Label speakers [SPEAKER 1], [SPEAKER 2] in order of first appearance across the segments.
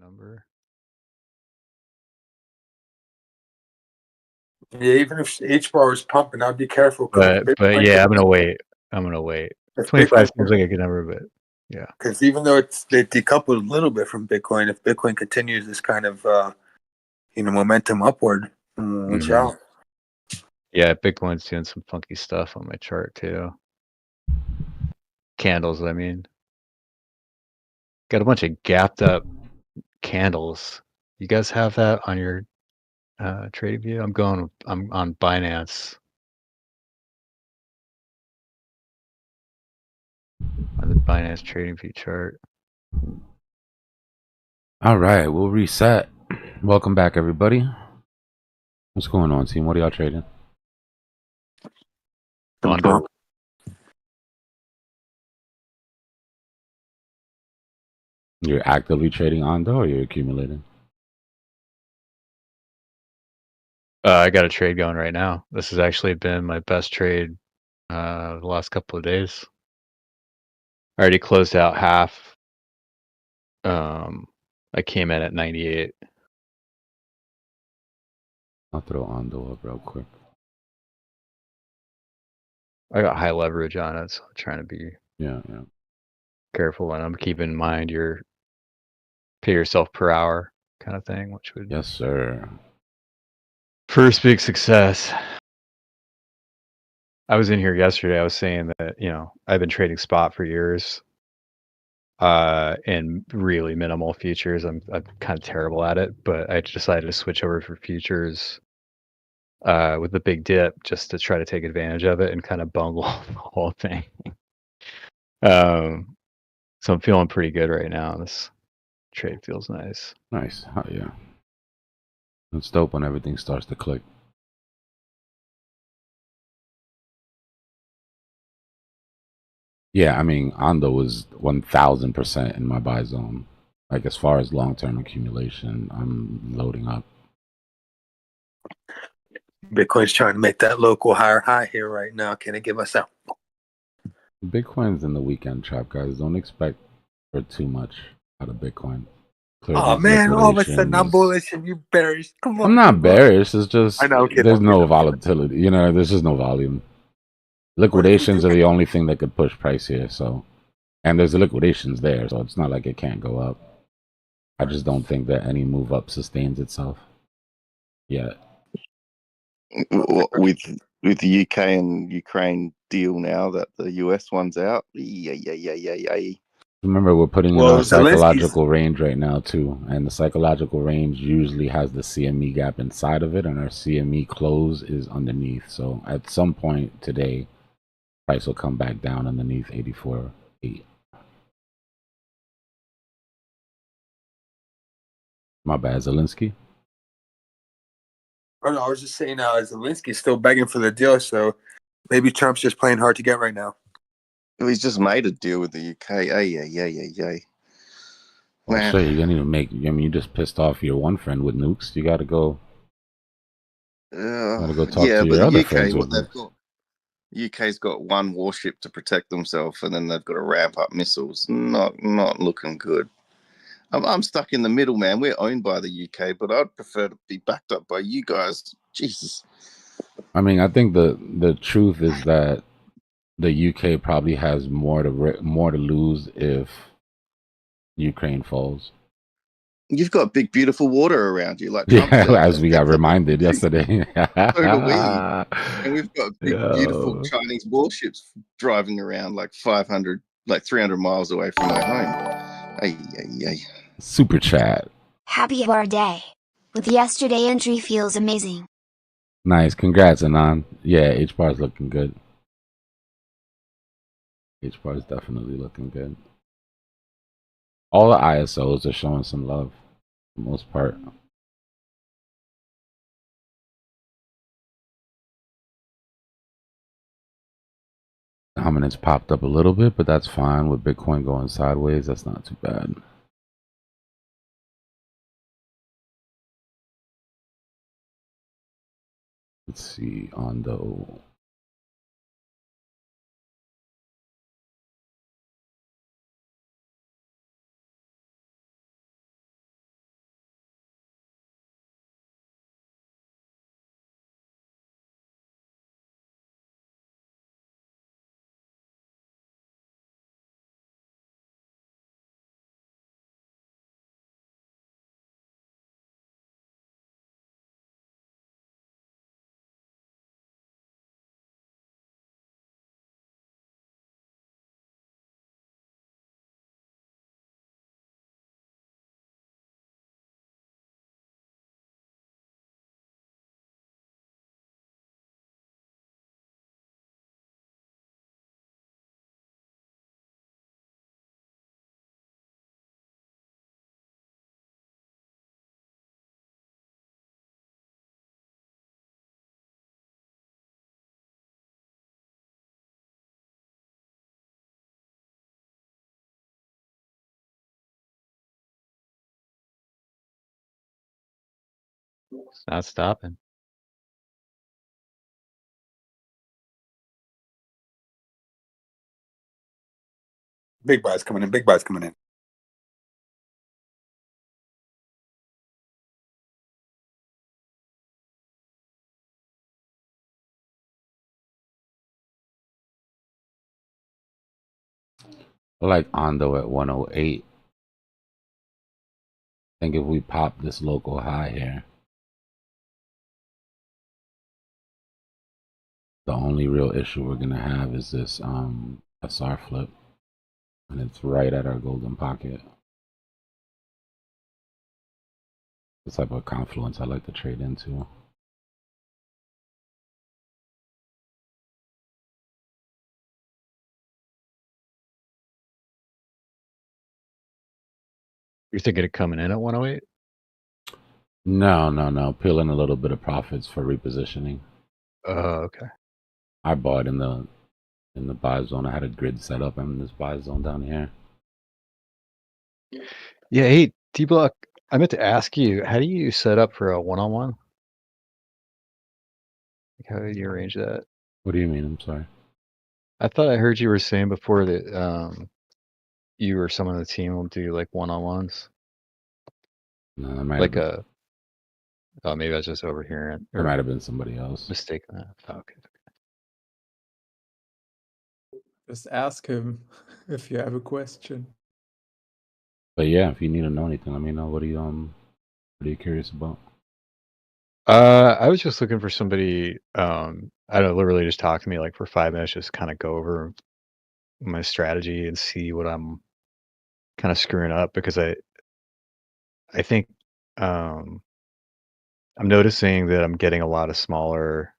[SPEAKER 1] number.
[SPEAKER 2] Yeah, even if HBAR is pumping, I'd be careful.
[SPEAKER 1] But yeah, I'm gonna wait. 25 seems like a good number, but yeah.
[SPEAKER 2] Because even though they decoupled a little bit from Bitcoin, if Bitcoin continues this kind of momentum upward, watch out.
[SPEAKER 1] Yeah, Bitcoin's doing some funky stuff on my chart too. Candles, I mean. Got a bunch of gapped up candles. You guys have that on your trading view? I'm on Binance. On the Binance trading view chart.
[SPEAKER 3] All right, we'll reset. Welcome back, everybody. What's going on, team? What are y'all trading?
[SPEAKER 1] Ando.
[SPEAKER 3] You're actively trading Ando, or you're accumulating?
[SPEAKER 1] I got a trade going right now. This has actually been my best trade the last couple of days. I already closed out half. I came in at 98.
[SPEAKER 3] I'll throw Ando up real quick.
[SPEAKER 1] I got high leverage on it, so I'm trying to be careful, and I'm keeping in mind your pay yourself per hour kind of thing, which would
[SPEAKER 3] yes, sir.
[SPEAKER 1] First big success. I was in here yesterday. I was saying that I've been trading spot for years, and really minimal futures. I'm kind of terrible at it, but I decided to switch over for futures with the big dip just to try to take advantage of it and kind of bungle the whole thing. So I'm feeling pretty good right now. This trade feels nice.
[SPEAKER 3] Nice. Oh, yeah. It's dope when everything starts to click. Yeah, I mean, Ando was 1,000% in my buy zone. Like, as far as long-term accumulation, I'm loading up.
[SPEAKER 2] Bitcoin's trying to make that local higher high here right now. Can it give us out?
[SPEAKER 3] Bitcoin's in the weekend trap, guys. Don't expect for too much out of Bitcoin.
[SPEAKER 2] Oh man, all of a sudden I'm bullish and you bearish. Come on.
[SPEAKER 3] I'm not bearish. It's just
[SPEAKER 2] I know,
[SPEAKER 3] there's no volatility. There's just no volume. Liquidations are the only thing that could push price here. So, and there's liquidations there, so it's not like it can't go up. I just don't think that any move up sustains itself yet.
[SPEAKER 4] With the UK and Ukraine deal now that the US one's out,
[SPEAKER 3] Remember, we're putting in our psychological range right now too, and the psychological range usually has the CME gap inside of it, and our CME close is underneath. So at some point today, price will come back down underneath 84.8. My bad, Zelensky.
[SPEAKER 2] Oh, no, I was just saying Zelensky's still begging for the deal, so maybe Trump's just playing hard to get right now.
[SPEAKER 4] He's just made a deal with the UK. Yeah.
[SPEAKER 3] Well, sure, you didn't even make. I mean, you just pissed off your one friend with nukes. You got to go. Talk to your other friends with nukes.
[SPEAKER 4] UK's got one warship to protect themselves, and then they've got to ramp up missiles. Not looking good. I'm stuck in the middle, man. We're owned by the UK, but I'd prefer to be backed up by you guys. Jesus.
[SPEAKER 3] I mean, I think the truth is that the UK probably has more to lose if Ukraine falls.
[SPEAKER 4] You've got big, beautiful water around you, like
[SPEAKER 3] Trump as we got reminded yesterday.
[SPEAKER 4] So do we. And we've got big, beautiful Chinese warships driving around like 300 miles away from my home.
[SPEAKER 3] Super chat.
[SPEAKER 5] Happy HBAR day. With yesterday entry feels amazing.
[SPEAKER 3] Nice. Congrats, Anon. Yeah, HBAR is looking good. HBAR is definitely looking good. All the ISOs are showing some love for the most part. Dominance popped up a little bit, but that's fine. With Bitcoin going sideways, that's not too bad. Let's see, Ando.
[SPEAKER 1] It's not stopping.
[SPEAKER 2] Big buys coming in. Big buys coming in.
[SPEAKER 3] I like Ando at 108. I think if we pop this local high here, the only real issue we're gonna have is this SR flip, and it's right at our golden pocket. The type of confluence I like to trade into.
[SPEAKER 1] You're thinking of coming in at 108?
[SPEAKER 3] No. Peeling a little bit of profits for repositioning.
[SPEAKER 1] Oh, okay.
[SPEAKER 3] I bought in the buy zone. I had a grid set up in this buy zone down here.
[SPEAKER 1] Yeah, hey, Dbloc, I meant to ask you, how do you set up for a one-on-one? Like, how do you arrange that?
[SPEAKER 3] What do you mean? I'm sorry.
[SPEAKER 1] I thought I heard you were saying before that you or someone on the team will do like one-on-ones.
[SPEAKER 3] No, that might
[SPEAKER 1] Like
[SPEAKER 3] have been,
[SPEAKER 1] oh, maybe I was just overhearing
[SPEAKER 3] that
[SPEAKER 1] or
[SPEAKER 3] might have been somebody else.
[SPEAKER 1] mistaken that. Oh, okay.
[SPEAKER 6] Just ask him if you have a question.
[SPEAKER 3] But yeah, if you need to know anything, let me know. What are you curious about?
[SPEAKER 1] I was just looking for somebody, I don't know, literally just talk to me like for 5 minutes, just kind of go over my strategy and see what I'm kind of screwing up, because I think I'm noticing that I'm getting a lot of smaller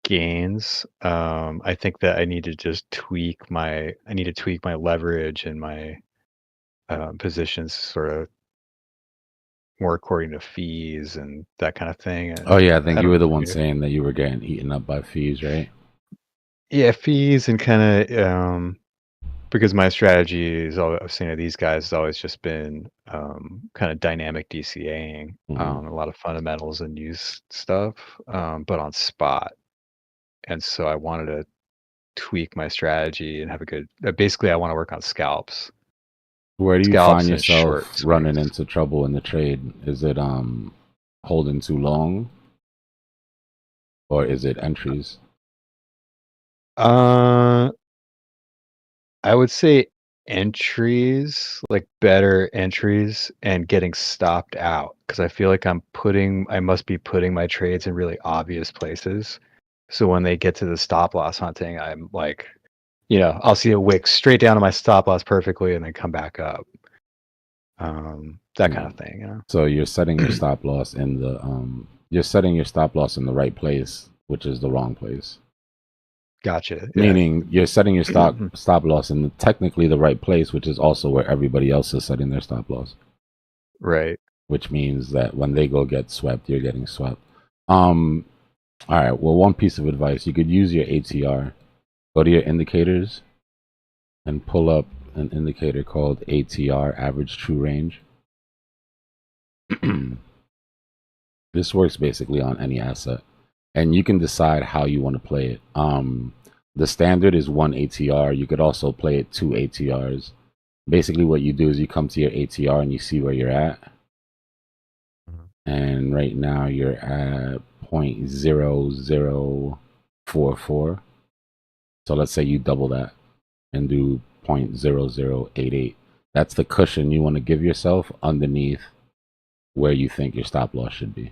[SPEAKER 1] gains. I think that I need to just tweak my leverage and my positions sort of more according to fees and that kind of thing. And
[SPEAKER 3] Oh yeah, I think
[SPEAKER 1] I
[SPEAKER 3] you
[SPEAKER 1] don't
[SPEAKER 3] were the
[SPEAKER 1] know,
[SPEAKER 3] one
[SPEAKER 1] maybe-
[SPEAKER 3] saying that you were getting eaten up by fees, right?
[SPEAKER 1] yeah, fees and kind of because my strategy is always, I was saying to these guys, has always just been kind of dynamic DCAing,
[SPEAKER 3] Mhm.
[SPEAKER 1] a lot of fundamentals and news stuff, but on spot. And so I wanted to tweak my strategy and have a good. Basically, I want to work on scalps.
[SPEAKER 3] Where do you
[SPEAKER 1] Scalps
[SPEAKER 3] find
[SPEAKER 1] and short
[SPEAKER 3] yourself running
[SPEAKER 1] swings.
[SPEAKER 3] into trouble in the trade? Is it holding too long, or is it entries?
[SPEAKER 1] I would say entries, like better entries, and getting stopped out, because I feel like I must be putting my trades in really obvious places. So when they get to the stop loss hunting, I'm like, I'll see a wick straight down to my stop loss perfectly and then come back up. That kind of thing.
[SPEAKER 3] So you're setting your stop loss in the right place, which is the wrong place.
[SPEAKER 1] Gotcha. Yeah.
[SPEAKER 3] Meaning you're setting your stop loss in technically the right place, which is also where everybody else is setting their stop loss.
[SPEAKER 1] Right.
[SPEAKER 3] Which means that when they go get swept, you're getting swept. All right. Well, one piece of advice: you could use your ATR. Go to your indicators and pull up an indicator called ATR, average true range. This works basically on any asset, and you can decide how you want to play it. The standard is 1 ATR. You could also play it 2 ATRs. Basically, what you do is you come to your ATR and you see where you're at. And right now you're at 0.0044. So let's say you double that and do 0.0088. That's the cushion you want to give yourself underneath where you think your stop loss should be.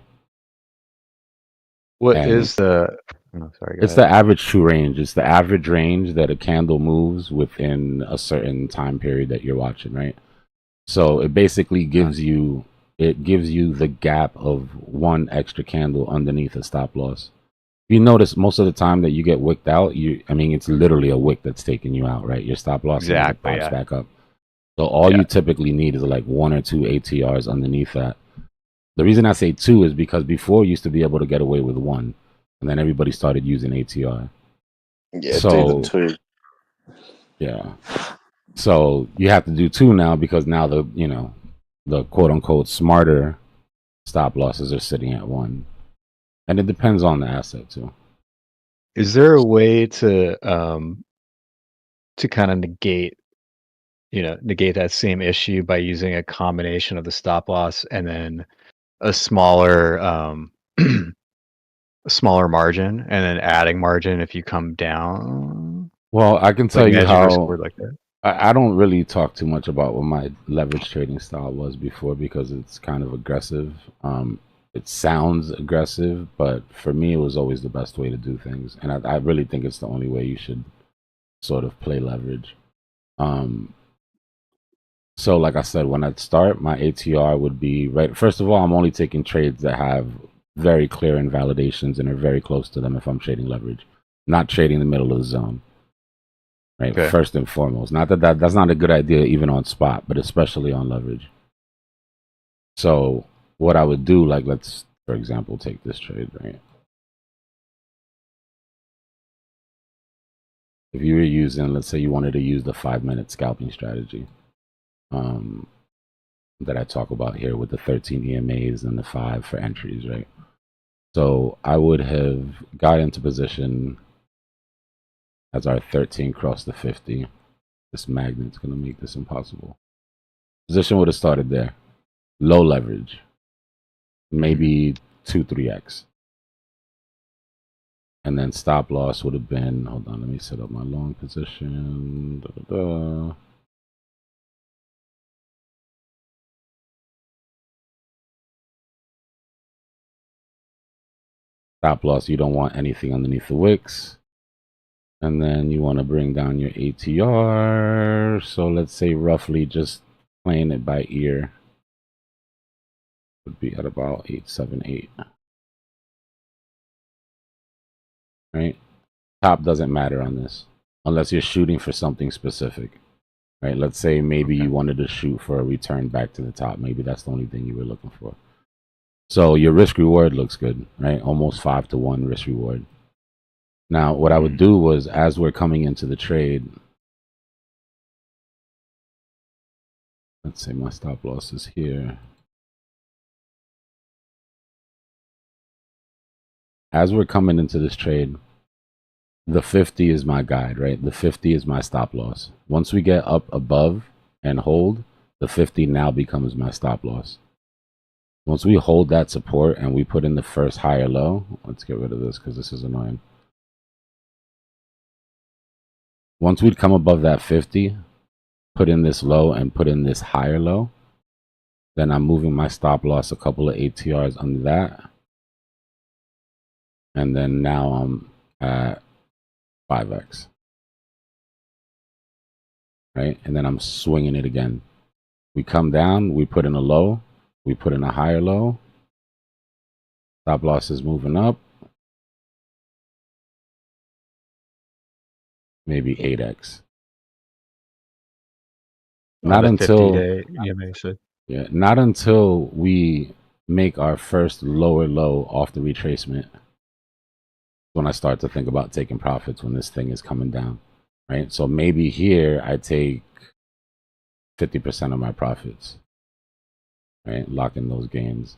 [SPEAKER 1] What is the? Oh, sorry.
[SPEAKER 3] It's the average true range. It's the average range that a candle moves within a certain time period that you're watching, right? So it basically gives you the gap of one extra candle underneath a stop loss. You notice most of the time that you get wicked out, it's literally a wick that's taking you out, right? Your stop loss
[SPEAKER 1] Exactly,
[SPEAKER 3] pops back up. So all you typically need is like 1 or 2 ATRs underneath that. The reason I say 2 is because before you used to be able to get away with 1, and then everybody started using ATR.
[SPEAKER 4] Yeah,
[SPEAKER 3] so,
[SPEAKER 4] do the 2.
[SPEAKER 3] Yeah. So you have to do 2 now, because now the quote unquote smarter Stop losses are sitting at 1. And it depends on the asset too.
[SPEAKER 1] Is there a way to kind of negate that same issue by using a combination of the stop loss and then a smaller a smaller margin and then adding margin if you come down?
[SPEAKER 3] Well, I can tell
[SPEAKER 1] Like
[SPEAKER 3] you
[SPEAKER 1] managing risk
[SPEAKER 3] how
[SPEAKER 1] forward like that.
[SPEAKER 3] I don't really talk too much about what my leverage trading style was before because it's kind of aggressive. It sounds aggressive, but for me, it was always the best way to do things. And I really think it's the only way you should sort of play leverage. So like I said, when I start, my ATR would be right. First of all, I'm only taking trades that have very clear invalidations and are very close to them if I'm trading leverage, not trading the middle of the zone. Right.
[SPEAKER 1] Okay.
[SPEAKER 3] First and foremost, not that's not a good idea even on spot, but especially on leverage. So what I would do, like let's for example take this trade, right? If you were using, let's say you wanted to use the 5-minute scalping strategy that I talk about here with the 13 EMAs and the 5 for entries, right? So I would have got into position as our 13 crossed the 50. This magnet's going to make this impossible. Position would have started there. Low leverage. Maybe 2-3x. And then stop loss would have been, hold on, let me set up my long position. Stop loss, you don't want anything underneath the wicks. And then you want to bring down your ATR. So let's say roughly just playing it by ear would be at about 878. Right? Top doesn't matter on this unless you're shooting for something specific. Right? Let's say maybe you wanted to shoot for a return back to the top. Maybe that's the only thing you were looking for. So your risk reward looks good, right? Almost 5-to-1 risk reward. Now, what I would do was, as we're coming into the trade, let's say my stop loss is here. As we're coming into this trade, the 50 is my guide, right? The 50 is my stop loss. Once we get up above and hold, the 50 now becomes my stop loss. Once we hold that support and we put in the first higher low, let's get rid of this because this is annoying. Once we'd come above that 50, put in this low and put in this higher low, then I'm moving my stop loss a couple of ATRs under that. And then now I'm at 5x. Right? And then I'm swinging it again. We come down, we put in a low, we put in a higher low. Stop loss is moving up. Maybe 8x. Not until not until we make our first lower low off the retracement. When I start to think about taking profits when this thing is coming down, right? So maybe here I take 50% of my profits, right? Lock in those gains.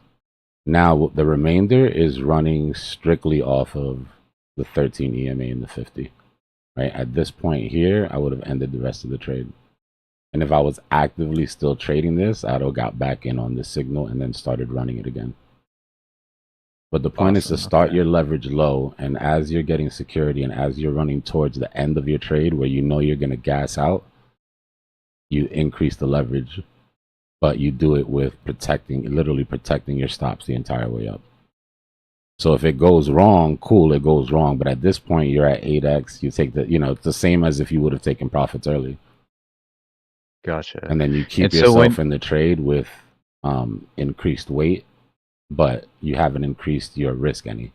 [SPEAKER 3] Now the remainder is running strictly off of the 13 EMA and the 50, right? At this point here, I would have ended the rest of the trade. And if I was actively still trading this, I'd have got back in on this signal and then started running it again. But the point is to start your leverage low, and as you're getting security and as you're running towards the end of your trade where you know you're going to gas out, you increase the leverage, but you do it with literally protecting your stops the entire way up. So if it goes wrong, cool, it goes wrong. But at this point, you're at 8x. You take it's the same as if you would have taken profits early.
[SPEAKER 1] Gotcha.
[SPEAKER 3] And then you keep yourself in the trade with increased weight, but you haven't increased your risk any,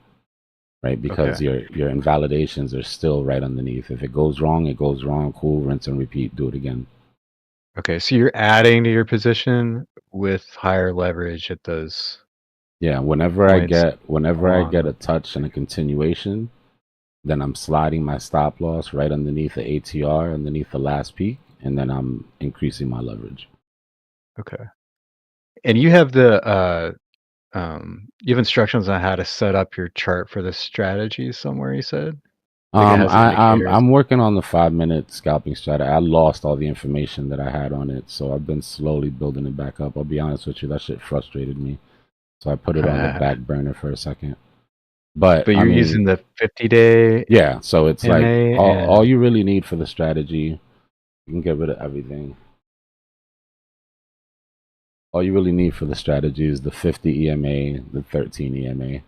[SPEAKER 3] right? Because your invalidations are still right underneath. If it goes wrong, it goes wrong. Cool, rinse and repeat, do it again.
[SPEAKER 1] Okay, so you're adding to your position with higher leverage at those.
[SPEAKER 3] Yeah, whenever I get a touch and a continuation, then I'm sliding my stop loss right underneath the ATR, underneath the last peak, and then I'm increasing my leverage.
[SPEAKER 1] Okay. And you have the You have instructions on how to set up your chart for the strategy somewhere, you said? Like it has indicators.
[SPEAKER 3] I'm working on the 5-minute scalping strategy. I lost all the information that I had on it, so I've been slowly building it back up. I'll be honest with you, that shit frustrated me, so I put it on the back burner for a second. But
[SPEAKER 1] you're using the 50-day.
[SPEAKER 3] Yeah, so it's
[SPEAKER 1] EMA
[SPEAKER 3] like all you really need for the strategy. You can get rid of everything. All you really need for the strategy is the 50 EMA, the 13 EMA.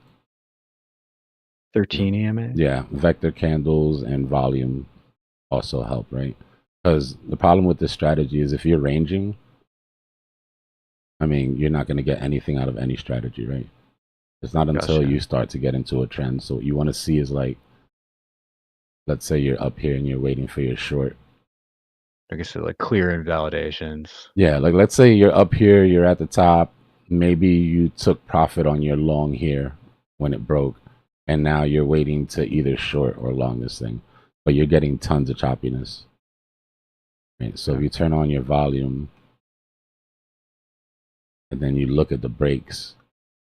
[SPEAKER 1] 13 EMA?
[SPEAKER 3] Yeah, vector candles and volume also help, right? Because the problem with this strategy is if you're ranging, I mean, you're not going to get anything out of any strategy, right? It's not until you start to get into a trend. So what you want to see is like, let's say you're up here and you're waiting for your short.
[SPEAKER 1] Like I said, like clear invalidations.
[SPEAKER 3] Yeah, like let's say you're up here, you're at the top. Maybe you took profit on your long here when it broke, and now you're waiting to either short or long this thing, but you're getting tons of choppiness. Right? So if you turn on your volume, and then you look at the breaks,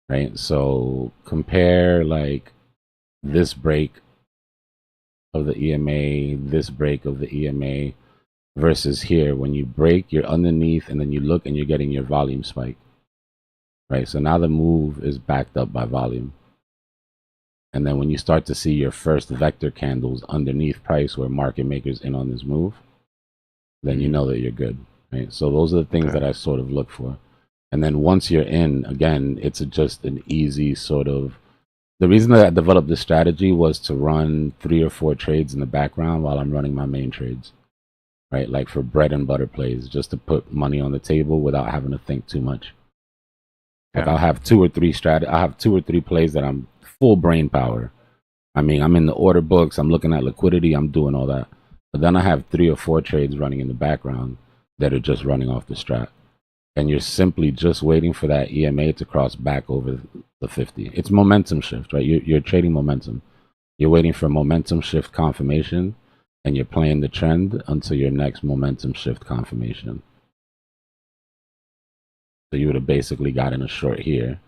[SPEAKER 3] right? So compare like this break of the EMA, this break of the EMA, versus here. When you break, you're underneath, and then you look and you're getting your volume spike. Right, so now the move is backed up by volume. And then when you start to see your first vector candles underneath price where market makers in on this move, then you know that you're good. Right, so those are the things that I sort of look for. And then once you're in, again, it's just an easy sort of. The reason that I developed this strategy was to run 3 or 4 trades in the background while I'm running my main trades. Right, like for bread and butter plays, just to put money on the table without having to think too much. Like I'll have 2 or 3 I have 2 or 3 plays that I'm full brain power. I mean, I'm in the order books, I'm looking at liquidity, I'm doing all that. But then I have 3 or 4 trades running in the background that are just running off the strat. And you're simply just waiting for that EMA to cross back over the 50. It's momentum shift, right? You're trading momentum. You're waiting for momentum shift confirmation, and you're playing the trend until your next momentum shift confirmation. So you would have basically gotten a short here.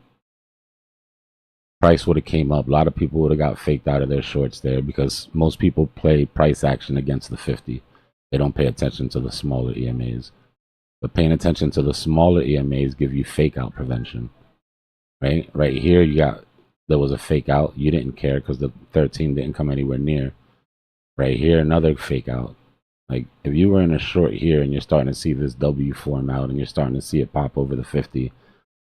[SPEAKER 3] Price would have came up. A lot of people would have got faked out of their shorts there because most people play price action against the 50. They don't pay attention to the smaller EMAs. But paying attention to the smaller EMAs give you fake out prevention. Right? Right here, there was a fake out. You didn't care because the 13 didn't come anywhere near. Right here, another fake out. Like if you were in a short here and you're starting to see this W form out and you're starting to see it pop over the 50,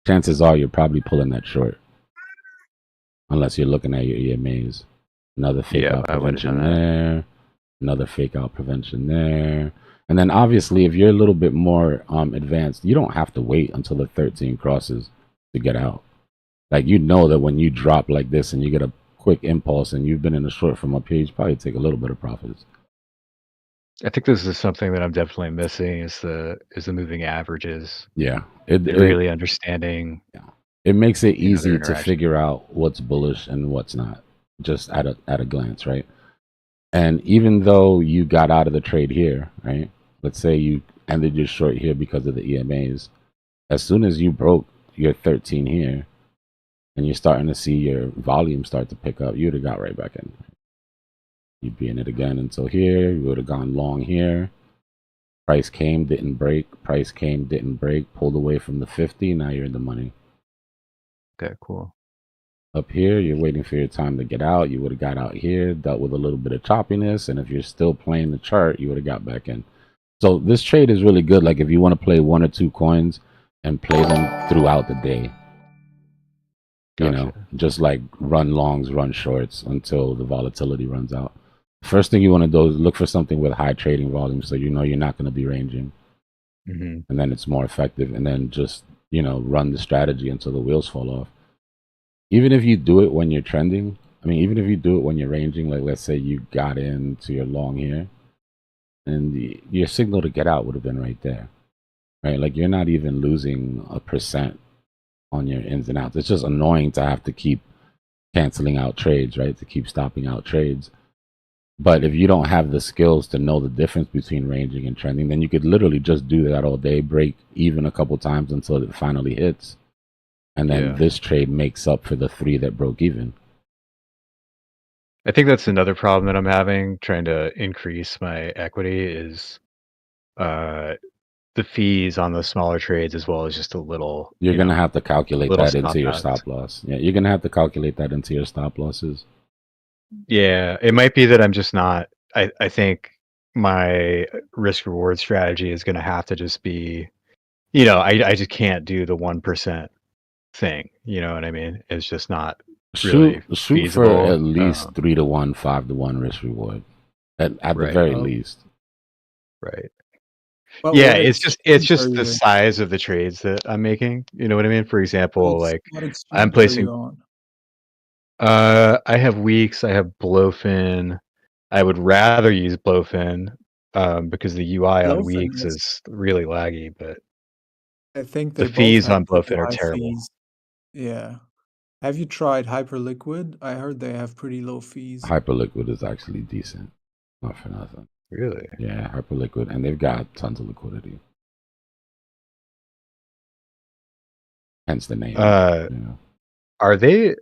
[SPEAKER 3] chances are you're probably pulling that short. Unless you're looking at your EMAs. Another fake out prevention there. Another fake out prevention there. And then obviously if you're a little bit more advanced, you don't have to wait until the 13 crosses to get out. Like you know that when you drop like this and you get a quick impulse and you've been in a short from up here, you probably take a little bit of profits.
[SPEAKER 1] I think this is something that I'm definitely missing is the moving averages.
[SPEAKER 3] Yeah.
[SPEAKER 1] Really understanding.
[SPEAKER 3] Yeah. It makes it easy to figure out what's bullish and what's not, just at a glance, right? And even though you got out of the trade here, right? Let's say you ended your short here because of the EMAs. As soon as you broke your 13 here and you're starting to see your volume start to pick up, you would have got right back in. You'd be in it again until here. You would have gone long here. Price came, didn't break. Price came, didn't break. Pulled away from the 50. Now you're in the money.
[SPEAKER 1] Okay, cool.
[SPEAKER 3] Up here, you're waiting for your time to get out. You would have got out here, dealt with a little bit of choppiness. And if you're still playing the chart, you would have got back in. So this trade is really good. Like if you want to play 1 or 2 coins and play them throughout the day. You know, just like run longs, run shorts until the volatility runs out. First thing you want to do is look for something with high trading volume so you know you're not going to be ranging. And then it's more effective. And then just, you know, run the strategy until the wheels fall off. Even if you do it when you're trending, I mean, even if you do it when you're ranging, like let's say you got into your long here, and your signal to get out would have been right there. Right? Like you're not even losing 1% on your ins and outs. It's just annoying to have to keep canceling out trades, right? To keep stopping out trades. But if you don't have the skills to know the difference between ranging and trending, then you could literally just do that all day, break even a couple times until it finally hits, And then
[SPEAKER 1] Yeah.
[SPEAKER 3] this trade makes up for the 3 that broke even.
[SPEAKER 1] I think that's another problem that I'm having trying to increase my equity is the fees on the smaller trades as well as just a little.
[SPEAKER 3] You're going to have to calculate
[SPEAKER 1] little
[SPEAKER 3] that into your
[SPEAKER 1] odds.
[SPEAKER 3] stop loss. Yeah, you're going to have to calculate that into your stop losses.
[SPEAKER 1] Yeah, it might be that I'm just not. I think my risk reward strategy is going to have to just be, I just can't do the 1% thing. You know what I mean? It's just not really
[SPEAKER 3] Shoot
[SPEAKER 1] feasible.
[SPEAKER 3] for at least 3 to 1, 5 to 1 risk reward, at the
[SPEAKER 1] Right.
[SPEAKER 3] very least.
[SPEAKER 1] Right.
[SPEAKER 6] But
[SPEAKER 1] Yeah,
[SPEAKER 6] what
[SPEAKER 1] it's just
[SPEAKER 6] exchange are
[SPEAKER 1] the
[SPEAKER 6] you in?
[SPEAKER 1] size of the trades that I'm making. You know what I mean? For example, like
[SPEAKER 6] What
[SPEAKER 1] I'm
[SPEAKER 6] exchange are
[SPEAKER 1] placing.
[SPEAKER 6] you on?
[SPEAKER 1] I have weeks. I have Blowfin. I would rather use Blowfin because the UI on
[SPEAKER 6] Blowfin
[SPEAKER 1] weeks
[SPEAKER 6] has-
[SPEAKER 1] is really laggy, but
[SPEAKER 6] I think
[SPEAKER 1] the
[SPEAKER 6] they both
[SPEAKER 1] fees
[SPEAKER 6] have
[SPEAKER 1] on
[SPEAKER 6] pretty
[SPEAKER 1] Blowfin are
[SPEAKER 6] high
[SPEAKER 1] terrible.
[SPEAKER 6] fees. Yeah. Have you tried Hyperliquid? I heard they have pretty low fees.
[SPEAKER 3] Hyperliquid is actually decent. Not for nothing.
[SPEAKER 1] Really?
[SPEAKER 3] Yeah, Hyperliquid. And they've got tons of liquidity. Hence the name.
[SPEAKER 1] Aren't they?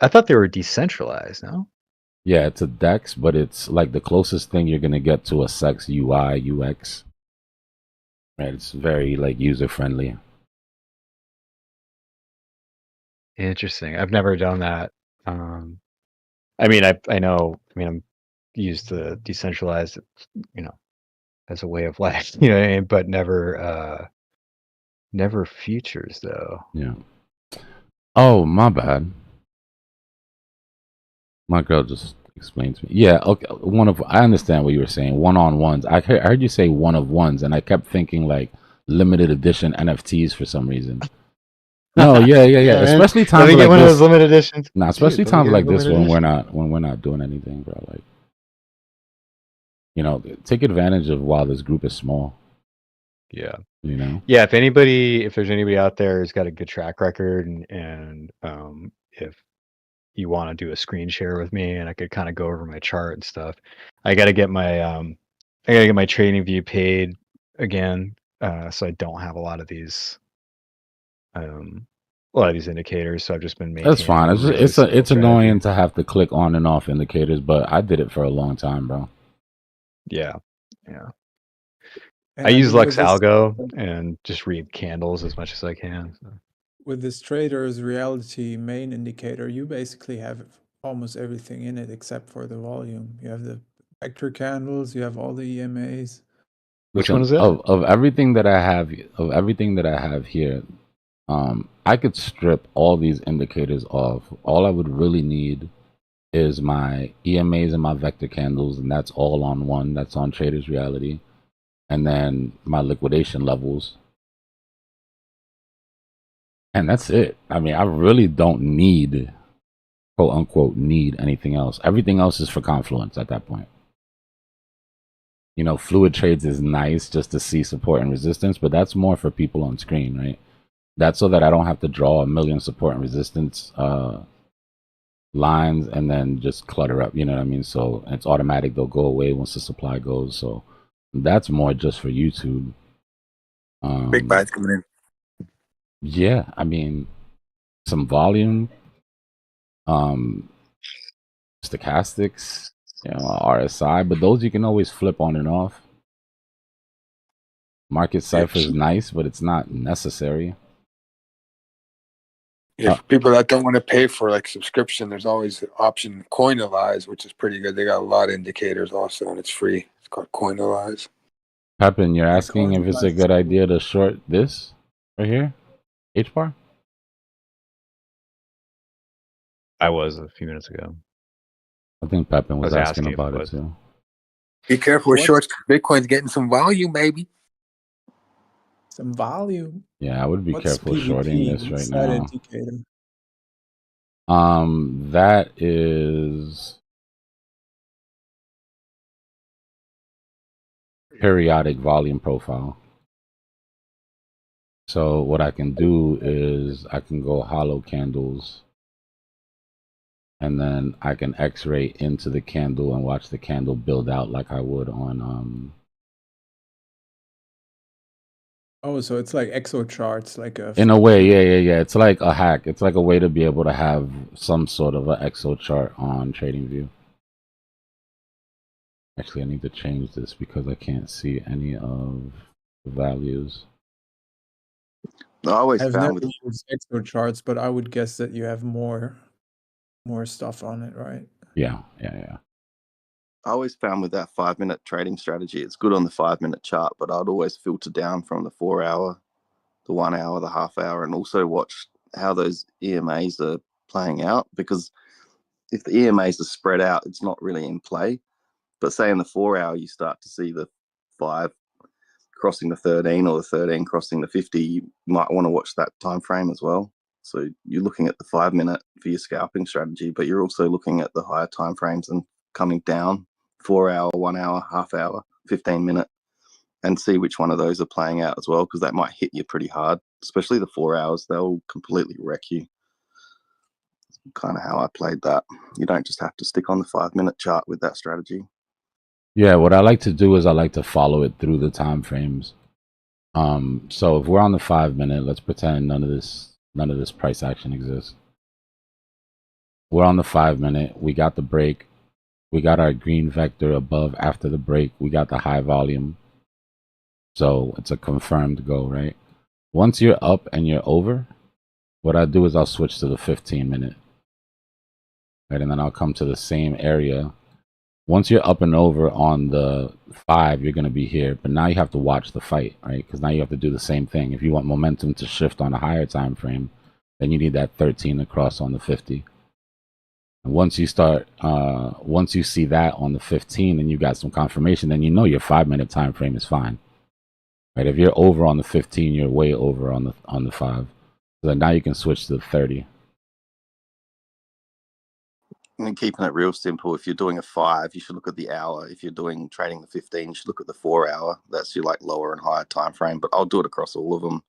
[SPEAKER 1] I thought they were decentralized. No.
[SPEAKER 3] Yeah, it's a DEX, but it's like the closest thing you're gonna get to a SEX UI UX. Right, it's very like user friendly.
[SPEAKER 1] Interesting. I've never done that. I mean, I know. I mean, I'm used to decentralized, as a way of life. You know what I mean? But never futures though.
[SPEAKER 3] Yeah. Oh, my bad. My girl just explained to me. Yeah, okay. I understand what you were saying. One-on-ones. I heard you say one-of-ones, and I kept thinking like limited edition NFTs for some reason. No, yeah. Especially times like
[SPEAKER 1] one
[SPEAKER 3] this.
[SPEAKER 1] of those limited editions.
[SPEAKER 3] Nah, especially
[SPEAKER 1] Dude,
[SPEAKER 3] times like this
[SPEAKER 1] limited
[SPEAKER 3] when we're not doing anything, bro. Like, take advantage of while this group is small.
[SPEAKER 1] Yeah.
[SPEAKER 3] Yeah.
[SPEAKER 1] If there's anybody out there who's got a good track record and if you want to do a screen share with me and I could kind of go over my chart and stuff, I got to get my trading view paid again, so I don't have a lot of these indicators. So I've just been maintaining.
[SPEAKER 3] That's fine. It's annoying to have to click on and off indicators, but I did it for a long time, bro.
[SPEAKER 1] Yeah.
[SPEAKER 6] And
[SPEAKER 1] I use
[SPEAKER 6] mean,
[SPEAKER 1] Lux Algo and just read candles as much as I can. So.
[SPEAKER 6] With this trader's reality main indicator, you basically have almost everything in it except for the volume. You have the vector candles, you have all the EMAs.
[SPEAKER 1] Which one is it?
[SPEAKER 3] Of everything that I have here, I could strip all these indicators off. All I would really need is my EMAs and my vector candles, and that's all on one. That's on Trader's Reality. And then my liquidation levels. And that's it. I mean, I really don't need, quote unquote, need anything else. Everything else is for Confluence at that point. Fluid trades is nice just to see support and resistance, but that's more for people on screen, right? That's so that I don't have to draw a million support and resistance lines and then just clutter up, you know what I mean? So it's automatic. They'll go away once the supply goes. So that's more just for YouTube.
[SPEAKER 2] Big buys coming in.
[SPEAKER 3] Yeah, I mean, some volume, stochastics, RSI, but those you can always flip on and off. Market Cypher is nice, but it's not necessary.
[SPEAKER 2] Yeah, for people that don't want to pay for like subscription, there's always the option Coinalyze, which is pretty good. They got a lot of indicators also, and it's free. It's called Coinalyze.
[SPEAKER 3] Pepin, you're asking if it's a good idea to short this right here, HBAR?
[SPEAKER 1] I was a few minutes ago.
[SPEAKER 3] I think Pepin was asking about it too.
[SPEAKER 2] Be careful with shorts. Bitcoin's getting some volume, baby.
[SPEAKER 6] Some volume.
[SPEAKER 3] Yeah, I would be careful shorting this right now.
[SPEAKER 6] Indicator?
[SPEAKER 3] That is periodic volume profile. So what I can do is I can go hollow candles, and then I can X-ray into the candle and watch the candle build out like I would on
[SPEAKER 6] Oh, so it's like exo charts, like a
[SPEAKER 3] In a way, yeah. It's like a hack. It's like a way to be able to have some sort of an exo chart on TradingView. Actually, I need to change this because I can't see any of the values.
[SPEAKER 4] I always
[SPEAKER 6] I've
[SPEAKER 4] found
[SPEAKER 6] never
[SPEAKER 4] with
[SPEAKER 6] used exo charts, but I would guess that you have more stuff on it, right?
[SPEAKER 3] Yeah.
[SPEAKER 4] I always found with that 5-minute trading strategy, it's good on the 5-minute chart, but I'd always filter down from the 4 hour, the 1 hour, the half hour, and also watch how those EMAs are playing out. Because if the EMAs are spread out, it's not really in play. But say in the 4 hour, you start to see the 5 crossing the 13 or the 13 crossing the 50, you might want to watch that time frame as well. So you're looking at the 5-minute for your scalping strategy, but you're also looking at the higher time frames and coming down 4 hour, 1 hour, half hour, 15-minute, and see which one of those are playing out as well, because that might hit you pretty hard, especially the 4 hours. They'll completely wreck you. Kind of how I played that. You don't just have to stick on the 5-minute chart with that strategy.
[SPEAKER 3] Yeah, what I like to do is I like to follow it through the time frames. So if we're on the 5-minute, let's pretend none of this price action exists. We're on the 5-minute. We got the break. We got our green vector above after the break. We got the high volume. So it's a confirmed go, right? Once you're up and you're over, what I do is I'll switch to the 15-minute. Right, and then I'll come to the same area. Once you're up and over on the 5, you're going to be here. But now you have to watch the fight, right? Because now you have to do the same thing. If you want momentum to shift on a higher time frame, then you need that 13 to cross on the 50. And once you see that on the 15 and you got some confirmation, then you know your 5-minute time frame is fine. Right? If you're over on the 15, you're way over on the 5. So then now you can switch to the 30.
[SPEAKER 4] And keeping it real simple, if you're doing a 5, you should look at the hour. If you're doing trading the 15, you should look at the 4 hour. That's your like lower and higher time frame. But I'll do it across all of them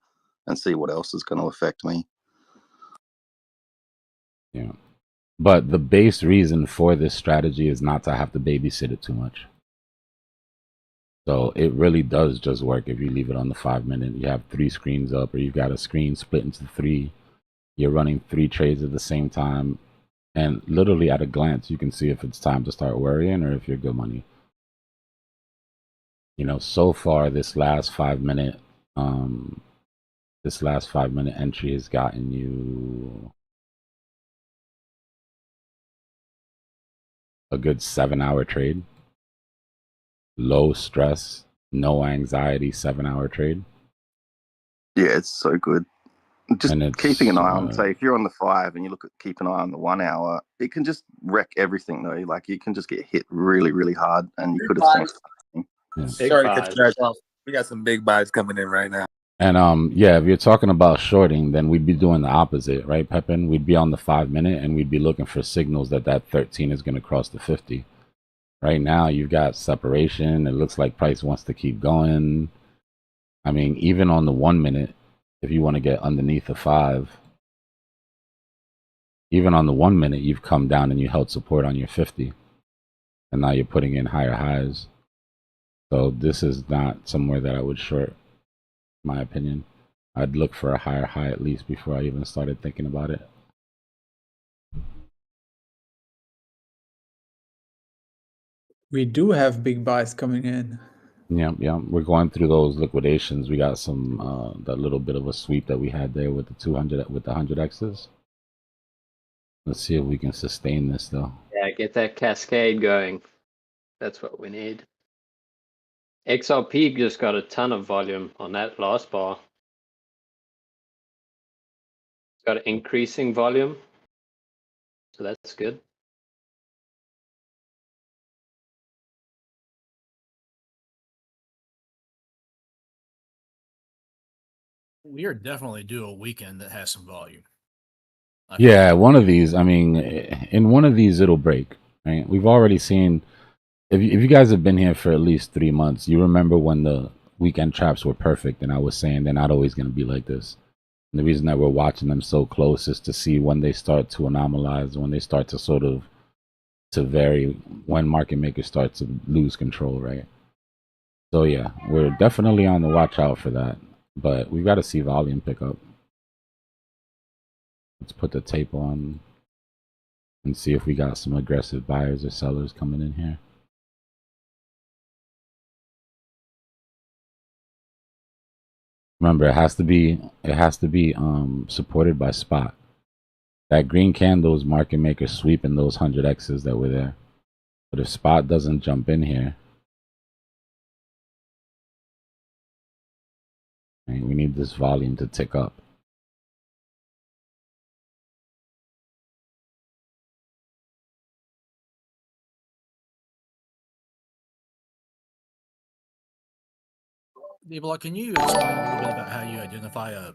[SPEAKER 4] and see what else is going to affect me.
[SPEAKER 3] Yeah. But the base reason for this strategy is not to have to babysit it too much. So it really does just work if you leave it on the 5-minute. You have 3 screens up, or you've got a screen split into 3. You're running 3 trades at the same time. And literally at a glance, you can see if it's time to start worrying or if you're good money. You know, so far this last 5-minute entry has gotten you a good 7-hour trade. Low stress, no anxiety, 7-hour trade.
[SPEAKER 4] Yeah, it's so good. Just keeping an eye on, say, if you're on the 5 and you keep an eye on the 1 hour, it can just wreck everything though. Like you can just get hit really, really hard, and you could have seen.
[SPEAKER 3] Yeah.
[SPEAKER 2] Sorry to cut you guys off. We got some big buys coming in right now.
[SPEAKER 3] And yeah, if you're talking about shorting, then we'd be doing the opposite, right, Pepin? We'd be on the 5-minute and we'd be looking for signals that 13 is going to cross the 50. Right now, you've got separation. It looks like price wants to keep going. I mean, even on the 1-minute, if you want to get underneath the 5, even on the 1-minute, you've come down and you held support on your 50. And now you're putting in higher highs. So this is not somewhere that I would short, in my opinion. I'd look for a higher high at least before I even started thinking about it.
[SPEAKER 6] We do have big buys coming in.
[SPEAKER 3] Yeah. We're going through those liquidations. We got some that little bit of a sweep that we had there with the 200 with the 100x's. Let's see if we can sustain this though.
[SPEAKER 7] Yeah, get that cascade going. That's what we need. XRP just got a ton of volume on that last bar. It's got increasing volume, so that's good.
[SPEAKER 8] We are definitely due a weekend that has some volume.
[SPEAKER 3] Yeah, one of these. I mean, in one of these, it'll break. Right? We've already seen. If you guys have been here for at least 3 months, you remember when the weekend traps were perfect, and I was saying they're not always going to be like this. And the reason that we're watching them so close is to see when they start to anomalize, when they start to sort of to vary, when market makers start to lose control, right? So yeah, we're definitely on the watch out for that. but we got to see volume pick up. Let's put the tape on and see if we got some aggressive buyers or sellers coming in here. Remember, it has to be supported by spot. That green candle is market maker sweeping those 100Xs that were there. But if spot doesn't jump in here, right, we need this volume to tick up.
[SPEAKER 8] Dbloc, can you explain a little bit about how you identify a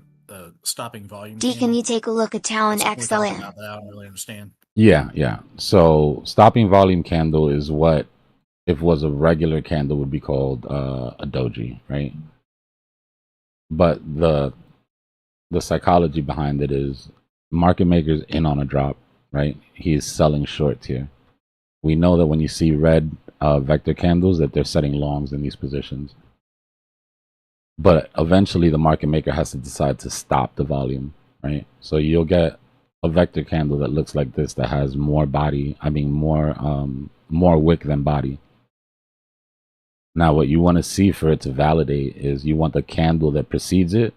[SPEAKER 8] stopping volume?
[SPEAKER 5] D, can you take a look at Talon XLM?
[SPEAKER 8] About that, I don't really understand.
[SPEAKER 3] Yeah. So stopping volume candle is what, if it was a regular candle, would be called a doji, right? But the psychology behind it is market makers in on a drop, right? He is selling short here. We know that when you see red vector candles, that they're setting longs in these positions. But eventually the market maker has to decide to stop the volume, right? So you'll get a vector candle that looks like this, that has more body, more wick than body. Now what you want to see for it to validate is you want the candle that precedes it,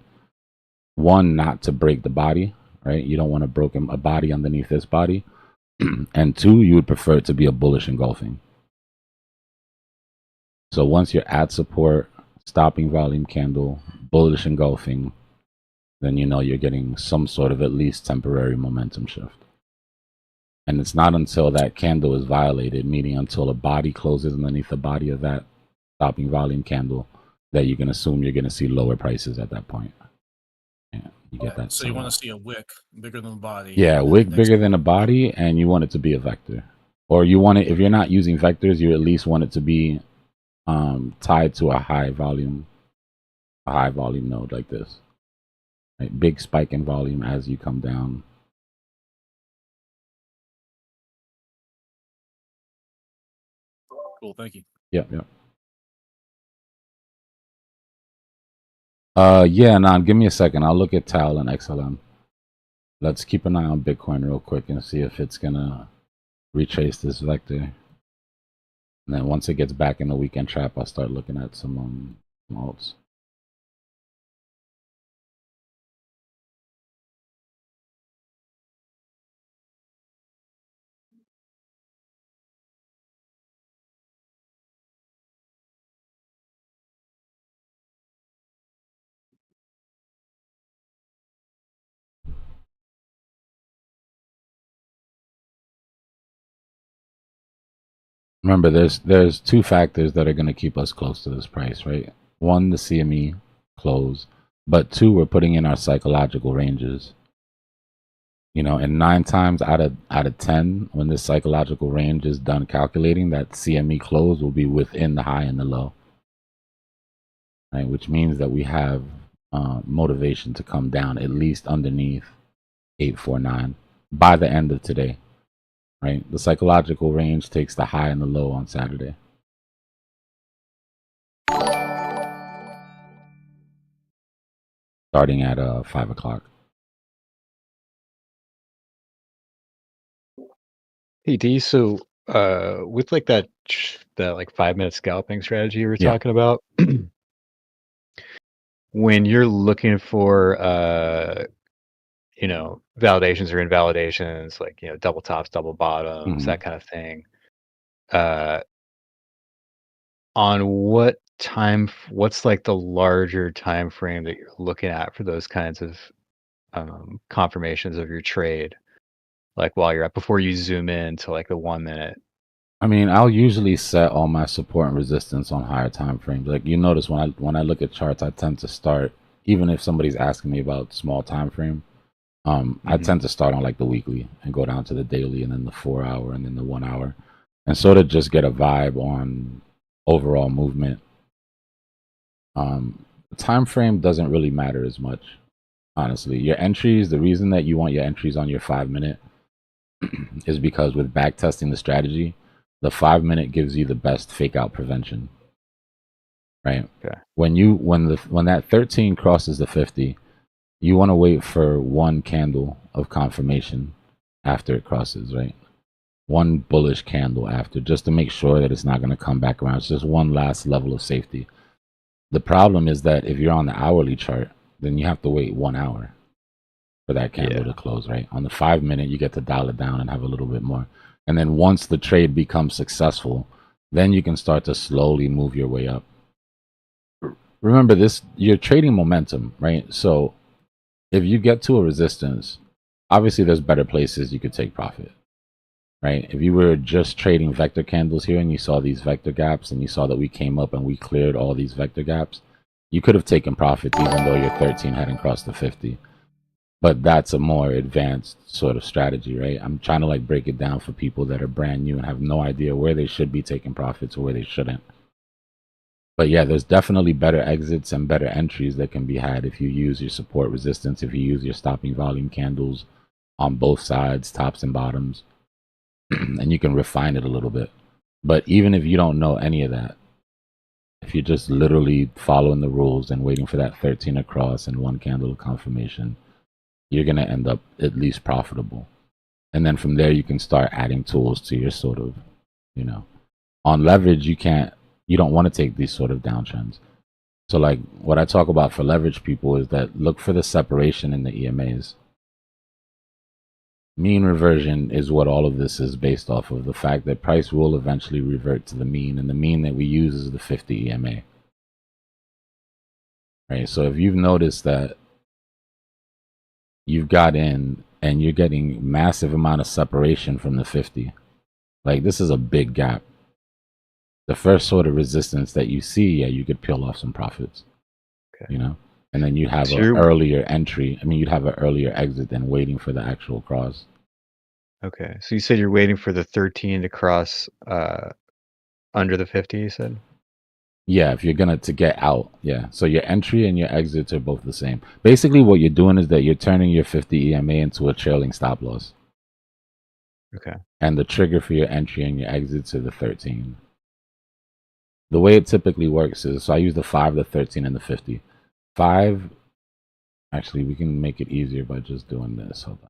[SPEAKER 3] one, not to break the body, right? You don't want to break a body underneath this body. And two, you would prefer it to be a bullish engulfing. So once you're at support, stopping volume candle, bullish engulfing, then you know you're getting some sort of at least temporary momentum shift. And it's not until that candle is violated, meaning until a body closes underneath the body of that stopping volume candle, that you can assume you're going to see lower prices at that point. Yeah, you get that.
[SPEAKER 8] So you want to see a wick bigger than the body.
[SPEAKER 3] Yeah, wick bigger than a body, and you want it to be a vector. Or you want it, if you're not using vectors, you at least want it to be tied to a high volume node like this. Right? Big spike in volume as you come down.
[SPEAKER 8] Cool, thank you.
[SPEAKER 3] Yep. Yeah, Nan, give me a second. I'll look at TAL and XLM. Let's keep an eye on Bitcoin real quick and see if it's gonna retrace this vector. And then once it gets back in the weekend trap, I'll start looking at some alts. Remember, there's two factors that are going to keep us close to this price, right? One, the CME close, but two, we're putting in our psychological ranges. You know, and 9 times out of 10, when this psychological range is done calculating, that CME close will be within the high and the low, right? Which means that we have motivation to come down at least underneath 849 by the end of today. Right, the psychological range takes the high and the low on Saturday. Starting at 5 o'clock.
[SPEAKER 1] Hey D, so with like that like 5-minute scalping strategy you were talking about, when you're looking for you know, validations or invalidations, like, you know, double tops, double bottoms, that kind of thing. On what time? What's like the larger time frame that you're looking at for those kinds of confirmations of your trade? Like while you're at, before you zoom in to like the 1 minute.
[SPEAKER 3] I mean, I'll usually set all my support and resistance on higher time frames. Like you notice when I look at charts, I tend to start, even if somebody's asking me about small time frame. I tend to start on like the weekly and go down to the daily and then the 4 hour and then the 1 hour and sort of just get a vibe on overall movement. The time frame doesn't really matter as much, honestly. Your entries, the reason that you want your entries on your 5 minute is because with back testing the strategy, the 5 minute gives you the best fake out prevention. right?
[SPEAKER 1] Okay.
[SPEAKER 3] When that 13 crosses the 50, you want to wait for one candle of confirmation after it crosses, right? One bullish candle after, just to make sure that it's not going to come back around. It's just one last level of safety. The problem is that if you're on the hourly chart, then you have to wait 1 hour for that candle to close, right? On the 5 minute, you get to dial it down and have a little bit more. And then once the trade becomes successful, then you can start to slowly move your way up. Remember this, you're trading momentum, right? So if you get to a resistance, obviously there's better places you could take profit, right? If you were just trading vector candles here and you saw these vector gaps and you saw that we came up and we cleared all these vector gaps, you could have taken profits even though your 13 hadn't crossed the 50. But that's a more advanced sort of strategy, right? I'm trying to like break it down for people that are brand new and have no idea where they should be taking profits or where they shouldn't. But yeah, there's definitely better exits and better entries that can be had if you use your support resistance, if you use your stopping volume candles on both sides, tops and bottoms, and you can refine it a little bit. But even if you don't know any of that, if you're just literally following the rules and waiting for that 13 across and one candle of confirmation, you're going to end up at least profitable. And then from there, you can start adding tools to your sort of, on leverage, you don't want to take these sort of downtrends. So like what I talk about for leverage people is that look for the separation in the EMAs. Mean reversion is what all of this is based off of, the fact that price will eventually revert to the mean, and the mean that we use is the 50 EMA. Right? So if you've noticed that you've got in and you're getting massive amount of separation from the 50, like this is a big gap. The first sort of resistance that you see, yeah, you could peel off some profits. Okay. And then you have an earlier entry. I mean, you'd have an earlier exit than waiting for the actual cross.
[SPEAKER 1] Okay. So you said you're waiting for the 13 to cross under the 50, you said?
[SPEAKER 3] Yeah, if you're going to get out. Yeah. So your entry and your exits are both the same. Basically, what you're doing is that you're turning your 50 EMA into a trailing stop loss.
[SPEAKER 1] Okay.
[SPEAKER 3] And the trigger for your entry and your exits are the 13. The way it typically works is, so I use the 5, the 13, and the 50. 5, actually, we can make it easier by just doing this. Hold on.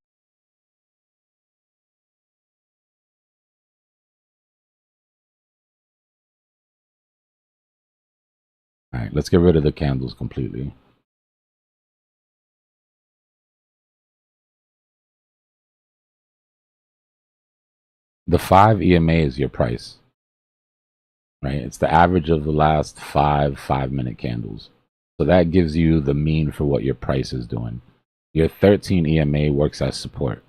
[SPEAKER 3] All right, let's get rid of the candles completely. The 5 EMA is your price, right? It's the average of the last 5 5-minute candles. So that gives you the mean for what your price is doing. Your 13 EMA works as support.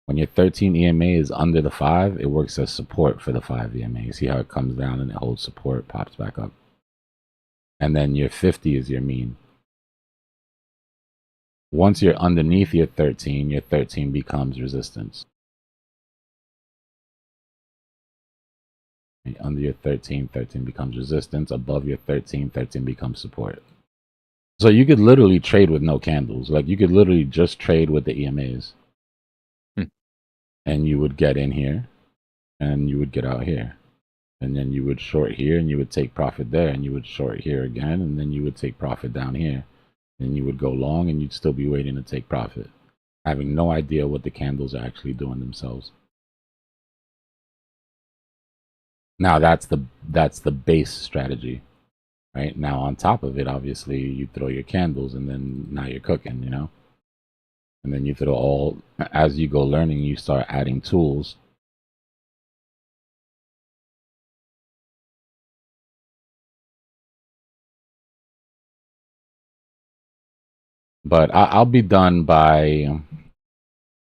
[SPEAKER 3] When your 13 EMA is under the 5, it works as support for the 5 EMA. You see how it comes down and it holds support, pops back up. And then your 50 is your mean. Once you're underneath your 13 becomes resistance. Under your 13 becomes resistance. Above your 13 becomes support. So you could literally trade with no candles. Like you could literally just trade with the EMAs. And you would get in here and you would get out here. And then you would short here and you would take profit there, and you would short here again, and then you would take profit down here. And you would go long and you'd still be waiting to take profit, having no idea what the candles are actually doing themselves. Now that's the base strategy, right? Now on top of it, obviously you throw your candles, and then now you're cooking, and then you throw all, as you go learning, you start adding tools. But I'll be done by,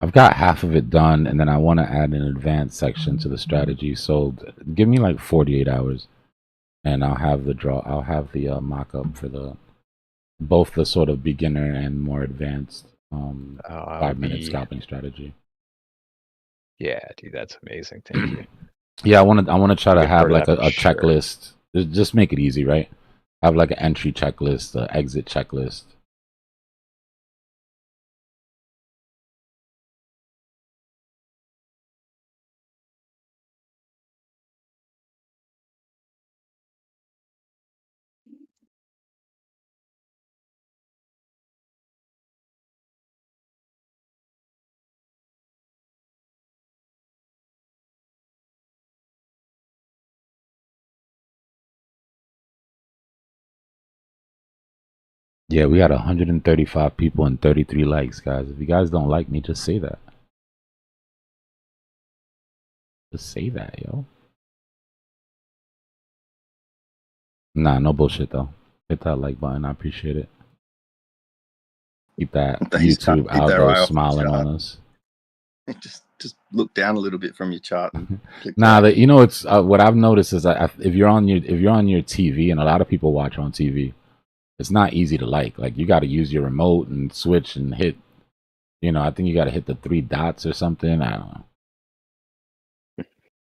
[SPEAKER 3] I've got half of it done, and then I want to add an advanced section to the strategy. So give me like 48 hours, and I'll have the mock-up for both the sort of beginner and more advanced 5-minute scalping strategy.
[SPEAKER 1] Yeah, dude, that's amazing. Thank you.
[SPEAKER 3] Yeah, I want to try to have like a checklist. Just make it easy, right? Have like an entry checklist, an exit checklist. Yeah, we had 135 people and 33 likes, guys. If you guys don't like me, just say that. Just say that, yo. Nah, no bullshit though. Hit that like button. I appreciate it. Keep that
[SPEAKER 4] They just can't
[SPEAKER 3] YouTube
[SPEAKER 4] keep their eye
[SPEAKER 3] algo
[SPEAKER 4] off the
[SPEAKER 3] smiling on
[SPEAKER 4] chart.
[SPEAKER 3] us.
[SPEAKER 4] Just look down a little bit from your chart and click
[SPEAKER 3] Nah,
[SPEAKER 4] that.
[SPEAKER 3] that you know, it's what I've noticed is that if you're on your TV, and a lot of people watch on TV, it's not easy to like. Like you got to use your remote and switch and hit. You know, I think you got to hit the 3 dots or something. I don't know.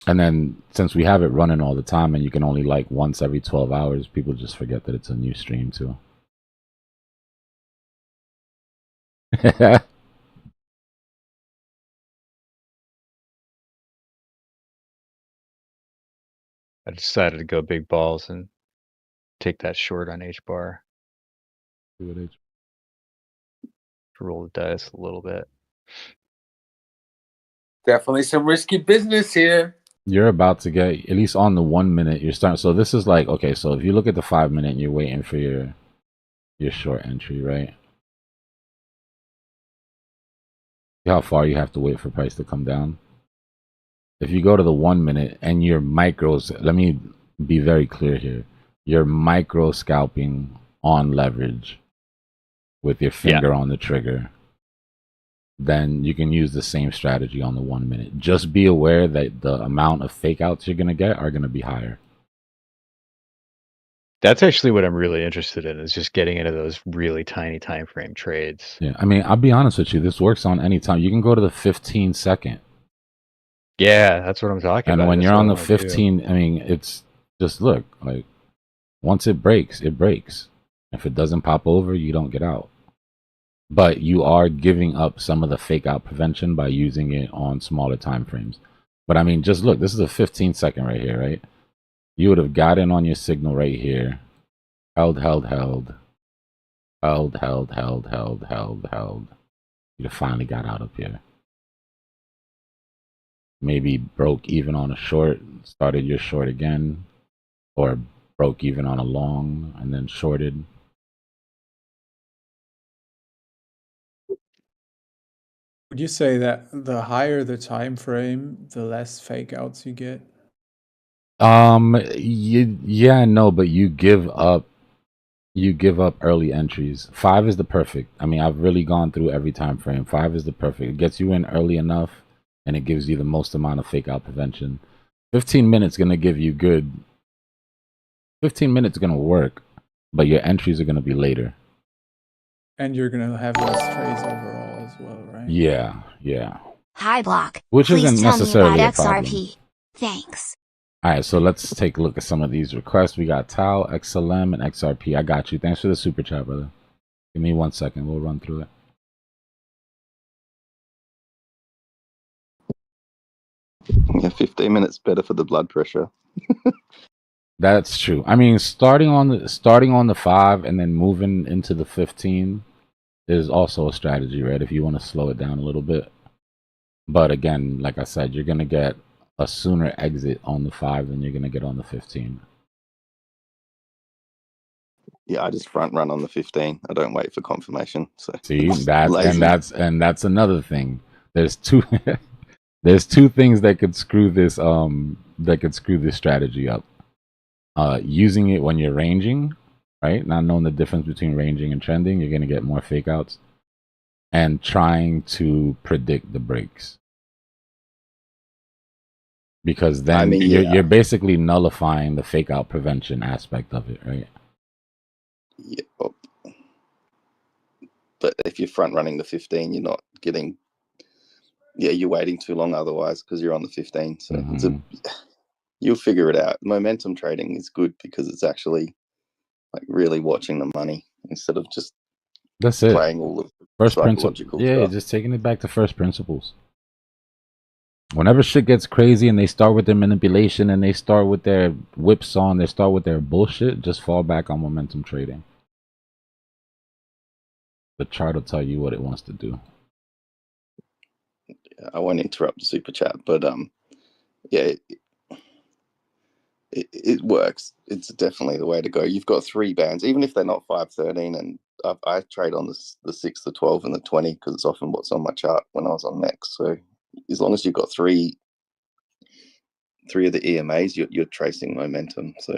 [SPEAKER 3] And then since we have it running all the time, and you can only like once every 12 hours, people just forget that it's a new stream too.
[SPEAKER 1] I decided to go big balls and take that short on HBAR. Roll the dice a little bit.
[SPEAKER 2] Definitely some risky business here.
[SPEAKER 3] You're about to get, at least on the 1 minute, you're starting. So this is like, okay, so if you look at the 5 minute, you're waiting for your short entry, right? See how far you have to wait for price to come down? If you go to the 1 minute and your micros, let me be very clear here. You're micro scalping on leverage with your finger on the trigger, then you can use the same strategy on the 1 minute. Just be aware that the amount of fake outs you're going to get are going to be higher.
[SPEAKER 1] That's actually what I'm really interested in, is just getting into those really tiny time frame trades.
[SPEAKER 3] Yeah, I mean, I'll be honest with you. This works on any time. You can go to the 15 second.
[SPEAKER 1] Yeah, that's what I'm talking about.
[SPEAKER 3] And when
[SPEAKER 1] That's
[SPEAKER 3] you're
[SPEAKER 1] what
[SPEAKER 3] on
[SPEAKER 1] I
[SPEAKER 3] the
[SPEAKER 1] wanna do.
[SPEAKER 3] 15, I mean, it's just look, like once it breaks, it breaks. If it doesn't pop over, you don't get out. But you are giving up some of the fake out prevention by using it on smaller time frames. But I mean, just look, this is a 15 second right here, right? You would have got in on your signal right here, held. You'd have finally got out up here. Maybe broke even on a short, started your short again, or broke even on a long and then shorted.
[SPEAKER 6] Would you say that the higher the time frame, the less fake outs you get?
[SPEAKER 3] Yeah and no, but you give up early entries. 5 is the perfect. I mean, I've really gone through every time frame. 5 is the perfect. It gets you in early enough and it gives you the most amount of fake out prevention. 15 minutes gonna give you good. 15 minutes gonna work, but your entries are gonna be later.
[SPEAKER 6] And you're gonna have less trades overall as well, right?
[SPEAKER 3] Yeah.
[SPEAKER 5] Hi Block.
[SPEAKER 3] Which
[SPEAKER 5] Please
[SPEAKER 3] isn't
[SPEAKER 5] tell me
[SPEAKER 3] necessarily
[SPEAKER 5] about
[SPEAKER 3] a problem.
[SPEAKER 5] XRP. Thanks.
[SPEAKER 3] All right, so let's take a look at some of these requests. We got Tau, XLM, and XRP. I got you. Thanks for the super chat, brother. Give me 1 second. We'll run through it.
[SPEAKER 4] Yeah, 15 minutes better for the blood pressure.
[SPEAKER 3] That's true. I mean, starting on the 5 and then moving into the 15 is also a strategy, right? If you want to slow it down a little bit. But again, like I said, you're gonna get a sooner exit on the 5 than you're gonna get on the 15.
[SPEAKER 4] Yeah, I just front run on the 15. I don't wait for confirmation. So
[SPEAKER 3] see, that's
[SPEAKER 4] lazy.
[SPEAKER 3] and that's another thing. There's two there's two things that could screw this strategy up. Using it when you're ranging, right? Not knowing the difference between ranging and trending, you're gonna get more fake outs. And trying to predict the breaks. Because then
[SPEAKER 4] I mean,
[SPEAKER 3] you're basically nullifying the fake out prevention aspect of it, right?
[SPEAKER 4] Yeah. But if you're front running the 15, you're not getting. Yeah, you're waiting too long otherwise because you're on the 15. So you'll figure it out. Momentum trading is good because it's actually like really watching the money instead of just playing all the
[SPEAKER 3] first
[SPEAKER 4] psychological
[SPEAKER 3] principle. Yeah,
[SPEAKER 4] stuff.
[SPEAKER 3] just taking it back to first principles. Whenever shit gets crazy and they start with their manipulation and they start with their whipsaw, they start with their bullshit, just fall back on momentum trading. The chart will tell you what it wants to do.
[SPEAKER 4] I won't interrupt the super chat, but yeah, it works. It's definitely the way to go. You've got 3 bands, even if they're not 513 and I trade on the 6, the 12, and the 20 because it's often what's on my chart when I was on Max. So as long as you've got three of the EMAs, you're tracing momentum. So,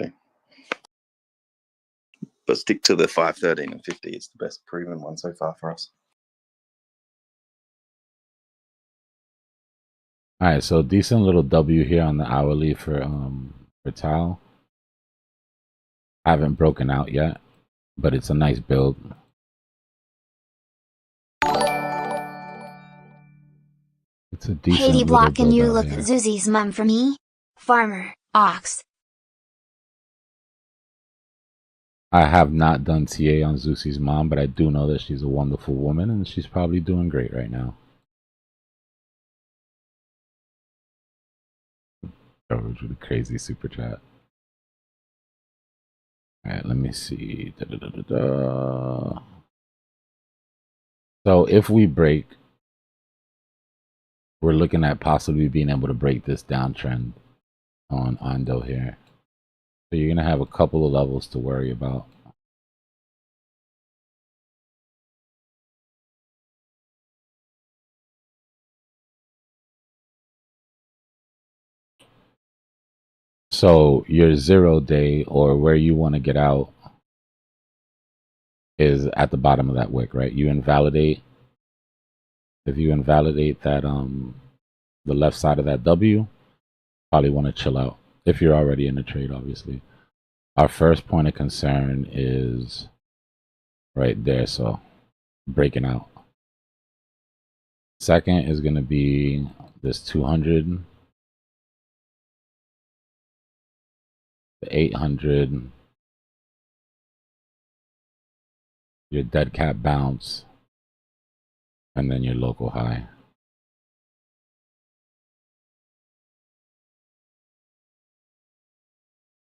[SPEAKER 4] but stick to the 5, 13, and 50. It's the best proven one so far for us.
[SPEAKER 3] All right, so decent little W here on the hourly for Tau. I haven't broken out yet, but it's a nice build. It's a decent
[SPEAKER 5] Hey
[SPEAKER 3] little
[SPEAKER 5] Dbloc, can
[SPEAKER 3] build
[SPEAKER 5] you
[SPEAKER 3] out
[SPEAKER 5] look
[SPEAKER 3] here.
[SPEAKER 5] at Zuzi's mum for me? Farmer, Ox.
[SPEAKER 3] I have not done TA on Zusi's mom, but I do know that she's a wonderful woman and she's probably doing great right now. Coverage with a crazy super chat. All right, let me see. So if we break, we're looking at possibly being able to break this downtrend on Ando here. So you're going to have a couple of levels to worry about. So your 0 day, or where you want to get out, is at the bottom of that wick, right? You invalidate. If you invalidate that the left side of that W, probably want to chill out if you're already in the trade, obviously. Our first point of concern is right there, so breaking out. Second is going to be this 200, the 800, your dead cat bounce, and then your local high.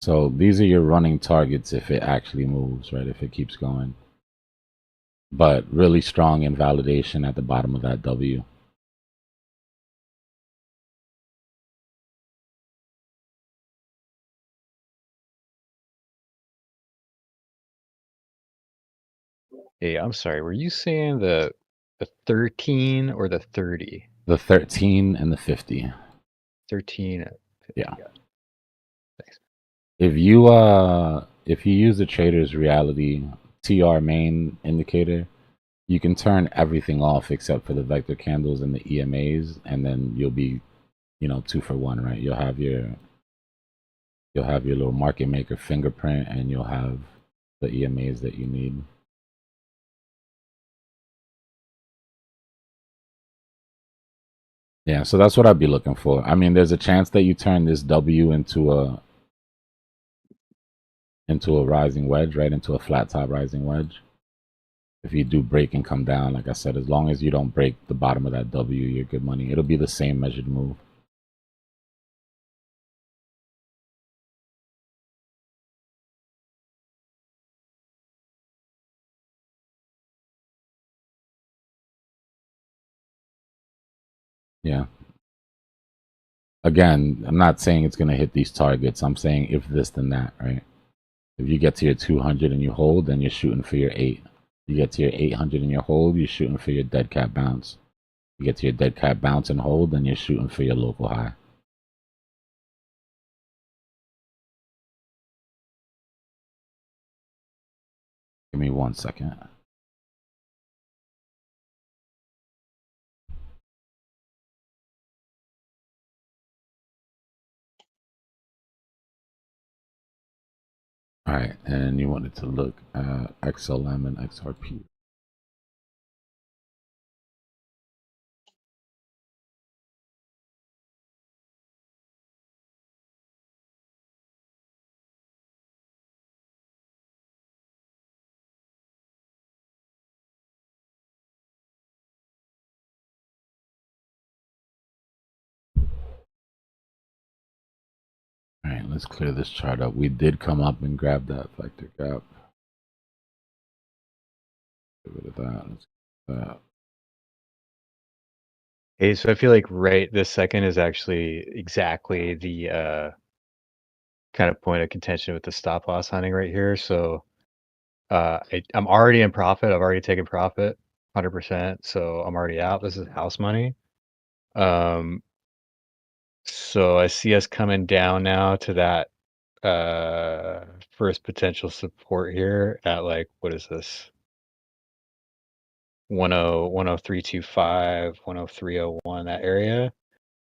[SPEAKER 3] So these are your running targets if it actually moves, right? If it keeps going. But really strong invalidation at the bottom of that W.
[SPEAKER 1] Hey, I'm sorry. Were you saying the 13 or the 30?
[SPEAKER 3] The 13 and the 50.
[SPEAKER 1] 13.
[SPEAKER 3] Yeah.
[SPEAKER 1] Thanks.
[SPEAKER 3] If you use the trader's reality TR main indicator, you can turn everything off except for the vector candles and the EMAs, and then you'll be, 2 for 1, right? You'll have your little market maker fingerprint, and you'll have the EMAs that you need. Yeah, so that's what I'd be looking for. I mean, there's a chance that you turn this W into a rising wedge, right? Into a flat top rising wedge. If you do break and come down, like I said, as long as you don't break the bottom of that W, you're good money. It'll be the same measured move. Yeah. Again, I'm not saying it's going to hit these targets. I'm saying if this, then that, right? If you get to your 200 and you hold, then you're shooting for your 8. You get to your 800 and you hold, you're shooting for your dead cat bounce. You get to your dead cat bounce and hold, then you're shooting for your local high. Give me 1 second. All right, and you wanted to look at XLM and XRP. All right, let's clear this chart up. We did come up and grab that vector gap. Get rid of that. Let's get that.
[SPEAKER 1] Hey, so I feel like right this second is actually exactly the kind of point of contention with the stop loss hunting right here. So I'm already in profit. I've already taken profit 100%, so I'm already out. This is house money. So I see us coming down now to that first potential support here at like, what is this? 10325, 10301, that area.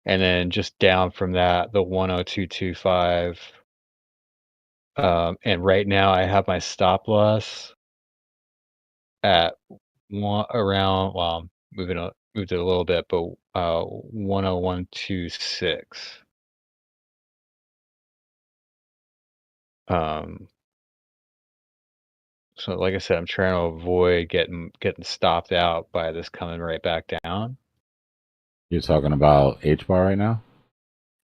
[SPEAKER 1] And then just down from that, the 10225. And right now I have my stop loss at around, well, moved it a little bit, but 10126. So like I said, I'm trying to avoid getting stopped out by this coming right back down.
[SPEAKER 3] You're talking about HBAR right now?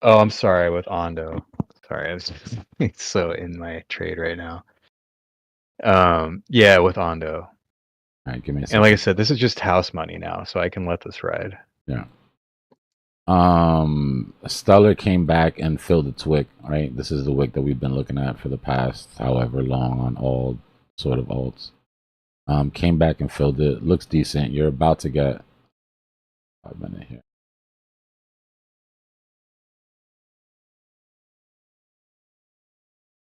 [SPEAKER 1] Oh, I'm sorry, with Ando. Sorry, I was it's so in my trade right now. Yeah, with Ando.
[SPEAKER 3] All right, give me a second.
[SPEAKER 1] And like I said, this is just house money now, so I can let this ride.
[SPEAKER 3] Yeah. Stellar came back and filled its wick, right? This is the wick that we've been looking at for the past however long on all sort of alts. Came back and filled it. Looks decent. You're about to get 5 minutes here.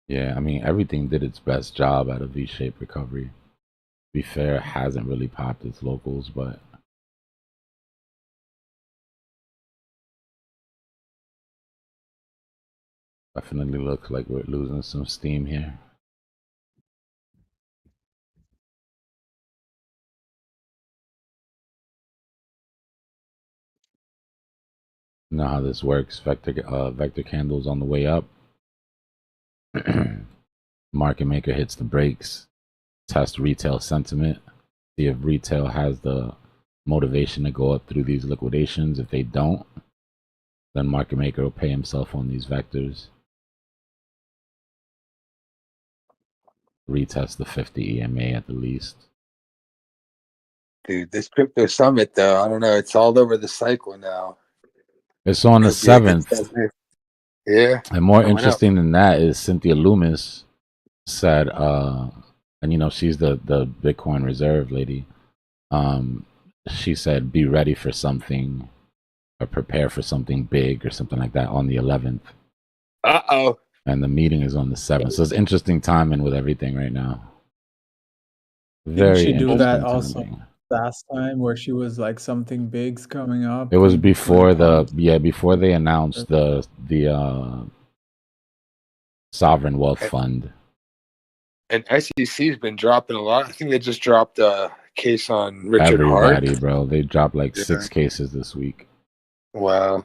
[SPEAKER 3] Yeah, I mean, everything did its best job at a V-shaped recovery. To be fair, it hasn't really popped its locals, but definitely looks like we're losing some steam here. You know how this works. Vector candles on the way up. Market maker hits the brakes. Test retail sentiment. See if retail has the motivation to go up through these liquidations. If they don't, then market maker will pay himself on these vectors. Retest the 50 EMA at the least.
[SPEAKER 2] Dude, this crypto summit though, I don't know. It's all over the cycle now.
[SPEAKER 3] It's on the 7th.
[SPEAKER 2] Yeah.
[SPEAKER 3] And more interesting than that is Cynthia Loomis said, and you know, she's the Bitcoin reserve lady. She said, be ready for something or prepare for something big or something like that on the 11th.
[SPEAKER 2] Uh-oh.
[SPEAKER 3] And the meeting is on the 7th. So it's interesting timing with everything right now. Very
[SPEAKER 6] Didn't she do that also
[SPEAKER 3] timing.
[SPEAKER 6] last time where she was like something big's coming up?
[SPEAKER 3] It was before before they announced the Sovereign Wealth Fund.
[SPEAKER 2] And SEC's been dropping a lot. I think they just dropped a case on Richard
[SPEAKER 3] Everybody,
[SPEAKER 2] Hart.
[SPEAKER 3] bro. They dropped like 6 cases this week.
[SPEAKER 2] Wow.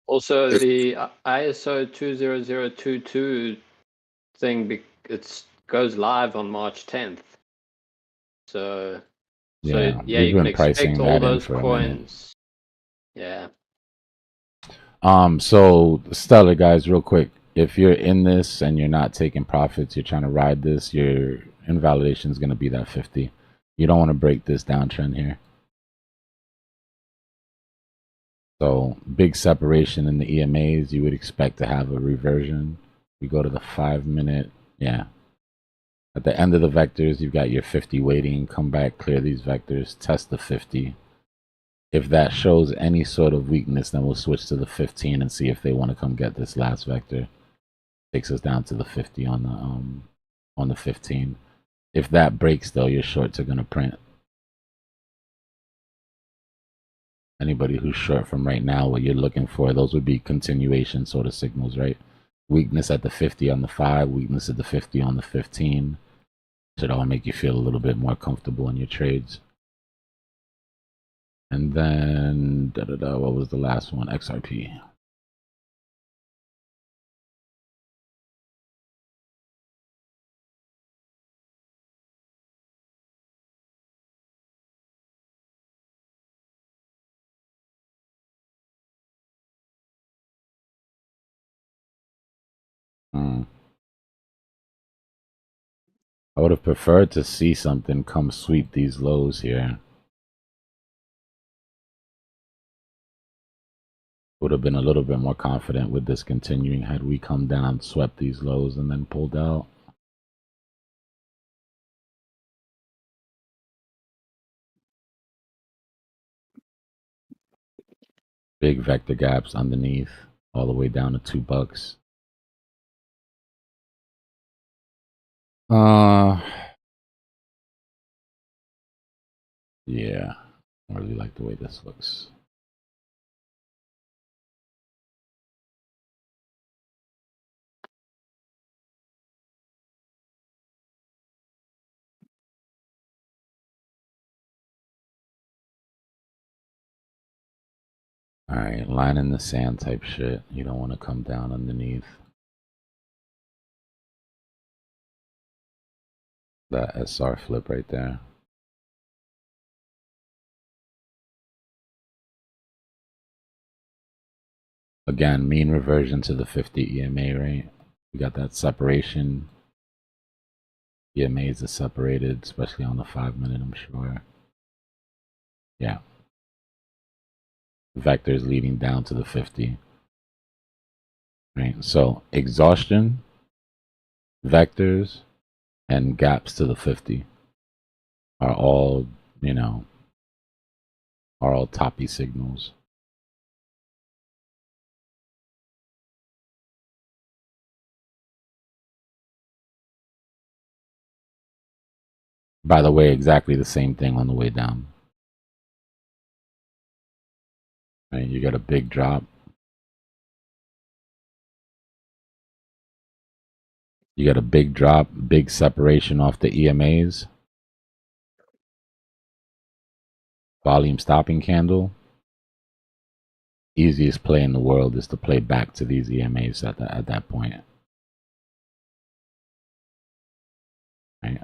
[SPEAKER 7] Also, the ISO 20022 thing, it goes live on March 10th. So
[SPEAKER 3] Yeah,
[SPEAKER 7] you can expect all those coins. Yeah.
[SPEAKER 3] So Stellar guys, real quick, if you're in this and you're not taking profits, you're trying to ride this, your invalidation is going to be that 50. You don't want to break this downtrend here. So big separation in the EMAs, you would expect to have a reversion. You go to the 5 minute, yeah. At the end of the vectors, you've got your 50 waiting, come back, clear these vectors, test the 50. If that shows any sort of weakness, then we'll switch to the 15 and see if they want to come get this last vector. Takes us down to the 50 on the 15. If that breaks though, your shorts are gonna print. Anybody who's short from right now, what you're looking for, those would be continuation sort of signals, right? Weakness at the 50 on the 5, weakness at the 50 on the 15. Should all make you feel a little bit more comfortable in your trades. And then, what was the last one? XRP. I would have preferred to see something come sweep these lows here. Would have been a little bit more confident with this continuing had we come down, swept these lows, and then pulled out. Big vector gaps underneath, all the way down to $2. Yeah, I really like the way this looks. All right, line in the sand type shit. You don't want to come down underneath that SR flip right there. Again, mean reversion to the 50 EMA rate. We got that separation. EMAs are separated, especially on the 5-minute, I'm sure. Yeah. Vectors leading down to the 50. Right. So exhaustion, vectors, and gaps to the 50 are all, you know, are all toppy signals. By the way, exactly the same thing on the way down. Right, you got a big drop. You got a big drop, big separation off the EMAs. Volume stopping candle. Easiest play in the world is to play back to these EMAs at that point. Right.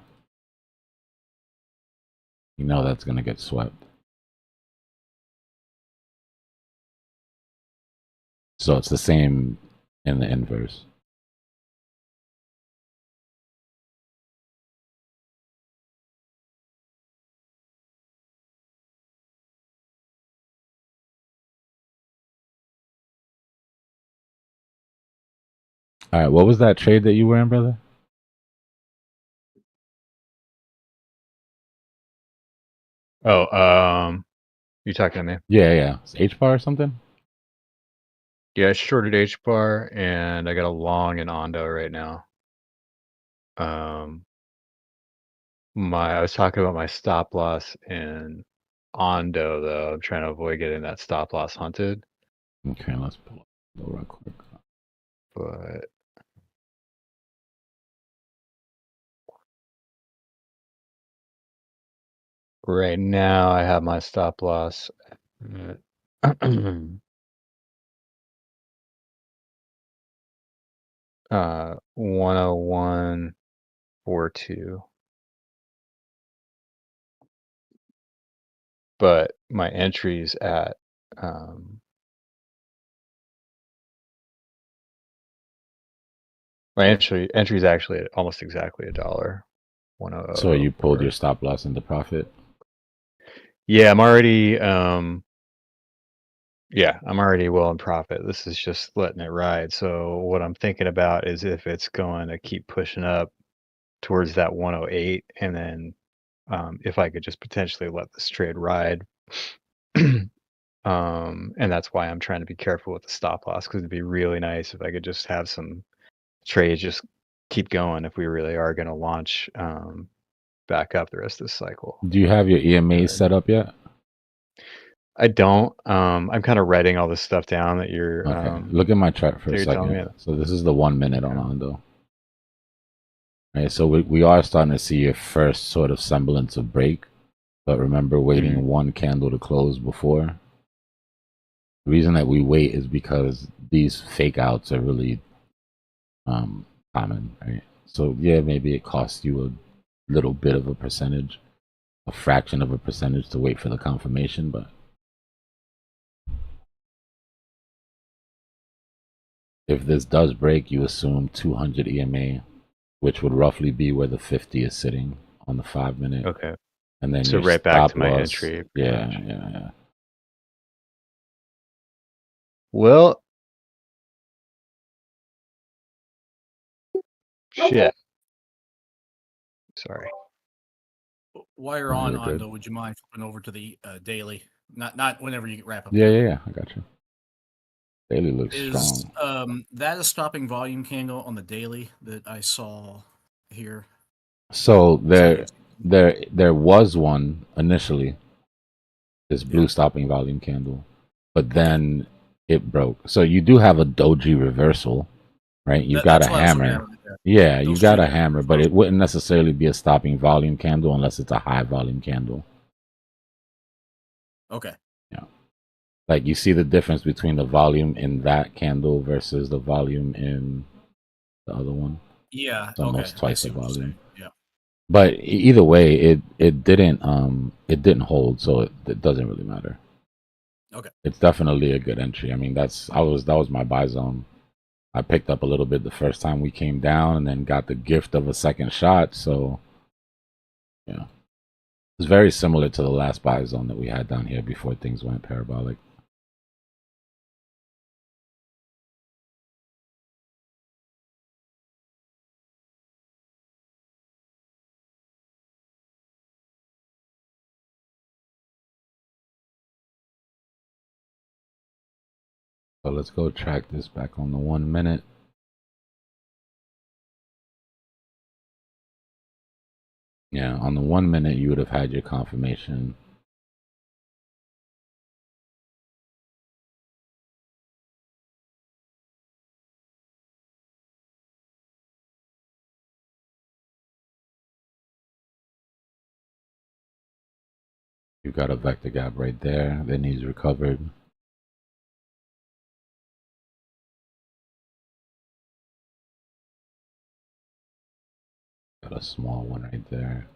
[SPEAKER 3] You know that's going to get swept. So it's the same in the inverse. All right, what was that trade that you were in, brother?
[SPEAKER 1] Oh, you talking to me?
[SPEAKER 3] Yeah. It's HBAR or something?
[SPEAKER 1] Yeah, I shorted HBAR and I got a long in Ando right now. I was talking about my stop loss in Ando though. I'm trying to avoid getting that stop loss hunted.
[SPEAKER 3] Okay, let's pull up real quick.
[SPEAKER 1] But right now I have my stop loss at 101.42. But my entry's at my entry's actually at almost exactly $1.
[SPEAKER 3] So you pulled
[SPEAKER 1] 100.04.
[SPEAKER 3] your stop loss into profit?
[SPEAKER 1] Yeah, I'm already I'm already well in profit. This is just letting it ride. So what I'm thinking about is if it's going to keep pushing up towards that 108, and then if I could just potentially let this trade ride. And that's why I'm trying to be careful with the stop loss, because it'd be really nice if I could just have some trades just keep going if we really are going to launch back up the rest of this cycle.
[SPEAKER 3] Do you have your EMA set up yet?
[SPEAKER 1] I don't. I'm kind of writing all this stuff down that you're.
[SPEAKER 3] Okay. Look at my chart for a second. So this is the 1 minute on Ando. Right, so we are starting to see a first sort of semblance of break, but remember waiting one candle to close before. The reason that we wait is because these fake outs are really common, right? So yeah, maybe it costs you a little bit of a percentage, a fraction of a percentage to wait for the confirmation, but if this does break, you assume 200 EMA, which would roughly be where the 50 is sitting on the 5 minute.
[SPEAKER 1] Okay.
[SPEAKER 3] And then
[SPEAKER 1] so right back to my entry.
[SPEAKER 3] Yeah.
[SPEAKER 1] Well, shit. Sorry.
[SPEAKER 8] While you're
[SPEAKER 3] Oh,
[SPEAKER 8] on,
[SPEAKER 3] you're good.
[SPEAKER 8] Ando, would you mind flipping over to the daily? Not whenever you wrap up.
[SPEAKER 3] Yeah, I got you. Daily looks
[SPEAKER 8] Is
[SPEAKER 3] strong.
[SPEAKER 8] that a stopping volume candle on the daily that I saw here?
[SPEAKER 3] So there was one initially, this blue
[SPEAKER 8] Yeah.
[SPEAKER 3] stopping volume candle, but then it broke. So you do have a doji reversal, right? You got a
[SPEAKER 8] That's what I was looking at.
[SPEAKER 3] hammer. Yeah, you
[SPEAKER 8] Those
[SPEAKER 3] got
[SPEAKER 8] two
[SPEAKER 3] a
[SPEAKER 8] there.
[SPEAKER 3] hammer, but it wouldn't necessarily be a stopping volume candle unless it's a high volume candle.
[SPEAKER 8] Okay.
[SPEAKER 3] Yeah. Like you see the difference between the volume in that candle versus the volume in the other one.
[SPEAKER 8] Yeah.
[SPEAKER 3] It's
[SPEAKER 8] Okay.
[SPEAKER 3] almost
[SPEAKER 8] I
[SPEAKER 3] twice
[SPEAKER 8] see
[SPEAKER 3] the
[SPEAKER 8] what you're
[SPEAKER 3] volume.
[SPEAKER 8] saying. Yeah.
[SPEAKER 3] But either way, it didn't hold, so it doesn't really matter.
[SPEAKER 8] Okay.
[SPEAKER 3] It's definitely a good entry. I mean, that was my buy zone. I picked up a little bit the first time we came down, and then got the gift of a second shot. So, yeah, it's very similar to the last buy zone that we had down here before things went parabolic. So let's go track this back on the 1 minute. Yeah, on the 1 minute, you would have had your confirmation. You got a vector gap right there. Then he's recovered. Got a small one right there.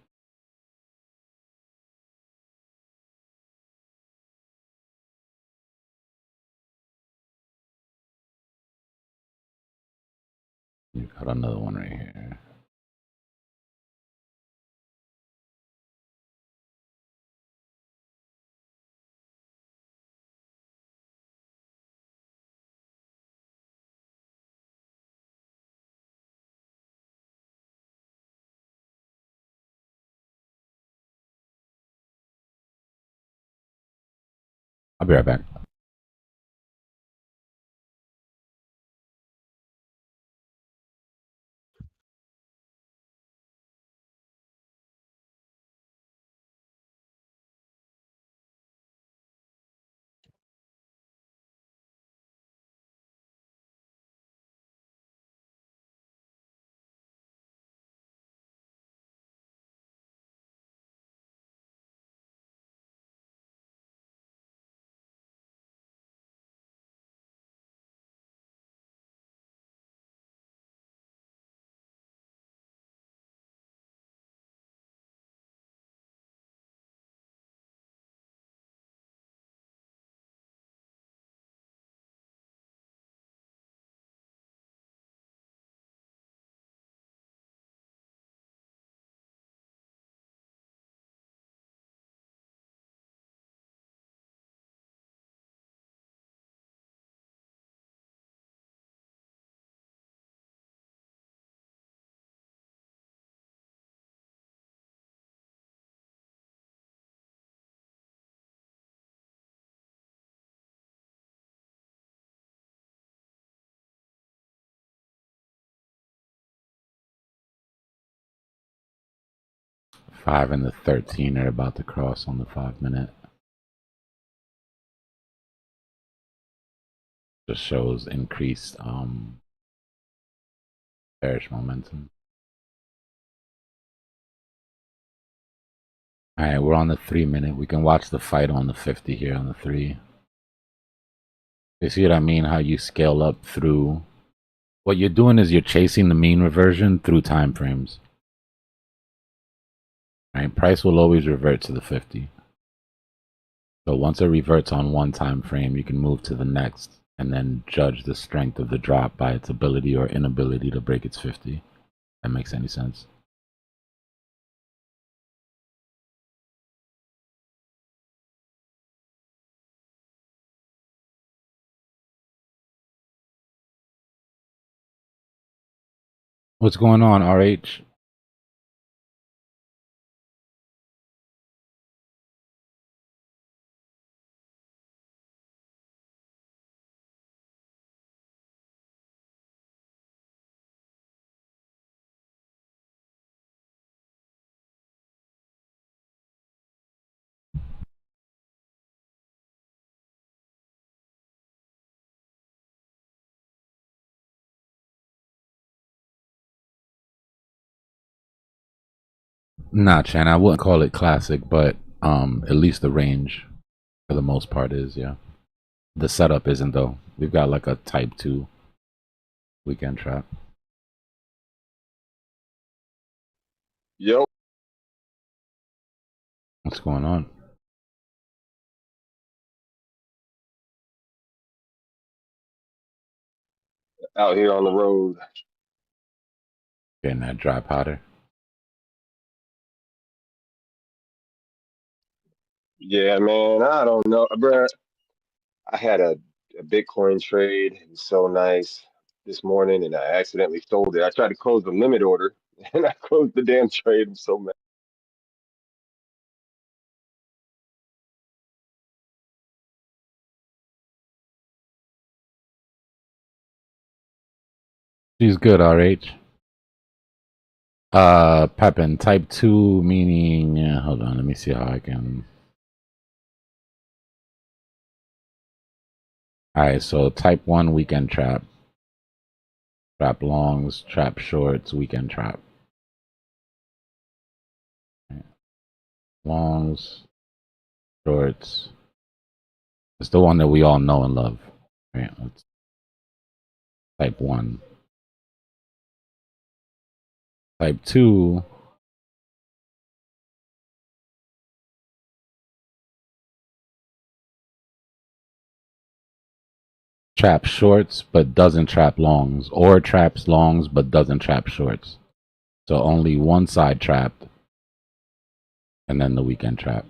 [SPEAKER 3] You got another one right here. I'll be right back. Five and the 13 are about to cross on the 5 minute. Just shows increased bearish momentum. All right, we're on the 3 minute. We can watch the fight on the 50 here on the 3. You see what I mean? How you scale up through. What you're doing is you're chasing the mean reversion through time frames. Right? Price will always revert to the 50. So once it reverts on one time frame, you can move to the next and then judge the strength of the drop by its ability or inability to break its 50. That makes any sense? What's going on, RH? Nah, Chan, I wouldn't call it classic, but at least the range for the most part is, yeah. The setup isn't though. We've got like a type 2 weekend trap.
[SPEAKER 9] Yo,
[SPEAKER 3] What's going on?
[SPEAKER 9] out here on the road.
[SPEAKER 3] Getting that dry powder.
[SPEAKER 9] Yeah, man, I don't know, bro. I had a Bitcoin trade. It was so nice this morning, and I accidentally sold it. I tried to close the limit order, and I closed the damn trade. I'm so mad.
[SPEAKER 3] She's good, RH. Pepin, type 2 meaning, hold on, let me see how I can. Alright, so type 1 weekend trap. Trap longs, trap shorts, weekend trap. Longs, shorts. It's the one that we all know and love. Right, let's type 1. Type 2. Trap shorts but doesn't trap longs, or traps longs but doesn't trap shorts. So only one side trapped, and then the weekend trap.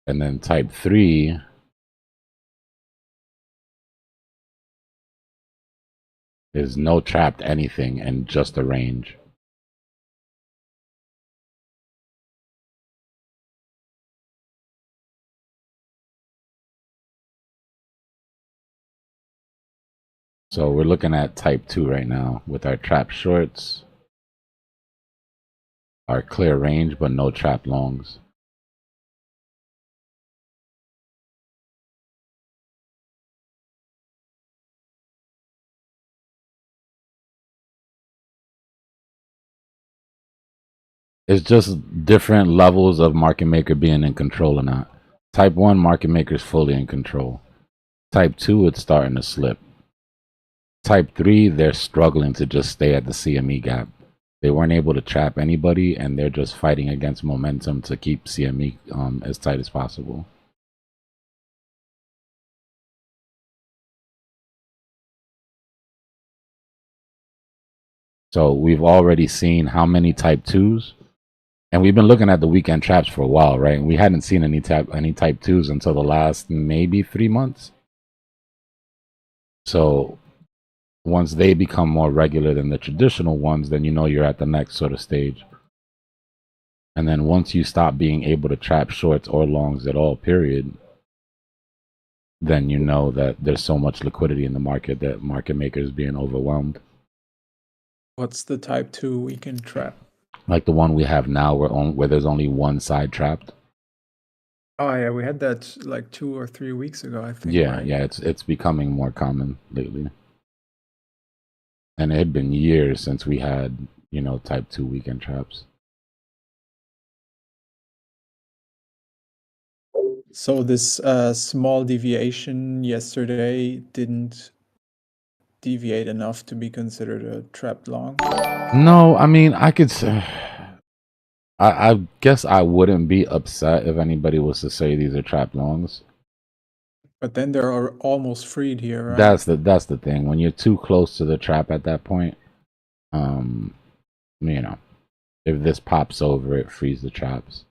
[SPEAKER 3] And then type 3 is no trapped anything and just a range. So we're looking at type 2 right now with our trap shorts, our clear range, but no trap longs. It's just different levels of market maker being in control or not. Type 1 market maker is fully in control. Type 2, it's starting to slip. Type 3, they're struggling to just stay at the CME gap. They weren't able to trap anybody, and they're just fighting against momentum to keep CME as tight as possible. So we've already seen how many type 2s, and we've been looking at the weekend traps for a while, right? And we hadn't seen any type 2s until the last maybe 3 months. So once they become more regular than the traditional ones, then you know you're at the next sort of stage. And then once you stop being able to trap shorts or longs at all, period, then you know that there's so much liquidity in the market that market makers being overwhelmed.
[SPEAKER 6] What's the type 2 weekend trap?
[SPEAKER 3] Like the one we have now where there's only one side trapped.
[SPEAKER 6] Oh yeah, we had that like 2 or 3 weeks ago, I think.
[SPEAKER 3] Yeah,
[SPEAKER 6] right?
[SPEAKER 3] yeah, it's becoming more common lately. And it had been years since we had, type 2 weekend traps.
[SPEAKER 6] So this small deviation yesterday didn't deviate enough to be considered a trapped long?
[SPEAKER 3] No, I mean, I could say, I guess I wouldn't be upset if anybody was to say these are trap longs.
[SPEAKER 6] But then they're almost freed here, right?
[SPEAKER 3] That's the thing. When you're too close to the trap at that point, if this pops over, it frees the traps.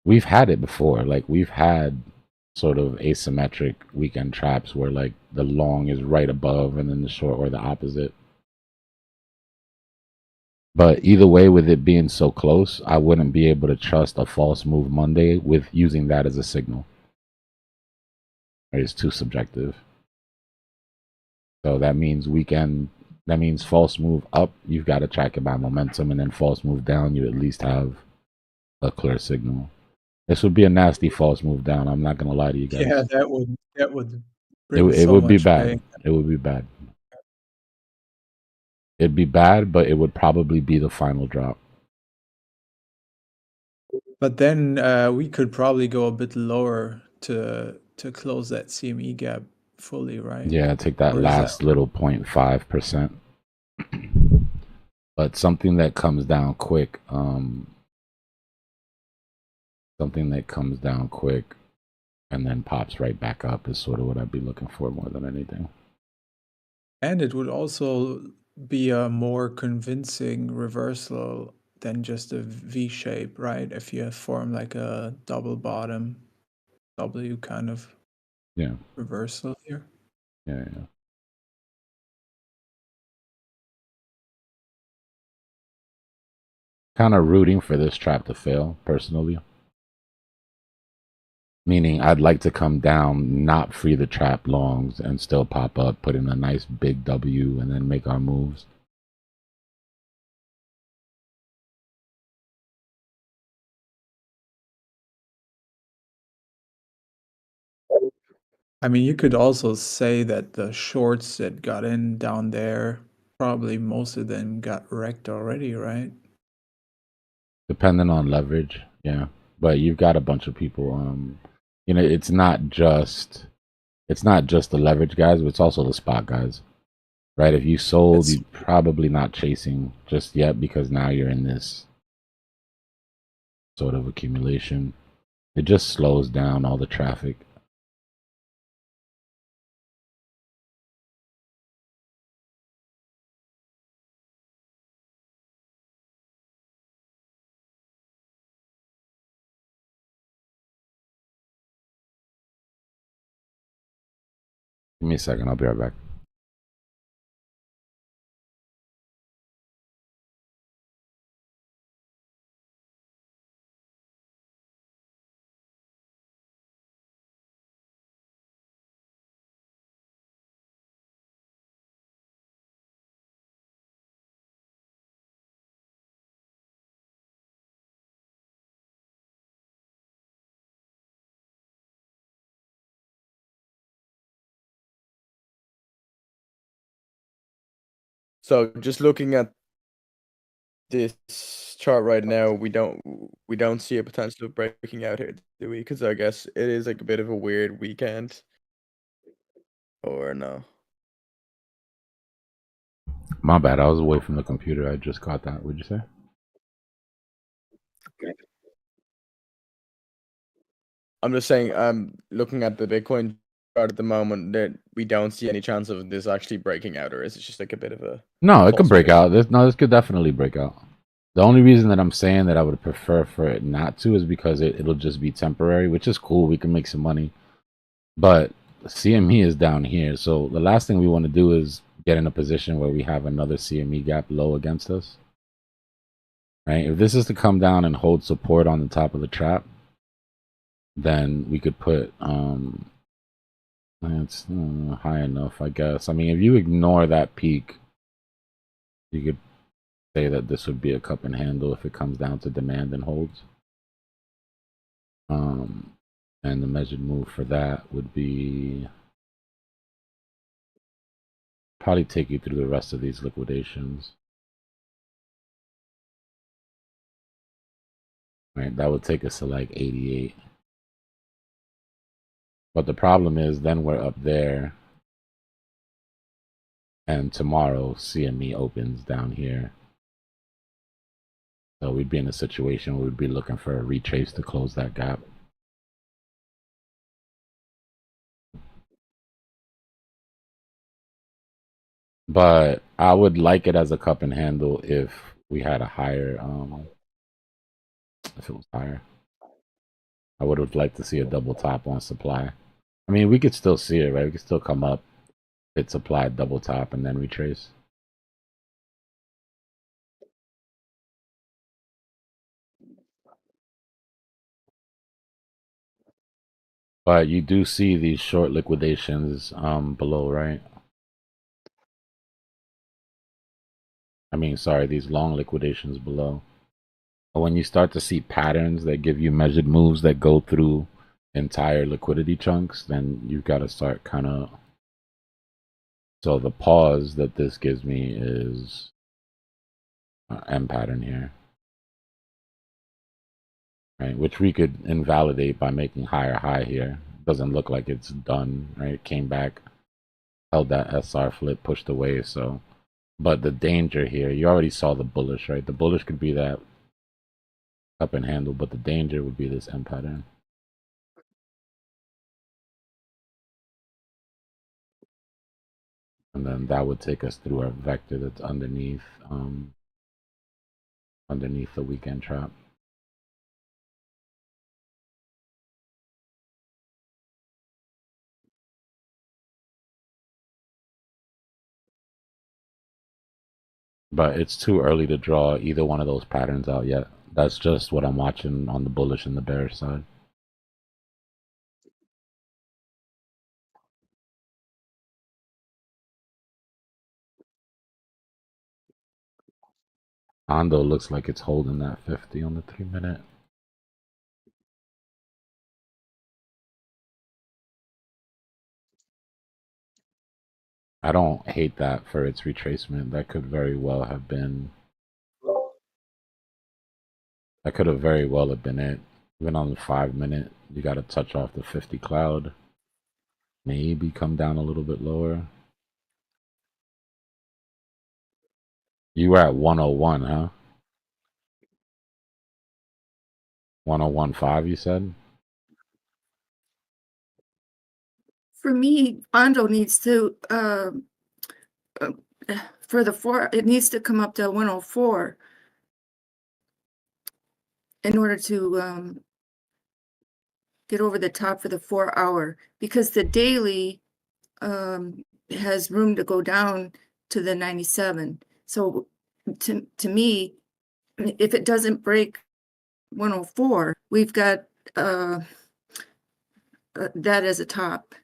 [SPEAKER 3] We've had it before. Like we've had sort of asymmetric weekend traps where like the long is right above and then the short or the opposite. But either way, with it being so close, I wouldn't be able to trust a false move Monday with using that as a signal. It's too subjective. So that means false move up, you've got to track it by momentum, and then false move down, you at least have a clear signal. This would be a nasty false move down. I'm not gonna lie to you guys.
[SPEAKER 6] Yeah, that would bring
[SPEAKER 3] It
[SPEAKER 6] so
[SPEAKER 3] would be
[SPEAKER 6] much
[SPEAKER 3] bad.
[SPEAKER 6] pain.
[SPEAKER 3] It would be bad. It'd be bad, but it would probably be the final drop.
[SPEAKER 6] But then we could probably go a bit lower to close that CME gap fully, right?
[SPEAKER 3] Yeah, take that last little 0.5%. But something that comes down quick, and then pops right back up is sort of what I'd be looking for more than anything.
[SPEAKER 6] And it would also be a more convincing reversal than just a V shape, right? If you form like a double bottom W kind of reversal here.
[SPEAKER 3] Yeah. Kind of rooting for this trap to fail, personally. Meaning I'd like to come down, not free the trap longs, and still pop up, put in a nice big W, and then make our moves.
[SPEAKER 6] I mean, you could also say that the shorts that got in down there, probably most of them got wrecked already, right?
[SPEAKER 3] Depending on leverage, yeah. But you've got a bunch of people, you know, it's not just the leverage guys, but it's also the spot guys. Right? If you sold, you're probably not chasing just yet because now you're in this sort of accumulation. It just slows down all the traffic. Give me a second, I'll be right back.
[SPEAKER 10] So just looking at this chart right now, we don't see a potential of breaking out here, do we? Because I guess it is like a bit of a weird weekend, or no?
[SPEAKER 3] My bad, I was away from the computer. I just caught that. What'd you say?
[SPEAKER 10] I'm just saying, looking at the Bitcoin chart at the moment, that we don't see any chance of this actually breaking out, or is it just like a bit of a?
[SPEAKER 3] No, it could break out. This could definitely break out. The only reason that I'm saying that I would prefer for it not to is because it'll just be temporary, which is cool. We can make some money. But CME is down here. So the last thing we want to do is get in a position where we have another CME gap low against us. Right? If this is to come down and hold support on the top of the trap, then we could put it's high enough, I guess. I mean, if you ignore that peak, you could say that this would be a cup and handle if it comes down to demand and holds. And the measured move for that would be probably take you through the rest of these liquidations. Right, that would take us to like 88. But the problem is then we're up there. And tomorrow CME opens down here. So we'd be in a situation where we'd be looking for a retrace to close that gap. But I would like it as a cup and handle if we had a higher, if it was higher. I would have liked to see a double top on supply. I mean, we could still see it, right? We could still come up, hit supply, double top, and then retrace. But you do see these short liquidations below, right? I mean, sorry, these long liquidations below. But when you start to see patterns that give you measured moves that go through entire liquidity chunks, then you've got to start kind of... So the pause that this gives me is M pattern here, right? Which we could invalidate by making higher high here. Doesn't look like it's done, right? It came back, held that SR flip, pushed away. So, but the danger here, you already saw the bullish, right? The bullish could be that up and handle, but the danger would be this M pattern. And then that would take us through our vector that's underneath the weekend trap. But it's too early to draw either one of those patterns out yet. That's just what I'm watching on the bullish and the bearish side. Ando looks like it's holding that 50 on the 3-minute. I don't hate that for its retracement. That could very well have been... That could have very well have been it. Even on the 5-minute, you got to touch off the 50 cloud. Maybe come down a little bit lower. You were at 101, huh? 101.5, you said?
[SPEAKER 11] For me, Ando needs to, for the 4, it needs to come up to 104 in order to get over the top for the 4-hour, because the daily has room to go down to the 97. So to me, if it doesn't break 104, we've got that as a top.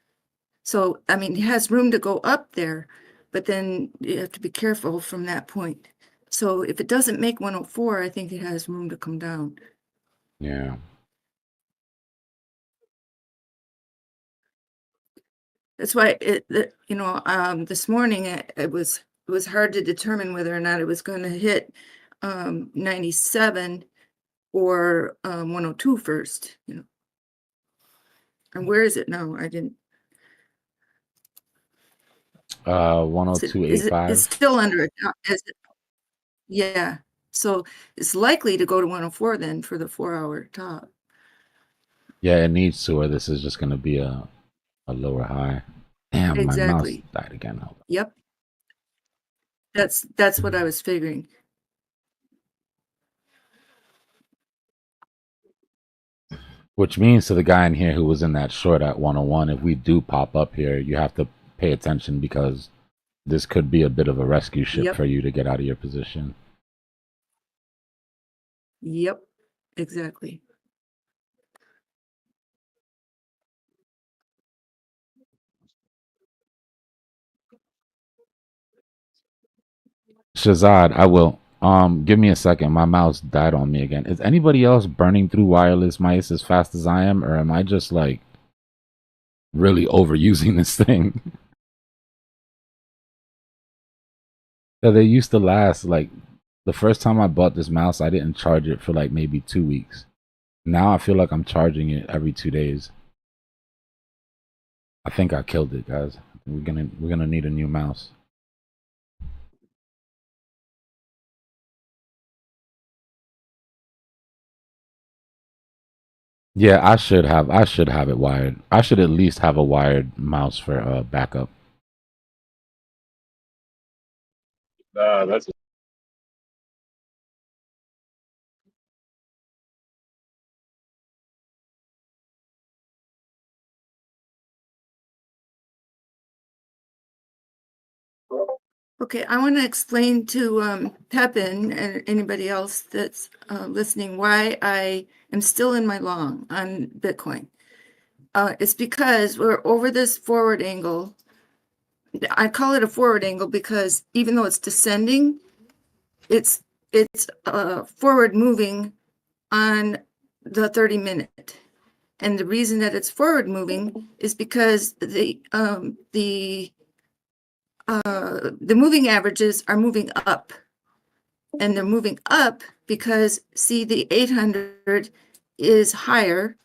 [SPEAKER 11] So, I mean, it has room to go up there, but then you have to be careful from that point. So if it doesn't make 104, I think it has room to come down.
[SPEAKER 3] Yeah.
[SPEAKER 11] That's why this morning it was hard to determine whether or not it was going to hit 97 or 102 first. And where is it now? I didn't.
[SPEAKER 3] 102.85.
[SPEAKER 11] It's still under it. Yeah. So it's likely to go to 104 then for the 4-hour top.
[SPEAKER 3] Yeah, it needs to, or this is just going to be a lower high. Damn,
[SPEAKER 11] Exactly.
[SPEAKER 3] my mouse died again.
[SPEAKER 11] Yep. That's what I was figuring.
[SPEAKER 3] Which means to the guy in here who was in that short at 101, if we do pop up here, you have to pay attention because this could be a bit of a rescue ship for you to get out of your position.
[SPEAKER 11] Yep, exactly.
[SPEAKER 3] Shazad, I will. Give me a second. My mouse died on me again. Is anybody else burning through wireless mice as fast as I am, or am I just like really overusing this thing? Yeah, they used to last like the first time I bought this mouse, I didn't charge it for like maybe 2 weeks. Now I feel like I'm charging it every 2 days. I think I killed it, guys. We're gonna need a new mouse. Yeah, I should have it wired. I should at least have a wired mouse for backup.
[SPEAKER 9] That's
[SPEAKER 11] Okay, I want to explain to Pepin and anybody else that's listening why I am still in my long on Bitcoin. It's because we're over this forward angle. I call it a forward angle because even though it's descending, it's forward moving on the 30-minute. And the reason that it's forward moving is because the moving averages are moving up, and they're moving up because see the 800 is higher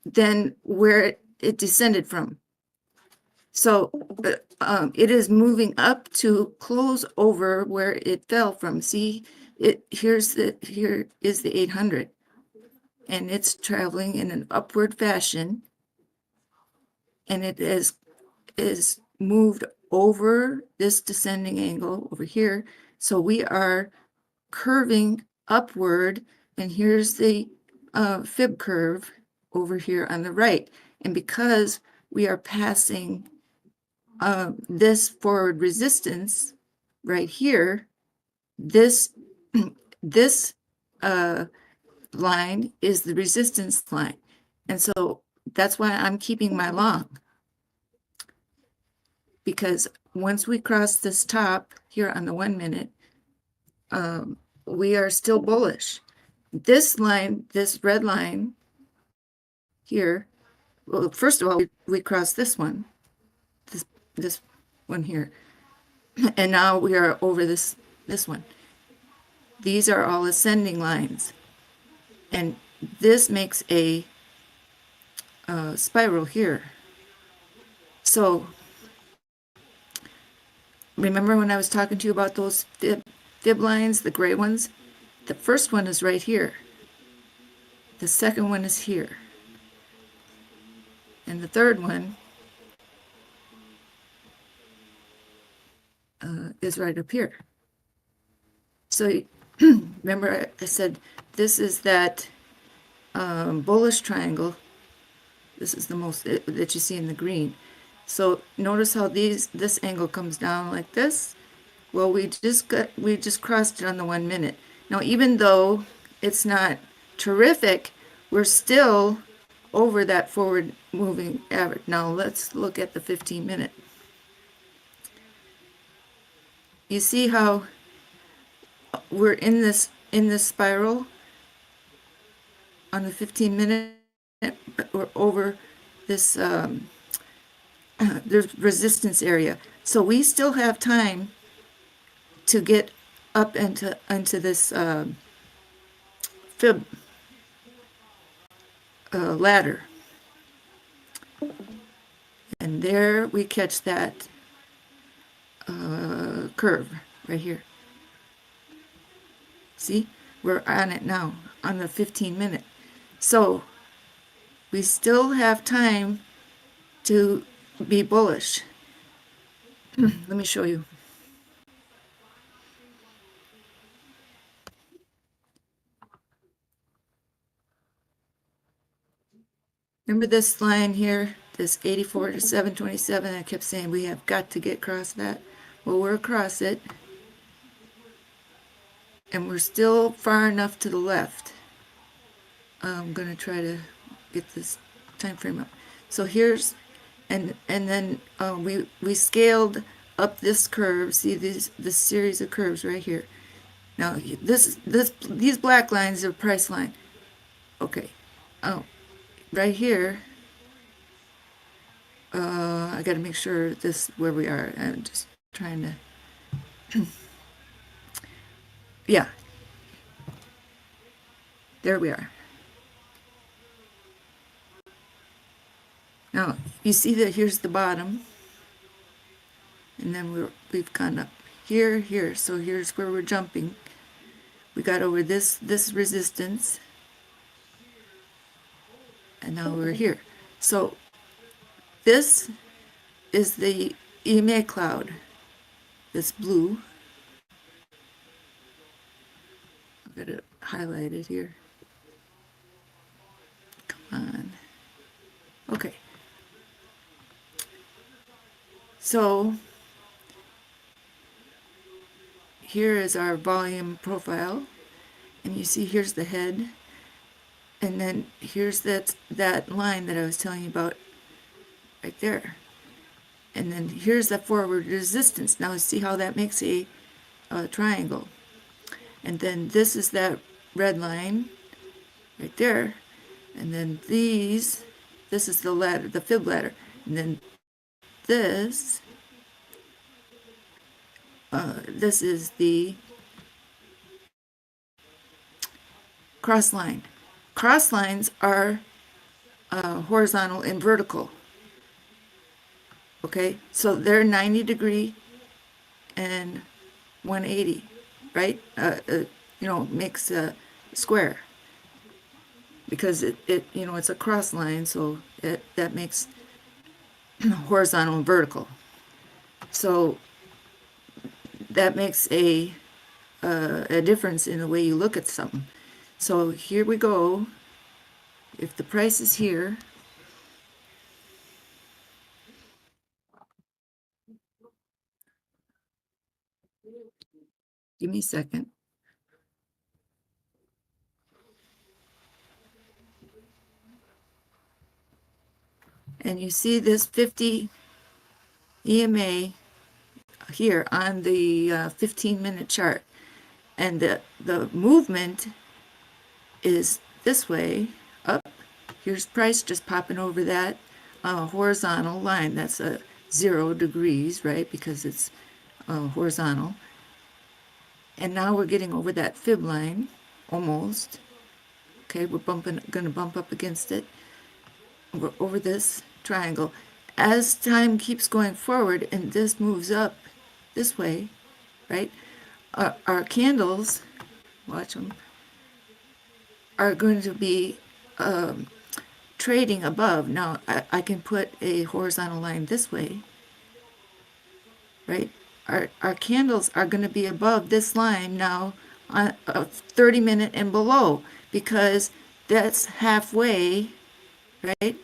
[SPEAKER 11] than where it descended from. So it is moving up to close over where it fell from. See, here is the 800, and it's traveling in an upward fashion, and it is moved over this descending angle over here. So we are curving upward, and here's the fib curve over here on the right. And because we are passing this forward resistance right here, this line is the resistance line. And so that's why I'm keeping my long, because once we cross this top here on the 1 minute, we are still bullish. This line, this red line here, well, first of all, we crossed this one, this one here, and now we are over this one. These are all ascending lines, and this makes a spiral here. So remember when I was talking to you about those fib lines, the gray ones? The first one is right here. The second one is here. And the third one is right up here. So remember I said this is that bullish triangle. This is the most that you see in the green. So notice how this angle comes down like this. Well, we just crossed it on the 1 minute. Now, even though it's not terrific, we're still over that forward moving average. Now let's look at the 15-minute. You see how we're in this spiral on the 15-minute. We're over this there's resistance area, so we still have time to get up into this fib ladder, and there we catch that curve right here. See, we're on it now on the 15-minute, so we still have time to be bullish. Let me show you. Remember this line here, this 84 to 727? I kept saying we have got to get across that. Well, we're across it, and we're still far enough to the left. I'm going to try to get this time frame up. So here's, and then we scaled up this curve. See this series of curves right here. Now these black lines are price line. Okay. Oh, right here. I got to make sure this where we are. I'm just trying to. Yeah. There we are. Now you see that here's the bottom, and then we've gone up here. So here's where we're jumping. We got over this resistance, and now we're here. So this is the EMA cloud. This blue. I've got it highlighted here. Come on. Okay. So here is our volume profile, and you see here's the head, and then here's that line that I was telling you about right there. And then here's the forward resistance. Now see how that makes a triangle. And then this is that red line right there. And then this is the ladder, the fib ladder. And then this is the cross line. Cross lines are horizontal and vertical. Okay, so they're 90 degree and 180, right? Makes a square because it it's a cross line, so that makes horizontal and vertical. So that makes a difference in the way you look at something. So here we go. If the price is here, give me a second. And you see this 50 EMA here on the 15-minute chart. And the movement is this way, up. Here's price just popping over that horizontal line. That's 0 degrees, right? Because it's horizontal. And now we're getting over that fib line, almost. Okay, we're going to bump up against it. We're over this triangle. As time keeps going forward and this moves up this way, right? Our candles, watch them, are going to be trading above. Now, I can put a horizontal line this way, right? Our candles are going to be above this line now on 30-minute and below, because that's halfway, right?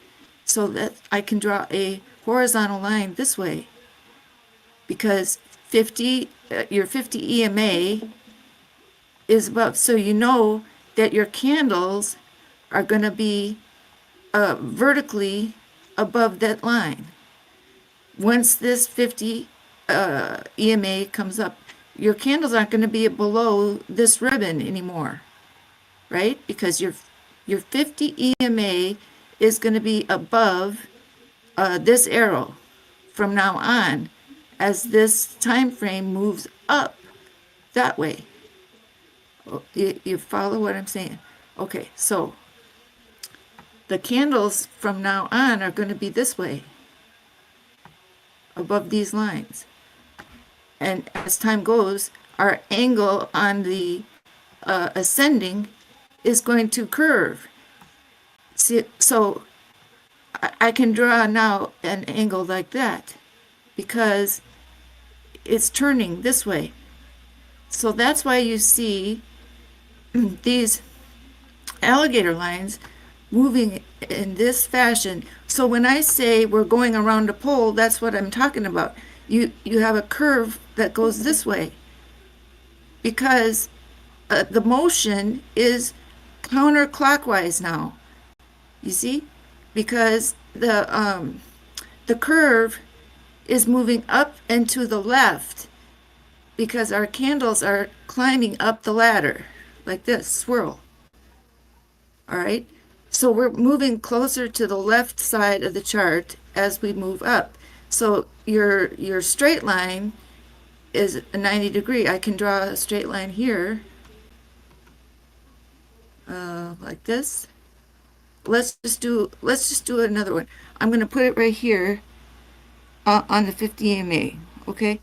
[SPEAKER 11] So that I can draw a horizontal line this way, because your 50 EMA is above. So you know that your candles are going to be vertically above that line. Once this 50 EMA comes up, your candles aren't going to be below this ribbon anymore, right? Because your 50 EMA is going to be above this arrow from now on as this time frame moves up that way. You follow what I'm saying? Okay, so the candles from now on are going to be this way, above these lines. And as time goes, our angle on the ascending is going to curve. See, so I can draw now an angle like that because it's turning this way. So that's why you see these alligator lines moving in this fashion. So when I say we're going around a pole, that's what I'm talking about. You have a curve that goes this way because the motion is counterclockwise now. You see? Because the curve is moving up and to the left because our candles are climbing up the ladder like this, swirl. All right? So we're moving closer to the left side of the chart as we move up. So your straight line is a 90 degree. I can draw a straight line here like this. Let's just do another one. I'm going to put it right here on the 50 EMA. Okay,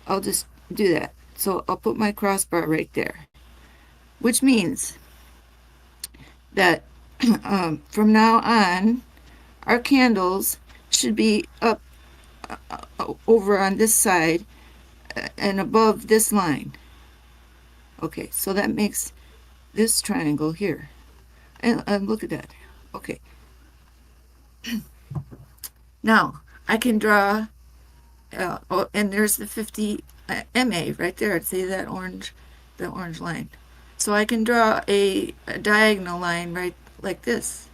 [SPEAKER 11] I'll just do that. So I'll put my crossbar right there, which means that from now on, our candles should be up over on this side and above this line. Okay, so that makes this triangle here. And look at that. Okay. Now, I can draw, and there's the 50 MA right there. See that orange, the orange line. So I can draw a diagonal line right like this.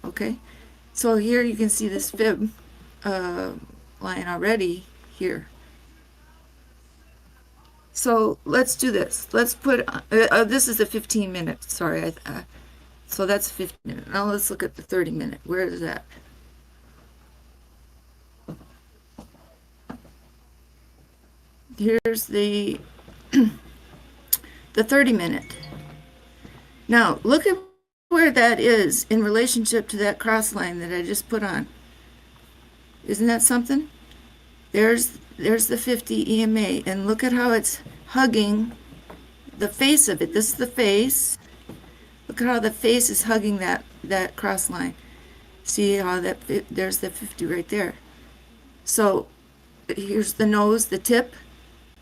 [SPEAKER 11] Okay, so here you can see this fib line already here. So let's do this. Let's put, this is a 15 minute, sorry. So that's 15 minute. Now let's look at the 30 minute. Where is that? Here's the, the 30 minute. Now look at where that is in relationship to that cross line that I just put on. Isn't that something? There's the 50 EMA, and look at how it's hugging the face of it. This is the face. Look at how the face is hugging that cross line. See how there's the 50 right there. So here's the nose, the tip.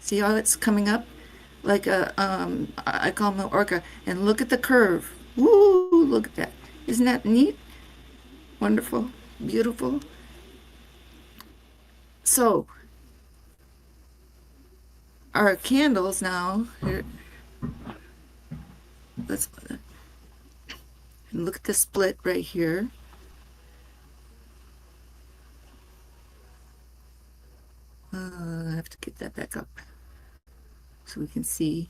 [SPEAKER 11] See how it's coming up like a I call them an orca. And look at the curve. Woo! Look at that. Isn't that neat? Wonderful, beautiful. So our candles now, here, let's and look at the split right here. I have to get that back up so we can see.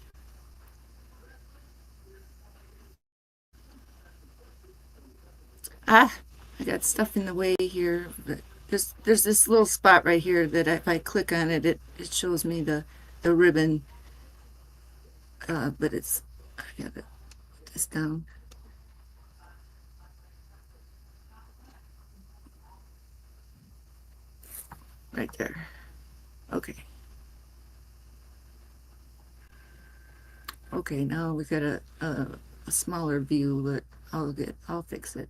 [SPEAKER 11] I got stuff in the way here, but there's this little spot right here that if I click on it, it shows me the ribbon. But it's, I gotta put this down. Right there. Okay. Okay, now we got a smaller view, but I'll fix it.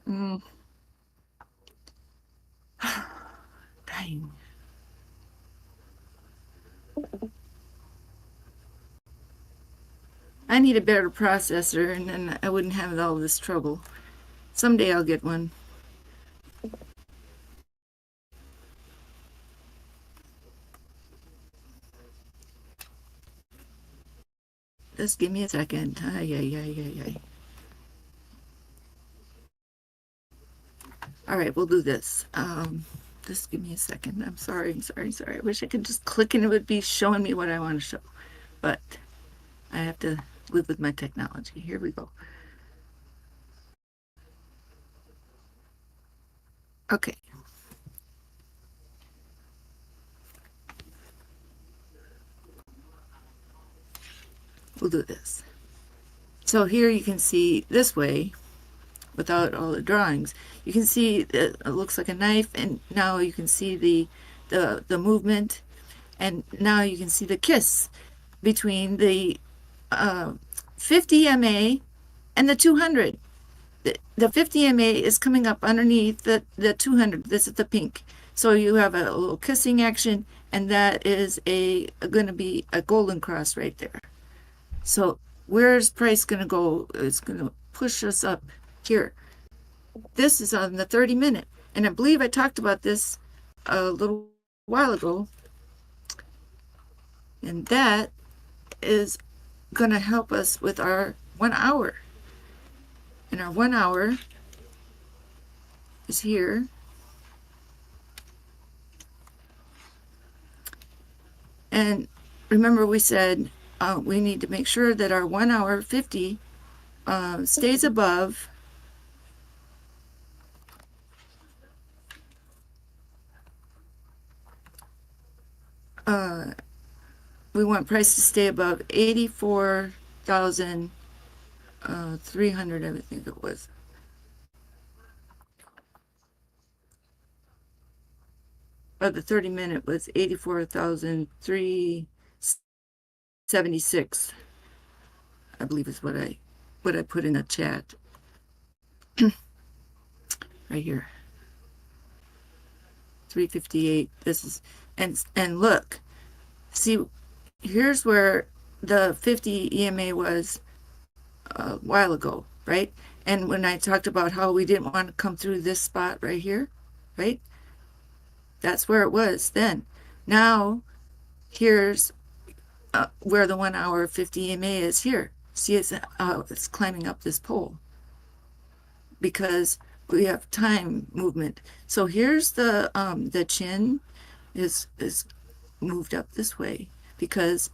[SPEAKER 11] Dang. I need a better processor, and then I wouldn't have all this trouble. Someday I'll get one. Just give me a second. All right, we'll do this. Just give me a second. I'm sorry. I wish I could just click and it would be showing me what I want to show. But I have to live with my technology. Here we go. Okay. We'll do this. So here you can see this way, without all the drawings, you can see that it looks like a knife, and now you can see the movement, and now you can see the kiss between the 50 MA and the 200. The 50 MA is coming up underneath the 200. This is the pink. So you have a little kissing action, and that is going to be a golden cross right there. So where's price going to go? It's going to push us up here. This is on the 30 minute. And I believe I talked about this a little while ago. And that is going to help us with our 1 hour. And our 1 hour is here. And remember we said we need to make sure that our 1 hour 50 stays above we want price to stay above 84,300, I think it was. But the 30 minute was 84,376, I believe is what I put in the chat. Right here. 358. This is, and look, see, here's where the 50 EMA was a while ago, right? And when I talked about how we didn't want to come through this spot right here, right? That's where it was then. Now, here's where the 1 hour 50 EMA is here. See, it's climbing up this pole because we have time movement. So here's the chin is moved up this way because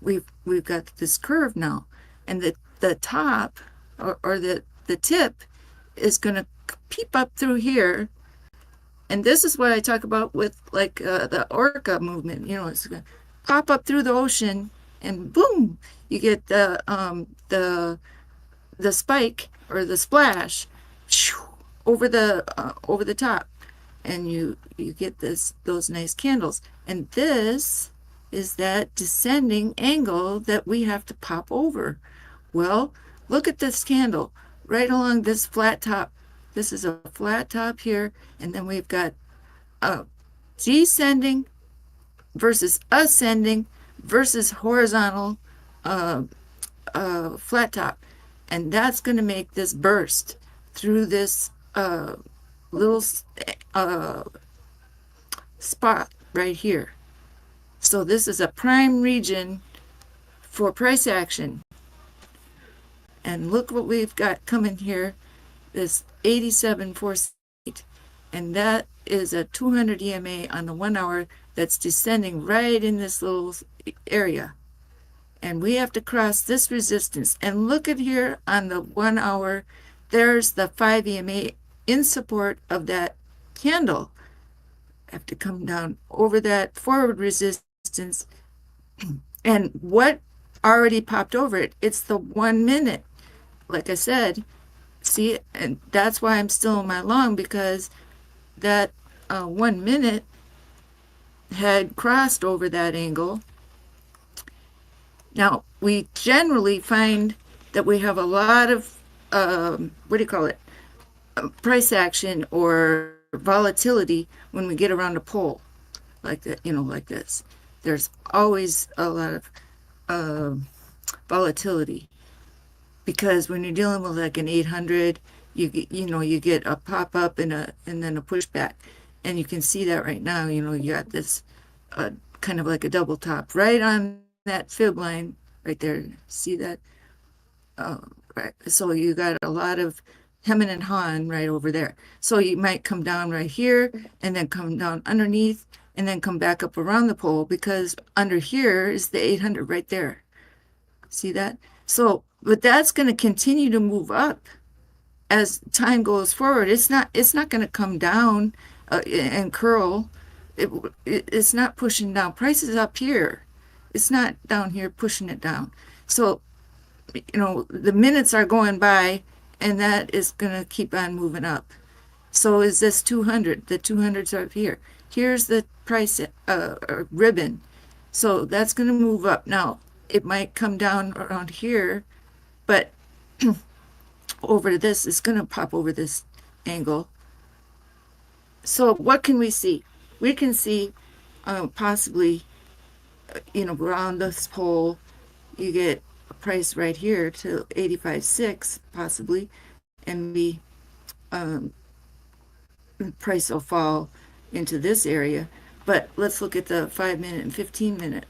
[SPEAKER 11] we've got this curve now, and the top or the tip is going to peep up through here. And this is what I talk about with like the orca movement. You know, it's going to pop up through the ocean, and boom, you get the spike or the splash over the top, and you get those nice candles. And this is that descending angle that we have to pop over. Well, look at this candle right along this flat top. This is a flat top here, and then we've got descending versus ascending versus horizontal flat top, and that's going to make this burst through this little spot right here. So this is a prime region for price action. And look what we've got coming here, this 87.48, and that is a 200 EMA on the 1 hour that's descending right in this little area. And we have to cross this resistance. And look at here on the 1 hour, there's the 5 EMA in support of that candle. I have to come down over that forward resistance. And what already popped over it? It's the 1 minute. Like I said, see, and that's why I'm still in my long, because that 1 minute had crossed over that angle. Now, we generally find that we have a lot of, price action or volatility when we get around a pole like that, like this. There's always a lot of volatility, because when you're dealing with like an 800, you get a pop up and then a pushback, and you can see that right now. You got this kind of like a double top right on that fib line right there. See that? Right. So you got a lot of hemming and hawing right over there. So you might come down right here and then come down underneath and then come back up around the pole, because under here is the 800 right there. See that? So, but that's going to continue to move up as time goes forward. It's not going to come down and curl. It's not pushing down. Price is up here. It's not down here pushing it down. So, the minutes are going by, and that is going to keep on moving up. So is this 200. The 200's up here. Here's the price ribbon. So that's going to move up. Now, it might come down around here, but over this, it's going to pop over this angle. So what can we see? We can see possibly, around this pole, you get a price right here to 85.6 possibly, and the price will fall into this area. But let's look at the 5 minute and 15 minute.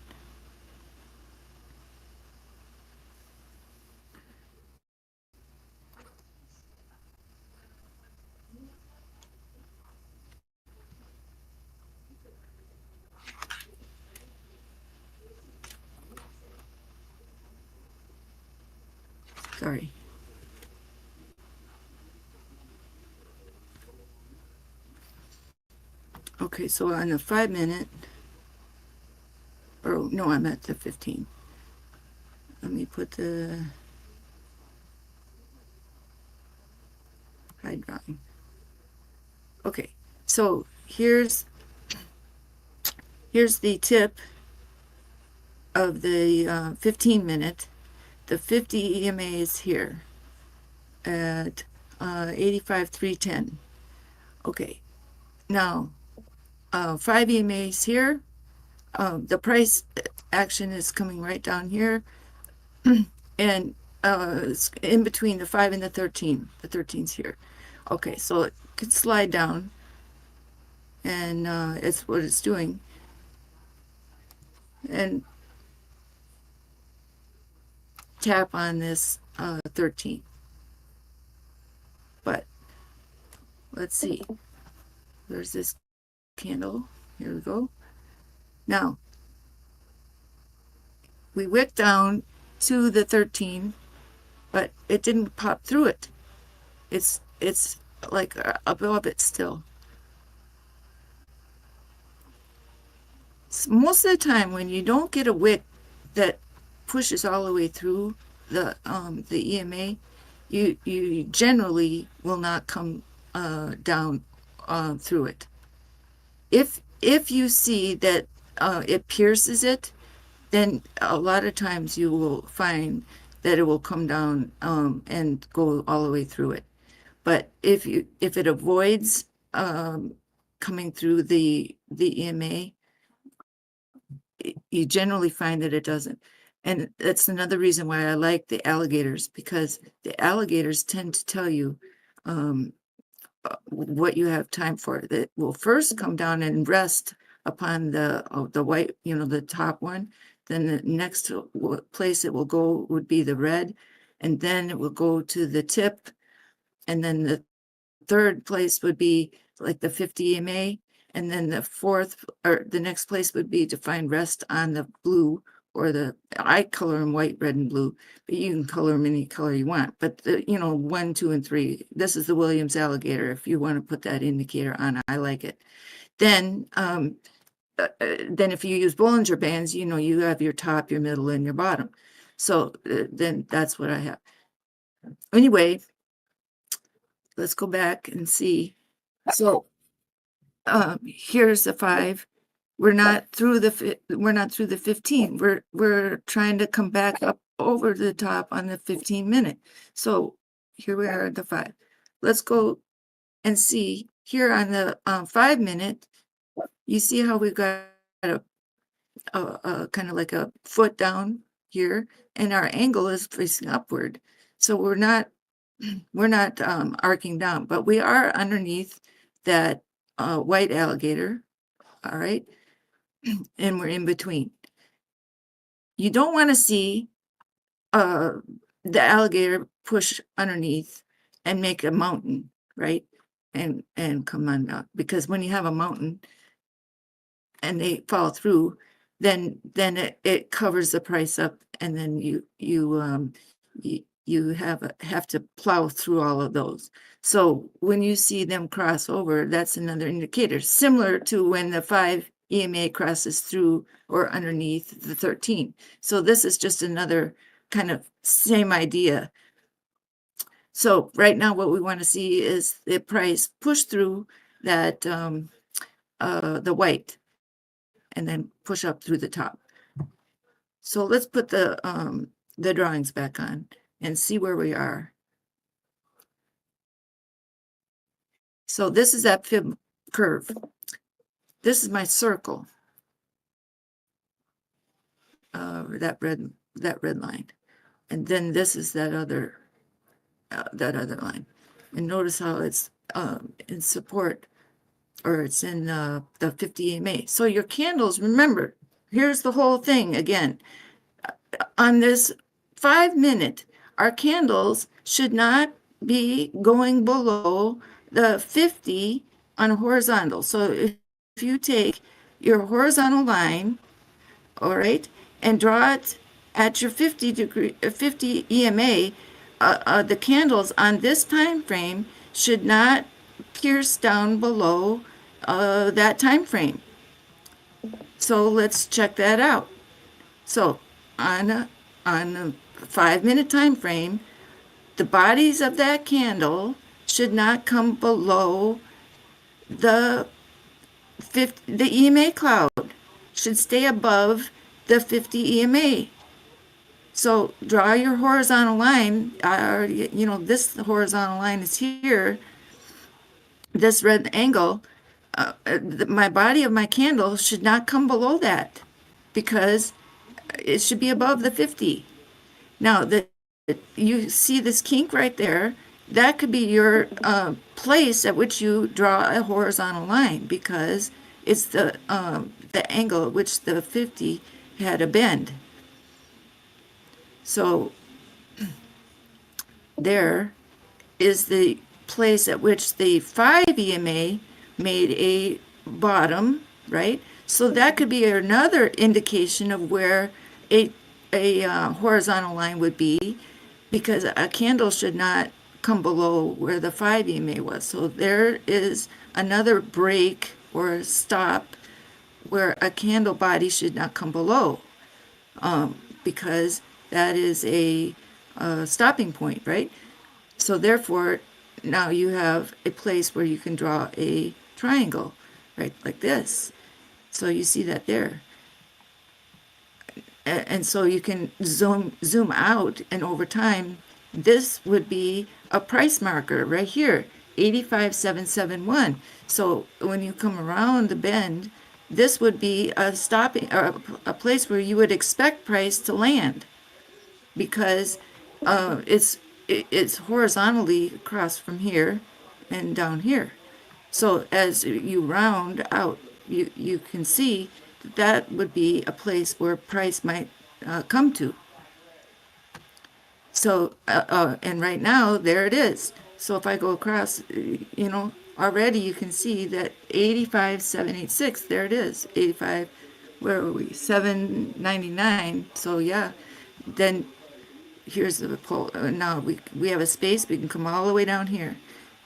[SPEAKER 11] Sorry. Okay, so on the 5 minute, or no, I'm at the 15. Let me put the hide drawing. Okay, so here's the tip of the 15 minute. The 50 EMAs here at 85.310. Okay, now 5 EMAs here. The price action is coming right down here, and it's in between the 5 and the 13. The 13's here. Okay, so it could slide down. and it's what it's doing. And tap on this 13. But let's see. There's this candle. Here we go. Now, we wick down to the 13, but it didn't pop through it. It's like above it still. So most of the time when you don't get a wick that pushes all the way through the EMA, you generally will not come down through it. If you see that it pierces it, then a lot of times you will find that it will come down and go all the way through it. But if it avoids coming through the EMA, you generally find that it doesn't. And that's another reason why I like the alligators, because the alligators tend to tell you what you have time for. That will first come down and rest upon the white, the top one. Then the next place it will go would be the red, and then it will go to the tip, and then the third place would be like the 50 EMA, and then the fourth or the next place would be to find rest on the blue, or I color them white, red, and blue, but you can color them any color you want. But 1, 2, and 3. This is the Williams alligator. If you want to put that indicator on, I like it. Then if you use Bollinger Bands, you have your top, your middle, and your bottom. So then that's what I have. Anyway, let's go back and see. So here's the 5. We're not through the 15. We're trying to come back up over the top on the 15-minute. So here we are at the 5. Let's go and see here on the 5-minute. You see how we've got a kind of like a foot down here, and our angle is facing upward. So we're not arcing down, but we are underneath that white alligator. All right. And we're in between. You don't want to see the alligator push underneath and make a mountain, right? And come on down, because when you have a mountain and they fall through, then it covers the price up, and then you have to plow through all of those. So when you see them cross over, that's another indicator, similar to when the 5 EMA crosses through or underneath the 13. So this is just another kind of same idea. So right now what we want to see is the price push through that the white, and then push up through the top. So let's put the drawings back on and see where we are. So this is that fib curve. This is my circle, that red line, and then this is that other line. And notice how it's in support, or it's in the 50 EMA. So your candles, remember, here's the whole thing again. On this 5-minute, our candles should not be going below the 50 on a horizontal. So if you take your horizontal line, all right, and draw it at your 50 EMA, the candles on this time frame should not pierce down below that time frame. So let's check that out. So on a 5-minute time frame, the bodies of that candle should not come below the EMA cloud, should stay above the 50 EMA. So draw your horizontal line. This horizontal line is here. This red angle, my body of my candle should not come below that, because it should be above the 50. Now, you see this kink right there, that could be your place at which you draw a horizontal line, because it's the angle at which the 50 had a bend. So there is the place at which the 5 EMA made a bottom, right? So that could be another indication of where a horizontal line would be, because a candle should not come below where the 5 EMA was. So there is another break or stop where a candle body should not come below, because that is a stopping point, right? So therefore, now you have a place where you can draw a triangle, right, like this. So you see that there. And so you can zoom out, and over time, this would be a price marker right here, 85,771. So when you come around the bend, this would be a stopping, or a place where you would expect price to land, because it's horizontally across from here and down here. So as you round out, you can see that would be a place where price might come to. So, and right now, there it is. So if I go across, already you can see that 85,786, there it is, 85, where are we, 799. So yeah, then here's the pole. Now we have a space, we can come all the way down here.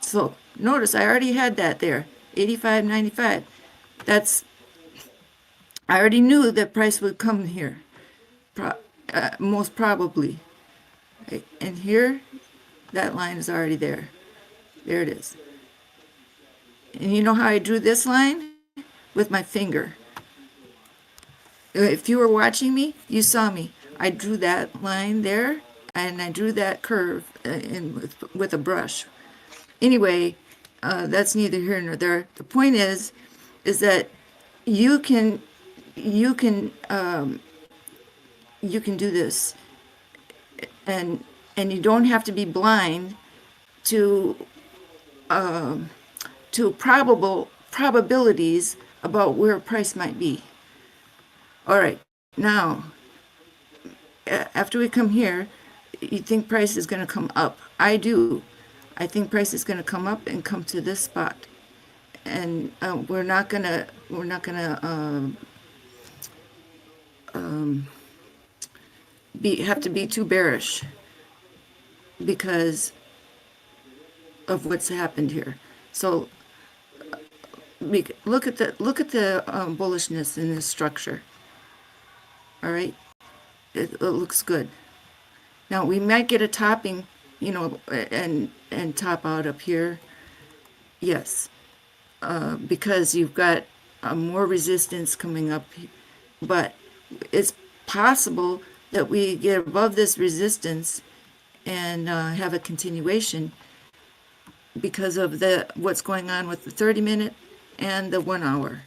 [SPEAKER 11] So notice I already had that there, 85.95. I already knew that price would come here, most probably. Okay. And here, that line is already there. There it is. And you know how I drew this line? With my finger. If you were watching me, you saw me. I drew that line there, and I drew that curve with a brush. Anyway, that's neither here nor there. The point is that you can do this, and you don't have to be blind to probabilities about where price might be. All right, now after we come here, you think price is going to come up. I do. I think price is going to come up and come to this spot, and we're not gonna have to be too bearish because of what's happened here. So look at the bullishness in this structure. All right, it looks good. Now we might get a topping, and top out up here. Yes, because you've got more resistance coming up, but it's possible that we get above this resistance and have a continuation because of what's going on with the 30-minute and the 1 hour.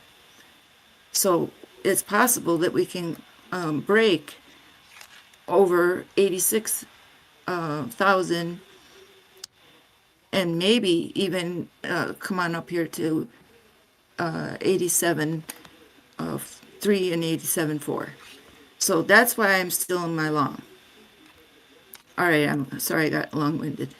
[SPEAKER 11] So it's possible that we can break over 86,000 and maybe even come on up here to 87.3 and 87.4. So that's why I'm still in my long. All right, I'm sorry I got long-winded.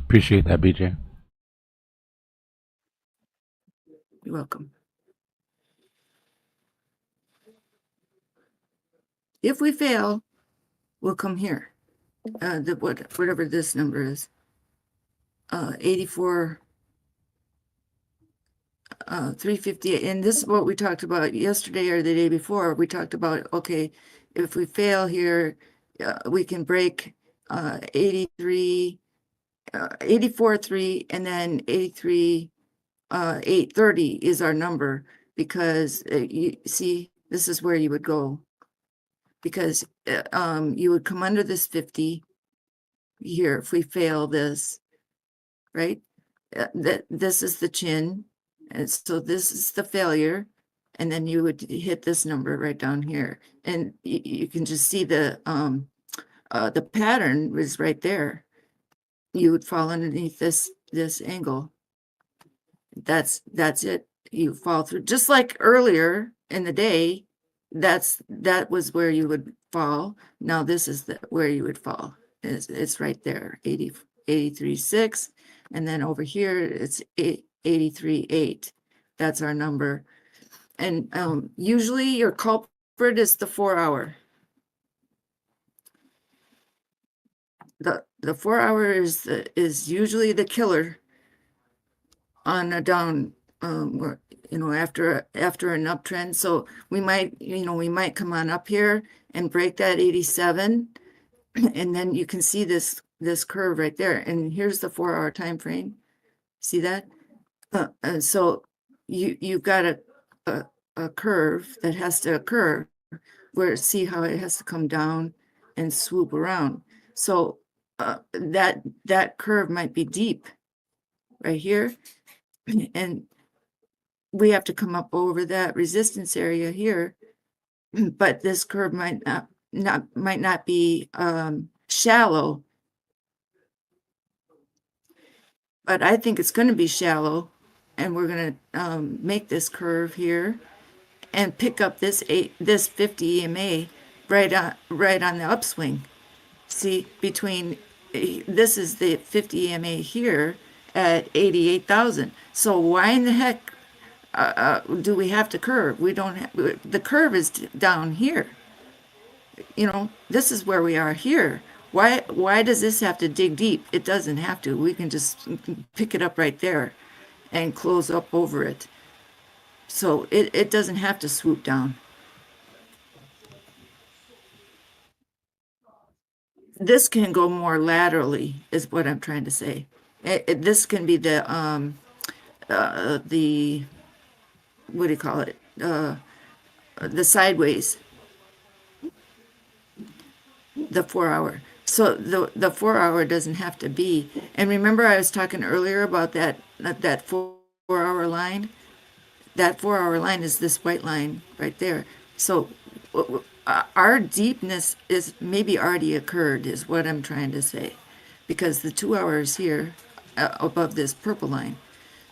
[SPEAKER 3] Appreciate that, BJ.
[SPEAKER 11] You're welcome. If we fail, we'll come here. Whatever this number is, 84, 358. And this is what we talked about yesterday or the day before. We talked about, okay, if we fail here, we can break 84.3, and then 83.830 is our number, because you see, this is where you would go, because you would come under this 50, here if we fail this, right? This is the chin, and so this is the failure, and then you would hit this number right down here, and you can just see the pattern was right there. You would fall underneath this angle. That's it. You fall through, just like earlier in the day. That was where you would fall. Now this is where you would fall. It's right there, 83.6, and then over here it's 83.8. That's our number. And usually your culprit is the 4 hour. The 4 hour is usually the killer on a down, or, after an uptrend. So we might come on up here and break that 87, and then you can see this curve right there. And here's the 4 hour time frame. See that? And so you've got a curve that has to occur, where see how it has to come down and swoop around. So that curve might be deep right here, and we have to come up over that resistance area here. But this curve might not be shallow, but I think it's going to be shallow, and we're going to make this curve here and pick up this 50 EMA right on the upswing. See, between this is the 50 EMA here at 88,000. So why in the heck do we have to curve? We don't have, the curve is down here. This is where we are here. Why does this have to dig deep? It doesn't have to. We can just pick it up right there and close up over it. So it doesn't have to swoop down. This can go more laterally, is what I'm trying to say. This can be the what do you call it? The sideways, the 4 hour. So the 4 hour doesn't have to be. And remember, I was talking earlier about that 4 hour line. That 4 hour line is this white line right there. So our deepness is maybe already occurred, is what I'm trying to say, because the 2 hours here above this purple line.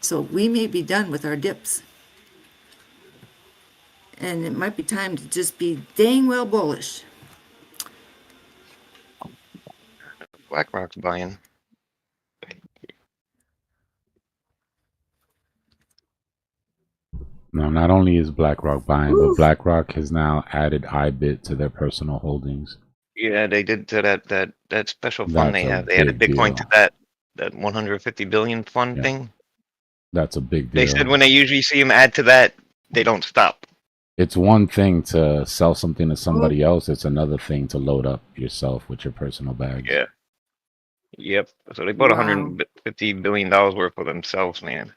[SPEAKER 11] So we may be done with our dips, and it might be time to just be dang well bullish.
[SPEAKER 12] BlackRock's buying.
[SPEAKER 3] No, not only is BlackRock buying, but BlackRock has now added IBIT to their personal holdings.
[SPEAKER 12] Yeah, they did to that special fund they have. They added Bitcoin to that 150 billion fund thing.
[SPEAKER 3] That's a big deal.
[SPEAKER 12] They said when they usually see them add to that, they don't stop.
[SPEAKER 3] It's one thing to sell something to somebody else. It's another thing to load up yourself with your personal bag.
[SPEAKER 12] Yeah. Yep. So they bought $150 billion worth for themselves, man.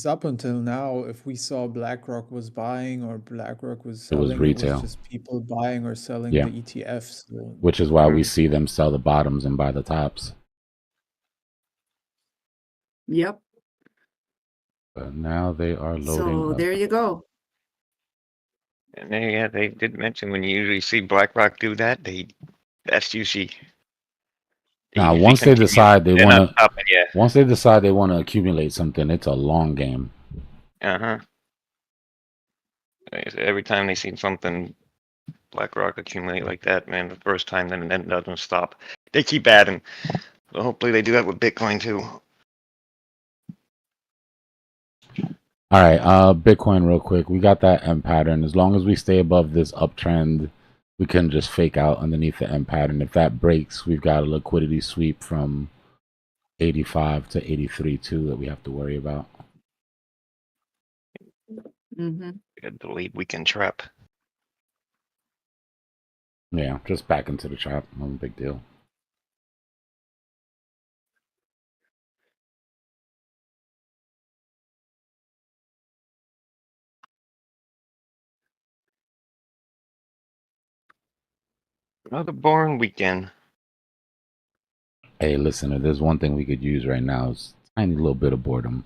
[SPEAKER 6] Up until now, if we saw BlackRock was buying or BlackRock was selling,
[SPEAKER 3] it was retail.
[SPEAKER 6] It was just people buying or selling the ETFs. So.
[SPEAKER 3] Which is why we see them sell the bottoms and buy the tops.
[SPEAKER 11] Yep.
[SPEAKER 3] But now they are loading
[SPEAKER 11] So
[SPEAKER 3] up.
[SPEAKER 11] there you go.
[SPEAKER 12] And they did mention when you usually see BlackRock do that, that's usually.
[SPEAKER 3] Now, once they decide they want to, once they decide they want to accumulate something, it's a long game.
[SPEAKER 12] Every time they see something, BlackRock accumulate like that, man, the first time, then it doesn't stop. They keep adding. So hopefully they do that with Bitcoin too.
[SPEAKER 3] All right, Bitcoin real quick. We got that M pattern. As long as we stay above this uptrend, we can just fake out underneath the M pattern. If that breaks, we've got a liquidity sweep from 85 to 83 too that we have to worry about.
[SPEAKER 12] Delete weekend trap.
[SPEAKER 3] Yeah, just back into the trap. No big deal.
[SPEAKER 12] Another boring weekend.
[SPEAKER 3] Hey, listen, if there's one thing we could use right now, is a tiny little bit of boredom.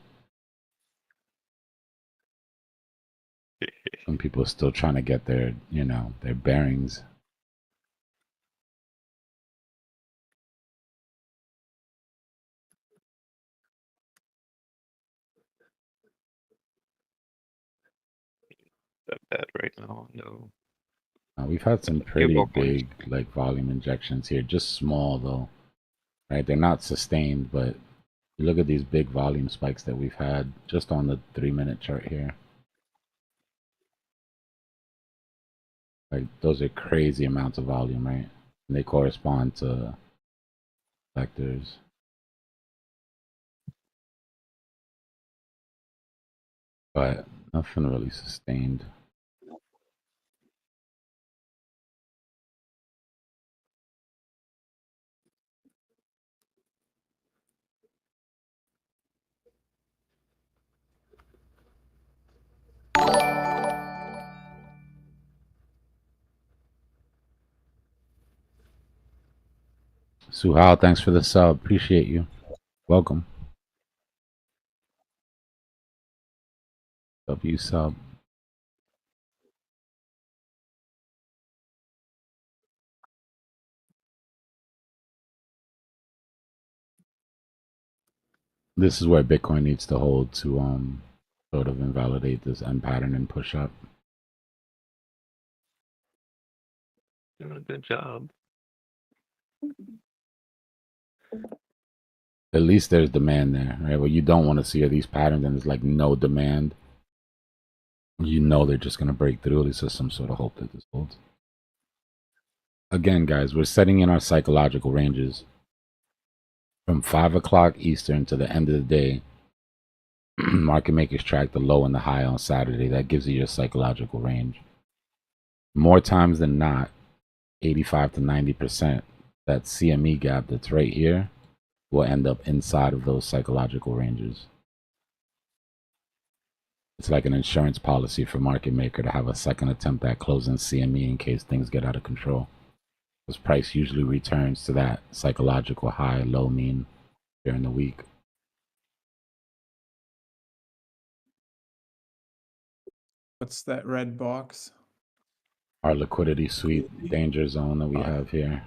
[SPEAKER 3] Some people are still trying to get their, you know, their bearings.
[SPEAKER 12] That bad right now. No.
[SPEAKER 3] We've had some pretty big like volume injections here, just small though, right? They're not sustained, but you look at these big volume spikes that we've had just on the 3-minute chart here. Like those are crazy amounts of volume, right? And they correspond to vectors. But nothing really sustained. Suhal, thanks for the sub. Appreciate you. Welcome. W sub. This is where Bitcoin needs to hold to sort of invalidate this M pattern and push up.
[SPEAKER 12] Doing a good job.
[SPEAKER 3] At least there's demand there, right? What you don't want to see are these patterns and there's like no demand. You know they're just going to break through. At least there's some sort of hope that this holds. Again, guys, we're setting in our psychological ranges from 5 o'clock Eastern to the end of the day. Market makers track the low and the high on Saturday. That gives you your psychological range. More times than not, 85 to 90%, that CME gap that's right here will end up inside of those psychological ranges. It's like an insurance policy for market maker to have a second attempt at closing CME in case things get out of control. This price usually returns to that psychological high, low, mean during the week.
[SPEAKER 6] What's that red box?
[SPEAKER 3] Our liquidity sweep danger zone that we have here.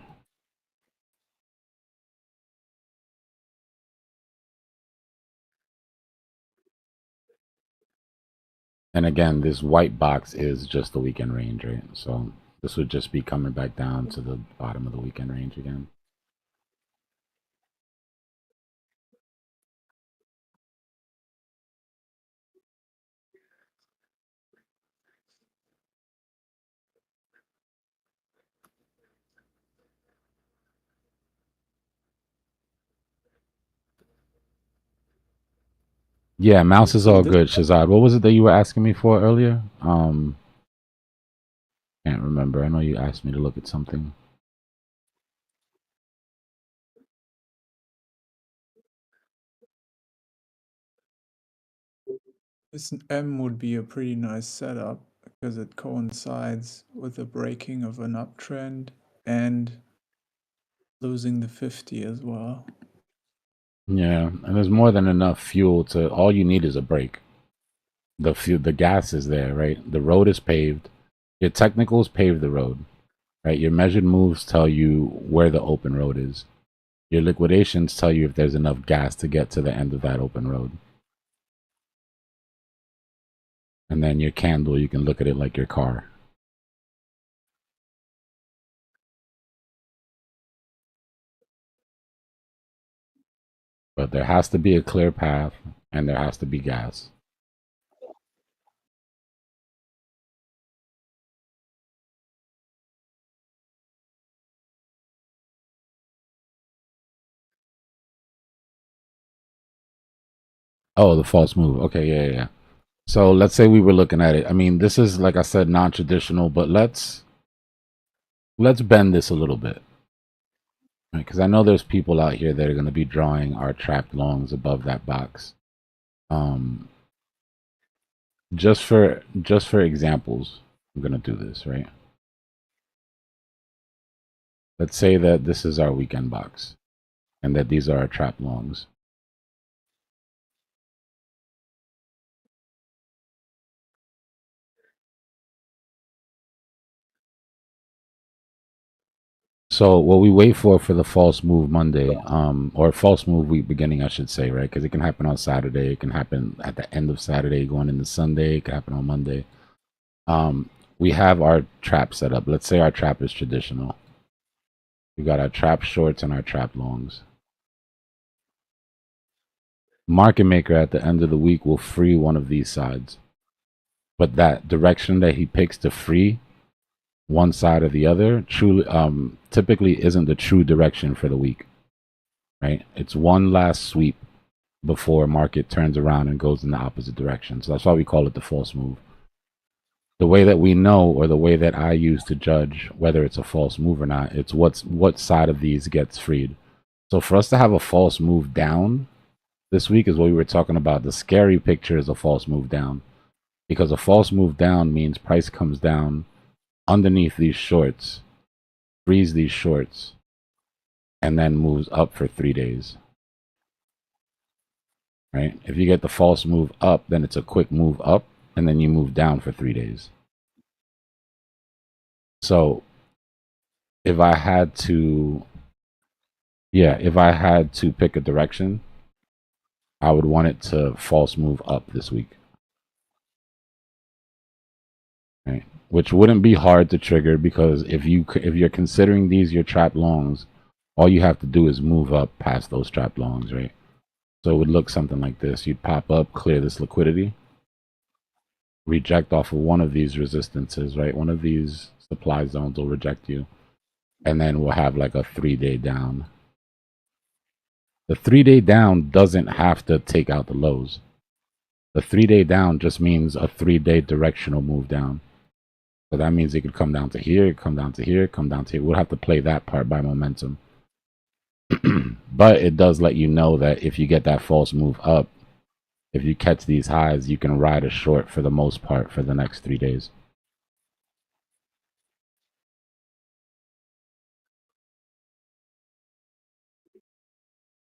[SPEAKER 3] And again, this white box is just the weekend range, right? So this would just be coming back down to the bottom of the weekend range again. Yeah, mouse is all good, Shazad. What was it that you were asking me for earlier? Can't remember. I know you asked me to look at something.
[SPEAKER 6] This M would be a pretty nice setup because it coincides with the breaking of an uptrend and losing the 50 as well.
[SPEAKER 3] Yeah, and there's more than enough fuel to. All you need is a break. The gas is there, right? The road is paved. Your technicals pave the road, right? Your measured moves tell you where the open road is. Your liquidations tell you if there's enough gas to get to the end of that open road. And then your candle, you can look at it like your car. But there has to be a clear path and there has to be gas. Oh, the false move. Okay, yeah. So let's say we were looking at it. I mean, this is, like I said, non-traditional, but let's bend this a little bit. Because I know there's people out here that are going to be drawing our trapped longs above that box. Just for examples, I'm going to do this, right? Let's say that this is our weekend box. and that these are our trap longs. So what we wait for the false move Monday, or false move week beginning, I should say, right? Because it can happen on Saturday, it can happen at the end of Saturday going into Sunday, it can happen on Monday. We have our trap set up. Let's say our trap is traditional. We got our trap shorts and our trap longs. Market maker at the end of the week will free one of these sides, but that direction that he picks to free one side or the other truly typically isn't the true direction for the week, right? It's one last sweep before market turns around and goes in the opposite direction. So that's why we call it the false move. The way that we know, or the way that I use to judge whether it's a false move or not, it's what side of these gets freed. So for us to have a false move down this week is what we were talking about. The scary picture is a false move down, because a false move down means price comes down underneath these shorts, frees these shorts, and then moves up for 3 days. Right? If you get the false move up, then it's a quick move up, and then you move down for 3 days. So if I had to, pick a direction, I would want it to false move up this week. Right? Which wouldn't be hard to trigger, because if you're considering these your trap longs, all you have to do is move up past those trap longs, right? So it would look something like this. You'd pop up, clear this liquidity, reject off of one of these resistances, right? One of these supply zones will reject you, and then we'll have like a 3-day down. The 3-day down doesn't have to take out the lows. The 3-day down just means a 3-day directional move down. So that means it could come down to here, come down to here, come down to here. We'll have to play that part by momentum. But it does let you know that if you get that false move up, if you catch these highs, you can ride a short for the most part for the next 3 days.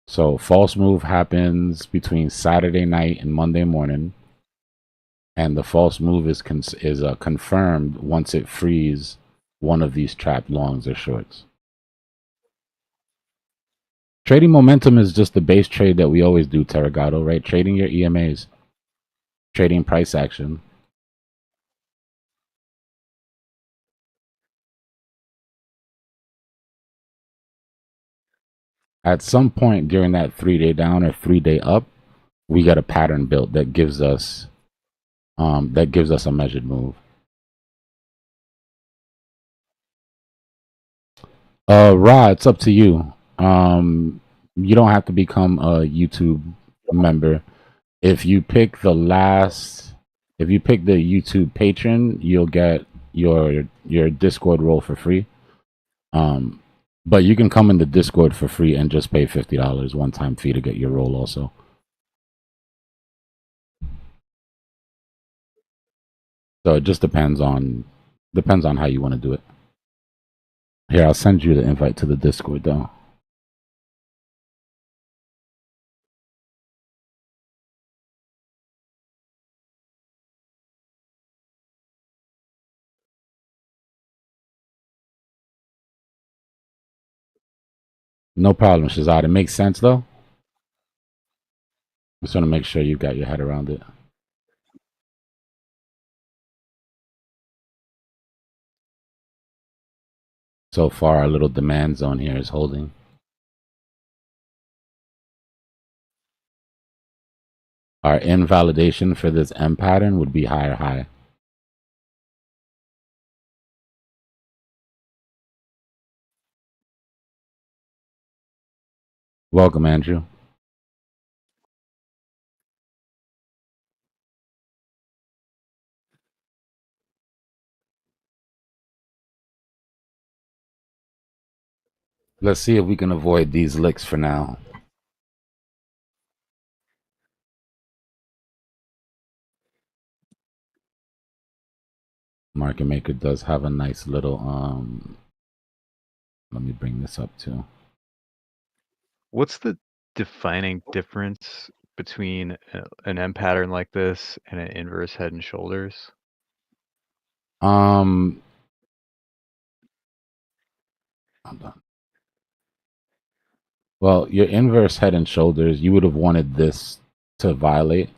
[SPEAKER 3] So false move happens between Saturday night and Monday morning, and the false move is confirmed once it frees one of these trap longs or shorts. Trading momentum is just the base trade that we always do, Terragato, right? Trading your EMAs, trading price action. At some point during that 3-day down or 3-day up, we got a pattern built that gives us a measured move. Ra, it's up to you. You don't have to become a YouTube member. If you pick the YouTube patron, you'll get your Discord role for free. But you can come in the Discord for free and just pay $50 one-time fee to get your role also. So it just depends on how you want to do it. Here, I'll send you the invite to the Discord though. No problem, Shazad. It makes sense though. Just want to make sure you got your head around it. So far, our little demand zone here is holding. Our invalidation for this M pattern would be higher high. Welcome, Andrew. Let's see if we can avoid these licks for now. Market maker does have a nice little let me bring this up too.
[SPEAKER 1] What's the defining difference between an M pattern like this and an inverse head and shoulders?
[SPEAKER 3] I'm done. Well, your inverse head and shoulders, you would have wanted this to violate,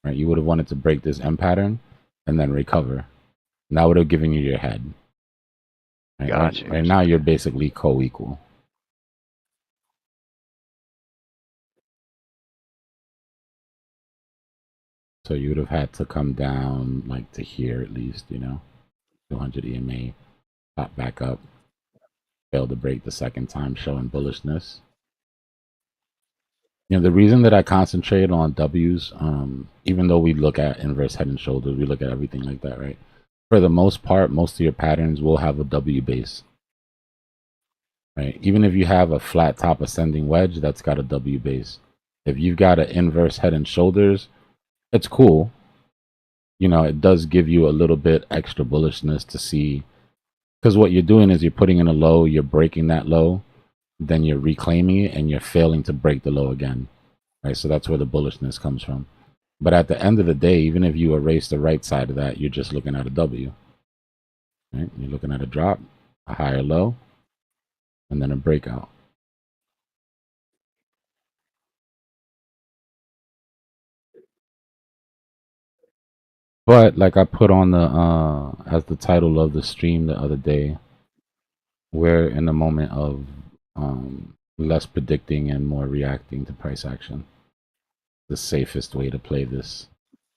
[SPEAKER 3] right? You would have wanted to break this M pattern and then recover. And that would have given you your head. Right?
[SPEAKER 1] Gotcha.
[SPEAKER 3] Right now, you're basically co-equal. So you would have had to come down like to here at least, you know, 200 EMA, pop back up, fail to break the second time, showing bullishness. You know, the reason that I concentrate on W's, even though we look at inverse head and shoulders, we look at everything like that, right? For the most part, most of your patterns will have a W base, right? Even if you have a flat top ascending wedge, that's got a W base. If you've got an inverse head and shoulders, it's cool. You know, it does give you a little bit extra bullishness to see, because what you're doing is you're putting in a low, you're breaking that low, then you're reclaiming it, and you're failing to break the low again, right? So that's where the bullishness comes from. But at the end of the day, even if you erase the right side of that, you're just looking at a W, right? You're looking at a drop, a higher low, and then a breakout. But like I put on the as the title of the stream the other day, we're in a moment of less predicting and more reacting to price action. The safest way to play this,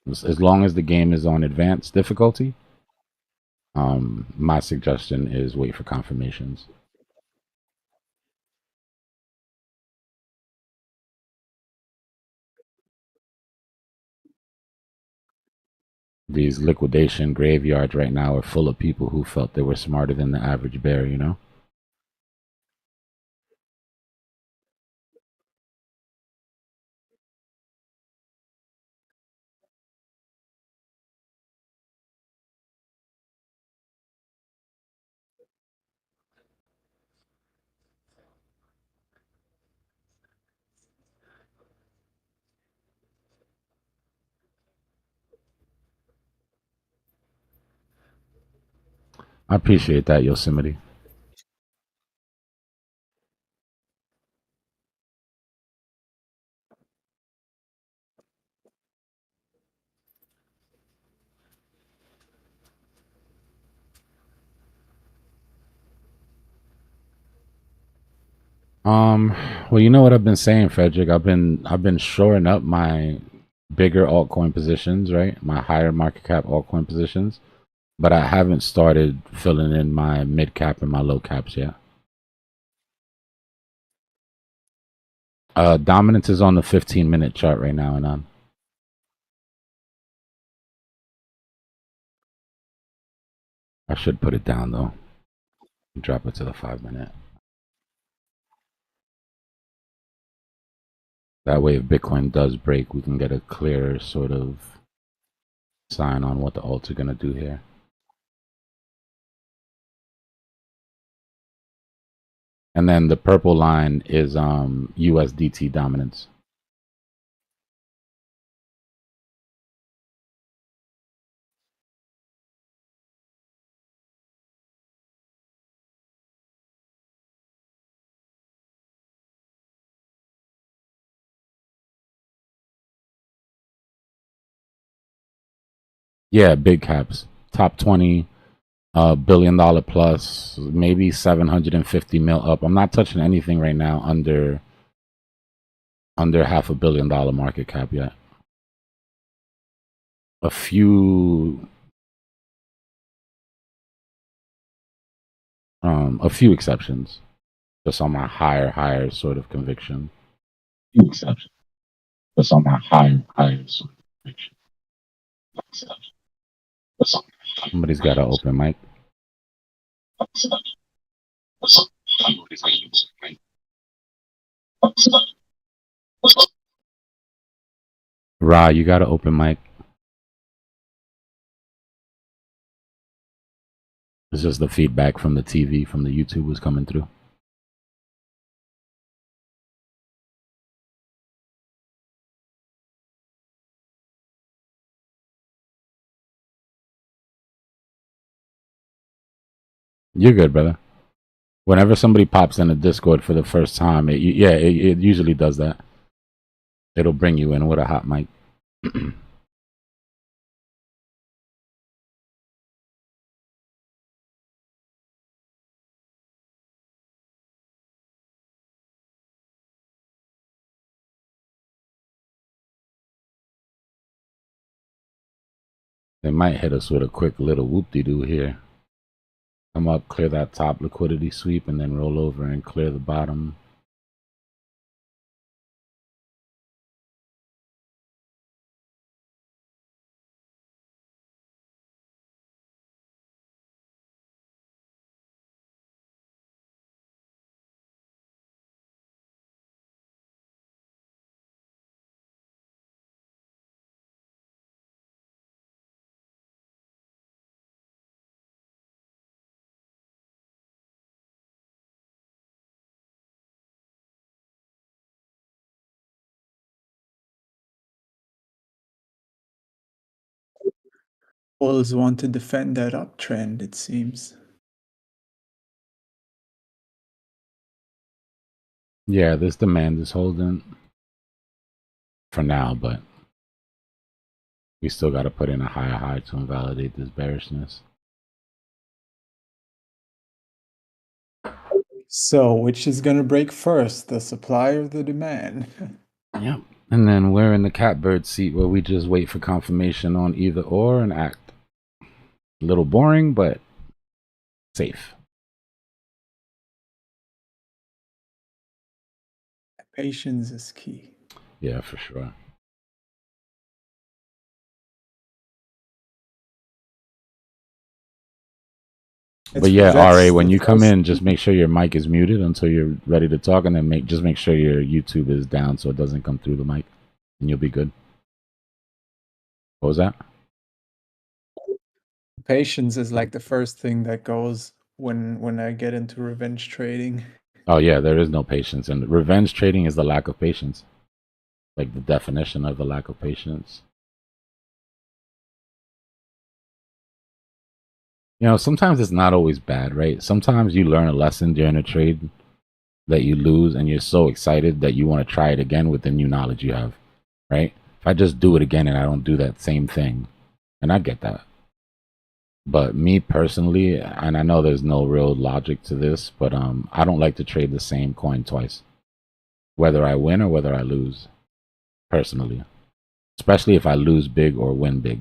[SPEAKER 3] as long as the game is on advanced difficulty, my suggestion is wait for confirmations. These liquidation graveyards right now are full of people who felt they were smarter than the average bear, you know? I appreciate that, Yosemite. Well, you know what I've been saying, Frederick. I've been shoring up my bigger altcoin positions, right? My higher market cap altcoin positions, but I haven't started filling in my mid cap and my low caps yet. Dominance is on the 15-minute chart right now, and I should put it down though. Drop it to the 5-minute. That way, if Bitcoin does break, we can get a clearer sort of sign on what the alts are going to do here. And then the purple line is USDT dominance. Yeah, big caps. Top 20, $1 billion plus, maybe 750 mil up. I'm not touching anything right now under $500 million market cap yet. A few exceptions, just on my higher sort of conviction. Few exceptions, just on my higher sort of conviction. Somebody's got an open mic. Ra, you got an open mic. It's just the feedback from the TV, from the YouTube was coming through. You're good, brother. Whenever somebody pops in a Discord for the first time, it usually does that. It'll bring you in with a hot mic. They might hit us with a quick little whoop-de-doo here. Come up, clear that top liquidity sweep, and then roll over and clear the bottom.
[SPEAKER 6] Bulls want to defend that uptrend, it seems.
[SPEAKER 3] Yeah, this demand is holding for now, but we still got to put in a higher high to invalidate this bearishness.
[SPEAKER 6] So, which is going to break first, the supply or the demand?
[SPEAKER 3] Yep. And then we're in the catbird seat where we just wait for confirmation on either or and act. A little boring, but safe.
[SPEAKER 6] Patience is key.
[SPEAKER 3] Yeah, for sure. But yeah, RA, when you come in, just make sure your mic is muted until you're ready to talk, and then just make sure your YouTube is down so it doesn't come through the mic, and you'll be good. What was that?
[SPEAKER 6] Patience is like the first thing that goes when I get into revenge trading.
[SPEAKER 3] Oh yeah, there is no patience, and revenge trading is the lack of patience, like the definition of the lack of patience. You know, sometimes it's not always bad, right? Sometimes you learn a lesson during a trade that you lose, and you're so excited that you want to try it again with the new knowledge you have, right? If I just do it again and I don't do that same thing, and I get that. But me personally, and I know there's no real logic to this, but I don't like to trade the same coin twice, whether I win or whether I lose, personally. Especially if I lose big or win big.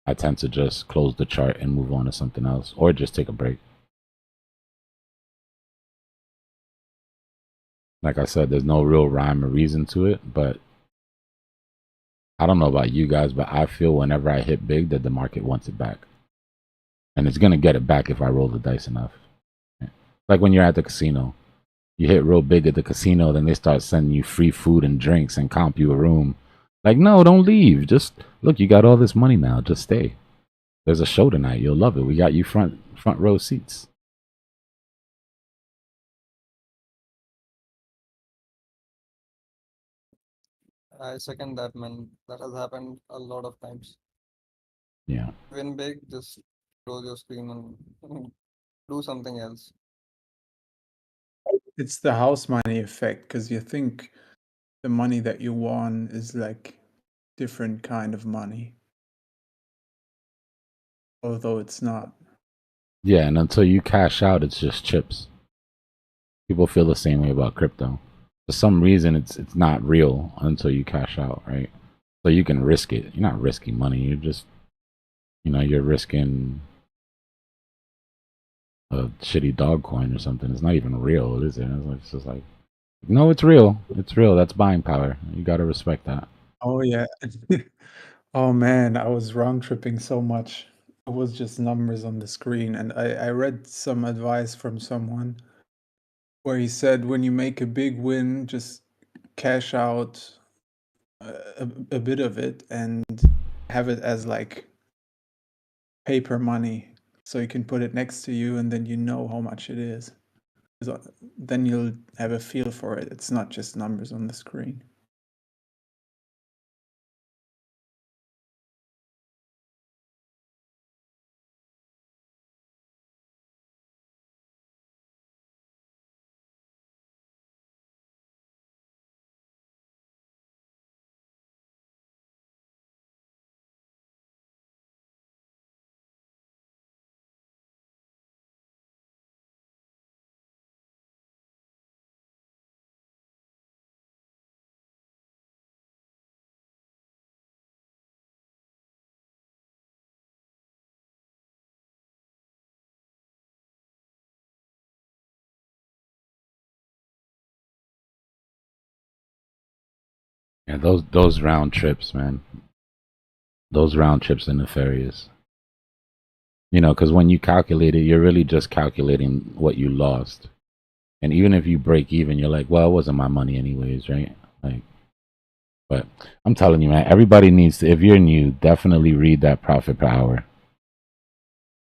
[SPEAKER 3] I tend to just close the chart and move on to something else, or just take a break. Like I said, there's no real rhyme or reason to it, but I don't know about you guys, but I feel whenever I hit big that the market wants it back. And it's going to get it back if I roll the dice enough. Like when you're at the casino. You hit real big at the casino, then they start sending you free food and drinks and comp you a room. Like, no, don't leave. Just, look, you got all this money now. Just stay. There's a show tonight. You'll love it. We got you front row seats.
[SPEAKER 10] I second that, man. That has happened a lot of times.
[SPEAKER 3] Yeah.
[SPEAKER 10] Win big, just close your screen and do something else.
[SPEAKER 6] It's the house money effect, because you think the money that you won is like different kind of money, although it's not.
[SPEAKER 3] Yeah, and until you cash out, it's just chips. People feel the same way about crypto. For some reason, it's not real until you cash out, right? So you can risk it. You're not risking money. You're just, you're risking a shitty dog coin or something. It's not even real, is it? It's just like, no, it's real. It's real. That's buying power. You got to respect that.
[SPEAKER 6] Oh yeah. Oh man, I was round tripping so much. It was just numbers on the screen, and I read some advice from someone where he said when you make a big win, just cash out a bit of it and have it as like paper money, so you can put it next to you and then you know how much it is. So then you'll have a feel for it. It's not just numbers on the screen.
[SPEAKER 3] Yeah, those round trips, man. Those round trips are nefarious. You know, because when you calculate it, you're really just calculating what you lost. And even if you break even, you're like, well, it wasn't my money anyways, right? Like, but I'm telling you, man, everybody needs to, if you're new, definitely read that profit per hour.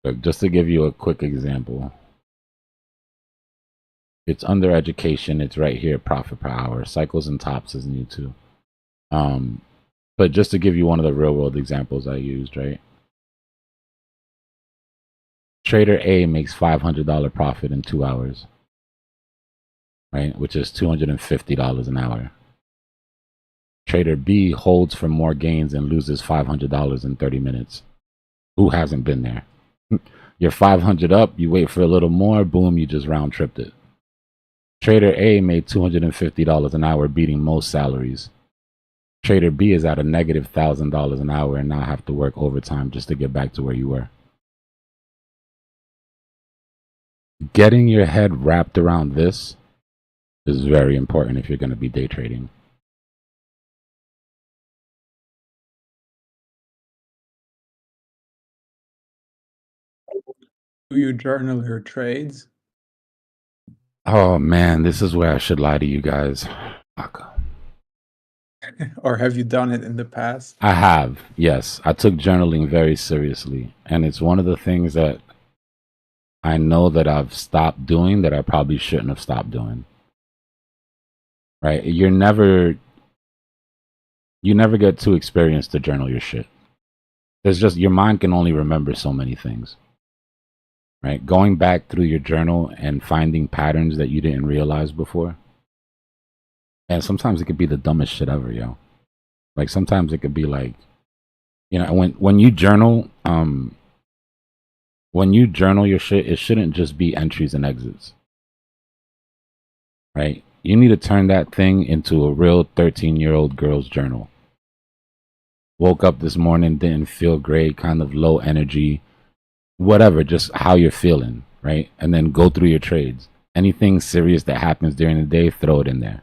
[SPEAKER 3] But just to give you a quick example, it's under education. It's right here, profit per hour. Cycles and tops is new too. But just to give you one of the real world examples I used, right? Trader A makes $500 profit in 2 hours, right? Which is $250 an hour. Trader B holds for more gains and loses $500 in 30 minutes. Who hasn't been there? You're 500 up, you wait for a little more, boom, you just round tripped it. Trader A made $250 an hour, beating most salaries. Trader B is at a negative $1,000 an hour and now have to work overtime just to get back to where you were. Getting your head wrapped around this is very important if you're going to be day trading.
[SPEAKER 6] Do you journal your trades?
[SPEAKER 3] Oh man, this is where I should lie to you guys. Fuck.
[SPEAKER 6] Or have you done it in the past?
[SPEAKER 3] I have, yes. I took journaling very seriously. And it's one of the things that I know that I've stopped doing that I probably shouldn't have stopped doing. Right? You never get too experienced to journal your shit. There's just, your mind can only remember so many things. Right? Going back through your journal and finding patterns that you didn't realize before. And sometimes it could be the dumbest shit ever, yo. Like sometimes it could be like, you know, when you journal, your shit, it shouldn't just be entries and exits. Right? You need to turn that thing into a real 13-year-old girl's journal. Woke up this morning, didn't feel great, kind of low energy, whatever, just how you're feeling, right? And then go through your trades. Anything serious that happens during the day, throw it in there.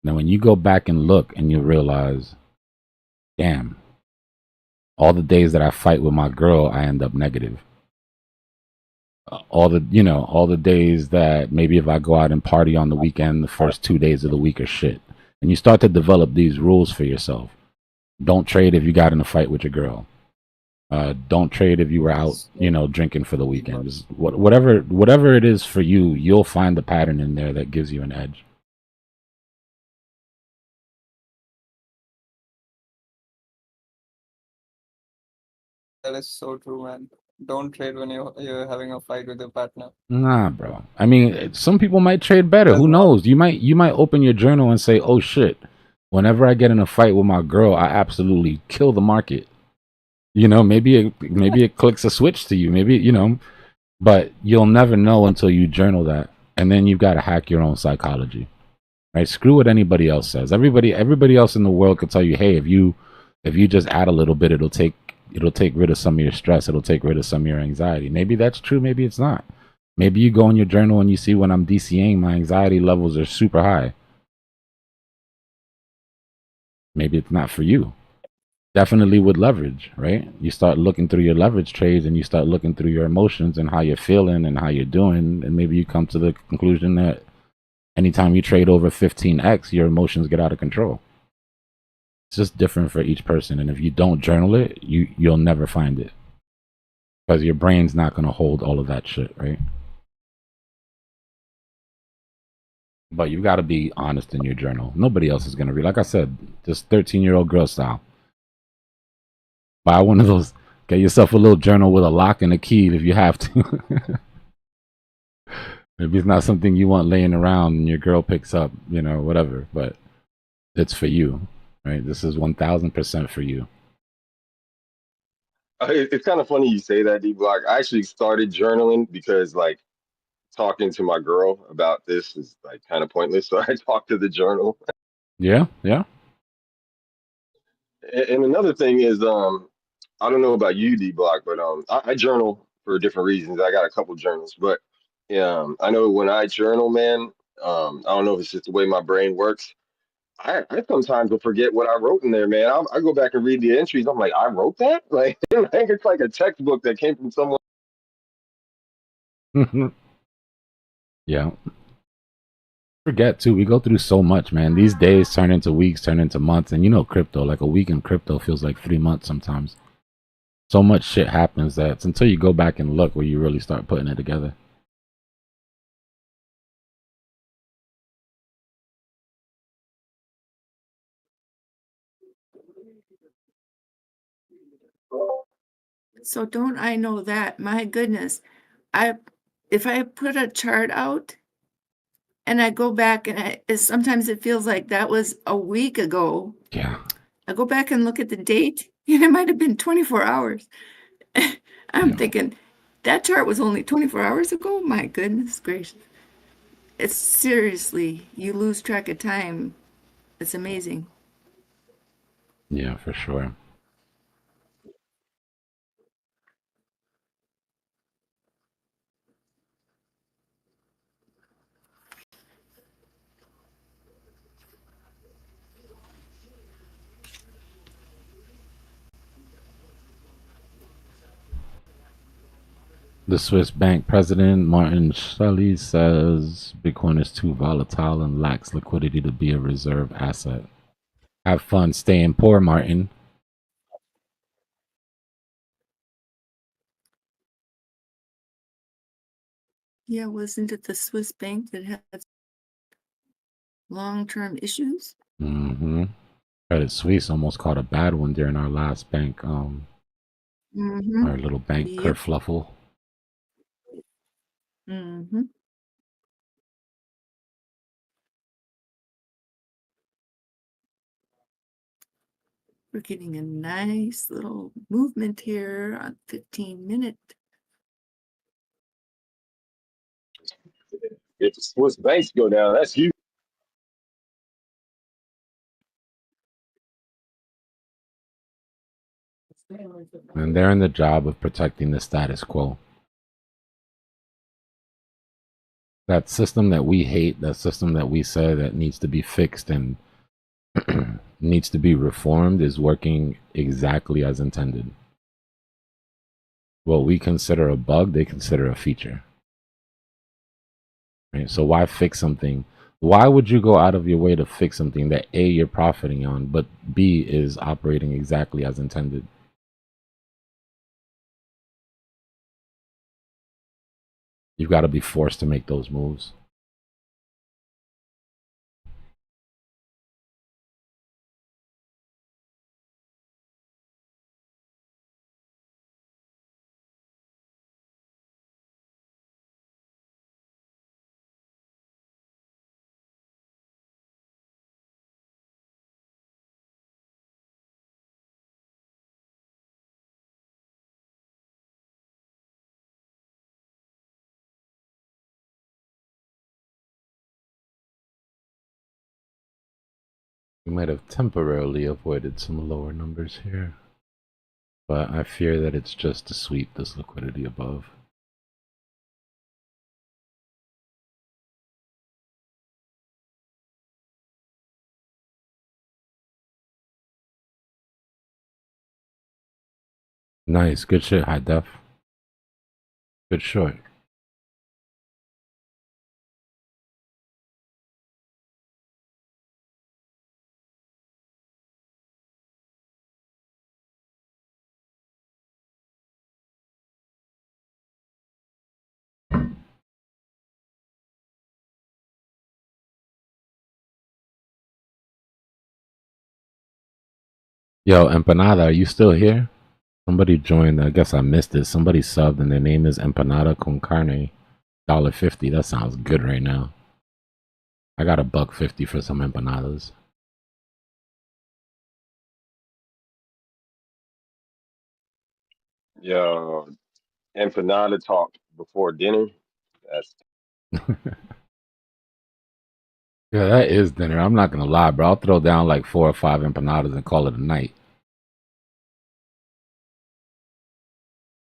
[SPEAKER 3] Now, when you go back and look and you realize, damn, all the days that I fight with my girl, I end up negative. All the days that maybe if I go out and party on the weekend, the first 2 days of the week are shit. And you start to develop these rules for yourself. Don't trade if you got in a fight with your girl. Don't trade if you were out, drinking for the weekend. Just whatever it is for you, you'll find the pattern in there that gives you an edge.
[SPEAKER 13] That is so true, man. Don't trade when you're having a fight with your partner.
[SPEAKER 3] Nah, bro. I mean, some people might trade better. Who knows? You might open your journal and say, "Oh shit! Whenever I get in a fight with my girl, I absolutely kill the market." Maybe it clicks a switch to you. Maybe but you'll never know until you journal that, and then you've got to hack your own psychology, right? Screw what anybody else says. Everybody else in the world could tell you, "Hey, if you just add a little bit, it'll take rid of some of your stress. It'll take rid of some of your anxiety." Maybe that's true. Maybe it's not. Maybe you go in your journal and you see when I'm DCing, my anxiety levels are super high. Maybe it's not for you. Definitely with leverage, right? You start looking through your leverage trades and you start looking through your emotions and how you're feeling and how you're doing. And maybe you come to the conclusion that anytime you trade over 15x, your emotions get out of control. It's just different for each person. And if you don't journal it, you'll never find it. Because your brain's not going to hold all of that shit, right? But you've got to be honest in your journal. Nobody else is going to read. Like I said, just 13-year-old girl style. Buy one of those. Get yourself a little journal with a lock and a key if you have to. Maybe it's not something you want laying around and your girl picks up, whatever. But it's for you, right? This is 1000% for you.
[SPEAKER 9] It's kind of funny you say that, Dbloc. I actually started journaling because, talking to my girl about this is kind of pointless. So I talked to the journal.
[SPEAKER 3] Yeah.
[SPEAKER 9] And another thing is, I don't know about you, Dbloc, but I journal for different reasons. I got a couple journals, but I know when I journal, man, I don't know if it's just the way my brain works. I sometimes will forget what I wrote in there, man. I go back and read the entries. I'm like, I wrote that? Like, I think it's like a textbook that came from someone.
[SPEAKER 3] Yeah. Forget too, we go through so much, man. These days turn into weeks, turn into months, and you know crypto, like a week in crypto feels like 3 months sometimes. So much shit happens that it's until you go back and look where you really start putting it together.
[SPEAKER 11] So don't I know that? My goodness. If I put a chart out and I go back and sometimes it feels like that was a week ago.
[SPEAKER 3] Yeah.
[SPEAKER 11] I go back and look at the date and it might have been 24 hours. I'm thinking that chart was only 24 hours ago. My goodness gracious. It's seriously, you lose track of time. It's amazing.
[SPEAKER 3] Yeah, for sure. The Swiss bank president, Martin Shelley, says Bitcoin is too volatile and lacks liquidity to be a reserve asset. Have fun staying poor, Martin.
[SPEAKER 11] Yeah, wasn't it the Swiss bank that had long-term issues?
[SPEAKER 3] Mm-hmm. Credit Suisse almost caught a bad one during our last bank, our little bank
[SPEAKER 11] Yep.
[SPEAKER 3] kerfluffle.
[SPEAKER 11] Mm-hmm. We're getting a nice little movement here on 15-minute.
[SPEAKER 9] If the Swiss banks go down, that's huge.
[SPEAKER 3] And they're in the job of protecting the status quo. That system that we hate, that system that we say that needs to be fixed and needs to be reformed is working exactly as intended. What we consider a bug, they consider a feature. Right? So why fix something? Why would you go out of your way to fix something that A, you're profiting on, but B, is operating exactly as intended? You've got to be forced to make those moves. We might have temporarily avoided some lower numbers here, but I fear that it's just to sweep this liquidity above. Nice, good shit, high def. Good short. Yo, Empanada, are you still here? Somebody joined, I guess I missed it. Somebody subbed and their name is Empanada con Carne. $1.50. That sounds good right now. I got $1.50 for some empanadas.
[SPEAKER 9] Yeah, empanada talk before dinner. That's
[SPEAKER 3] Yeah, that is dinner. I'm not gonna lie, bro. I'll throw down like 4 or 5 empanadas and call it a night.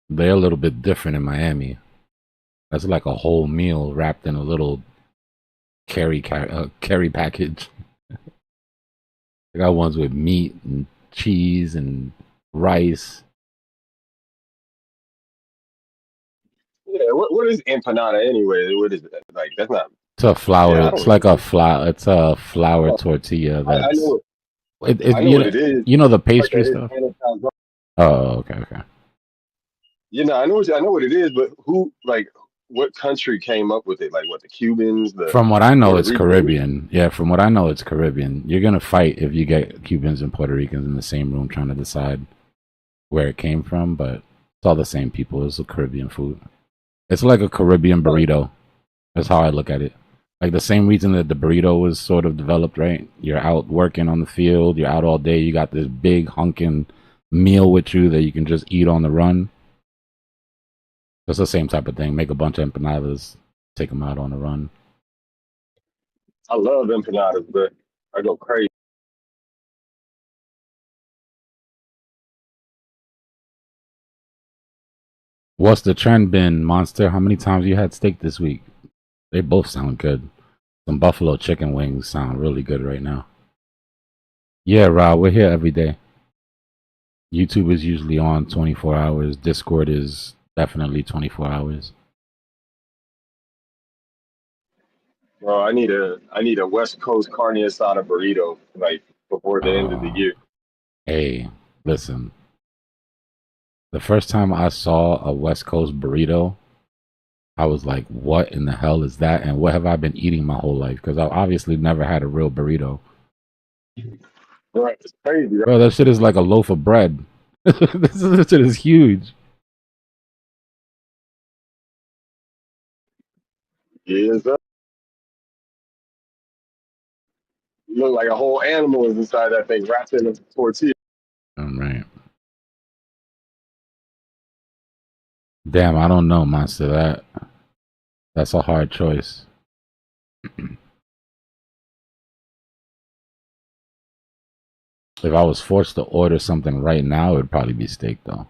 [SPEAKER 3] They're a little bit different in Miami. That's like a whole meal wrapped in a little carry package. They got ones with meat and cheese and rice.
[SPEAKER 9] Yeah, what is empanada anyway? What is it? Like that's not.
[SPEAKER 3] It's a flour.
[SPEAKER 9] Yeah, I
[SPEAKER 3] It's
[SPEAKER 9] don't
[SPEAKER 3] like
[SPEAKER 9] know.
[SPEAKER 3] a flour. It's a flour
[SPEAKER 9] Oh,
[SPEAKER 3] tortilla.
[SPEAKER 9] I
[SPEAKER 3] That's
[SPEAKER 9] know. I know
[SPEAKER 3] you
[SPEAKER 9] what
[SPEAKER 3] know,
[SPEAKER 9] it is.
[SPEAKER 3] you know the
[SPEAKER 9] Like
[SPEAKER 3] pastry
[SPEAKER 9] a
[SPEAKER 3] stuff.
[SPEAKER 9] Hispanic calzone.
[SPEAKER 3] Oh, okay.
[SPEAKER 9] You know, I know what it is, but who like what country came up with it? Like what the Cubans, the
[SPEAKER 3] From what I know,
[SPEAKER 9] Puerto
[SPEAKER 3] it's
[SPEAKER 9] Ricans?
[SPEAKER 3] Caribbean. Yeah, from what I know, it's Caribbean. You're gonna fight if you get Cubans and Puerto Ricans in the same room trying to decide where it came from, but it's all the same people. It's a Caribbean food. It's like a Caribbean burrito. That's how I look at it. Like the same reason that the burrito was sort of developed, right? You're out working on the field, you're out all day, you got this big hunking meal with you that you can just eat on the run. It's the same type of thing. Make a bunch of empanadas, take them out on the run.
[SPEAKER 9] I love empanadas, but I go crazy.
[SPEAKER 3] What's the trend been, Monster? How many times you had steak this week? They both sound good. Some buffalo chicken wings sound really good right now. Yeah, Rob, we're here every day. YouTube is usually on 24 hours. Discord is definitely 24 hours.
[SPEAKER 9] Bro, I need a West Coast carne asada burrito like before the end of the year.
[SPEAKER 3] Hey, listen. The first time I saw a West Coast burrito, I was like, what in the hell is that? And what have I been eating my whole life? Because I've obviously never had a real burrito.
[SPEAKER 9] Right, it's crazy, right?
[SPEAKER 3] Bro, that shit is like a loaf of bread. This shit is huge.
[SPEAKER 9] Yes, sir. You look like a whole animal is inside that thing wrapped in a tortilla.
[SPEAKER 3] All right. Damn, I don't know, Monster. That's a hard choice. If I was forced to order something right now, it would probably be steak, though.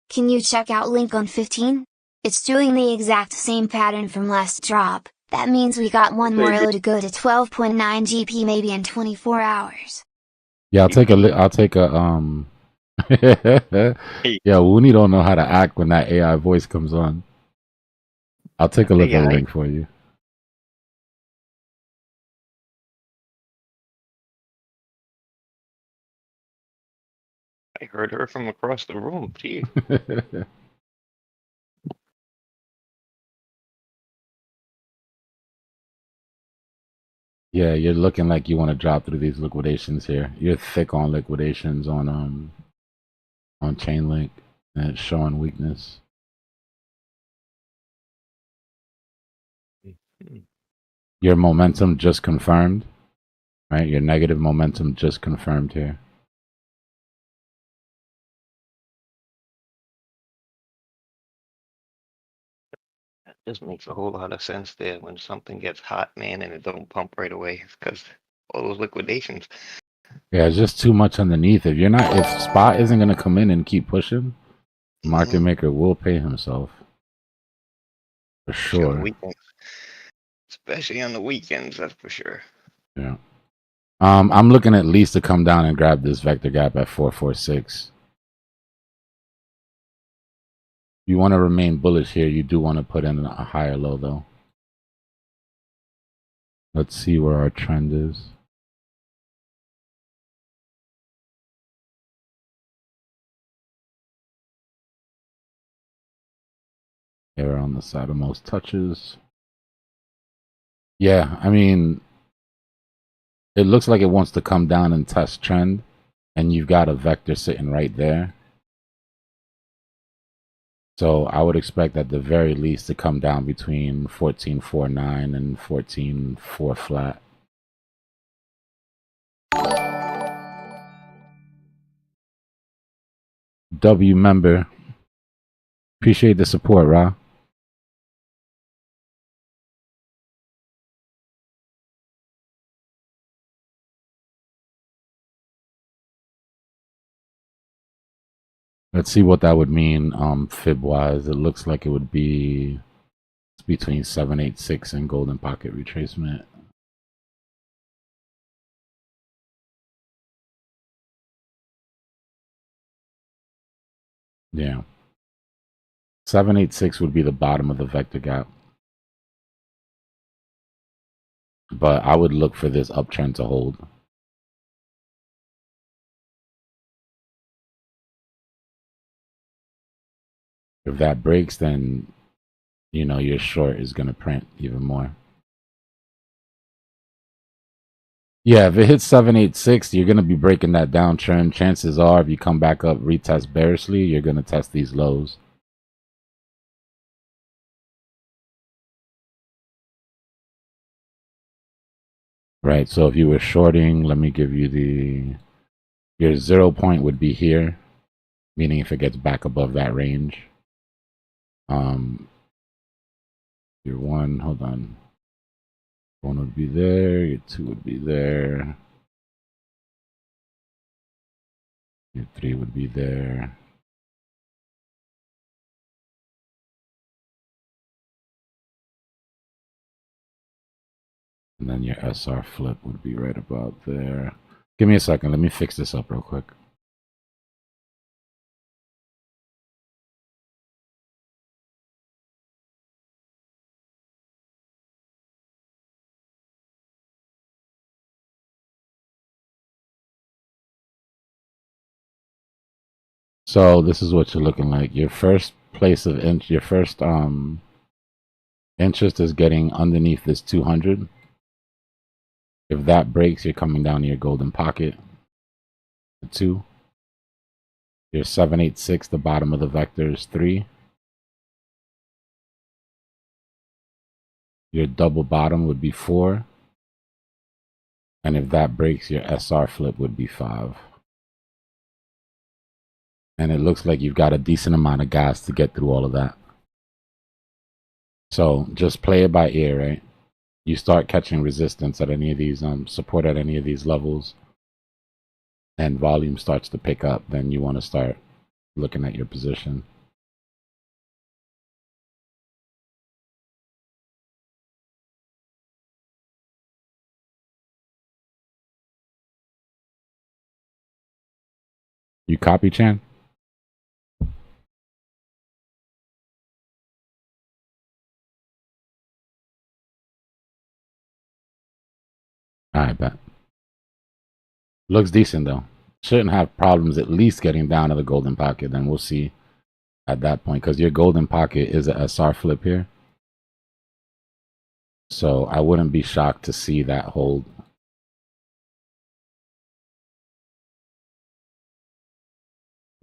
[SPEAKER 5] Can you check out link on 15? It's doing the exact same pattern from last drop. That means we got one more elo to go to 12.9 GP maybe in 24 hours.
[SPEAKER 3] Yeah, I'll take a yeah, Woonie don't know how to act when that AI voice comes on. I'll take a look at the link for you.
[SPEAKER 12] I heard her from across the room. Gee.
[SPEAKER 3] Yeah, you're looking like you want to drop through these liquidations here. You're thick on liquidations on Chainlink, and it's showing weakness. Your momentum just confirmed, right? Your negative momentum just confirmed here.
[SPEAKER 12] That just makes a whole lot of sense there when something gets hot, man, and it don't pump right away. It's because all those liquidations.
[SPEAKER 3] Yeah, it's just too much underneath. If spot isn't gonna come in and keep pushing, market maker will pay himself. For sure.
[SPEAKER 12] Weekends. Especially on the weekends, that's for sure.
[SPEAKER 3] Yeah. I'm looking at least to come down and grab this vector gap at 446. You want to remain bullish here. You do want to put in a higher low, though. Let's see where our trend is. Here on the side of most touches. Yeah, I mean, it looks like it wants to come down and test trend, and you've got a vector sitting right there. So I would expect at the very least to come down between 14.49 and 14.4 flat. W member. Appreciate the support, Ra. Let's see what that would mean fib wise. It looks like it would be between 786 and golden pocket retracement. Yeah. 786 would be the bottom of the vector gap. But I would look for this uptrend to hold. If that breaks, then, you know, your short is going to print even more. Yeah, if it hits 786, you're going to be breaking that downtrend. Chances are, if you come back up, retest bearishly, you're going to test these lows. Right, so if you were shorting, let me give you the... Your 0 point would be here, meaning if it gets back above that range. Your 1, hold on. 1 would be there, your 2 would be there. Your 3 would be there. And then your SR flip would be right about there. Give me a second, let me fix this up real quick. So this is what you're looking like. Your first place of your first interest is getting underneath this 200. If that breaks, you're coming down to your golden pocket. The 2. Your 786, the bottom of the vector is 3. Your double bottom would be 4. And if that breaks, your SR flip would be 5. And it looks like you've got a decent amount of gas to get through all of that. So just play it by ear, right? You start catching resistance at any of these, support at any of these levels, and volume starts to pick up, then you want to start looking at your position. You copy, Chan? Alright, bet. Looks decent though. Shouldn't have problems at least getting down to the golden pocket. Then we'll see at that point, because your golden pocket is a SR flip here. So I wouldn't be shocked to see that hold.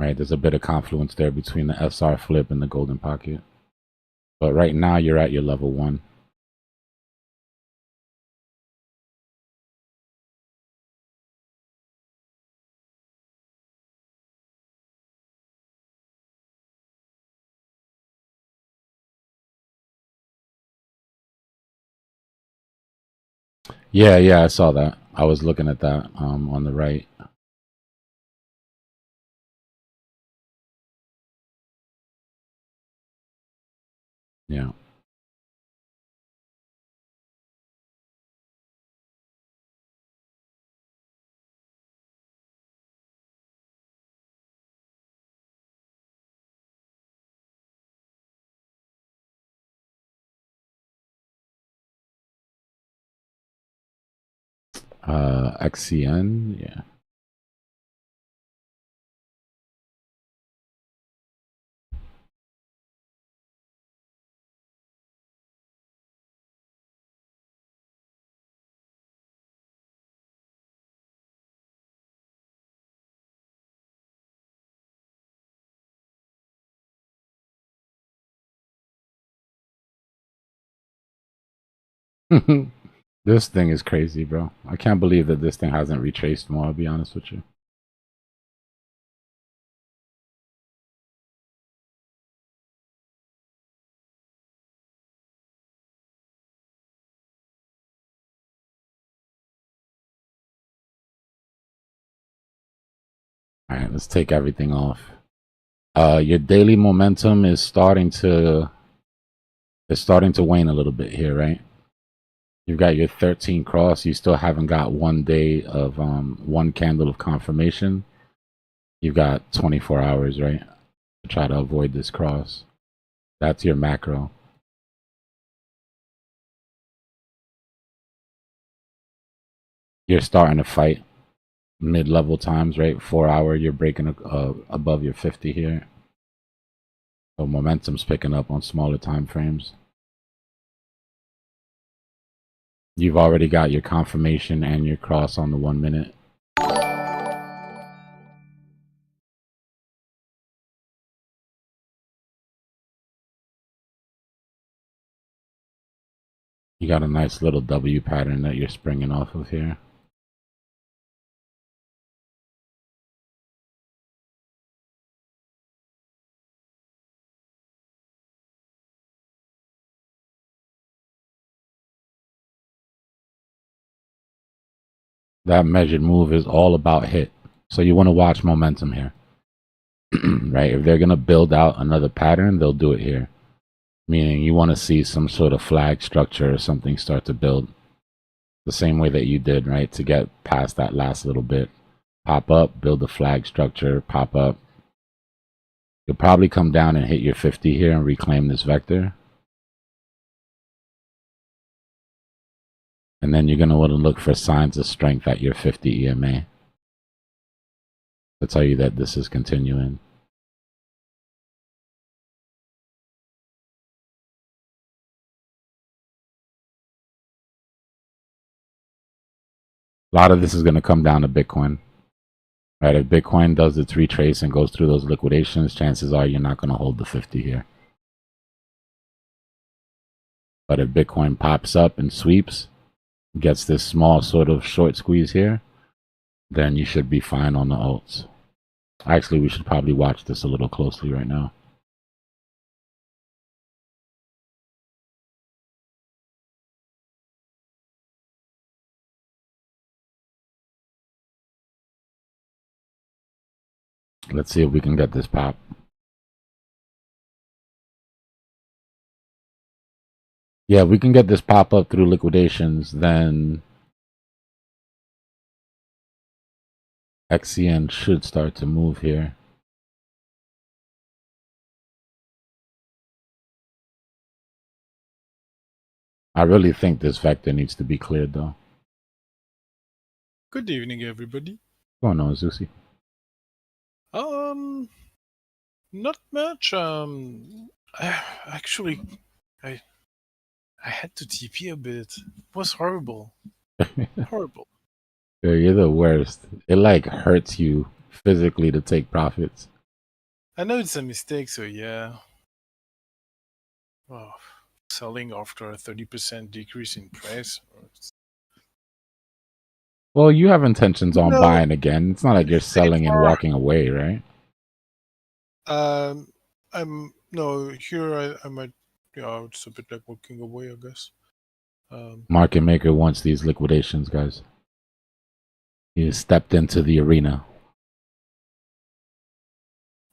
[SPEAKER 3] Right, there's a bit of confluence there between the SR flip and the golden pocket. But right now you're at your level 1. Yeah, I saw that. I was looking at that on the right. Yeah. XCN, yeah. This thing is crazy, bro. I can't believe that this thing hasn't retraced more, I'll be honest with you. All right, let's take everything off. Your daily momentum is starting to wane a little bit here, right? You've got your 13 cross. You still haven't got 1 day of one candle of confirmation. You've got 24 hours, right? To try to avoid this cross. That's your macro. You're starting to fight mid-level times, right? 4 hour, you're breaking above your 50 here. So momentum's picking up on smaller time frames. You've already got your confirmation and your cross on the 1 minute. You got a nice little W pattern that you're springing off of here. That measured move is all about hit. So you want to watch momentum here. Right? If they're going to build out another pattern, they'll do it here. Meaning you want to see some sort of flag structure or something start to build. The same way that you did, right? To get past that last little bit. Pop up, build a flag structure, pop up. You'll probably come down and hit your 50 here and reclaim this vector. And then you're going to want to look for signs of strength at your 50 EMA to tell you that this is continuing. A lot of this is going to come down to Bitcoin. Right? If Bitcoin does its retrace and goes through those liquidations, chances are you're not going to hold the 50 here. But if Bitcoin pops up and sweeps, gets this small sort of short squeeze here, then you should be fine on the alts. Actually, we should probably watch this a little closely right now. Let's see if we can get this pop. Yeah, if we can get this pop up through liquidations, then XCN should start to move here. I really think this vector needs to be cleared, though.
[SPEAKER 14] Good evening, everybody.
[SPEAKER 3] What's going on, Zusi?
[SPEAKER 14] Not much. Actually, I had to TP a bit. It was horrible. Horrible.
[SPEAKER 3] Yeah, you're the worst. It like hurts you physically to take profits.
[SPEAKER 14] I know it's a mistake, so yeah. Oh, selling after a 30% decrease in price.
[SPEAKER 3] Well, you have intentions on
[SPEAKER 14] No.
[SPEAKER 3] buying again. It's not like you're selling and walking away, right?
[SPEAKER 14] Here I might, yeah, it's a bit like walking away, I guess.
[SPEAKER 3] Market maker wants these liquidations, guys. He stepped into the arena.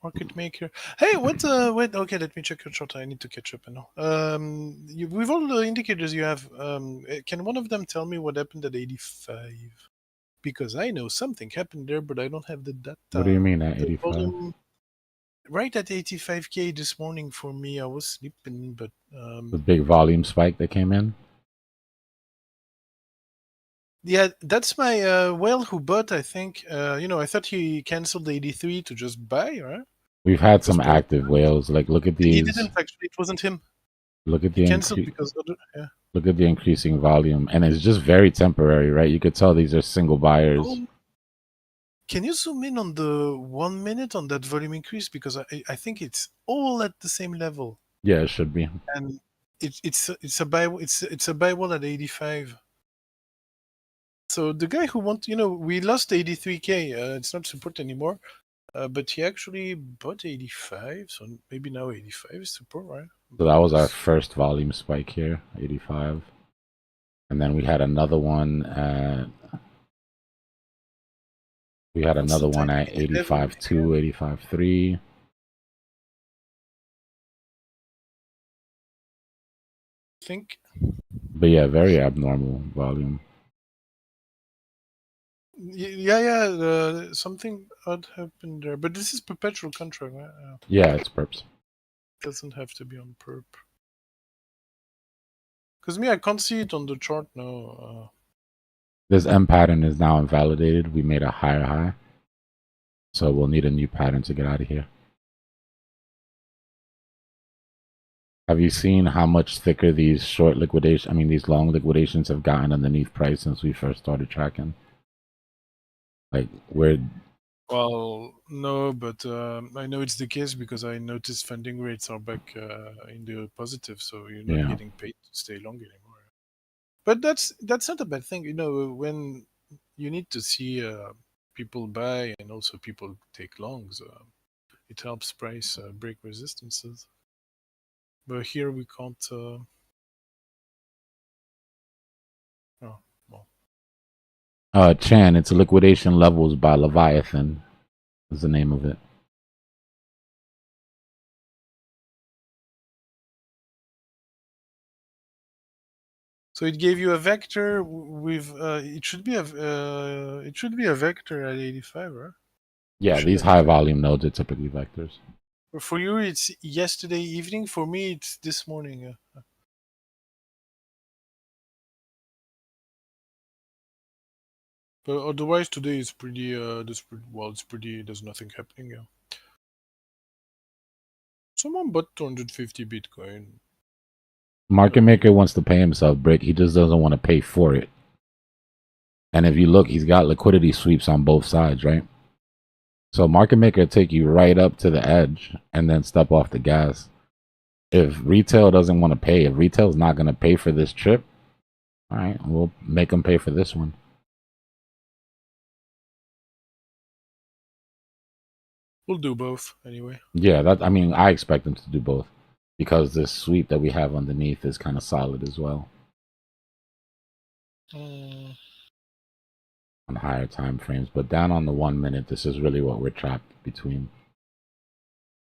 [SPEAKER 14] Market maker. Hey, wait, okay, let me check your chart. I need to catch up now. With all the indicators you have, can one of them tell me what happened at 85? Because I know something happened there, but I don't have the data.
[SPEAKER 3] What do you mean at
[SPEAKER 14] The
[SPEAKER 3] 85?
[SPEAKER 14] volume, right at 85K this morning for me. I was sleeping, but
[SPEAKER 3] The big volume spike that came in?
[SPEAKER 14] yeah, that's my whale who bought, I think. I thought he canceled the 83 to just buy, right?
[SPEAKER 3] We've had some active whales. Like, look at
[SPEAKER 14] He
[SPEAKER 3] these.
[SPEAKER 14] didn't actually. It wasn't him.
[SPEAKER 3] Look at
[SPEAKER 14] He
[SPEAKER 3] the
[SPEAKER 14] canceled because yeah.
[SPEAKER 3] Look at the increasing volume, and it's just very temporary, right? You could tell these are single buyers.
[SPEAKER 14] Oh, can you zoom in on the 1 minute on that volume increase? Because I think it's all at the same level.
[SPEAKER 3] Yeah, it should be.
[SPEAKER 14] And it's a buy wall at 85. So the guy who we lost 83K. It's not support anymore. But he actually bought 85, so maybe now 85 is support, right?
[SPEAKER 3] So that was our first volume spike here, 85. And then we had another one at 85.2, 85.3.
[SPEAKER 14] think.
[SPEAKER 3] But yeah, very abnormal volume.
[SPEAKER 14] Yeah. Something odd happened there, but this is perpetual contract, right?
[SPEAKER 3] Yeah, it's perps.
[SPEAKER 14] Doesn't have to be on perp. Because I can't see it on the chart now.
[SPEAKER 3] This M pattern is now invalidated. We made a higher high. So we'll need a new pattern to get out of here. Have you seen how much thicker these short liquidation, these long liquidations have gotten underneath price since we first started tracking? Like, we're...
[SPEAKER 14] Well, no, but I know it's the case because I noticed funding rates are back in the positive, so you're not getting paid to stay long anymore. But that's not a bad thing, when you need to see people buy and also people take longs. It helps price break resistances. But here we can't. Oh, well.
[SPEAKER 3] Chan, it's Liquidation Levels by Leviathan is the name of it.
[SPEAKER 14] So it gave you a vector with it should be a vector at 85, right?
[SPEAKER 3] Yeah, these high volume nodes are typically vectors.
[SPEAKER 14] For you, it's yesterday evening. For me, it's this morning. But otherwise, today is pretty. It's pretty. There's nothing happening. Yeah. Someone bought 250 Bitcoin.
[SPEAKER 3] Market maker wants to pay himself, Brick. He just doesn't want to pay for it. And if you look, he's got liquidity sweeps on both sides, right? So market maker take you right up to the edge and then step off the gas. If retail doesn't want to pay, if retail's not going to pay for this trip, all right, we'll make them pay for this one.
[SPEAKER 14] We'll do both anyway.
[SPEAKER 3] Yeah, I expect them to do both because this sweep that we have underneath is kind of solid as well. On higher time frames, but down on the 1 minute, this is really what we're trapped between.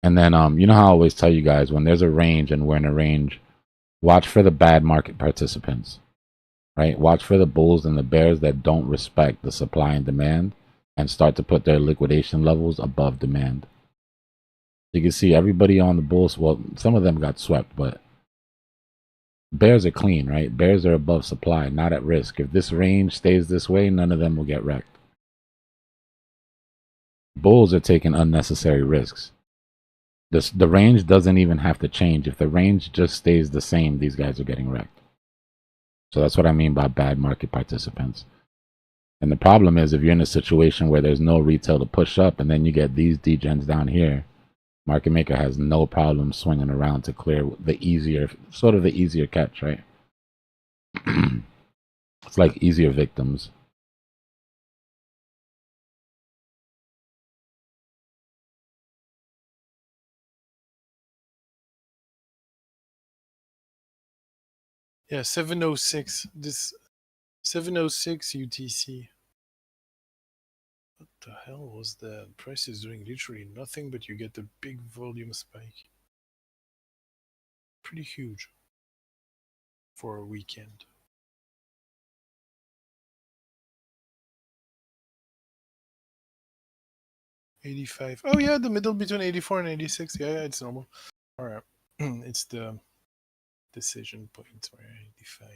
[SPEAKER 3] And then, you know how I always tell you guys, when there's a range and we're in a range, watch for the bad market participants, right? Watch for the bulls and the bears that don't respect the supply and demand and start to put their liquidation levels above demand. You can see everybody on the bulls, well, some of them got swept, but bears are clean, right? Bears are above supply, not at risk. If this range stays this way, none of them will get wrecked. Bulls are taking unnecessary risks. The range doesn't even have to change. If the range just stays the same, these guys are getting wrecked. So that's what I mean by bad market participants. And the problem is if you're in a situation where there's no retail to push up and then you get these degens down here, market maker has no problem swinging around to clear the easier catch, right? It's like easier victims.
[SPEAKER 14] Yeah, 706. This 706 UTC. What the hell was that? Price is doing literally nothing, but you get a big volume spike. Pretty huge for a weekend. $85. Oh yeah, the middle between 84 and 86. Yeah, it's normal. All right, it's the decision point where 85.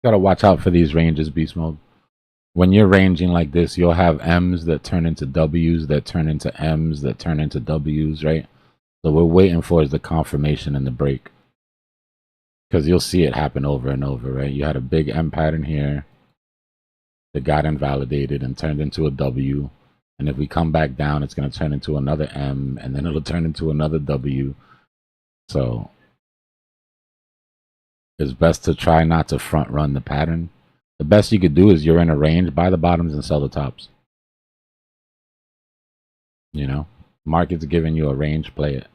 [SPEAKER 3] Gotta watch out for these ranges, beast mode. When you're ranging like this, you'll have M's that turn into W's that turn into M's that turn into W's, right? So we're waiting for is the confirmation and the break. Because you'll see it happen over and over, right? You had a big M pattern here that got invalidated and turned into a W. And if we come back down, it's going to turn into another M, and then it'll turn into another W. So it's best to try not to front run the pattern. The best you could do is you're in a range, buy the bottoms and sell the tops. You know, market's giving you a range, play it.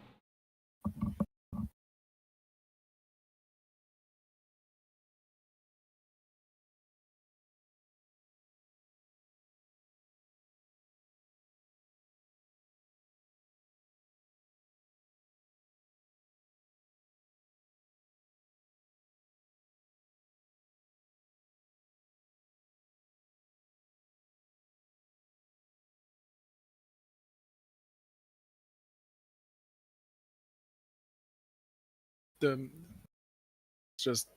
[SPEAKER 14] just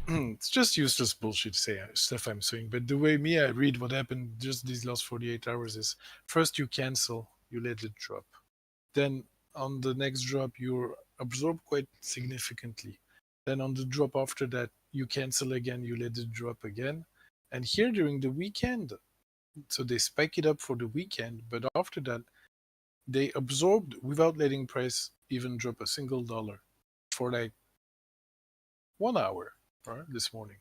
[SPEAKER 14] it's just useless bullshit to say stuff I'm saying. But the way I read what happened just these last 48 hours is first you cancel, you let it drop. Then on the next drop, you absorb quite significantly. Then on the drop after that, you cancel again, you let it drop again. And here during the weekend, so they spike it up for the weekend, but after that, they absorbed without letting price even drop a single dollar for like 1 hour, right, this morning.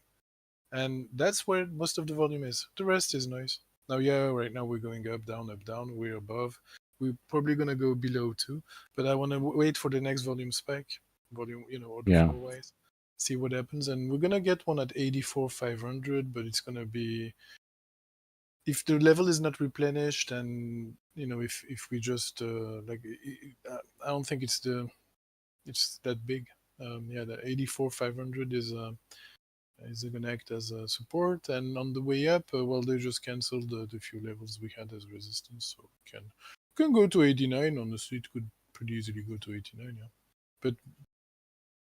[SPEAKER 14] And that's where most of the volume is. The rest is noise. Now, yeah, right now we're going up, down, we're above. We're probably going to go below too, but I want to wait for the next volume spike, order flow wise, see what happens. And we're going to get one at 84,500, but it's going to be, if the level is not replenished and, if we just, I don't think it's that big. The 84,500 is going to act as a support, and on the way up, they just canceled the few levels we had as resistance, so we can go to 89. Honestly, it could pretty easily go to 89, yeah. But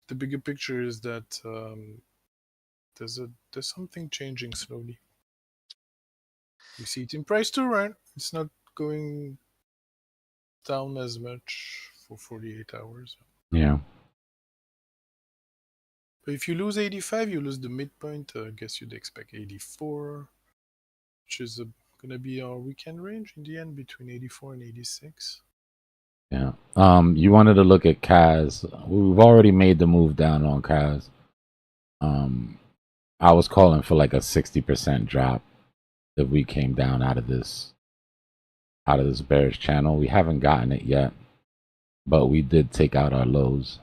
[SPEAKER 14] the bigger picture is that there's something changing slowly. We see it in price too, right? It's not going down as much for 48 hours.
[SPEAKER 3] Yeah.
[SPEAKER 14] But if you lose 85, you lose the midpoint. I guess you'd expect 84, which is going to be our weekend range in the end, between 84 and 86.
[SPEAKER 3] Yeah. You wanted to look at CAS. We've already made the move down on CAS. I was calling for like a 60% drop if we came down out of this bearish channel. We haven't gotten it yet, but we did take out our lows.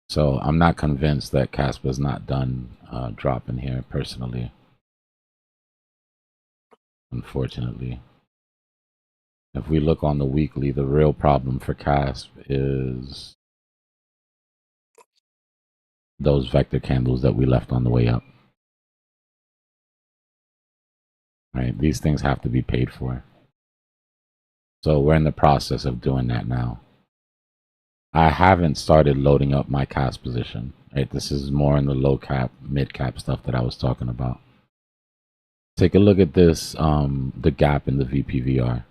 [SPEAKER 3] So I'm not convinced that Casper's not done dropping here personally. Unfortunately. If we look on the weekly, the real problem for CASP is those vector candles that we left on the way up. Right? These things have to be paid for. So we're in the process of doing that now. I haven't started loading up my CAS position. Right? This is more in the low cap, mid cap stuff that I was talking about. Take a look at this, the gap in the VPVR.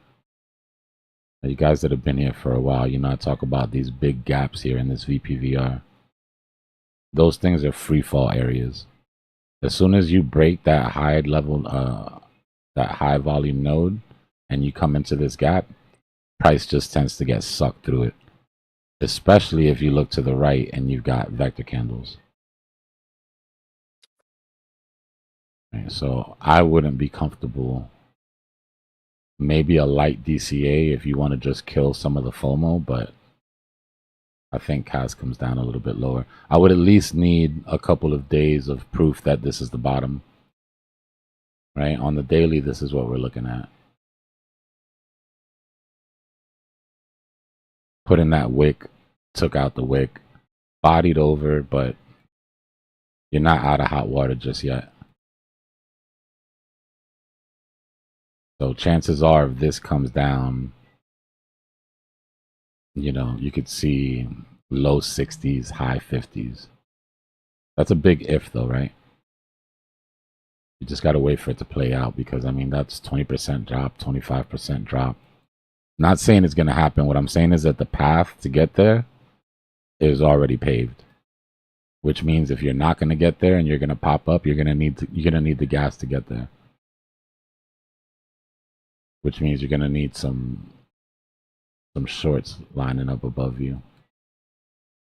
[SPEAKER 3] You guys that have been here for a while, I talk about these big gaps here in this VPVR. Those things are free fall areas. As soon as you break that high level, that high volume node, and you come into this gap, price just tends to get sucked through it. Especially if you look to the right and you've got vector candles. Right, so I wouldn't be comfortable. Maybe a light DCA if you want to just kill some of the FOMO, but I think CAS comes down a little bit lower. I would at least need a couple of days of proof that this is the bottom. Right? On the daily, this is what we're looking at. Put in that wick, took out the wick, bodied over, but you're not out of hot water just yet. So chances are if this comes down, you could see low 60s, high 50s. That's a big if though, right? You just got to wait for it to play out because, that's 20% drop, 25% drop. Not saying it's going to happen. What I'm saying is that the path to get there is already paved, which means if you're not going to get there and you're going to pop up, you're going to need the gas to get there, which means you're going to need some shorts lining up above you.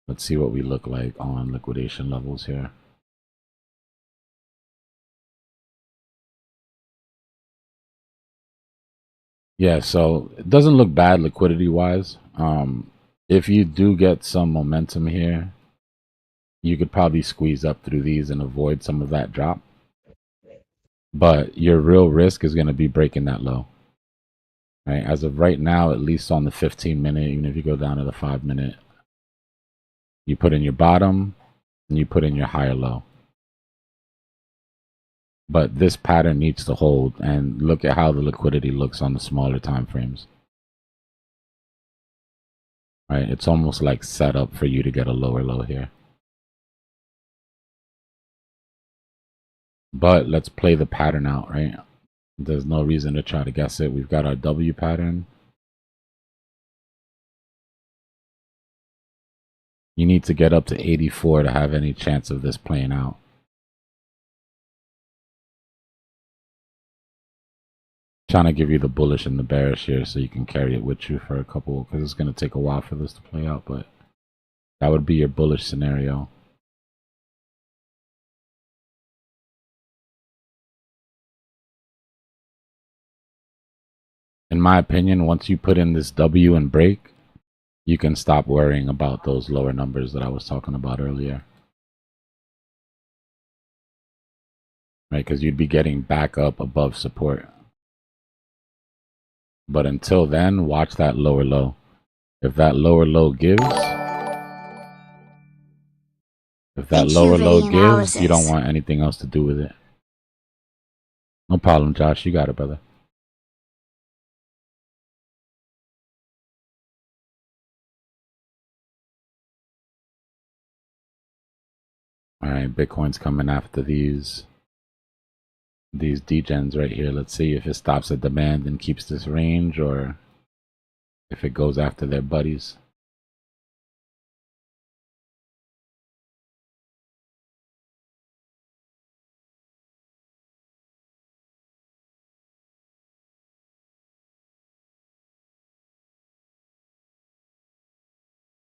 [SPEAKER 3] Let's see what we look like on liquidation levels here. Yeah, so it doesn't look bad liquidity wise. If you do get some momentum here, you could probably squeeze up through these and avoid some of that drop. But your real risk is going to be breaking that low. Right? As of right now, at least on the 15-minute, even if you go down to the 5-minute, you put in your bottom and you put in your higher low. But this pattern needs to hold, and look at how the liquidity looks on the smaller time frames. right? It's almost like set up for you to get a lower low here. But let's play the pattern out, right? There's no reason to try to guess it. We've got our W pattern. You need to get up to 84 to have any chance of this playing out. Trying to give you the bullish and the bearish here so you can carry it with you for a couple, because it's going to take a while for this to play out, but that would be your bullish scenario. In my opinion, once you put in this W and break, you can stop worrying about those lower numbers that I was talking about earlier. Right, because you'd be getting back up above support. But until then, watch that lower low. If that lower low gives, you don't want anything else to do with it. No problem, Josh. You got it, brother. All right, Bitcoin's coming after these degens right here. Let's see if it stops at demand and keeps this range, or if it goes after their buddies.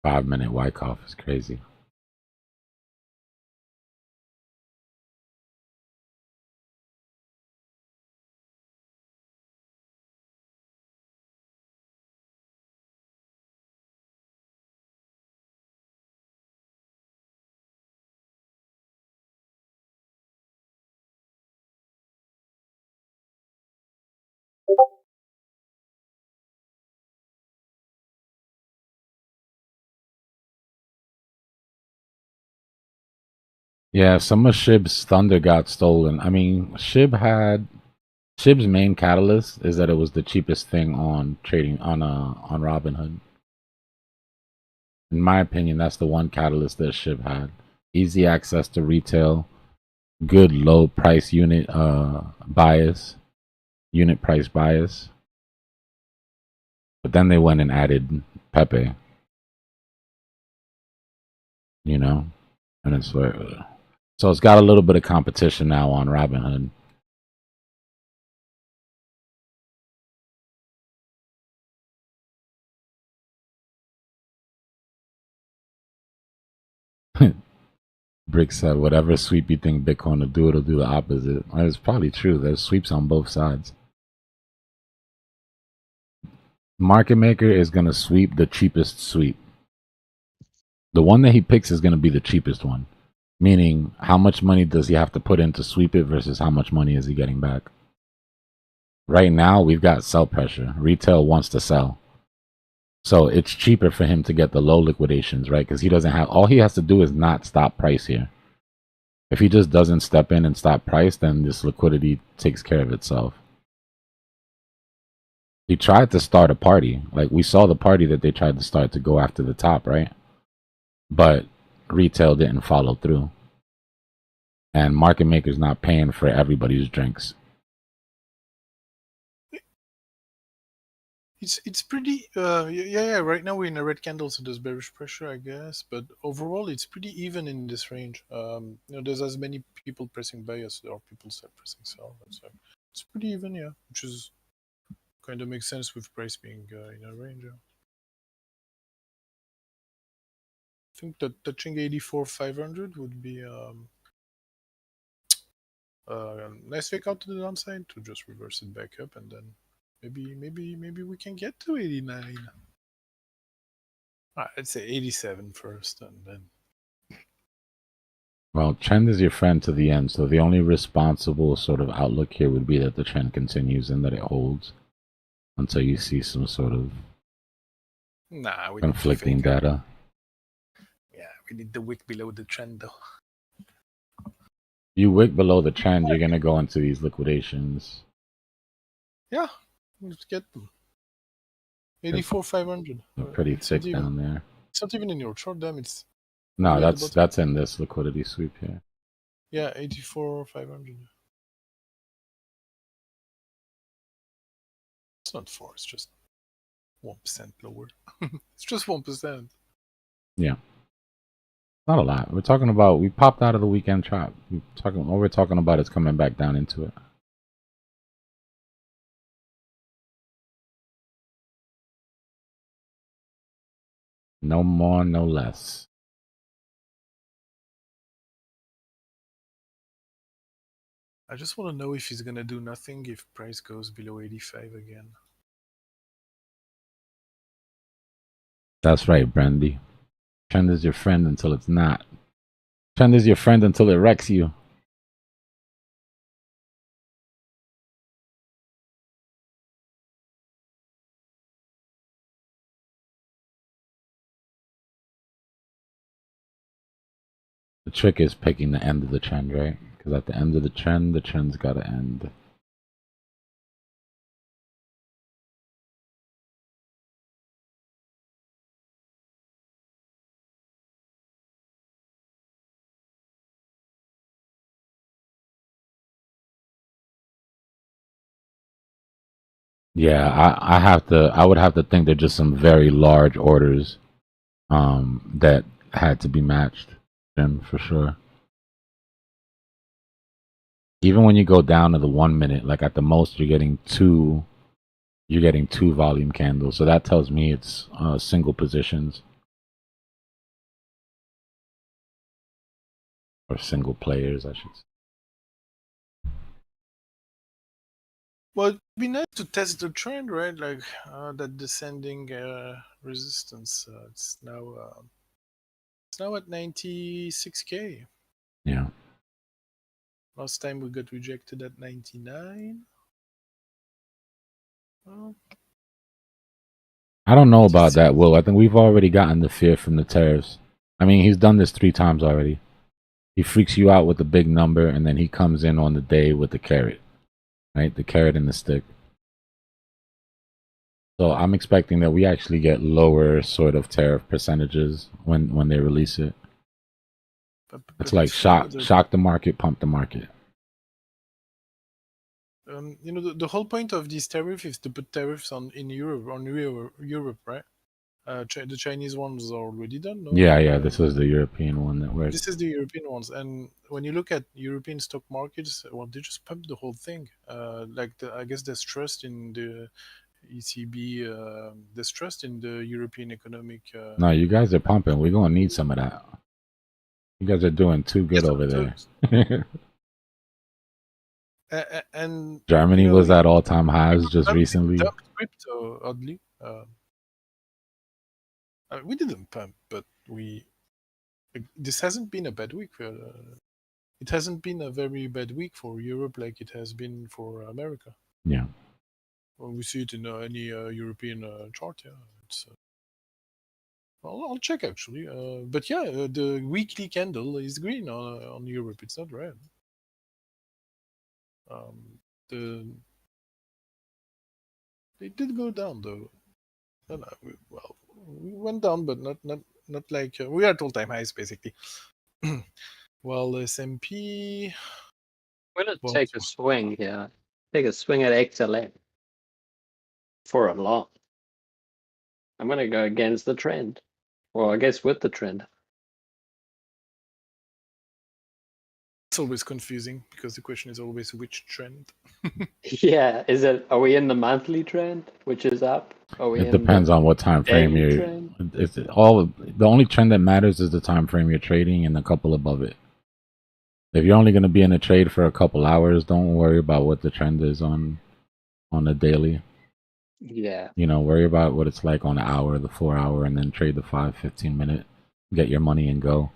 [SPEAKER 3] Five-minute Wyckoff is crazy. Yeah, some of SHIB's thunder got stolen. I mean, SHIB's main catalyst is that it was the cheapest thing on trading on Robinhood. In my opinion, that's the one catalyst that SHIB had. Easy access to retail, good low price unit bias, unit price bias. But then they went and added Pepe. You know? And it's like, so it's got a little bit of competition now on Robinhood. Brick said, whatever sweep you think Bitcoin will do, it'll do the opposite. It's probably true. There's sweeps on both sides. Market maker is going to sweep the cheapest sweep. The one that he picks is going to be the cheapest one. Meaning, how much money does he have to put in to sweep it versus how much money is he getting back? Right now, we've got sell pressure. Retail wants to sell. So it's cheaper for him to get the low liquidations, right? Because he doesn't have, all he has to do is not stop price here. If he just doesn't step in and stop price, then this liquidity takes care of itself. He tried to start a party. Like, we saw the party that they tried to start to go after the top, right? But retail didn't follow through. And market makers not paying for everybody's drinks.
[SPEAKER 14] It's pretty yeah, right now we're in a red candle, so there's bearish pressure, I guess, but overall it's pretty even in this range. There's as many people pressing buy as there are people start pressing sell. So it's pretty even, yeah, which is kind of makes sense with price being in a range. Yeah. I think that touching 84,500 would be nice fake out to the downside to just reverse it back up, and then maybe we can get to 89. I'd say 87 first, and then.
[SPEAKER 3] Well, trend is your friend to the end, so the only responsible sort of outlook here would be that the trend continues and that it holds until you see some sort of conflicting data.
[SPEAKER 14] Yeah, we need the wick below the trend, though.
[SPEAKER 3] You wick below the trend, you're going to go into these liquidations.
[SPEAKER 14] Yeah, let's get them. 84,500.
[SPEAKER 3] They're pretty
[SPEAKER 14] It's
[SPEAKER 3] thick
[SPEAKER 14] not even.
[SPEAKER 3] down there.
[SPEAKER 14] It's not even in your short, damn. It's
[SPEAKER 3] No,
[SPEAKER 14] only at the bottom.
[SPEAKER 3] that's in this liquidity sweep here.
[SPEAKER 14] Yeah, 84,500. It's not 4. It's just 1% lower. It's just 1%.
[SPEAKER 3] Yeah, not a lot. We're talking about we popped out of the weekend trap. All we're talking about is coming back down into it. No more, no less.
[SPEAKER 14] I just want to know if he's gonna do nothing if price goes below 85 again.
[SPEAKER 3] That's right, Brandy. Trend is your friend until it's not. Trend is your friend until it wrecks you. The trick is picking the end of the trend, right? Because at the end of the trend's got to end. Yeah, I would have to think they're just some very large orders that had to be matched, Jim, for sure. Even when you go down to the 1 minute, like at the most you're getting two volume candles. So that tells me it's single positions or single players, I should say.
[SPEAKER 14] Well, it'd be nice to test the trend, right? Like that descending resistance. It's now at 96K.
[SPEAKER 3] Yeah.
[SPEAKER 14] Last time we got rejected at 99. Well,
[SPEAKER 3] I don't know about that, Will. I think we've already gotten the fear from the tariffs. I mean, he's done this 3 times already. He freaks you out with a big number, and then he comes in on the day with the carrot, right? The carrot and the stick. So I'm expecting that we actually get lower sort of tariff percentages when they release it. It's like shock the market, pump the market.
[SPEAKER 14] You know, the whole point of this tariff is to put tariffs in Europe, right? The Chinese ones are already done, no?
[SPEAKER 3] Yeah, this was the European one that worked.
[SPEAKER 14] This is the European ones, and when you look at European stock markets, well, they just pump the whole thing. I guess there's trust in the ECB, there's trust in the European economic.
[SPEAKER 3] No, you guys are pumping. We're gonna need some of that. You guys are doing too good over there.
[SPEAKER 14] And
[SPEAKER 3] Germany was at all-time highs just recently.
[SPEAKER 14] Dumped crypto, oddly. We didn't pump, but this hasn't been a bad week. It hasn't been a very bad week for Europe like it has been for America.
[SPEAKER 3] Yeah.
[SPEAKER 14] Well, we see it in any European chart. Yeah, it's. I'll check actually. But yeah, the weekly candle is green on Europe. It's not red. They did go down though. We went down, but not like we are at all-time highs basically. Well, S&P.
[SPEAKER 7] I'm gonna take a swing here. Take a swing at XLM for a long. I'm gonna go against the trend. Well, I guess with the trend.
[SPEAKER 14] It's always confusing because the question is always which trend.
[SPEAKER 7] Yeah, are we in the monthly trend, which is up?
[SPEAKER 3] It depends on what time frame you're. The only trend that matters is the time frame you're trading and a couple above it. If you're only going to be in a trade for a couple hours, don't worry about what the trend is on the daily.
[SPEAKER 7] Yeah.
[SPEAKER 3] You know, worry about what it's like on the hour, the 4 hour, and then trade the 5-15 minute. Get your money and go.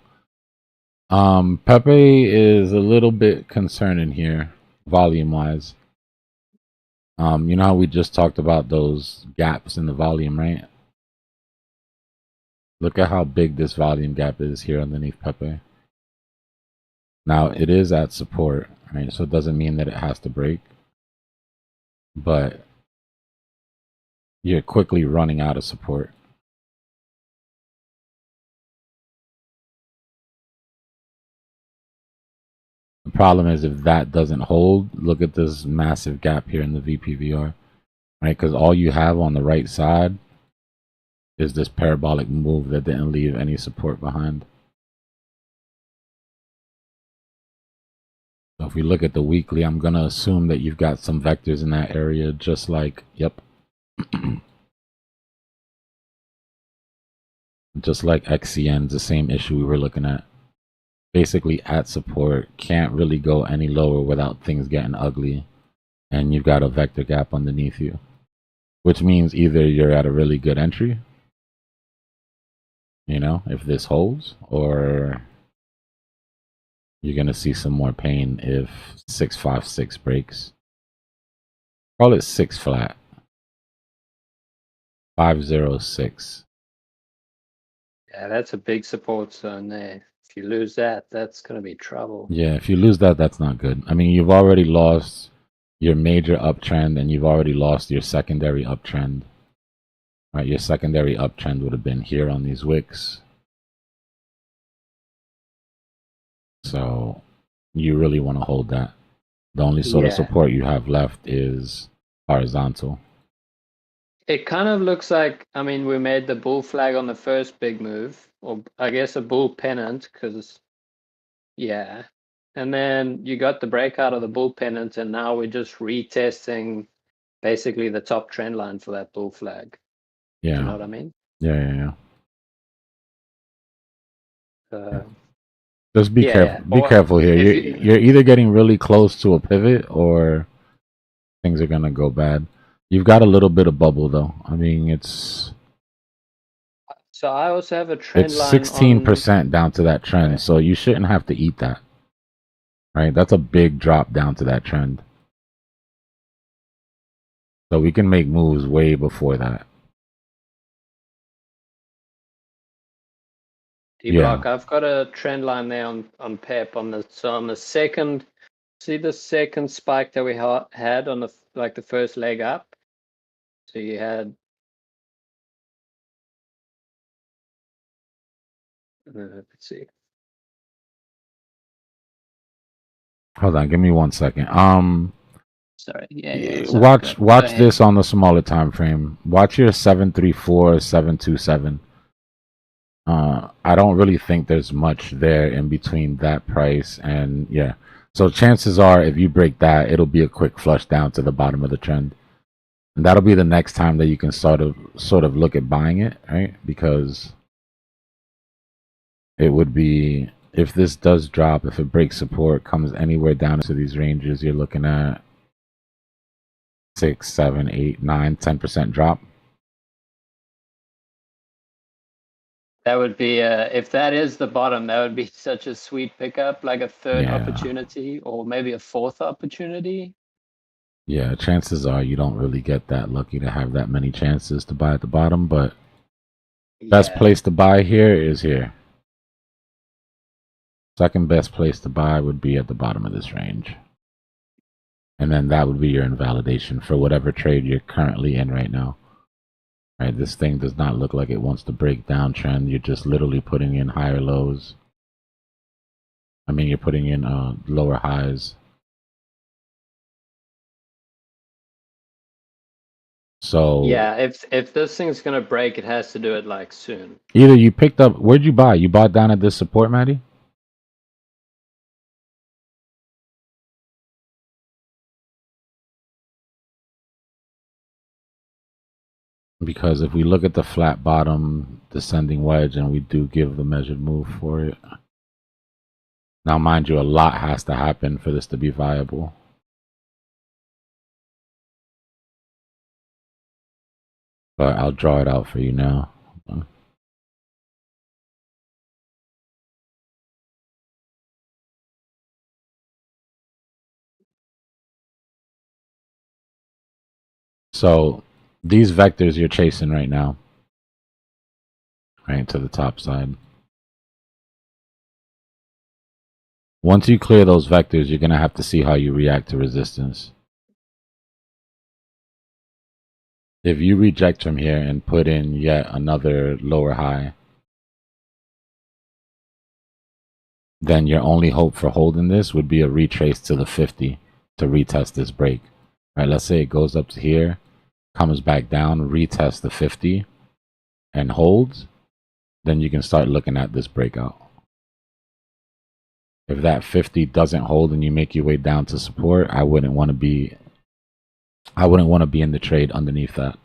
[SPEAKER 3] Pepe is a little bit concerning here, volume wise. You know how we just talked about those gaps in the volume, right? Look at how big this volume gap is here underneath Pepe. Now it is at support, right? So it doesn't mean that it has to break, but you're quickly running out of support. The problem is if that doesn't hold, look at this massive gap here in the VPVR, right? Because all you have on the right side is this parabolic move that didn't leave any support behind. So if we look at the weekly, I'm going to assume that you've got some vectors in that area, just like, yep. Just like XCN's the same issue we were looking at. Basically at support, can't really go any lower without things getting ugly. And you've got a vector gap underneath you. Which means either you're at a really good entry, you know, if this holds, or you're going to see some more pain if 656 breaks. Call it 6 flat. 506.
[SPEAKER 7] Yeah, that's a big support zone there. If you lose that, that's going to be trouble.
[SPEAKER 3] Yeah, if you lose that, that's not good. I mean, you've already lost your major uptrend and you've already lost your secondary uptrend. Right, your secondary uptrend would have been here on these wicks. So you really want to hold that. The only sort of support you have left is horizontal.
[SPEAKER 7] It kind of looks like, I mean, we made the bull flag on the first big move, or I guess a bull pennant, because, yeah. And then you got the breakout of the bull pennant, and now we're just retesting basically the top trend line for that bull flag.
[SPEAKER 3] Yeah.
[SPEAKER 7] Do you know what I mean?
[SPEAKER 3] Yeah. Just be careful. Be careful here. You're either getting really close to a pivot or things are gonna go bad. You've got a little bit of bubble though. I mean, it's.
[SPEAKER 7] So I also have a trend line.
[SPEAKER 3] It's 16% down to that trend, so you shouldn't have to eat that. Right? That's a big drop down to that trend. So we can make moves way before that.
[SPEAKER 7] Dbloc, I've got a trend line there on PEP on the second. See the second spike that we had on the first leg up. So you had. Let's see.
[SPEAKER 3] Hold on, give me 1 second.
[SPEAKER 7] Sorry. Yeah.
[SPEAKER 3] Watch this on the smaller time frame. Watch your 734, 727. I don't really think there's much there in between that price and yeah. So chances are if you break that, it'll be a quick flush down to the bottom of the trend. And that'll be the next time that you can sort of look at buying it, right? Because it would be, if this does drop, if it breaks support, comes anywhere down into these ranges, you're looking at 6, 7, 8, 9, 10% drop.
[SPEAKER 7] That would be if that is the bottom, that would be such a sweet pickup, like a third opportunity or maybe a fourth opportunity.
[SPEAKER 3] Yeah, chances are you don't really get that lucky to have that many chances to buy at the bottom, but best place to buy here is here. Second best place to buy would be at the bottom of this range. And then that would be your invalidation for whatever trade you're currently in right now. Right, this thing does not look like it wants to break downtrend. You're just literally putting in higher lows. I mean, you're putting in lower highs. So
[SPEAKER 7] yeah, if this thing's gonna break, it has to do it like soon.
[SPEAKER 3] Either you picked up. Where'd you buy? You bought down at this support, Maddie? Because if we look at the flat bottom descending wedge and we do give the measured move for it. Now, mind you, a lot has to happen for this to be viable. But I'll draw it out for you now. So these vectors you're chasing right now, right to the top side. Once you clear those vectors, you're going to have to see how you react to resistance. If you reject from here and put in yet another lower high, then your only hope for holding this would be a retrace to the 50 to retest this break. All right, let's say it goes up to here, comes back down, retest the 50, and holds, then you can start looking at this breakout. If that 50 doesn't hold and you make your way down to support, I wouldn't want to be in the trade underneath that.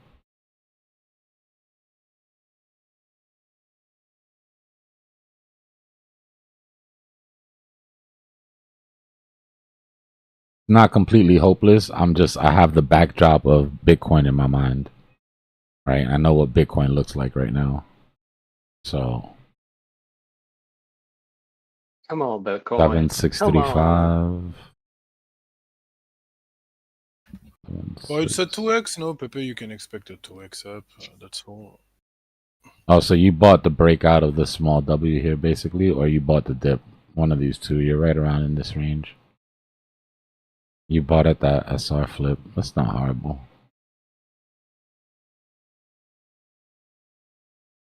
[SPEAKER 3] Not completely hopeless. I have the backdrop of Bitcoin in my mind, right? I know what Bitcoin looks like right now. So
[SPEAKER 7] Come on, Bitcoin.
[SPEAKER 3] 7,635.
[SPEAKER 14] Well, it's a 2x. No, Pepe, you can expect a 2x up. That's all.
[SPEAKER 3] Oh, so you bought the breakout of the small W here, basically, or you bought the dip? One of these two. You're right around in this range. You bought at that SR flip. That's not horrible.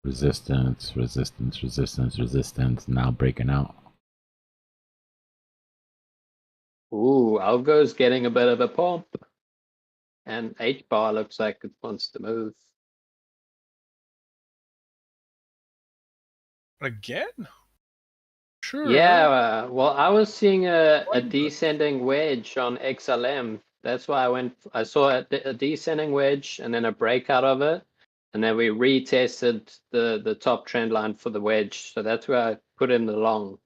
[SPEAKER 3] Resistance, resistance, resistance, resistance. Now breaking out.
[SPEAKER 7] Ooh, Algo's getting a bit of a pump. And HBAR looks like it wants to move.
[SPEAKER 14] Again? Sure.
[SPEAKER 7] Yeah, well, I was seeing a descending wedge on XLM. That's why I saw a descending wedge and then a breakout of it. And then we retested the top trend line for the wedge. So that's where I put in the long.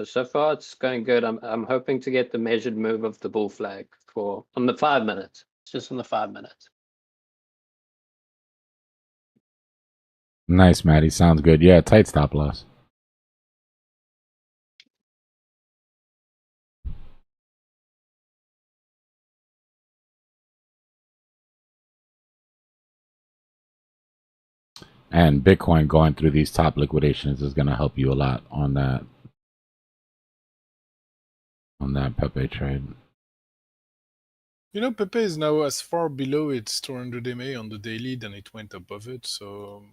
[SPEAKER 7] So far it's going good. I'm hoping to get the measured move of the bull flag on the 5 minutes. It's just on the 5 minutes.
[SPEAKER 3] Nice, Matty. Sounds good. Yeah, tight stop loss. And Bitcoin going through these top liquidations is going to help you a lot on that Pepe trade.
[SPEAKER 14] You know, Pepe is now as far below its 200 MA on the daily than it went above it. So,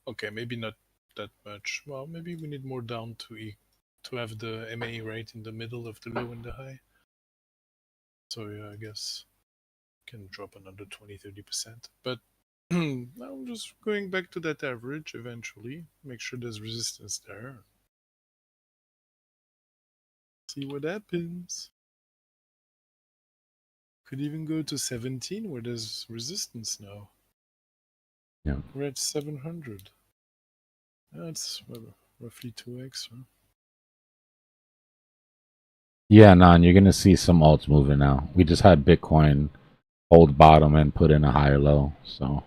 [SPEAKER 14] okay, maybe not that much. Well, maybe we need more down to have the MA right in the middle of the low and the high. So yeah, I guess can drop another 20-30%. But I'm just going back to that average eventually. Make sure there's resistance there. See what happens. Could even go to 17 where there's resistance now.
[SPEAKER 3] Yeah.
[SPEAKER 14] We're at 700. That's roughly 2x. Huh?
[SPEAKER 3] Yeah, Nan, you're going to see some alts moving now. We just had Bitcoin hold bottom and put in a higher low. So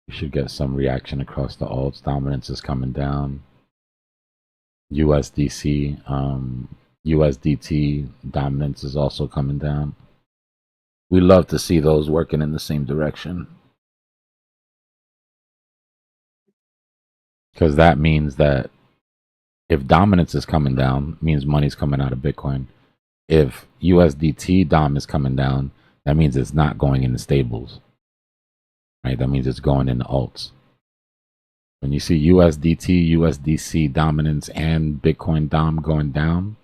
[SPEAKER 3] you should get some reaction across the alts. Dominance is coming down. USDC, USDT dominance is also coming down. We love to see those working in the same direction. Because that means that if dominance is coming down, it means money's coming out of Bitcoin. If USDT dom is coming down, that means it's not going into stables. Right? That means it's going into alts. When you see USDT, USDC dominance, and Bitcoin dom going down,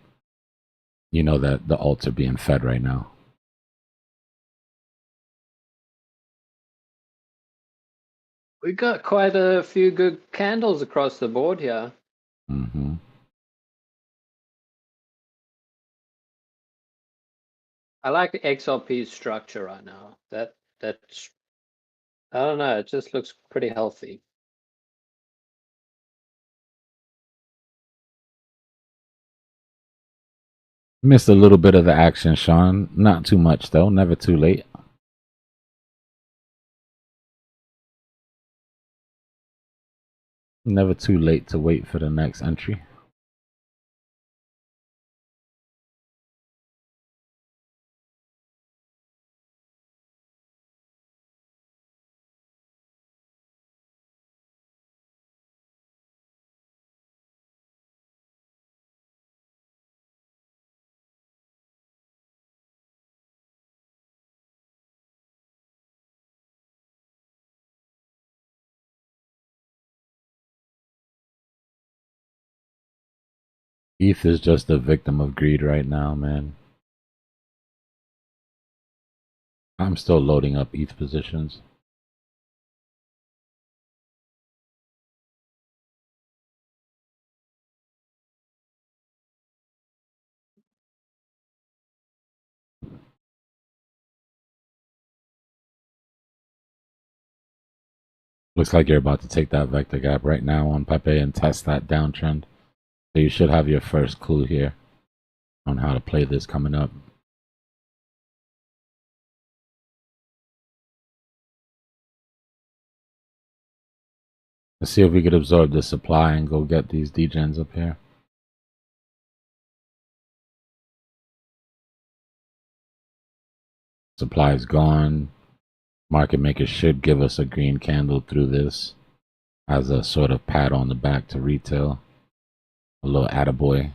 [SPEAKER 3] you know that the alts are being fed right now.
[SPEAKER 7] We got quite a few good candles across the board here.
[SPEAKER 3] Mm-hmm.
[SPEAKER 7] I like XRP's structure right now. That's I don't know, it just looks pretty healthy.
[SPEAKER 3] Missed a little bit of the action, Sean. Not too much, though. Never too late. Never too late to wait for the next entry. ETH is just a victim of greed right now, man. I'm still loading up ETH positions. Looks like you're about to take that vector gap right now on Pepe and test that downtrend. So you should have your first clue here on how to play this coming up. Let's see if we could absorb the supply and go get these degens up here. Supply is gone. Market maker should give us a green candle through this as a sort of pat on the back to retail. A little attaboy.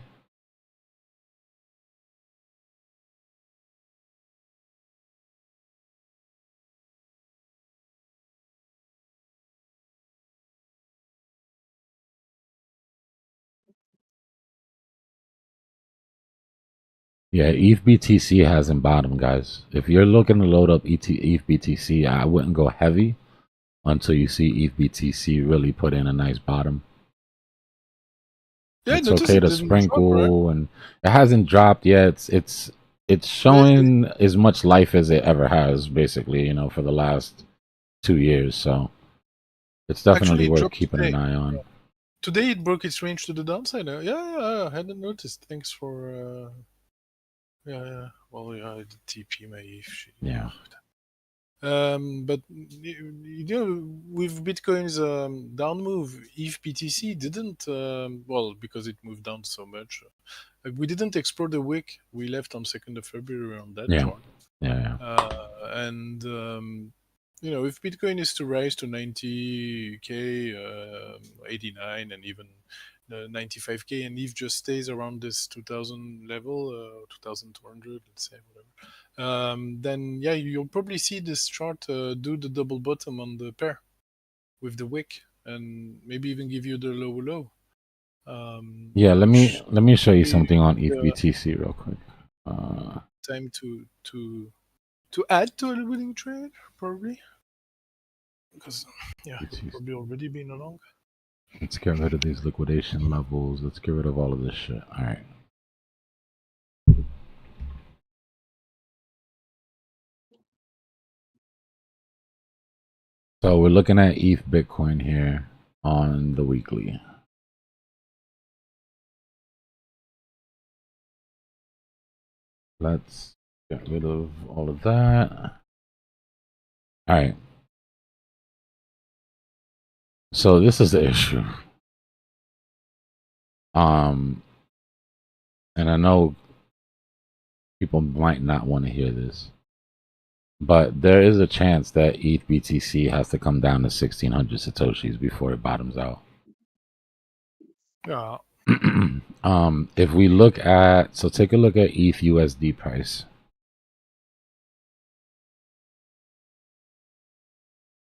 [SPEAKER 3] Yeah, ETH BTC hasn't bottomed, guys. If you're looking to load up ETH BTC, I wouldn't go heavy until you see ETH BTC really put in a nice bottom.
[SPEAKER 14] Yeah,
[SPEAKER 3] It's okay to sprinkle,
[SPEAKER 14] drop, right?
[SPEAKER 3] and it hasn't dropped yet. It's showing as much life as it ever has, basically, you know, for the last 2 years. So it's definitely
[SPEAKER 14] Actually, it
[SPEAKER 3] worth
[SPEAKER 14] dropped
[SPEAKER 3] keeping an
[SPEAKER 14] today.
[SPEAKER 3] eye on.
[SPEAKER 14] Today it broke its range to the downside. Yeah, I hadn't noticed. Thanks for. Yeah. Well, yeah, the TP my ETH. Shit.
[SPEAKER 3] Yeah.
[SPEAKER 14] But you know, with Bitcoin's down move, ETH BTC didn't. Well, because it moved down so much, we didn't explore the wick. We left on 2nd of February on that chart.
[SPEAKER 3] Yeah.
[SPEAKER 14] And you know, if Bitcoin is to rise to 90k, 89, and even 95k, and ETH just stays around this 2000 level, 2200, let's say, whatever, then yeah, you'll probably see this chart do the double bottom on the pair with the wick, and maybe even give you the lower low.
[SPEAKER 3] Yeah, let me show you something on ETH
[SPEAKER 14] the
[SPEAKER 3] BTC real quick.
[SPEAKER 14] time to add to a winning trade, probably, because yeah, you've probably already been along.
[SPEAKER 3] Let's get rid of these liquidation levels. Let's get rid of all of this shit. All right. So we're looking at ETH Bitcoin here on the weekly. Let's get rid of all of that. All right. So this is the issue. And I know people might not want to hear this, but there is a chance that ETH BTC has to come down to 1600 Satoshis before it bottoms out.
[SPEAKER 14] Yeah.
[SPEAKER 3] If we look at, so take a look at ETH USD price.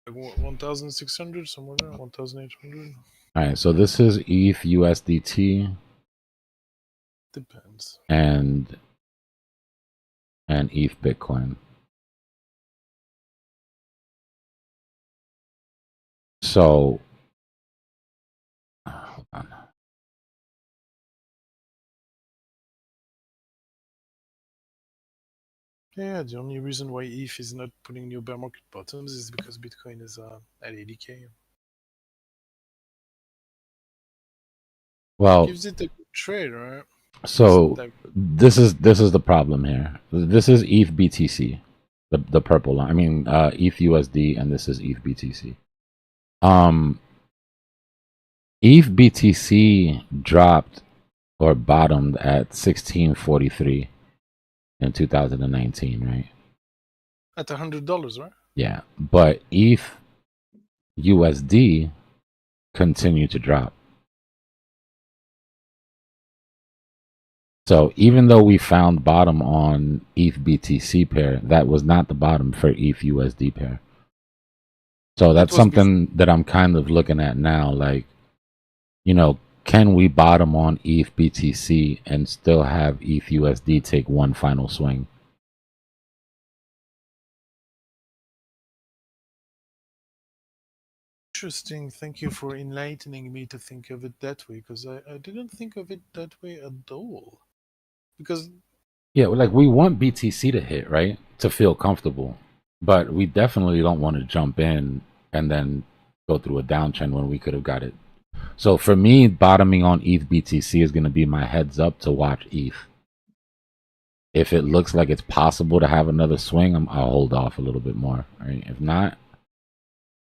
[SPEAKER 14] Like 1,600 somewhere there, 1,800.
[SPEAKER 3] All right, so this is ETH USDT.
[SPEAKER 14] Depends.
[SPEAKER 3] And ETH Bitcoin. So, hold on.
[SPEAKER 14] Yeah, the only reason why ETH is not putting new bear market bottoms is because Bitcoin is at 80k.
[SPEAKER 3] Well,
[SPEAKER 14] Gives it a good trade, right?
[SPEAKER 3] So this is the problem here. This is ETH BTC, the purple line. I mean ETH USD, and this is ETH BTC. ETH BTC dropped or bottomed at 1643 in 2019, right?
[SPEAKER 14] At $100, right?
[SPEAKER 3] Yeah, but ETH USD continued to drop. So even though we found bottom on ETH BTC pair, that was not the bottom for ETH USD pair. So that's something that I'm kind of looking at now. Like, you know, Can we bottom on ETH BTC and still have ETH USD take one final swing?
[SPEAKER 14] Interesting. Thank you for enlightening me to think of it that way, because I didn't think of it that way at all. Because
[SPEAKER 3] yeah, like we want BTC to hit, right? To feel comfortable. But we definitely don't want to jump in and then go through a downtrend when we could have got it. So for me, bottoming on ETH BTC is going to be my heads up to watch ETH. If it looks like it's possible to have another swing, I'll hold off a little bit more. Right? If not,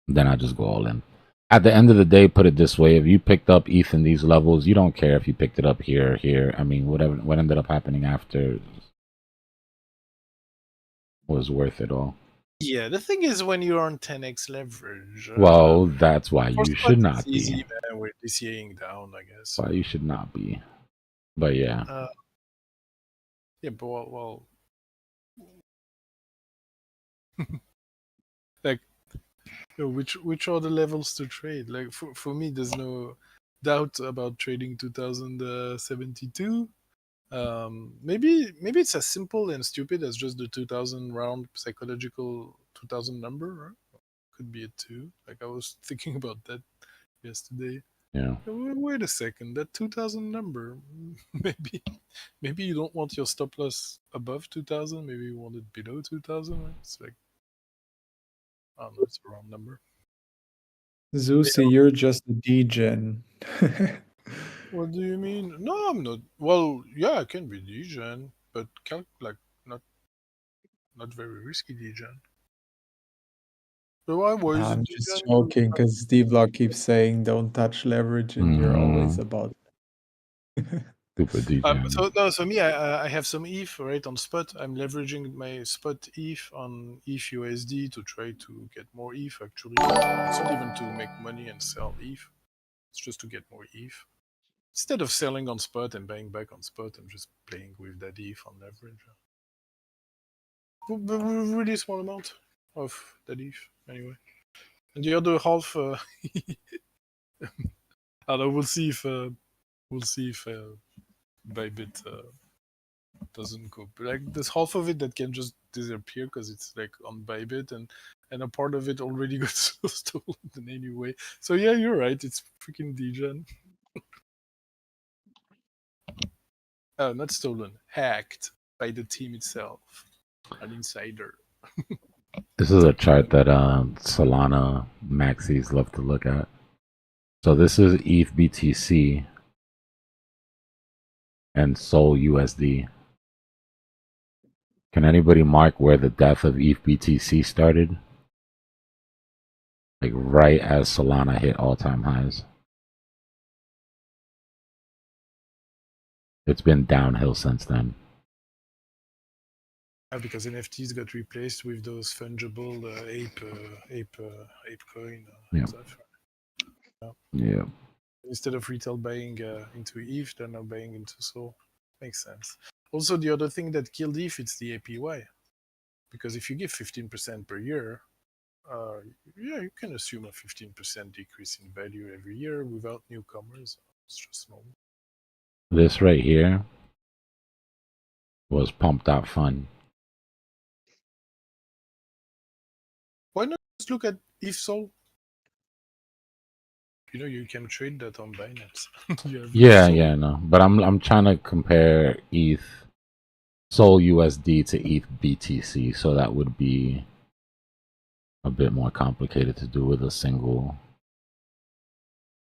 [SPEAKER 3] then I just go all in. At the end of the day, put it this way: if you picked up ETH in these levels, you don't care if you picked it up here or here. I mean, whatever. What ended up happening after was worth it all.
[SPEAKER 14] yeah, the thing is, when you're on 10x leverage,
[SPEAKER 3] Well, that's why
[SPEAKER 14] for
[SPEAKER 3] you
[SPEAKER 14] spot
[SPEAKER 3] should not
[SPEAKER 14] it's easy,
[SPEAKER 3] be.
[SPEAKER 14] man. We're DCAing down, I guess.
[SPEAKER 3] Why you should not be. But yeah.
[SPEAKER 14] Yeah, but well like, you know, which are the levels to trade? Like for me, there's no doubt about trading 2072. Maybe it's as simple and stupid as just the 2000 round psychological 2000 number. Right? Could be a 2. Like I was thinking about that yesterday.
[SPEAKER 3] Yeah.
[SPEAKER 14] Wait a second, that 2000 number. Maybe you don't want your stop loss above 2000. Maybe you want it below 2000. Right? It's like, I don't know. It's a round number.
[SPEAKER 6] Zeusy, you're just a degen.
[SPEAKER 14] What do you mean? No, I'm not. Well, yeah, I can be degen, but like not very risky degen. So I was.
[SPEAKER 6] I'm just joking because Dbloc keeps saying don't touch leverage, and you're always about.
[SPEAKER 3] Super degen.
[SPEAKER 14] So me, I have some ETH right on spot. I'm leveraging my spot ETH on ETH USD to try to get more ETH. Actually, it's not even to make money and sell ETH. It's just to get more ETH. Instead of selling on spot and buying back on spot, I'm just playing with that ETH on leverage. Really small amount of that ETH, anyway. And the other half, I don't know, we'll see if Bybit doesn't go. But like, there's half of it that can just disappear because it's like on Bybit, and a part of it already got stolen anyway. So yeah, you're right. It's freaking degen. Not stolen, hacked by the team itself, an insider.
[SPEAKER 3] This is a chart that Solana maxis love to look at. So this is ETH BTC and Sol USD. Can anybody mark where the death of ETH BTC started? Like right as Solana hit all-time highs. It's been downhill since then.
[SPEAKER 14] Because NFTs got replaced with those fungible ape coin.
[SPEAKER 3] Yeah. Yeah.
[SPEAKER 14] Instead of retail buying into ETH, they're now buying into Sol. Makes sense. Also, the other thing that killed ETH, it's the APY. Because if you give 15% per year, yeah, you can assume a 15% decrease in value every year without newcomers. It's just normal.
[SPEAKER 3] This right here was pumped out fun.
[SPEAKER 14] Why not just look at ETH Sol? You know, you can trade that on Binance.
[SPEAKER 3] Yeah, no. But I'm trying to compare ETH Sol USD to ETH BTC, so that would be a bit more complicated to do with a single.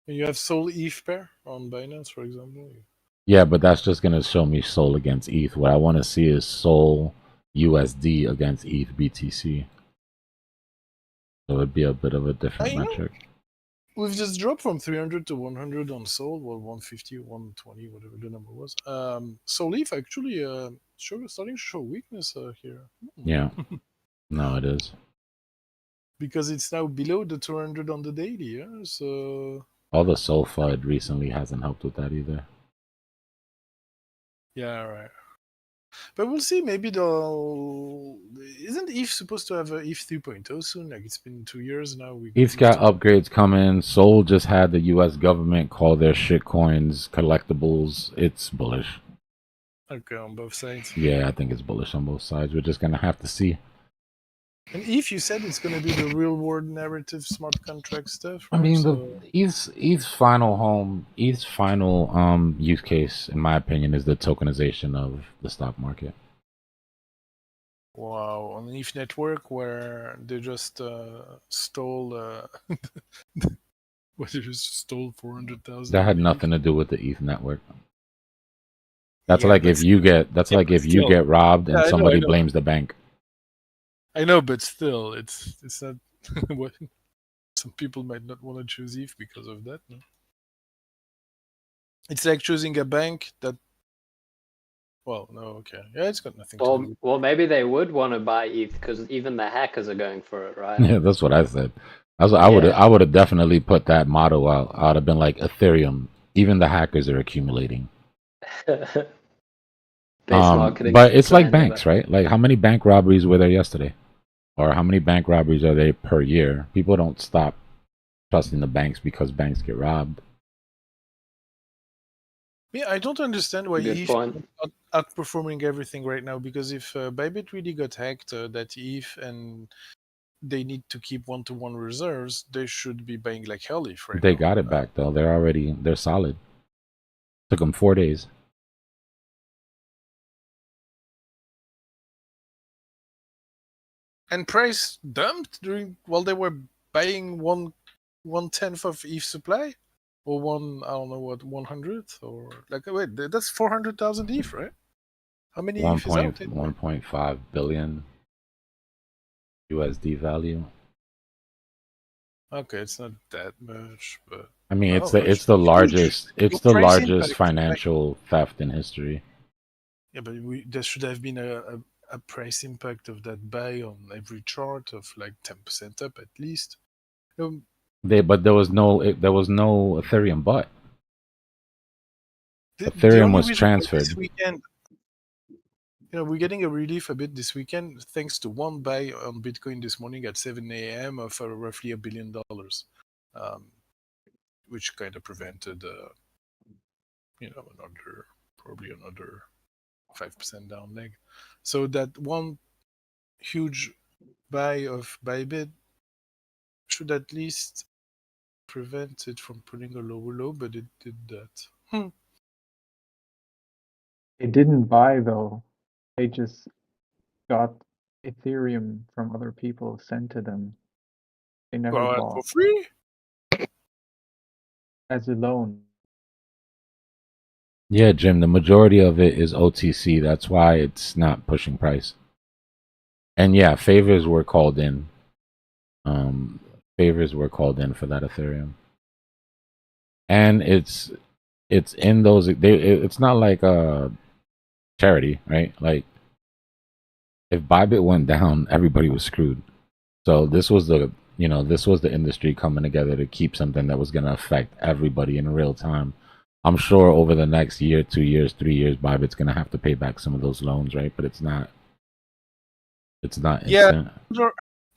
[SPEAKER 14] You have Sol ETH pair on Binance, for example.
[SPEAKER 3] Yeah, but that's just gonna show me Sol against ETH. What I want to see is Sol USD against ETH BTC. So it'd be a bit of a different metric.
[SPEAKER 14] We've just dropped from 300 to 100 on Sol, well, 150, 120, whatever the number was. Sol ETH actually starting to show weakness here.
[SPEAKER 3] Yeah. No, it is.
[SPEAKER 14] Because it's now below the 200 on the daily, yeah? So...
[SPEAKER 3] All the Sol FUD recently hasn't helped with that either.
[SPEAKER 14] Yeah, right. But we'll see. Maybe they'll. Isn't ETH supposed to have a ETH 3.0 soon? Like it's been 2 years now.
[SPEAKER 3] ETH's got upgrades coming. Sol just had the U.S. government call their shitcoins collectibles. It's bullish.
[SPEAKER 14] Okay, on both sides.
[SPEAKER 3] Yeah, I think it's bullish on both sides. We're just gonna have to see.
[SPEAKER 14] And ETH, you said it's going to be the real world narrative smart contract stuff.
[SPEAKER 3] I
[SPEAKER 14] Right?
[SPEAKER 3] mean,
[SPEAKER 14] So,
[SPEAKER 3] ETH's final use case, in my opinion, is the tokenization of the stock market.
[SPEAKER 14] wow, on ETH network where they just stole. What they just stole 400,000.
[SPEAKER 3] That had nothing to do with the ETH network. That's
[SPEAKER 14] Yeah,
[SPEAKER 3] like
[SPEAKER 14] but
[SPEAKER 3] if you get
[SPEAKER 14] still.
[SPEAKER 3] get robbed and
[SPEAKER 14] Yeah, I know,
[SPEAKER 3] somebody
[SPEAKER 14] I know.
[SPEAKER 3] blames the bank.
[SPEAKER 14] I know, but still, it's not. What some people might not want to choose ETH because of that. No? It's like choosing a bank that. Well, no, okay, yeah, it's got nothing to do. With
[SPEAKER 7] Well, maybe they would want to buy ETH because even the hackers are going for it, right?
[SPEAKER 3] Yeah, that's what I said. I would have definitely put that motto out. I would have been like Ethereum. Even the hackers are accumulating. But it's like banks, right? Like how many bank robberies were there yesterday? Or how many bank robberies are there per year? People don't stop trusting the banks because banks get robbed.
[SPEAKER 14] Yeah, I don't understand why
[SPEAKER 7] Good
[SPEAKER 14] ETH
[SPEAKER 7] point.
[SPEAKER 14] is outperforming everything right now. Because if Bybit really got hacked, that ETH, and they need to keep one-to-one reserves, they should be buying like hell ETH right
[SPEAKER 3] They
[SPEAKER 14] now.
[SPEAKER 3] got it back though. They're solid. Took them 4 days.
[SPEAKER 14] And price dumped while they were buying 1/10 of ETH supply, or I don't know what 100th, or like wait, that's 400,000 ETH, right? How many ETH is out?
[SPEAKER 3] 1.5 billion USD value.
[SPEAKER 14] Okay, it's not that much, but
[SPEAKER 3] I mean, it's
[SPEAKER 14] well,
[SPEAKER 3] the largest
[SPEAKER 14] huge price
[SPEAKER 3] largest
[SPEAKER 14] impact.
[SPEAKER 3] financial theft in history.
[SPEAKER 14] Yeah, but there should have been a price impact of that buy on every chart of like 10% up at least.
[SPEAKER 3] But there was no Ethereum bought.
[SPEAKER 14] The
[SPEAKER 3] Ethereum
[SPEAKER 14] only
[SPEAKER 3] was
[SPEAKER 14] reason why
[SPEAKER 3] transferred.
[SPEAKER 14] this weekend, we're getting a relief a bit this weekend thanks to one buy on Bitcoin this morning at 7 a.m. of roughly $1 billion, which kind of prevented, probably another 5% down leg. So that one huge buy of Bybit should at least prevent it from putting a lower low, but it did that.
[SPEAKER 6] They didn't buy though. They just got Ethereum from other people sent to them. They never
[SPEAKER 14] For
[SPEAKER 6] bought
[SPEAKER 14] free?
[SPEAKER 6] as a loan.
[SPEAKER 3] Yeah, Jim, the majority of it is OTC. That's why it's not pushing price. And yeah, favors were called in. Favors were called in for that Ethereum. And it's in those. It's not like a charity, right? Like if Bybit went down, everybody was screwed. So this was the industry coming together to keep something that was going to affect everybody in real time. I'm sure over the next year, 2 years, 3 years, Bybit's going to have to pay back some of those loans, right? But it's not instant.
[SPEAKER 14] Yeah.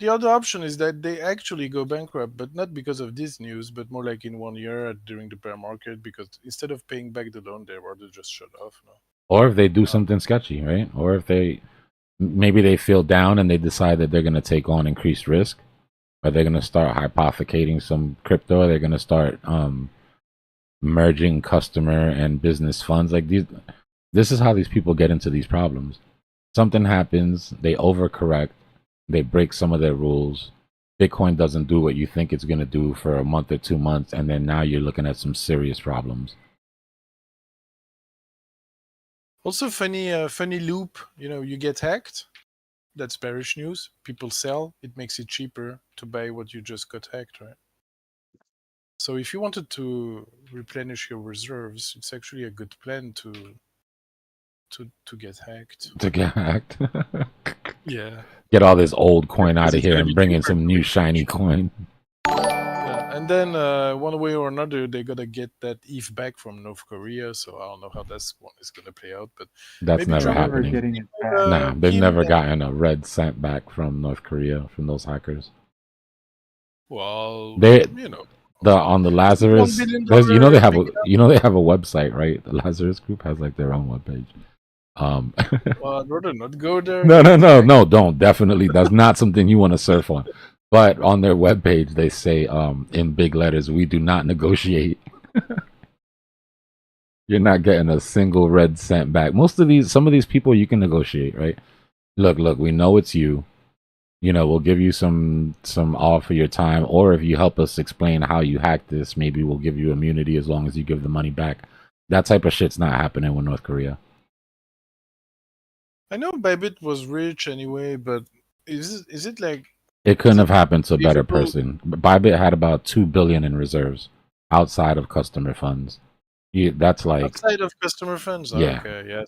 [SPEAKER 14] The other option is that they actually go bankrupt, but not because of this news, but more like in 1 year during the bear market, because instead of paying back the loan, they rather just shut off. No?
[SPEAKER 3] Or if they do something sketchy, right? Or if maybe they feel down and they decide that they're going to take on increased risk, or they're going to start hypothecating some crypto, or they're going to start merging customer and business funds. Like this is how these people get into these problems. Something happens, they overcorrect, they break some of their rules. Bitcoin doesn't do what you think it's going to do for a month or 2 months, and then now you're looking at some serious problems.
[SPEAKER 14] Also, funny loop. You get hacked. That's bearish news. People sell. It makes it cheaper to buy what you just got hacked, right? So if you wanted to replenish your reserves, it's actually a good plan to get hacked.
[SPEAKER 3] To get hacked?
[SPEAKER 14] Yeah.
[SPEAKER 3] Get all this old coin out of here and bring in some new shiny coin.
[SPEAKER 14] Yeah, And then one way or another, they gotta get that ETH back from North Korea. So I don't know how this one is gonna play out, but
[SPEAKER 3] That's
[SPEAKER 14] maybe
[SPEAKER 3] never
[SPEAKER 14] Trump
[SPEAKER 6] Never
[SPEAKER 3] happening.
[SPEAKER 6] getting it back.
[SPEAKER 3] Nah, they've
[SPEAKER 14] Kim
[SPEAKER 3] never
[SPEAKER 14] and-
[SPEAKER 3] gotten a red cent back from North Korea from those hackers.
[SPEAKER 14] Well,
[SPEAKER 3] They,
[SPEAKER 14] you know,
[SPEAKER 3] on the Lazarus,
[SPEAKER 14] $1 billion
[SPEAKER 3] there's, they have
[SPEAKER 14] big
[SPEAKER 3] they have a website, right? The Lazarus group has like their own webpage.
[SPEAKER 14] well, I'd rather not go there.
[SPEAKER 3] No, don't. Definitely, that's not something you want to surf on. But on their webpage, they say in big letters, "We do not negotiate." You're not getting a single red cent back. Some of these people, you can negotiate, right? Look, we know it's you. You know, we'll give you some off for your time, or if you help us explain how you hacked this, maybe we'll give you immunity as long as you give the money back. That type of shit's not happening with North Korea.
[SPEAKER 14] I know Bybit was rich anyway, but is it like
[SPEAKER 3] It couldn't have happened to a better
[SPEAKER 14] feasible?
[SPEAKER 3] person. Bybit had about $2 billion in reserves outside of customer funds. That's like,
[SPEAKER 14] outside of customer funds?
[SPEAKER 3] Yeah.
[SPEAKER 14] Okay, yes,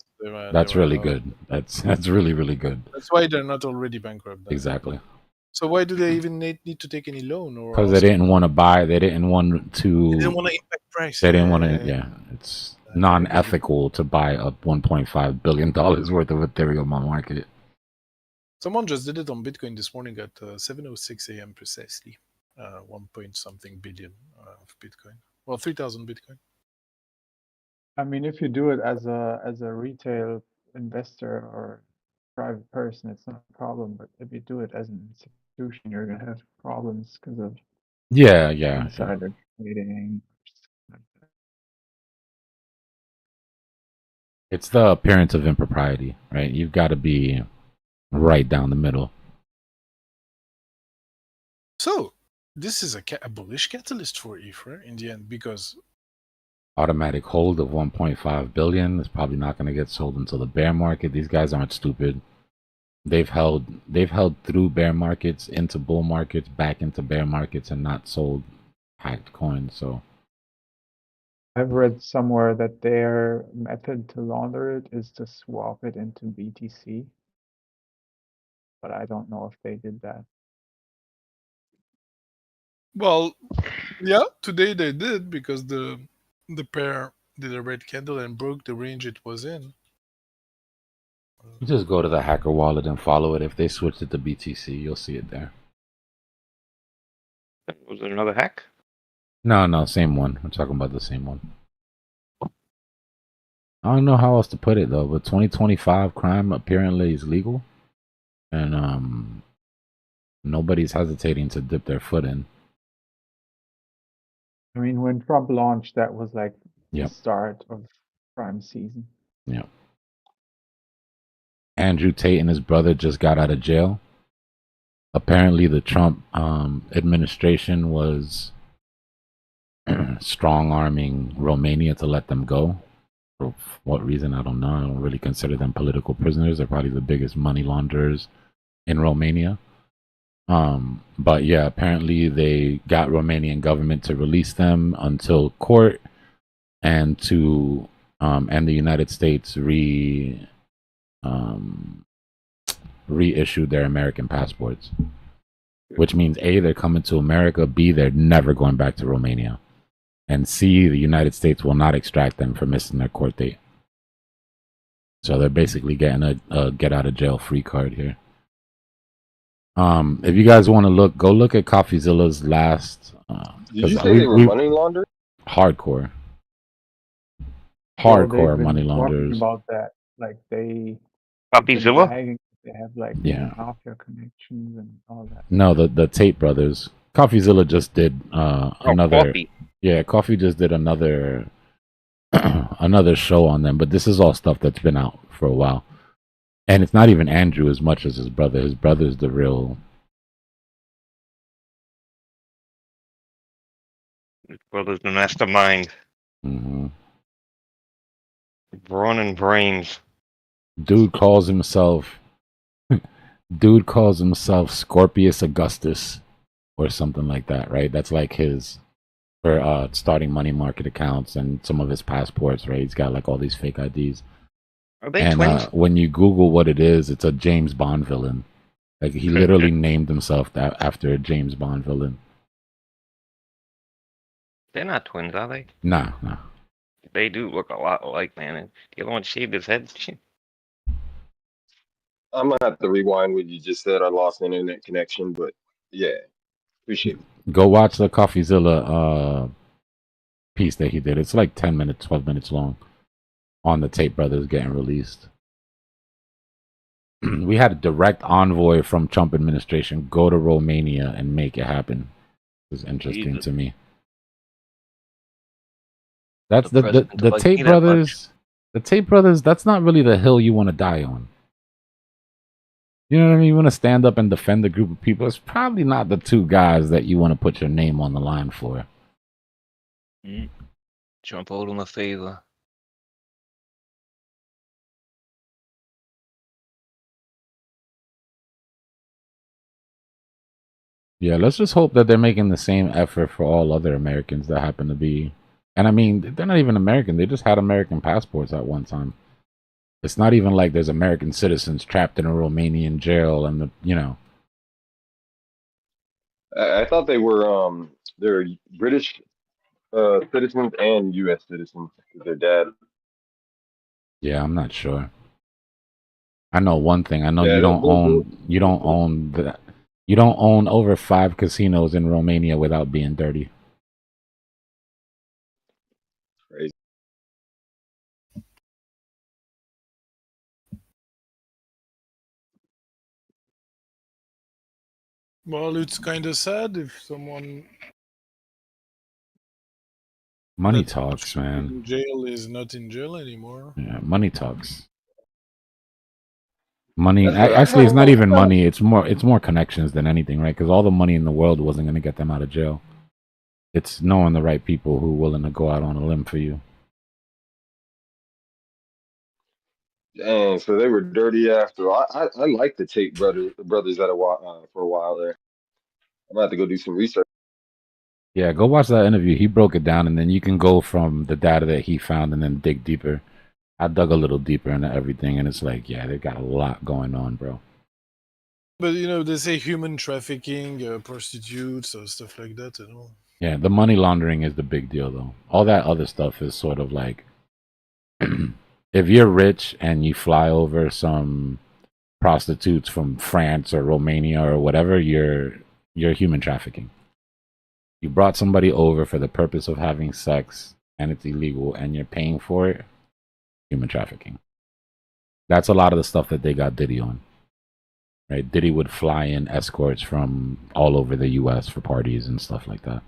[SPEAKER 3] that's
[SPEAKER 14] they were
[SPEAKER 3] really
[SPEAKER 14] out.
[SPEAKER 3] good. That's really, really good.
[SPEAKER 14] That's why they're not already bankrupt. Then.
[SPEAKER 3] Exactly.
[SPEAKER 14] So why do they even need to take any loan? Or
[SPEAKER 3] Because they didn't want to buy. They didn't want to.
[SPEAKER 14] They didn't want to impact price.
[SPEAKER 3] They didn't want to. Yeah, it's non-ethical to buy a $1.5 billion worth of Ethereum on market.
[SPEAKER 14] Someone just did it on Bitcoin this morning at 7:06 a.m. precisely. 1 point something billion of Bitcoin. Well, 3,000 Bitcoin.
[SPEAKER 6] I mean, if you do it as a retail investor or private person, it's not a problem. But if you do it as an institution, you're gonna have problems because of
[SPEAKER 3] Yeah.
[SPEAKER 6] insider trading.
[SPEAKER 3] It's the appearance of impropriety, right? You've got to be right down the middle.
[SPEAKER 14] So this is a bullish catalyst for ETH, right? In the end, because
[SPEAKER 3] Automatic hold of 1.5 billion is probably not going to get sold until the bear market. These guys aren't stupid. They've held through bear markets into bull markets, back into bear markets, and not sold hacked coins. So
[SPEAKER 6] I've read somewhere that their method to launder it is to swap it into BTC, but I don't know if they did that.
[SPEAKER 14] well, yeah, today they did because the pair did a red candle and broke the range it was in.
[SPEAKER 3] you just go to the hacker wallet and follow it. If they switched it to BTC, you'll see it there.
[SPEAKER 12] Was it another hack?
[SPEAKER 3] No, same one. We're talking about the same one. I don't know how else to put it though, but 2025 crime apparently is legal, and nobody's hesitating to dip their foot in.
[SPEAKER 6] I mean, when Trump launched, that was like
[SPEAKER 3] Yep.
[SPEAKER 6] the start of crime season.
[SPEAKER 3] Yeah. Andrew Tate and his brother just got out of jail. Apparently, the Trump administration was strong-arming Romania to let them go. For what reason, I don't know. I don't really consider them political prisoners. They're probably the biggest money launderers in Romania. But yeah, apparently they got Romanian government to release them until court and to and the United States reissued their American passports, which means A, they're coming to America, B, they're never going back to Romania, and C, the United States will not extract them for missing their court date. So they're basically getting a get out of jail free card here. If you guys want to go look at CoffeeZilla's last.
[SPEAKER 9] Did you say they were money laundering?
[SPEAKER 3] Hardcore
[SPEAKER 6] Well, they've been
[SPEAKER 3] money
[SPEAKER 6] talking
[SPEAKER 3] launderers.
[SPEAKER 6] about that, like they
[SPEAKER 12] CoffeeZilla?
[SPEAKER 6] they have like
[SPEAKER 3] Yeah.
[SPEAKER 6] mafia connections and all that.
[SPEAKER 3] No, the Tate brothers. CoffeeZilla just did another.
[SPEAKER 12] Coffee.
[SPEAKER 3] Yeah, Coffee just did another another show on them. But this is all stuff that's been out for a while, and it's not even Andrew as much as his brother. His brother's the real.
[SPEAKER 12] His brother's the mastermind.
[SPEAKER 3] Mm-hmm.
[SPEAKER 12] Brawn and brains.
[SPEAKER 3] Dude calls himself Scorpius Augustus or something like that, right? That's like his for starting money market accounts and some of his passports, right? He's got like all these fake IDs.
[SPEAKER 12] Are they
[SPEAKER 3] And
[SPEAKER 12] twins?
[SPEAKER 3] when you Google what it is, it's a James Bond villain. Like he literally named himself after a James Bond villain.
[SPEAKER 12] They're not twins, are they?
[SPEAKER 3] Nah.
[SPEAKER 12] They do look a lot alike, man. The other one shaved his head.
[SPEAKER 9] I'm gonna have to rewind what you just said. I lost internet connection, but yeah, appreciate it.
[SPEAKER 3] Go watch the CoffeeZilla piece that he did. It's like 10 minutes, 12 minutes long on the Tate brothers getting released. We had a direct envoy from Trump administration go to Romania and make it happen. It was interesting to me. That's the Tate brothers. The Tate brothers, that's not really the hill you want to die on. You know what I mean? You want to stand up and defend a group of people. It's probably not the two guys that you want to put your name on the line for.
[SPEAKER 12] Trump owed him a favor.
[SPEAKER 3] Yeah, let's just hope that they're making the same effort for all other Americans that happen to be. And I mean, they're not even American. They just had American passports at one time. It's not even like there's American citizens trapped in a Romanian jail and
[SPEAKER 9] I thought they were they're British citizens and U.S. citizens. Their dad.
[SPEAKER 3] Yeah, I'm not sure. I know one thing. I know
[SPEAKER 9] Yeah,
[SPEAKER 3] you don't own over 5 casinos in Romania without being dirty.
[SPEAKER 9] Crazy.
[SPEAKER 14] Well, it's kind of sad if someone
[SPEAKER 3] Money
[SPEAKER 14] that
[SPEAKER 3] talks, man.
[SPEAKER 14] in jail is not in jail anymore.
[SPEAKER 3] Yeah, money talks. Money.
[SPEAKER 9] That's what I
[SPEAKER 3] Actually, it's not
[SPEAKER 9] heard.
[SPEAKER 3] even money. It's more connections than anything, right? Because all the money in the world wasn't going to get them out of jail. It's knowing the right people who are willing to go out on a limb for you.
[SPEAKER 9] Dang, so they were dirty after. I like the Tate brothers that for a while there. I'm gonna have to go do some research.
[SPEAKER 3] Yeah, go watch that interview. He broke it down, and then you can go from the data that he found and then dig deeper. I dug a little deeper into everything, and it's like, yeah, they've got a lot going on, bro.
[SPEAKER 14] But they say human trafficking, prostitutes, or stuff like that, and all.
[SPEAKER 3] Yeah, the money laundering is the big deal, though. All that other stuff is sort of like, if you're rich and you fly over some prostitutes from France or Romania or whatever, you're human trafficking. You brought somebody over for the purpose of having sex, and it's illegal, and you're paying for it. Human trafficking. That's a lot of the stuff that they got Diddy on. Right? Diddy would fly in escorts from all over the US for parties and stuff like that.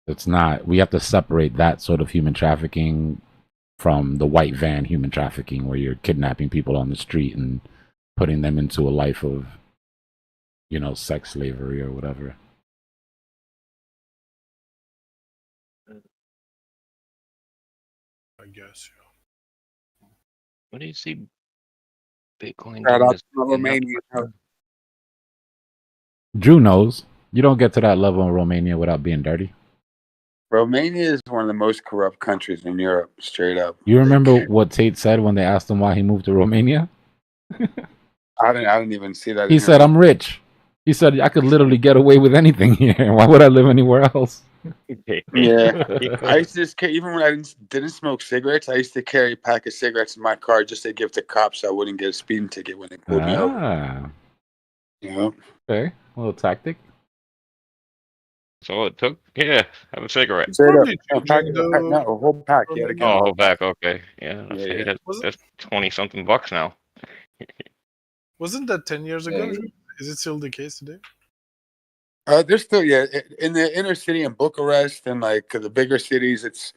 [SPEAKER 3] It's not, we have to separate that sort of human trafficking from the white van human trafficking, where you're kidnapping people on the street and putting them into a life of, sex slavery or whatever.
[SPEAKER 14] I guess.
[SPEAKER 12] What do you see Bitcoin
[SPEAKER 2] Shout
[SPEAKER 12] doing?
[SPEAKER 2] out to Romania.
[SPEAKER 3] Drew knows. You don't get to that level in Romania without being dirty.
[SPEAKER 2] Romania is one of the most corrupt countries in Europe, straight up.
[SPEAKER 3] You remember what Tate said when they asked him why he moved to Romania?
[SPEAKER 2] I didn't even see that.
[SPEAKER 3] He said, "I'm rich." He said, "I could literally get away with anything here. Why would I live anywhere else?"
[SPEAKER 2] Yeah, I used to just even when I didn't smoke cigarettes, I used to carry a pack of cigarettes in my car just to give to cops so I wouldn't get a speeding ticket when they pulled me over.
[SPEAKER 3] Yeah. Okay, a little tactic.
[SPEAKER 12] So it took, have a cigarette.
[SPEAKER 2] No, a whole pack. You had to get
[SPEAKER 12] Oh, whole pack. Okay, yeah.
[SPEAKER 2] Yeah.
[SPEAKER 12] That's $20-something bucks now.
[SPEAKER 14] Wasn't that 10 years ago?
[SPEAKER 2] Yeah.
[SPEAKER 14] Is it still the case today?
[SPEAKER 2] There's still in the inner city in Bucharest and like the bigger cities, it's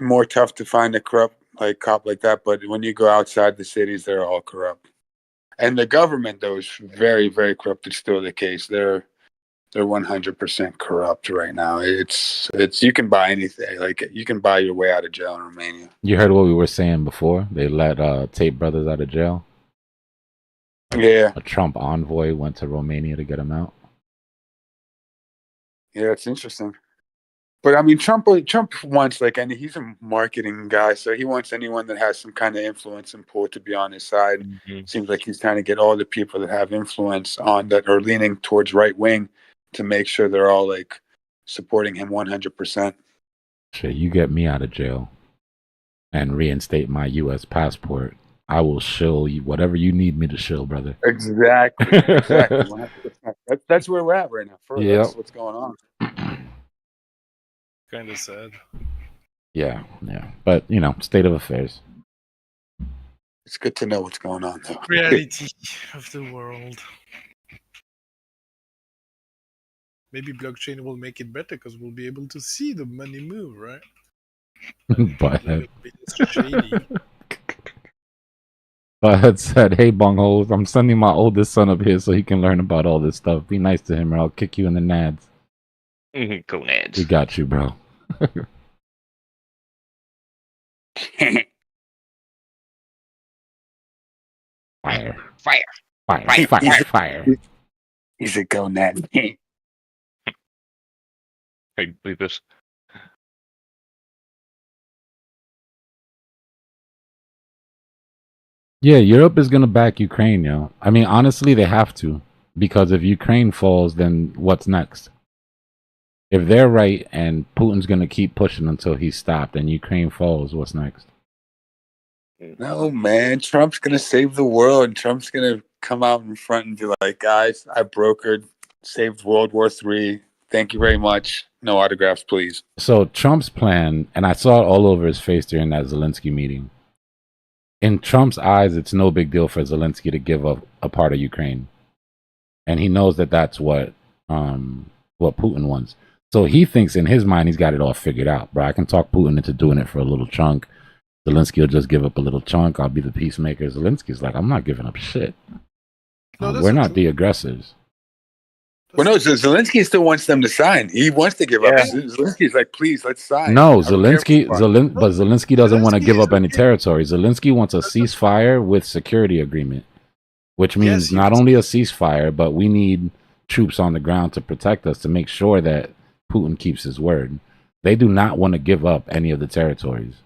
[SPEAKER 2] more tough to find a corrupt cop like that. But when you go outside the cities, they're all corrupt. And the government, though, is very, very corrupt. It's still the case. They're 100% corrupt right now. It's you can buy anything. You can buy your way out of jail in Romania.
[SPEAKER 3] You heard what we were saying before. They let Tate brothers out of jail.
[SPEAKER 2] Yeah.
[SPEAKER 3] A Trump envoy went to Romania to get him out.
[SPEAKER 2] Yeah, it's interesting. But I mean, Trump wants and he's a marketing guy, so he wants anyone that has some kind of influence and pull to be on his side.
[SPEAKER 12] Mm-hmm.
[SPEAKER 2] Seems like he's trying to get all the people that have influence that are leaning towards right wing to make sure they're all supporting him 100%.
[SPEAKER 3] Shit, you get me out of jail and reinstate my U.S. passport. I will shill you whatever you need me to shill, brother.
[SPEAKER 2] Exactly. 100%. That's where we're at right now.
[SPEAKER 3] Yep.
[SPEAKER 2] That's what's going on.
[SPEAKER 14] Kind of sad.
[SPEAKER 3] Yeah. But, state of affairs.
[SPEAKER 2] It's good to know what's going on, though.
[SPEAKER 14] Reality of the world. Maybe blockchain will make it better because we'll be able to see the money move, right?
[SPEAKER 3] Butthead.
[SPEAKER 14] Shady.
[SPEAKER 3] Butthead said, "Hey, bungholes, I'm sending my oldest son up here so he can learn about all this stuff. Be nice to him or I'll kick you in the nads."
[SPEAKER 12] Gonads.
[SPEAKER 3] We got you, bro. Fire.
[SPEAKER 2] He's a gonad.
[SPEAKER 12] Hey, believe this.
[SPEAKER 3] Yeah, Europe is gonna back Ukraine, yo. I mean, honestly, they have to, because if Ukraine falls, then what's next? If they're right and Putin's gonna keep pushing until he's stopped and Ukraine falls, what's next?
[SPEAKER 2] No, man. Trump's going to save the world. Trump's going to come out in front and be like, guys, I brokered, saved World War III. Thank you very much. No autographs, please.
[SPEAKER 3] So Trump's plan, and I saw it all over his face during that Zelensky meeting. In Trump's eyes, it's no big deal for Zelensky to give up a part of Ukraine. And he knows that that's what Putin wants. So he thinks in his mind he's got it all figured out, bro. I can talk Putin into doing it for a little chunk. Zelensky will just give up a little chunk. I'll be the peacemaker. Zelensky's like, I'm not giving up shit. We're not the aggressors.
[SPEAKER 2] Well, no, Zelensky still wants them to sign. He wants to give up. Zelensky's like, please, let's sign.
[SPEAKER 3] No, but Zelensky doesn't want to give up any territory. Zelensky wants a ceasefire with security agreement, which means not only a ceasefire, but we need troops on the ground to protect us, to make sure that Putin keeps his word. They do not want to give up any of the territories.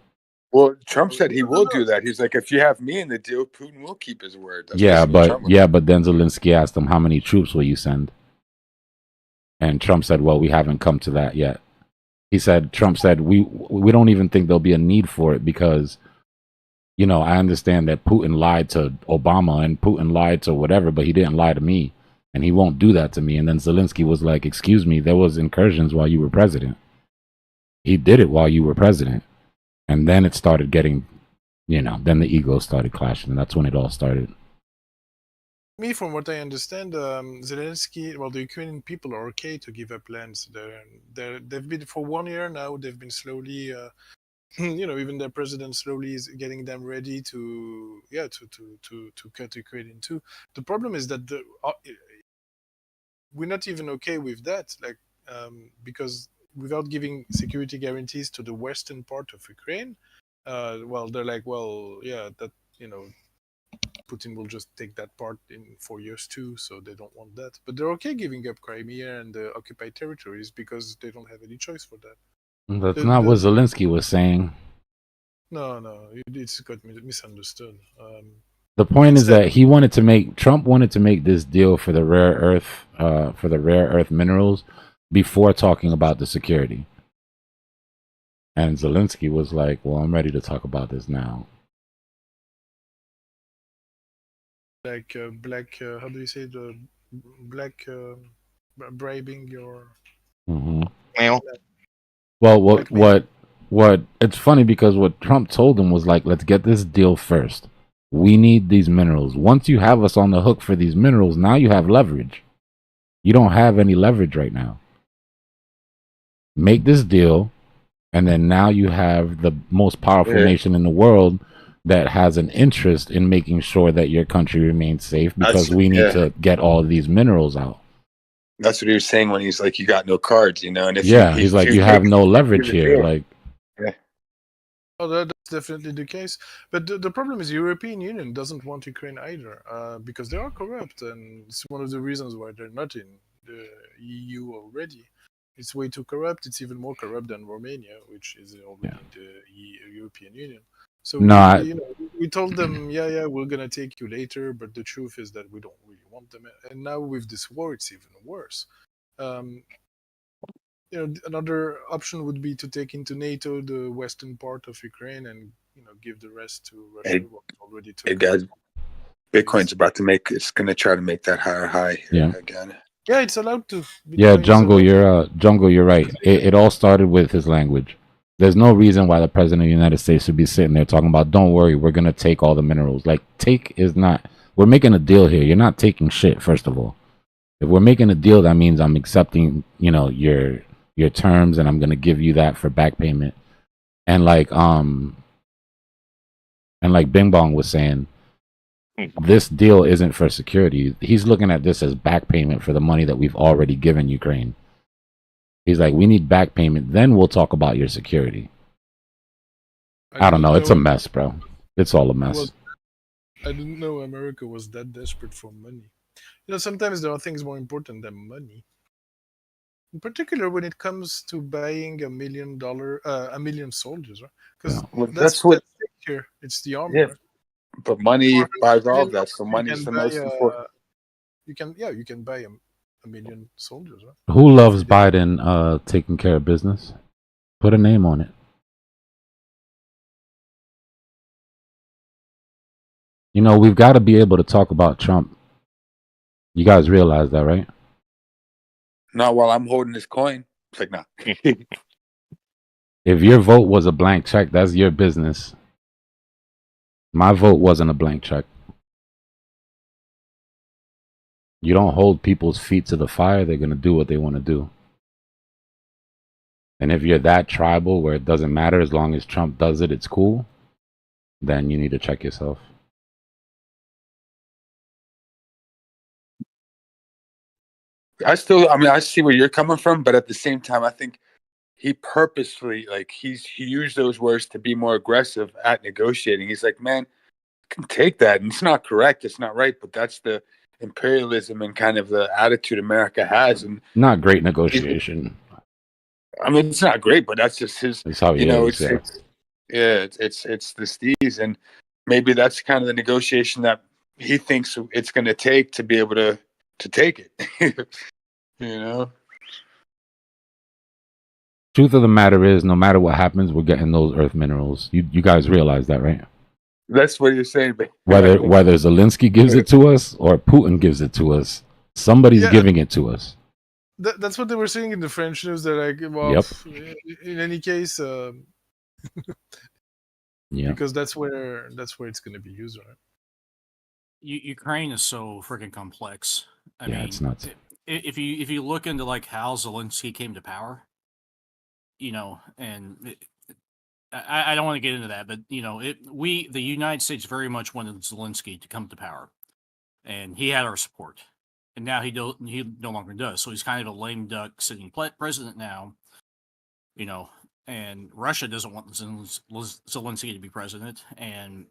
[SPEAKER 2] Well, Trump said he will do that. He's like, if you have me in the deal, Putin will keep his word. That's
[SPEAKER 3] but then Zelensky asked him, how many troops will you send? And Trump said, well, we haven't come to that yet. Trump said, we don't even think there'll be a need for it because, I understand that Putin lied to Obama and Putin lied to whatever, but he didn't lie to me and he won't do that to me. And then Zelensky was like, excuse me, there was incursions while you were president. He did it while you were president. And then it started getting, then the egos started clashing. And that's when it all started.
[SPEAKER 14] Me, from what I understand, Zelensky, the Ukrainian people are okay to give up lands. They've been, for 1 year now, they've been slowly, even their president slowly is getting them ready to cut Ukraine in two. The problem is that we're not even okay with that, because without giving security guarantees to the western part of Ukraine, they're like, Putin will just take that part in 4 years too, so they don't want that. But they're okay giving up Crimea and the occupied territories because they don't have any choice for that.
[SPEAKER 3] That's not what Zelensky was saying.
[SPEAKER 14] No, it's got misunderstood.
[SPEAKER 3] The point is that Trump wanted to make this deal for the rare earth minerals before talking about the security. And Zelensky was like, well, I'm ready to talk about this now.
[SPEAKER 14] Like black, how do you say, the black bribing your...
[SPEAKER 3] Mm-hmm. Well, what it's funny because what Trump told him was like, let's get this deal first. We need these minerals. Once you have us on the hook for these minerals, now you have leverage. You don't have any leverage right now. Make this deal, and then now you have the most powerful nation in the world that has an interest in making sure that your country remains safe because we need to get all of these minerals out.
[SPEAKER 2] That's what he was saying when he's like, you got no cards, And if
[SPEAKER 3] he's like, you have no leverage here. Like,
[SPEAKER 14] Oh, that's definitely the case. But the problem is the European Union doesn't want Ukraine either, because they are corrupt, and it's one of the reasons why they're not in the EU already. It's way too corrupt. It's even more corrupt than Romania, which is already in the European Union. So we told them, we're gonna take you later, but the truth is that we don't really want them. And now with this war, it's even worse. another option would be to take into NATO the western part of Ukraine and give the rest to Russia. Already took.
[SPEAKER 2] Hey guys, Bitcoin's about to make. It's going to try to make that higher high again.
[SPEAKER 14] Yeah, it's allowed to.
[SPEAKER 3] Yeah, Jungle, you're right. It all started with his language. There's no reason why the president of the United States should be sitting there talking about, don't worry, we're going to take all the minerals. Like, take is not, we're making a deal here. You're not taking shit, first of all. If we're making a deal, that means I'm accepting, your terms, and I'm going to give you that for back payment. And like Bing Bong was saying, this deal isn't for security. He's looking at this as back payment for the money that we've already given Ukraine. He's like, we need back payment, then we'll talk about your security. I don't know. It's a mess, bro. It's all a mess.
[SPEAKER 14] I didn't know America was that desperate for money. Sometimes there are things more important than money. In particular, when it comes to buying $1 million soldiers, right? Because that's what here. It's the army.
[SPEAKER 2] Yeah.
[SPEAKER 14] Right?
[SPEAKER 2] But money buys all of that, so money is the most important.
[SPEAKER 14] You can buy a million soldiers. Right?
[SPEAKER 3] Who loves Biden taking care of business? Put a name on it. We've got to be able to talk about Trump. You guys realize that, right?
[SPEAKER 2] Not while I'm holding this coin. It's like, nah.
[SPEAKER 3] If your vote was a blank check, that's your business. My vote wasn't a blank check. You don't hold people's feet to the fire. They're going to do what they want to do. And if you're that tribal where it doesn't matter, as long as Trump does it, it's cool, then you need to check yourself.
[SPEAKER 2] I see where you're coming from, but at the same time, I think he purposefully, he used those words to be more aggressive at negotiating. He's like, man, I can take that. And it's not correct. It's not right. But that's the imperialism and kind of the attitude America has. And
[SPEAKER 3] not great negotiation.
[SPEAKER 2] It's not great, but that's just his,
[SPEAKER 3] it's how he is,
[SPEAKER 2] it's the steez. And maybe that's kind of the negotiation that he thinks it's going to take to be able to take it.
[SPEAKER 3] Truth of the matter is, no matter what happens, we're getting those earth minerals. You guys realize that, right?
[SPEAKER 2] That's what you're saying. But
[SPEAKER 3] whether Zelensky gives it to us or Putin gives it to us, somebody's giving it to us.
[SPEAKER 14] That's what they were saying in the French news. They're like, well, in any case, because that's where it's going to be used, right?
[SPEAKER 8] Ukraine is so freaking complex. I mean,
[SPEAKER 3] it's nuts.
[SPEAKER 8] If you look into how Zelensky came to power, and I don't want to get into that, but the United States very much wanted Zelensky to come to power, and he had our support, and now he no longer does. So he's kind of a lame duck sitting president now, and Russia doesn't want Zelensky to be president, and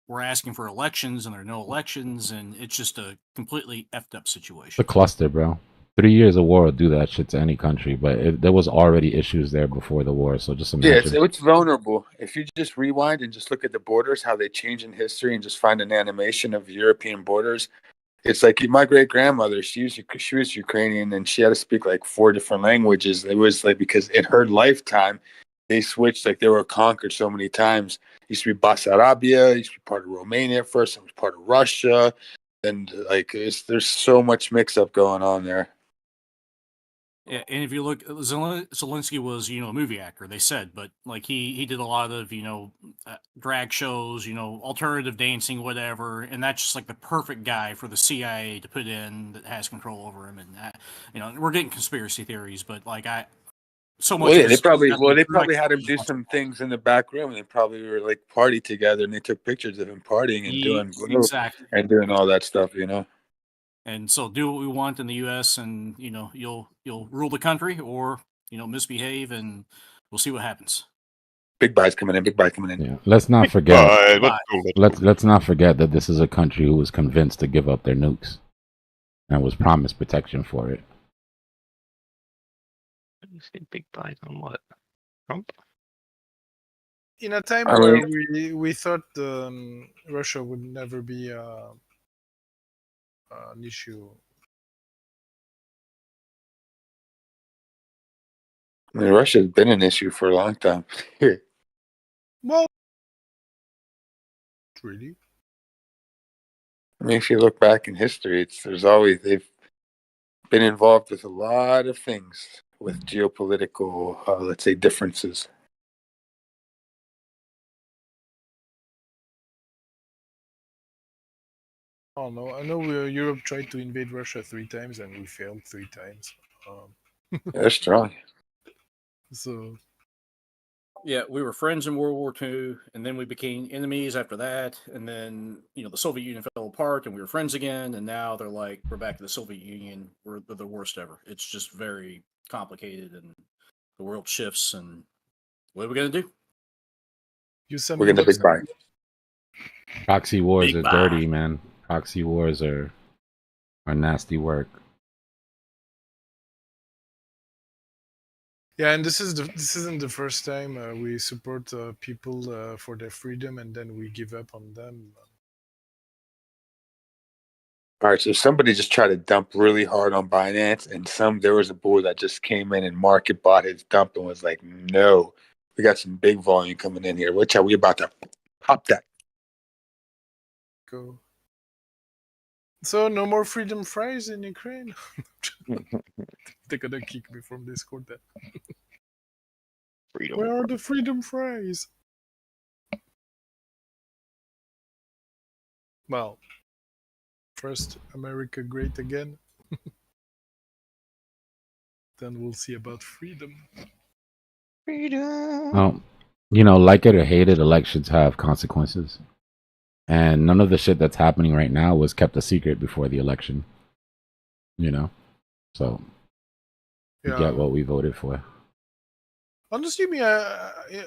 [SPEAKER 8] we're asking for elections, and there are no elections, and it's just a completely effed up situation.
[SPEAKER 3] It's a cluster, bro. 3 years of war will do that shit to any country, but there was already issues there before the war, so just imagine.
[SPEAKER 2] Yeah, it's vulnerable. If you just rewind and just look at the borders, how they change in history, and just find an animation of European borders, it's like my great-grandmother, she was Ukrainian, and she had to speak 4 different languages. It was because in her lifetime, they switched, they were conquered so many times. It used to be Bessarabia, it used to be part of Romania at first, it was part of Russia, and there's so much mix-up going on there.
[SPEAKER 8] Yeah, and if you look, Zelensky was, a movie actor, they said, but he did a lot of, drag shows, alternative dancing, whatever, and that's just the perfect guy for the CIA to put in that has control over him, and we're getting conspiracy theories, but so much.
[SPEAKER 2] They probably had him do some things in the back room. They probably were party together, and they took pictures of him partying and doing all that stuff,
[SPEAKER 8] And so do what we want in the U.S. and, you'll rule the country or, misbehave and we'll see what happens.
[SPEAKER 2] Big buys coming in.
[SPEAKER 3] Yeah. Let's not forget. Let's not forget that this is a country who was convinced to give up their nukes and was promised protection for it.
[SPEAKER 12] You say big buys on what? Trump?
[SPEAKER 14] In a time where we thought Russia would never be an issue.
[SPEAKER 2] I mean, Russia's been an issue for a long time.
[SPEAKER 14] Well, really.
[SPEAKER 2] I mean, if you look back in history, they've been involved with a lot of things with geopolitical, let's say, differences.
[SPEAKER 14] Oh no, I know Europe tried to invade Russia 3 times and we failed 3 times.
[SPEAKER 2] They're strong.
[SPEAKER 14] So
[SPEAKER 8] Yeah, we were friends in World War II, and then we became enemies after that, and then the Soviet Union fell apart, and we were friends again, and now they're like, we're back to the Soviet Union. We're the worst ever. It's just very complicated, and the world shifts, and what are we gonna do?
[SPEAKER 2] We're gonna big buy.
[SPEAKER 3] Proxy wars
[SPEAKER 8] Big
[SPEAKER 3] are
[SPEAKER 8] buy.
[SPEAKER 3] dirty, man. Proxy wars are nasty work.
[SPEAKER 14] yeah, and this isn't the first time we support people for their freedom and then we give up on them.
[SPEAKER 2] All right, so somebody just tried to dump really hard on Binance, and there was a bull that just came in and market bought his dump and was like, "No, we got some big volume coming in here. Watch out, we about to pop that."
[SPEAKER 14] Go. So no more freedom fries in Ukraine. They're gonna kick me from Discord then.
[SPEAKER 12] Freedom.
[SPEAKER 14] Where are the freedom fries? Well, first America great again. Then we'll see about freedom.
[SPEAKER 12] Freedom.
[SPEAKER 3] Well, like it or hate it, elections have consequences. And none of the shit that's happening right now was kept a secret before the election. So we get what we voted for.
[SPEAKER 14] Honestly,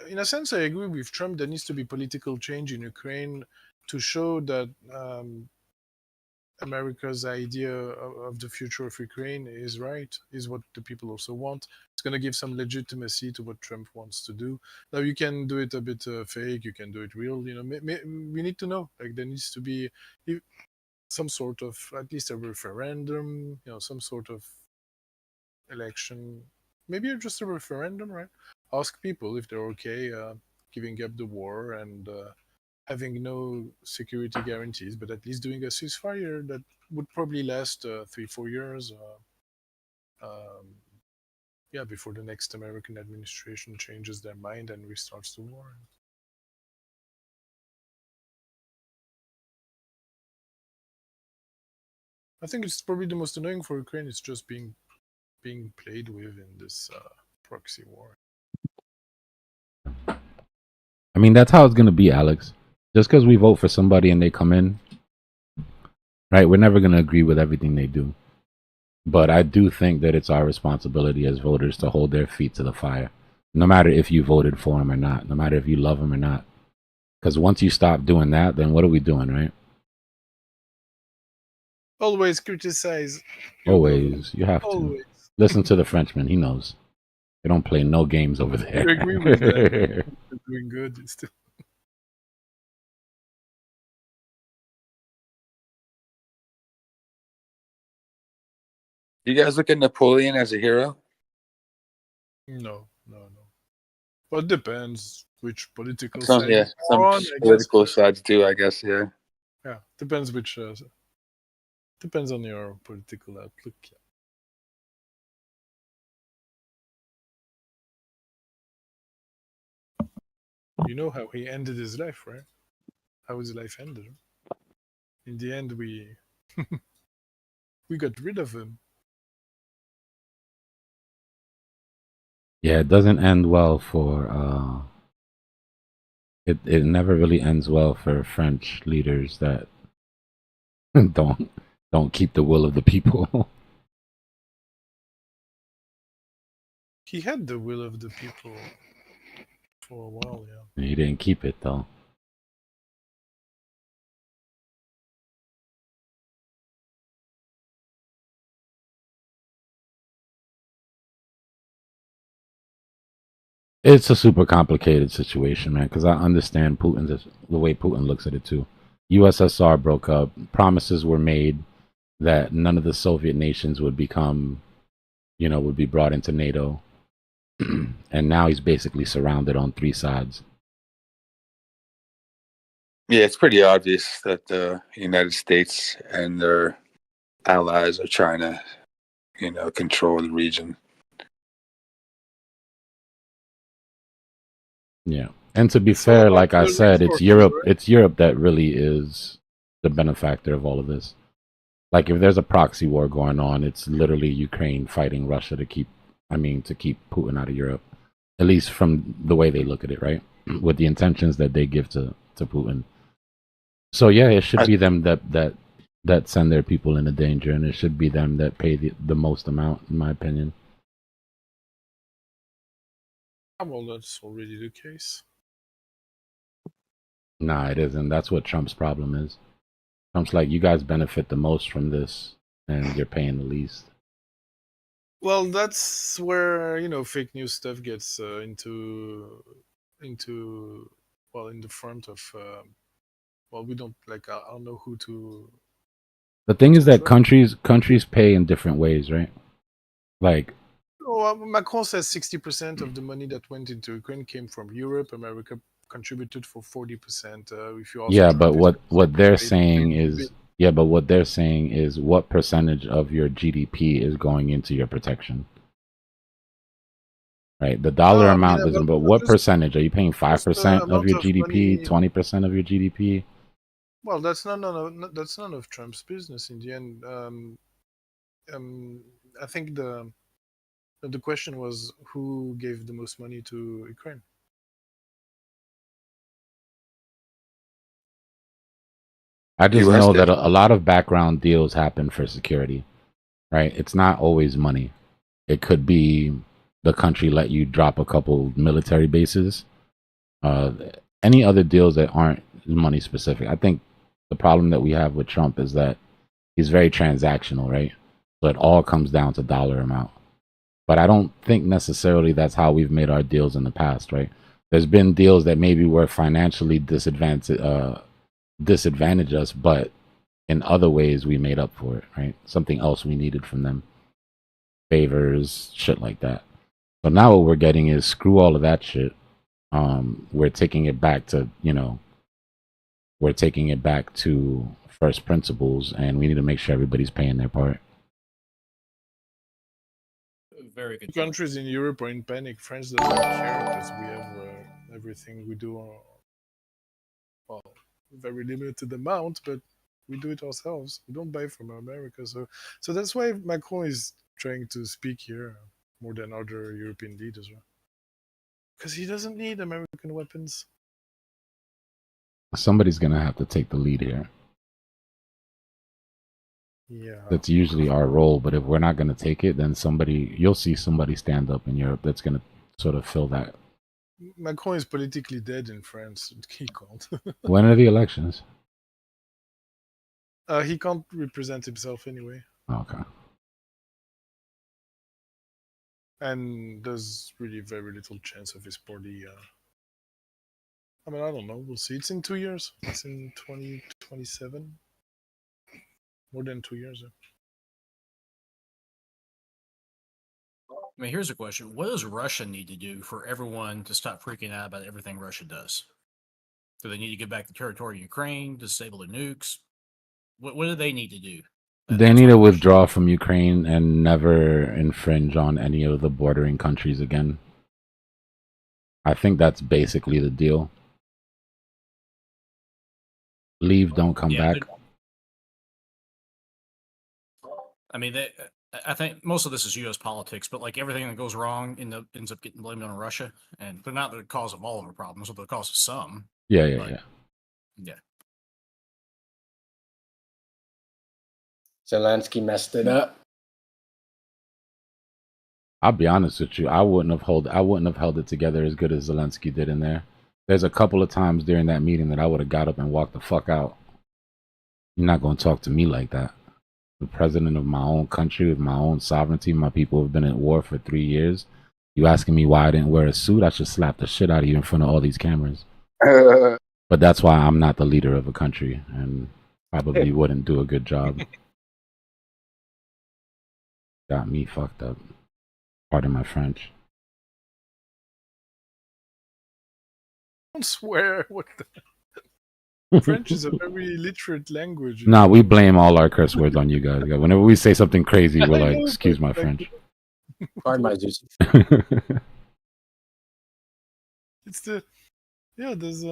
[SPEAKER 14] in a sense, I agree with Trump. There needs to be political change in Ukraine to show that America's idea of the future of Ukraine is right, is what the people also want. It's going to give some legitimacy to what Trump wants to do. Now, you can do it a bit fake, you can do it real. We need to know. Like, there needs to be some sort of, at least a referendum, some sort of election. Maybe just a referendum, right? Ask people if they're okay giving up the war and having no security guarantees, but at least doing a ceasefire that would probably last 3-4 years. Before the next American administration changes their mind and restarts the war. I think it's probably the most annoying for Ukraine. It's just being played with in this proxy war.
[SPEAKER 3] I mean, that's how it's going to be, Alex. Just because we vote for somebody and they come in, right, we're never going to agree with everything they do. But I do think that it's our responsibility as voters to hold their feet to the fire, no matter if you voted for them or not, no matter if you love them or not. Because once you stop doing that, then what are we doing, right?
[SPEAKER 14] Always criticize.
[SPEAKER 3] Always. You have to. Listen to the Frenchman. He knows. They don't play no games over there.
[SPEAKER 14] I agree with that. They're doing good. Still.
[SPEAKER 2] You guys look at Napoleon as a hero?
[SPEAKER 14] No. Well, it depends which political
[SPEAKER 2] Some
[SPEAKER 14] side.
[SPEAKER 2] political sides do, I guess. Yeah.
[SPEAKER 14] Yeah, depends which. Depends on your political outlook. You know how he ended his life, right? How his life ended. In the end, we got rid of him.
[SPEAKER 3] Yeah, it doesn't end well for it never really ends well for French leaders that don't keep the will of the people.
[SPEAKER 14] He had the will of the people for a while, yeah.
[SPEAKER 3] He didn't keep it though. It's a super complicated situation, man, because I understand the way Putin looks at it too. USSR broke up. Promises were made that none of the Soviet nations would become, would be brought into NATO. And now he's basically surrounded on three sides.
[SPEAKER 2] Yeah, it's pretty obvious that the United States and their allies are trying to, control the region.
[SPEAKER 3] Yeah. And to be
[SPEAKER 14] It's all
[SPEAKER 3] fair,
[SPEAKER 14] about
[SPEAKER 3] like I
[SPEAKER 14] the
[SPEAKER 3] said, it's
[SPEAKER 14] resources,
[SPEAKER 3] Europe.
[SPEAKER 14] right?
[SPEAKER 3] It's Europe that really is the benefactor of all of this. Like if there's a proxy war going on, it's literally Ukraine fighting Russia to keep Putin out of Europe. At least from the way they look at it, right? With the intentions that they give to Putin. So yeah, it should be them that send their people into danger, and it should be them that pay the most amount, in my opinion.
[SPEAKER 14] Well, that's already the case.
[SPEAKER 3] Nah, it isn't. That's what Trump's problem is. Trump's like, you guys benefit the most from this, and you're paying the least.
[SPEAKER 14] Well, that's where fake news stuff gets into in the front of we don't like I don't know who to.
[SPEAKER 3] The thing is that countries pay in different ways, right? Like,
[SPEAKER 14] Macron says 60% of the money that went into Ukraine came from Europe. America contributed for 40%. If you also
[SPEAKER 3] yeah, but what they're saying is what percentage of your GDP is going into your protection? Right, the dollar amount doesn't. But what percentage are you paying? 5% of your GDP, 20% of your GDP?
[SPEAKER 14] Well, that's none of Trump's business in the end. I think the question was who gave the most money to Ukraine.
[SPEAKER 3] I just know that a lot of background deals happen for security, right? It's not always money. It could be the country let you drop a couple military bases. Any other deals that aren't money specific. I think the problem that we have with Trump is that he's very transactional, right? So it all comes down to dollar amount. But I don't think necessarily that's how we've made our deals in the past, right? There's been deals that maybe were financially disadvantage us, but in other ways we made up for it, right? Something else we needed from them. Favors, shit like that. So now what we're getting is screw all of that shit. We're taking it back to, first principles, and we need to make sure everybody's paying their part.
[SPEAKER 8] Very good.
[SPEAKER 14] Countries in Europe are in panic. France doesn't care because we have everything we do. Very limited amount, but we do it ourselves. We don't buy from America, so that's why Macron is trying to speak here more than other European leaders, right? Because he doesn't need American weapons.
[SPEAKER 3] Somebody's gonna have to take the lead here.
[SPEAKER 14] Yeah,
[SPEAKER 3] that's usually our role. But if we're not gonna take it, then you'll see somebody stand up in Europe that's gonna sort of fill that.
[SPEAKER 14] Macron is politically dead in France. He can't.
[SPEAKER 3] When are the elections?
[SPEAKER 14] He can't represent himself anyway.
[SPEAKER 3] Okay.
[SPEAKER 14] And there's really very little chance of his party. I mean, I don't know. We'll see. It's in 2 years. It's in 2027. More than 2 years.
[SPEAKER 8] I mean, here's a question. What does Russia need to do for everyone to stop freaking out about everything Russia does? Do they need to get back the territory of Ukraine, disable the nukes? What do they need to do?
[SPEAKER 3] They need to withdraw from Ukraine and never infringe on any of the bordering countries again. I think that's basically the deal. Leave, don't come back.
[SPEAKER 8] I mean, I think most of this is U.S. politics, but like everything that goes wrong ends up getting blamed on Russia, and they're not the cause of all of our problems, but the cause of some.
[SPEAKER 3] Yeah.
[SPEAKER 15] Zelensky messed it up.
[SPEAKER 3] I'll be honest with you. I wouldn't have held it together as good as Zelensky did in there. There's a couple of times during that meeting that I would have got up and walked the fuck out. You're not going to talk to me like that. The president of my own country, with my own sovereignty, my people have been at war for 3 years. You asking me why I didn't wear a suit? I should slap the shit out of you in front of all these cameras. But that's why I'm not the leader of a country and probably wouldn't do a good job. Got me fucked up. Pardon my French.
[SPEAKER 14] Don't swear. What the? French is a very literate language.
[SPEAKER 3] Nah, we blame all our curse words on you guys. Whenever we say something crazy, we're like,
[SPEAKER 14] know,
[SPEAKER 3] excuse my
[SPEAKER 14] but, like,
[SPEAKER 3] French.
[SPEAKER 15] Pardon my juice.
[SPEAKER 14] It's the there's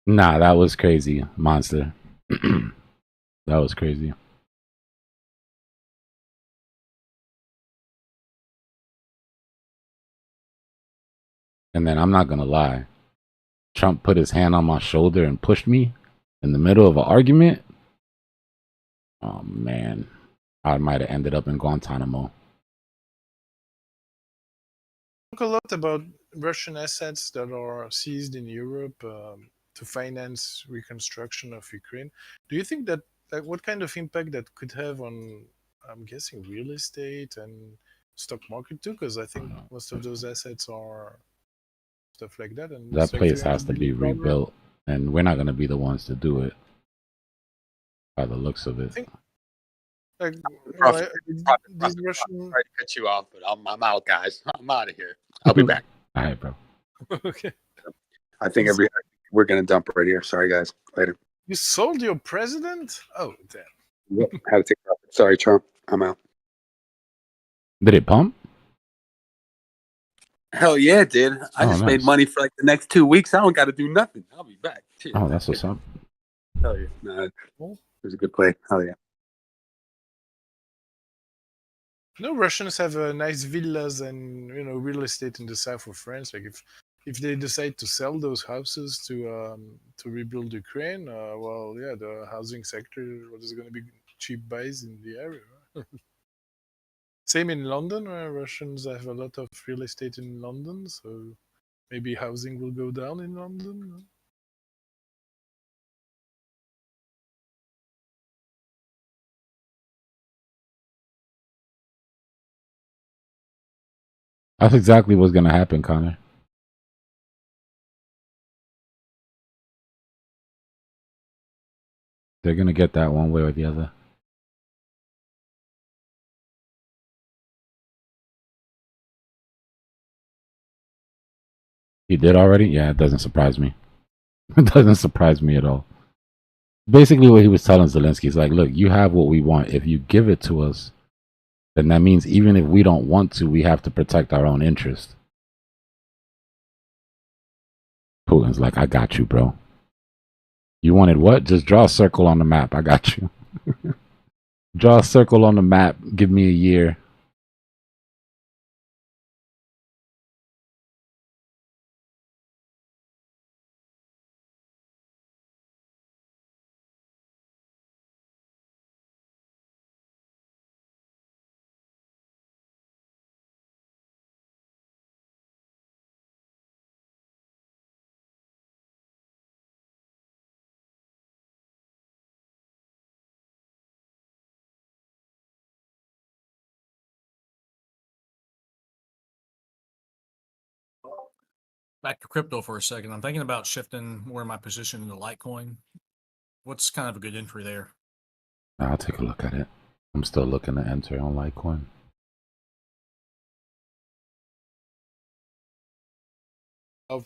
[SPEAKER 3] Nah, that was crazy, monster. That was crazy. And then I'm not gonna lie, Trump put his hand on my shoulder and pushed me in the middle of an argument. Oh man, I might have ended up in Guantanamo.
[SPEAKER 14] talk a lot about Russian assets that are seized in Europe to finance reconstruction of Ukraine. Do you think that, like, what kind of impact that could have on, I'm guessing, real estate and stock market too? Because I think most of those assets are stuff like that. And
[SPEAKER 3] That
[SPEAKER 14] it's like
[SPEAKER 3] place has
[SPEAKER 14] $300
[SPEAKER 3] to be
[SPEAKER 14] billion.
[SPEAKER 3] rebuilt, and we're not gonna be the ones to do it. By the looks of it.
[SPEAKER 14] I think, like,
[SPEAKER 2] Prophet,
[SPEAKER 14] these Russian.
[SPEAKER 2] Sorry to cut you off, but I'm out, guys. I'm out of here. I'll be back.
[SPEAKER 3] All right, bro.
[SPEAKER 14] Okay.
[SPEAKER 2] I think we're gonna dump right here. Sorry, guys. Later.
[SPEAKER 14] You sold your president? Oh, damn.
[SPEAKER 2] Yep. Had to take profit. Sorry, Trump. I'm out.
[SPEAKER 3] Did it pump?
[SPEAKER 2] Hell yeah, it did. I just made
[SPEAKER 3] nice.
[SPEAKER 2] money for like the next 2 weeks. I don't got to do nothing. I'll be back. Cheers.
[SPEAKER 3] Oh, that's what's up.
[SPEAKER 2] Hell yeah. Nah, it was a good play. Hell yeah.
[SPEAKER 14] No, Russians have nice villas and real estate in the south of France. Like if they decide to sell those houses to rebuild Ukraine, well, yeah, the housing sector, what is going to be cheap buys in the area. Same in London, where Russians have a lot of real estate in London, so maybe housing will go down in London.
[SPEAKER 3] That's exactly what's gonna happen, Connor. They're gonna get that one way or the other. He did already? Yeah, it doesn't surprise me. It doesn't surprise me at all. Basically, what he was telling Zelensky is like, look, you have what we want. If you give it to us, then that means even if we don't want to, we have to protect our own interest. Putin's like, I got you, bro. You wanted what? Just draw a circle on the map. I got you. Draw a circle on the map. Give me a year.
[SPEAKER 8] Back to crypto for a second. I'm thinking about shifting more of my position into Litecoin. What's kind of a good entry there?
[SPEAKER 3] I'll take a look at it. I'm still looking to enter on Litecoin.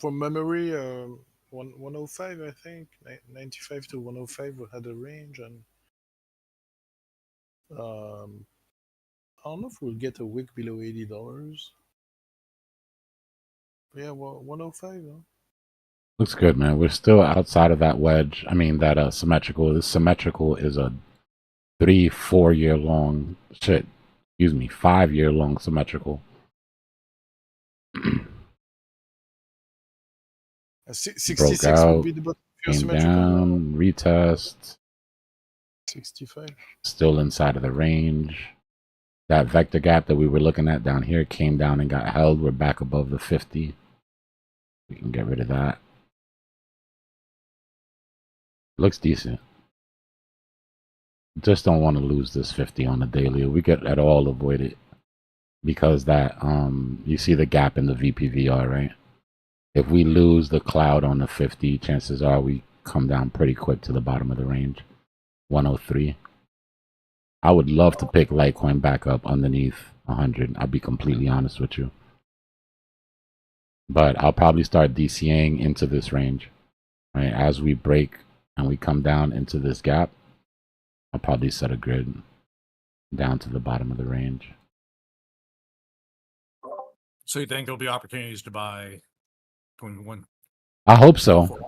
[SPEAKER 14] From memory, 105, I think, 95 to 105 had a range, and I don't know if we'll get a wick below $80. Yeah, well, 105, huh?
[SPEAKER 3] Looks good, man. We're still outside of that wedge. I mean, that symmetrical. This symmetrical is a 3-4 year long shit. Excuse me, 5 year long symmetrical.
[SPEAKER 14] 66
[SPEAKER 3] Broke out,
[SPEAKER 14] would be the bottom of your
[SPEAKER 3] came
[SPEAKER 14] symmetrical.
[SPEAKER 3] down, retest.
[SPEAKER 14] 65.
[SPEAKER 3] Still inside of the range. That vector gap that we were looking at down here came down and got held. We're back above the 50. We can get rid of that. Looks decent. Just don't want to lose this 50 on the daily. We could at all avoid it because that you see the gap in the VPVR, right? If we lose the cloud on the 50, chances are we come down pretty quick to the bottom of the range. 103. I would love to pick Litecoin back up underneath 100. I'll be completely honest with you. But I'll probably start DCAing into this range. Right? As we break and we come down into this gap, I'll probably set a grid down to the bottom of the range.
[SPEAKER 8] So you think there'll be opportunities to buy between one?
[SPEAKER 3] I hope so.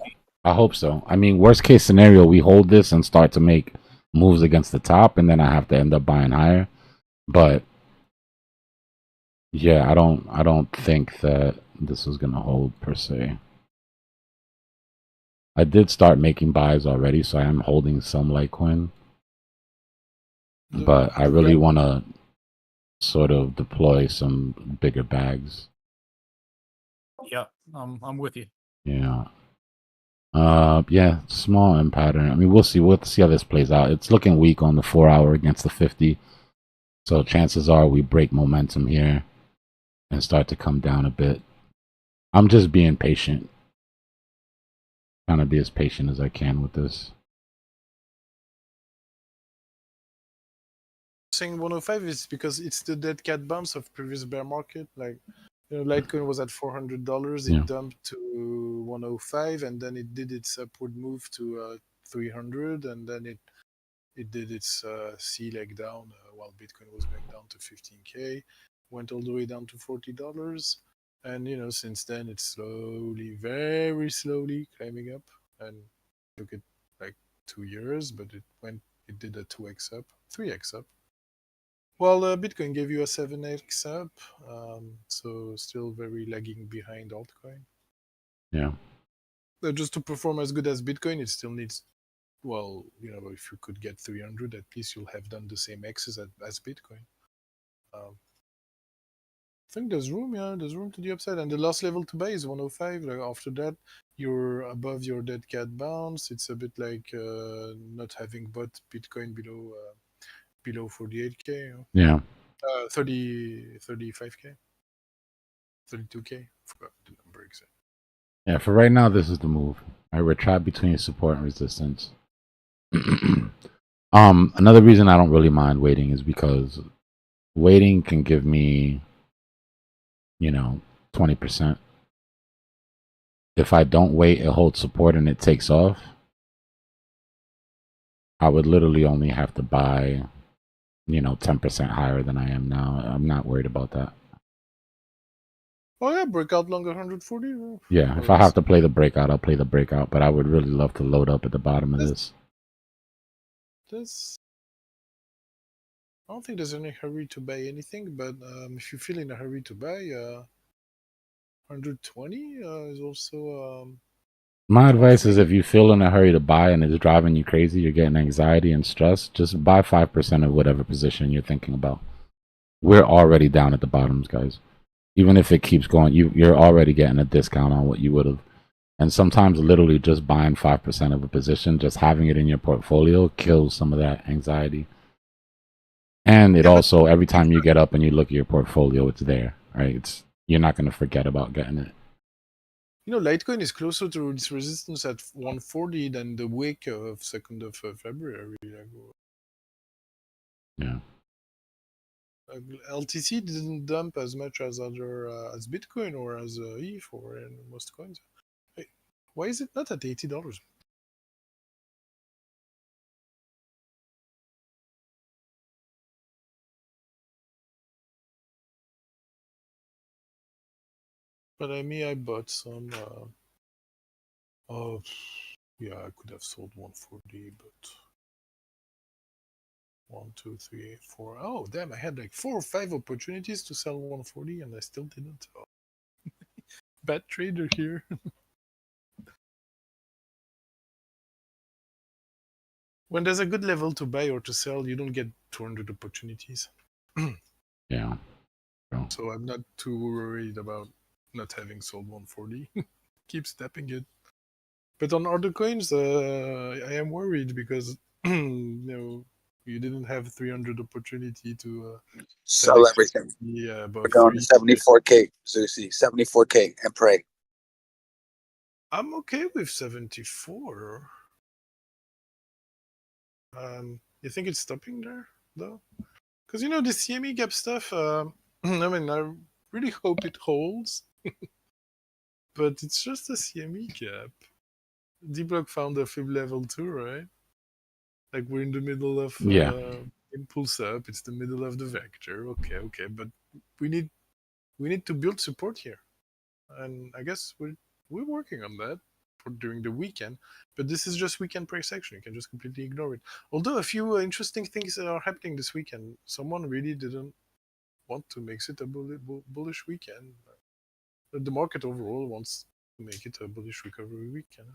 [SPEAKER 3] I hope so. I mean, worst case scenario, we hold this and start to make moves against the top, and then I have to end up buying higher. But yeah, I don't think that this is gonna hold per se. I did start making buys already, so I am holding some Litecoin. But I really want to sort of deploy some bigger bags.
[SPEAKER 8] Yeah, I'm with you.
[SPEAKER 3] Yeah. Yeah, small M pattern. I mean, we'll see. We'll see how this plays out. It's looking weak on the 4 hour against the 50. So chances are we break momentum here and start to come down a bit. I'm just being patient. Trying to be as patient as I can with this.
[SPEAKER 14] Saying 105 is because it's the dead cat bounce of previous bear market. Like, you know, Litecoin was at $400. It dumped to 105, and then it did its upward move to 300, and then it did its C leg down while Bitcoin was going down to 15K, went all the way down to $40, and you know, since then it's slowly, very slowly climbing up. And look at like 2 years, but it did a 2x up, 3x up. Well, Bitcoin gave you a 7x up, so still very lagging behind altcoin.
[SPEAKER 3] Yeah.
[SPEAKER 14] Just to perform as good as Bitcoin, it still needs, well, you know, if you could get 300, at least you'll have done the same X's as Bitcoin. I think there's room, yeah, there's room to the upside. And the last level to buy is 105. Like after that, you're above your dead cat bounce. It's a bit like not having bought Bitcoin below 48K.
[SPEAKER 3] Yeah.
[SPEAKER 14] 35K. 32K. Forgot the number exactly.
[SPEAKER 3] Yeah, for right now, this is the move. We're trapped between support and resistance. Another reason I don't really mind waiting is because waiting can give me, 20%. If I don't wait, it holds support and it takes off. I would literally only have to buy, 10% higher than I am now. I'm not worried about that.
[SPEAKER 14] Oh yeah, breakout longer 140.
[SPEAKER 3] Yeah, if I have to play the breakout, I'll play the breakout. But I would really love to load up at the bottom of this.
[SPEAKER 14] I don't think there's any hurry to buy anything, but if you feel in a hurry to buy, 120 is also.
[SPEAKER 3] My advice is if you feel in a hurry to buy and it's driving you crazy, you're getting anxiety and stress, just buy 5% of whatever position you're thinking about. We're already down at the bottoms, guys. Even if it keeps going, you're already getting a discount on what you would have. And sometimes literally just buying 5% of a position, just having it in your portfolio kills some of that anxiety. And it also, every time you get up and you look at your portfolio, it's there, right? You're not going to forget about getting it.
[SPEAKER 14] You know, Litecoin is closer to its resistance at 140 than the week of 2nd of February.
[SPEAKER 3] Yeah.
[SPEAKER 14] LTC didn't dump as much as as Bitcoin or as ETH or most coins. Hey, why is it not at $80? But I bought some. Oh, yeah, I could have sold 140, but 1, 2, 3, 4. Oh, damn! I had like 4 or 5 opportunities to sell 140, and I still didn't. Oh. Bad trader here. When there's a good level to buy or to sell, you don't get 200 opportunities.
[SPEAKER 3] Yeah.
[SPEAKER 14] So I'm not too worried about not having sold 140. Keep stepping it. But on other coins, I am worried because you didn't have 300 opportunity to
[SPEAKER 2] sell everything.
[SPEAKER 14] Yeah,
[SPEAKER 2] we're going to 74K, Zeusy, 74K, and pray.
[SPEAKER 14] I'm okay with 74. You think it's stopping there though? Because the CME gap stuff. I mean, I really hope it holds, but it's just a CME gap. Dbloc found a fib level too, right? Like we're in the middle of impulse up. It's the middle of the vector. Okay, but we need to build support here, and I guess we're working on that during the weekend. But this is just weekend price action. You can just completely ignore it. Although a few interesting things are happening this weekend. Someone really didn't want to make it a bullish weekend. The market overall wants to make it a bullish recovery weekend.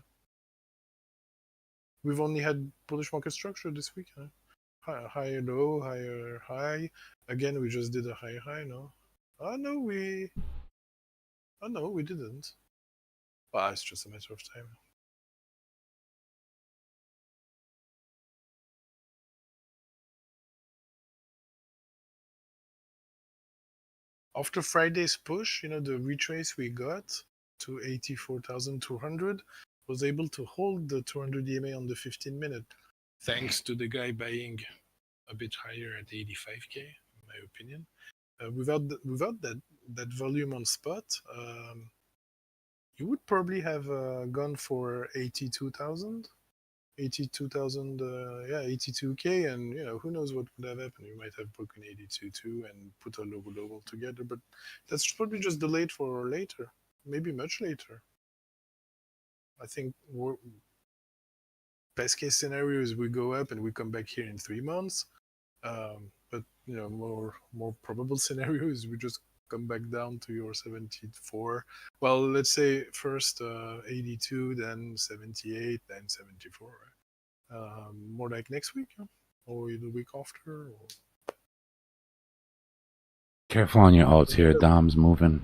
[SPEAKER 14] We've only had bullish market structure this weekend. Higher low, higher high. Again, we just did a higher high, no? Oh no, we didn't. Well, it's just a matter of time. After Friday's push, the retrace we got to 84,200 was able to hold the 200 EMA on the 15-minute, thanks to the guy buying a bit higher at 85k, in my opinion. Without that volume on spot, you would probably have gone for 82,000. 82k, and who knows what could have happened. You might have broken 82 too and put a low all together, but that's probably just delayed for later, maybe much later. I think best case scenario is we go up and we come back here in 3 months, but more probable scenario is we just come back down to your 74. Well, let's say first 82, then 78, then 74, right? More like next week, or the week after. Or...
[SPEAKER 3] Careful on your alts here. Dom's moving.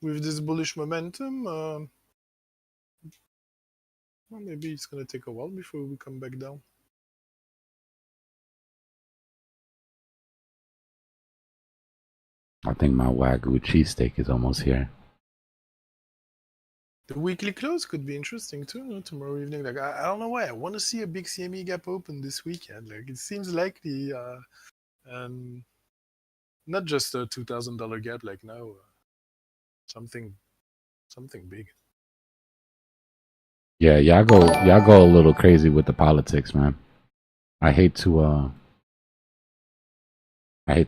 [SPEAKER 14] With this bullish momentum, well, maybe it's going to take a while before we come back down.
[SPEAKER 3] I think my Wagyu cheesesteak is almost here.
[SPEAKER 14] The weekly close could be interesting too, tomorrow evening. Like I don't know why I want to see a big CME gap open this weekend. Like it seems likely, and not just a $2,000 gap like now. Something big.
[SPEAKER 3] Yeah, y'all go a little crazy with the politics, man. I hate to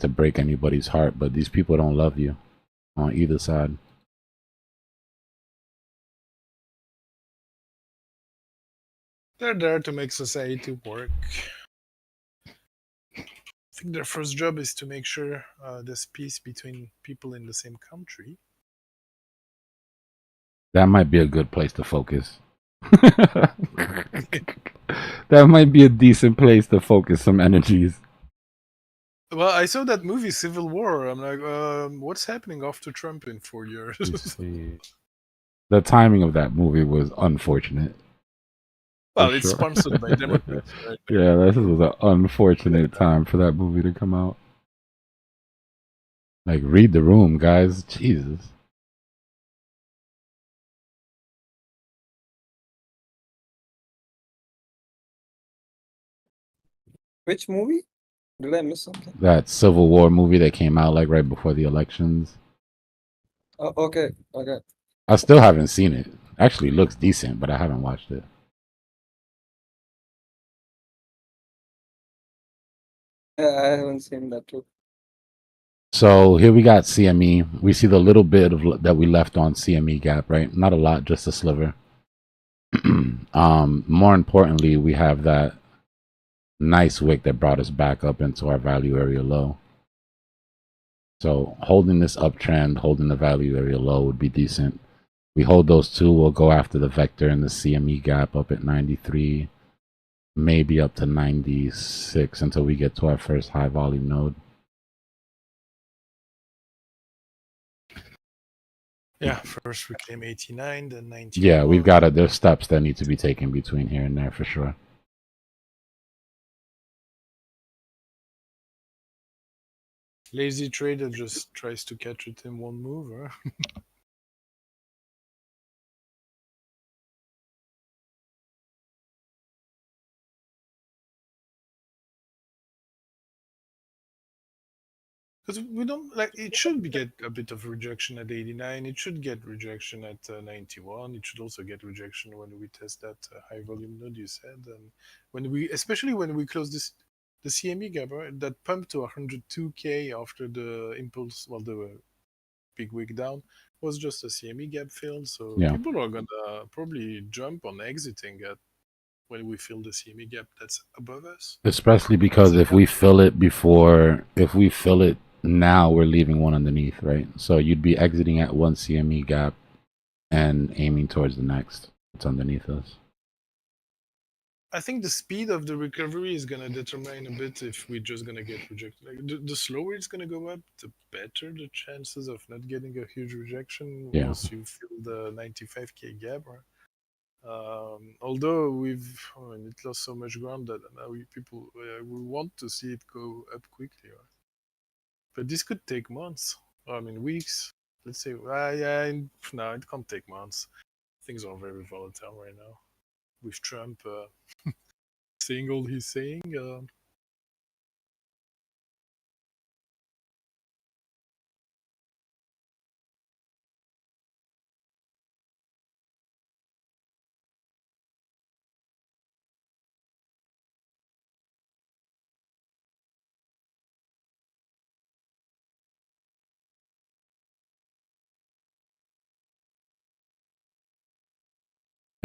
[SPEAKER 3] break anybody's heart, but these people don't love you on either side.
[SPEAKER 14] They're there to make society work. I think their first job is to make sure there's peace between people in the same country.
[SPEAKER 3] That might be a good place to focus. That might be a decent place to focus some energies.
[SPEAKER 14] Well, I saw that movie Civil War. I'm like, what's happening after Trump in 4 years?
[SPEAKER 3] The timing of that movie was unfortunate.
[SPEAKER 14] Well, it's sponsored by Democrats, right?
[SPEAKER 3] Yeah, this was an unfortunate time for that movie to come out. Like, read the room, guys. Jesus.
[SPEAKER 13] Which movie? Did I miss something?
[SPEAKER 3] That Civil War movie that came out like right before the elections.
[SPEAKER 13] Oh, okay.
[SPEAKER 3] I still haven't seen it. Actually, it looks decent, but I haven't watched it.
[SPEAKER 13] Yeah, I haven't seen that too.
[SPEAKER 3] So here we got CME. We see the little bit of that we left on CME gap, right? Not a lot, just a sliver. More importantly, we have that nice wick that brought us back up into our value area low. So holding this uptrend, holding the value area low would be decent. We hold those two, we'll go after the vector and the CME gap up at 93, maybe up to 96 until we get to our first high volume node.
[SPEAKER 14] Yeah, first we claim 89, then 90.
[SPEAKER 3] Yeah, we've got it. There's steps that need to be taken between here and there for sure.
[SPEAKER 14] Lazy trader just tries to catch it in one move, huh? Because we don't like it should get a bit of rejection at 89. It should get rejection at 91. It should also get rejection when we test that high volume node you said, and when we, especially when we close this the CME gap, right, that pumped to 102k after the impulse, well, the big wick down was just a CME gap fill. So
[SPEAKER 3] Yeah.
[SPEAKER 14] people are gonna probably jump on exiting at when we fill the CME gap that's above us.
[SPEAKER 3] Especially because if we fill it before, if we fill it now, we're leaving one underneath, right? So you'd be exiting at one CME gap and aiming towards the next. It's underneath us.
[SPEAKER 14] I think the speed of the recovery is gonna determine a bit if we're just gonna get rejected. Like the slower it's gonna go up, the better the chances of not getting a huge rejection
[SPEAKER 3] Yeah.
[SPEAKER 14] once you fill the 95k gap. Right? Although it lost so much ground that now people we want to see it go up quickly. Right? But this could take months. I mean weeks. Let's say, no, it can't take months. Things are very volatile right now. With Trump saying all he's saying.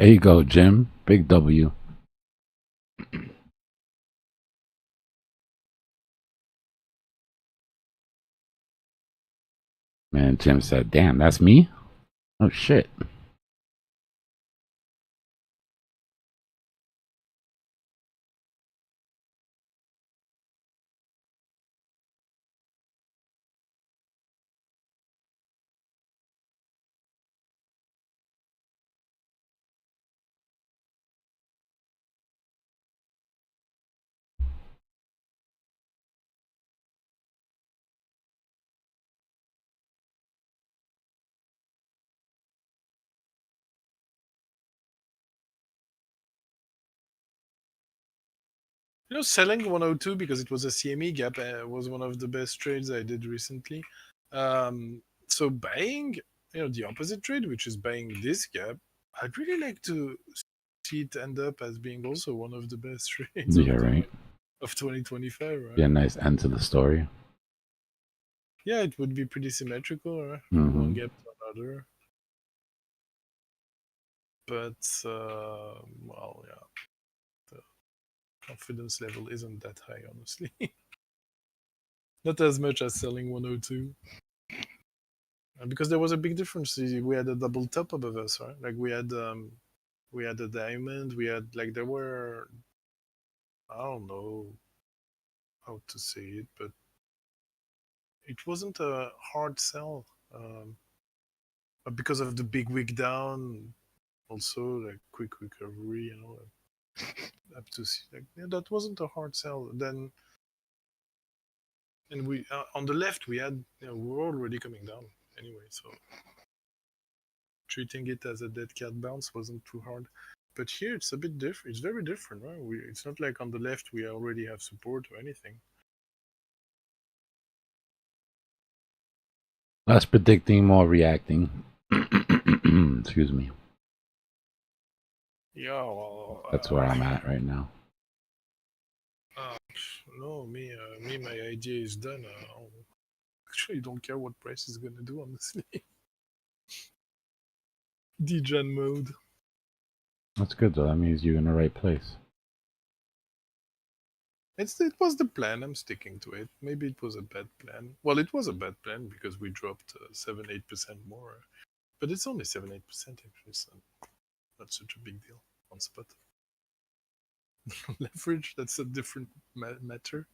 [SPEAKER 3] There you go, Jim. Big W. Man, Jim said, damn, that's me? Oh, shit.
[SPEAKER 14] Selling 102 because it was a CME gap was one of the best trades I did recently. So buying, the opposite trade, which is buying this gap, I'd really like to see it end up as being also one of the best trades of 2025, right?
[SPEAKER 3] Yeah, nice end to the story.
[SPEAKER 14] Yeah, it would be pretty symmetrical, right?
[SPEAKER 3] Mm-hmm.
[SPEAKER 14] One gap to another. But, well, yeah. The confidence level isn't that high, honestly. Not as much as selling 102. Because there was a big difference. We had a double top above us, right? Like we had a diamond. We had there were, I don't know how to say it, but it wasn't a hard sell. But because of the big wick down, also quick recovery, up to that wasn't a hard sell. Then, and we on the left we had we were already coming down anyway, so treating it as a dead cat bounce wasn't too hard. But here it's a bit different. It's very different, right? It's not like on the left we already have support or anything.
[SPEAKER 3] Less predicting, more reacting. Excuse me.
[SPEAKER 14] Yeah, well,
[SPEAKER 3] that's where I'm at right now.
[SPEAKER 14] No, me, my idea is done. Actually, don't care what price is gonna do, honestly. Degen mode.
[SPEAKER 3] That's good though. That means you're in the right place.
[SPEAKER 14] It was the plan. I'm sticking to it. Maybe it was a bad plan. Well, it was a bad plan because we dropped 7-8% more. But it's only 7-8% actually, so not such a big deal on spot. Leverage, that's a different matter.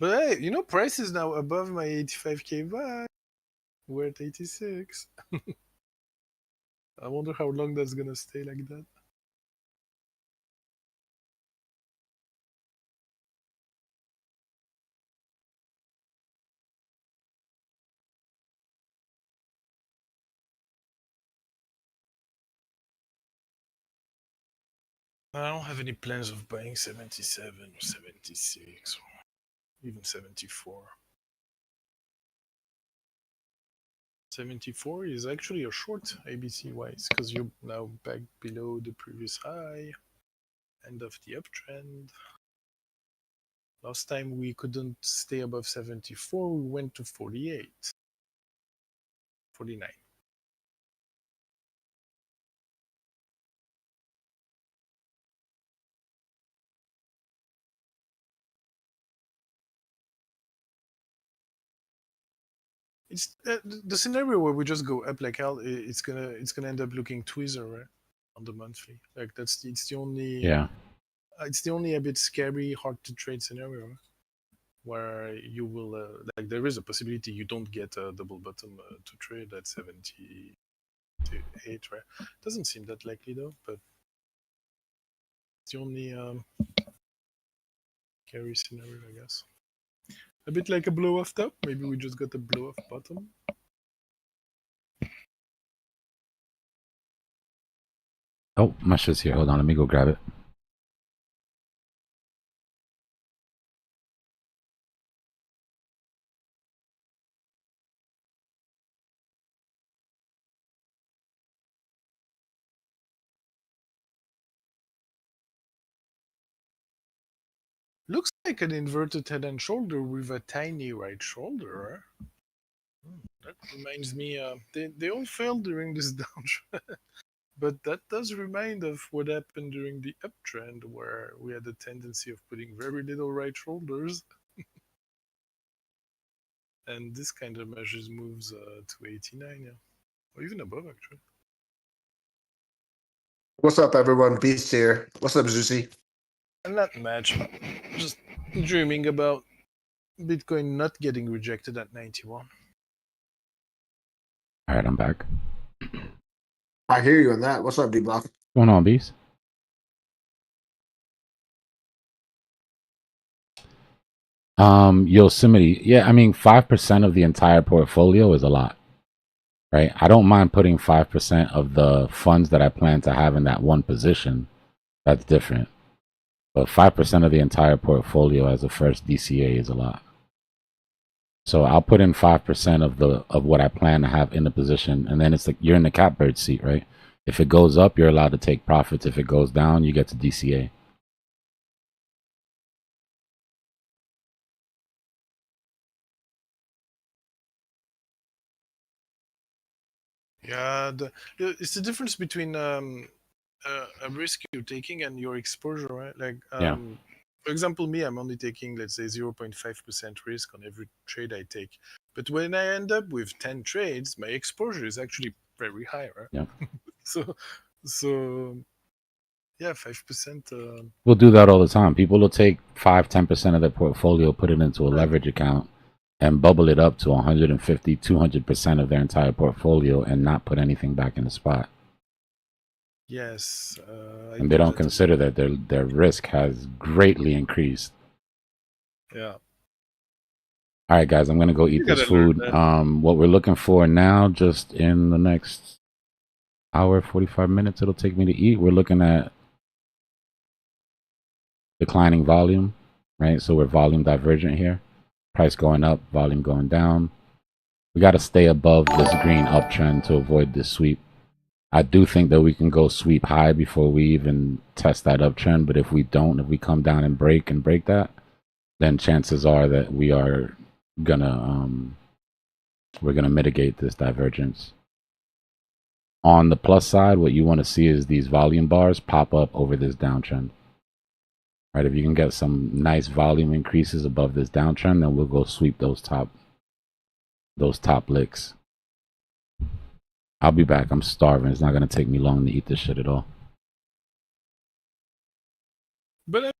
[SPEAKER 14] But hey, price is now above my 85k buy. We're at 86. I wonder how long that's gonna stay like that. I don't have any plans of buying 77 or 76 or even 74. 74 is actually a short ABC wise because you're now back below the previous high, end of the uptrend. Last time we couldn't stay above 74, we went to 48, 49. It's the scenario where we just go up like hell. It's gonna end up looking Twizzler, right? On the monthly, like it's the only it's the only a bit scary, hard to trade scenario where you will like there is a possibility you don't get a double bottom to trade at 78, right? Doesn't seem that likely though, but it's the only scary scenario, I guess. A bit like a blow off top. Maybe we just got a blow off bottom.
[SPEAKER 3] Oh, my shit's here. Hold on, let me go grab it.
[SPEAKER 14] Looks like an inverted head and shoulder with a tiny right shoulder. That reminds me, they all failed during this downtrend. But that does remind of what happened during the uptrend, where we had a tendency of putting very little right shoulders. And this kind of measures moves to 89, yeah. Or even above, actually.
[SPEAKER 16] What's up, everyone? Beast here. What's up, Zuzi?
[SPEAKER 14] Not much. Just dreaming about Bitcoin not getting rejected at 91.
[SPEAKER 3] All right, I'm back.
[SPEAKER 16] I hear you on that. What's up, Dbloc?
[SPEAKER 3] What's going on, Beast? Yosemite. Yeah, I mean, 5% of the entire portfolio is a lot, right? I don't mind putting 5% of the funds that I plan to have in that one position. That's different. But 5% of the entire portfolio as a first DCA is a lot. So I'll put in 5% of what I plan to have in the position, and then it's like you're in the catbird seat, right? If it goes up, you're allowed to take profits. If it goes down, you get to DCA.
[SPEAKER 14] Yeah, it's the difference between a risk you're taking and your exposure, right? Like, for example, me, I'm only taking, let's say, 0.5% risk on every trade I take. But when I end up with 10 trades, my exposure is actually very high, right?
[SPEAKER 3] Yeah.
[SPEAKER 14] so yeah, 5%.
[SPEAKER 3] We'll do that all the time. People will take 5-10% of their portfolio, put it into a leverage account, and bubble it up to 150, 200% of their entire portfolio and not put anything back in the spot.
[SPEAKER 14] Yes.
[SPEAKER 3] And they don't consider that their risk has greatly increased.
[SPEAKER 14] Yeah.
[SPEAKER 3] All right, guys, I'm going to go eat this food. What we're looking for now, just in the next hour, 45 minutes, it'll take me to eat. We're looking at declining volume, right? So we're volume divergent here. Price going up, volume going down. We got to stay above this green uptrend to avoid this sweep. I do think that we can go sweep high before we even test that uptrend. But if we don't, if we come down and break that, then chances are that we are gonna we're gonna mitigate this divergence. On the plus side, what you want to see is these volume bars pop up over this downtrend. Right, if you can get some nice volume increases above this downtrend, then we'll go sweep those top licks. I'll be back. I'm starving. It's not gonna take me long to eat this shit at all.
[SPEAKER 14] But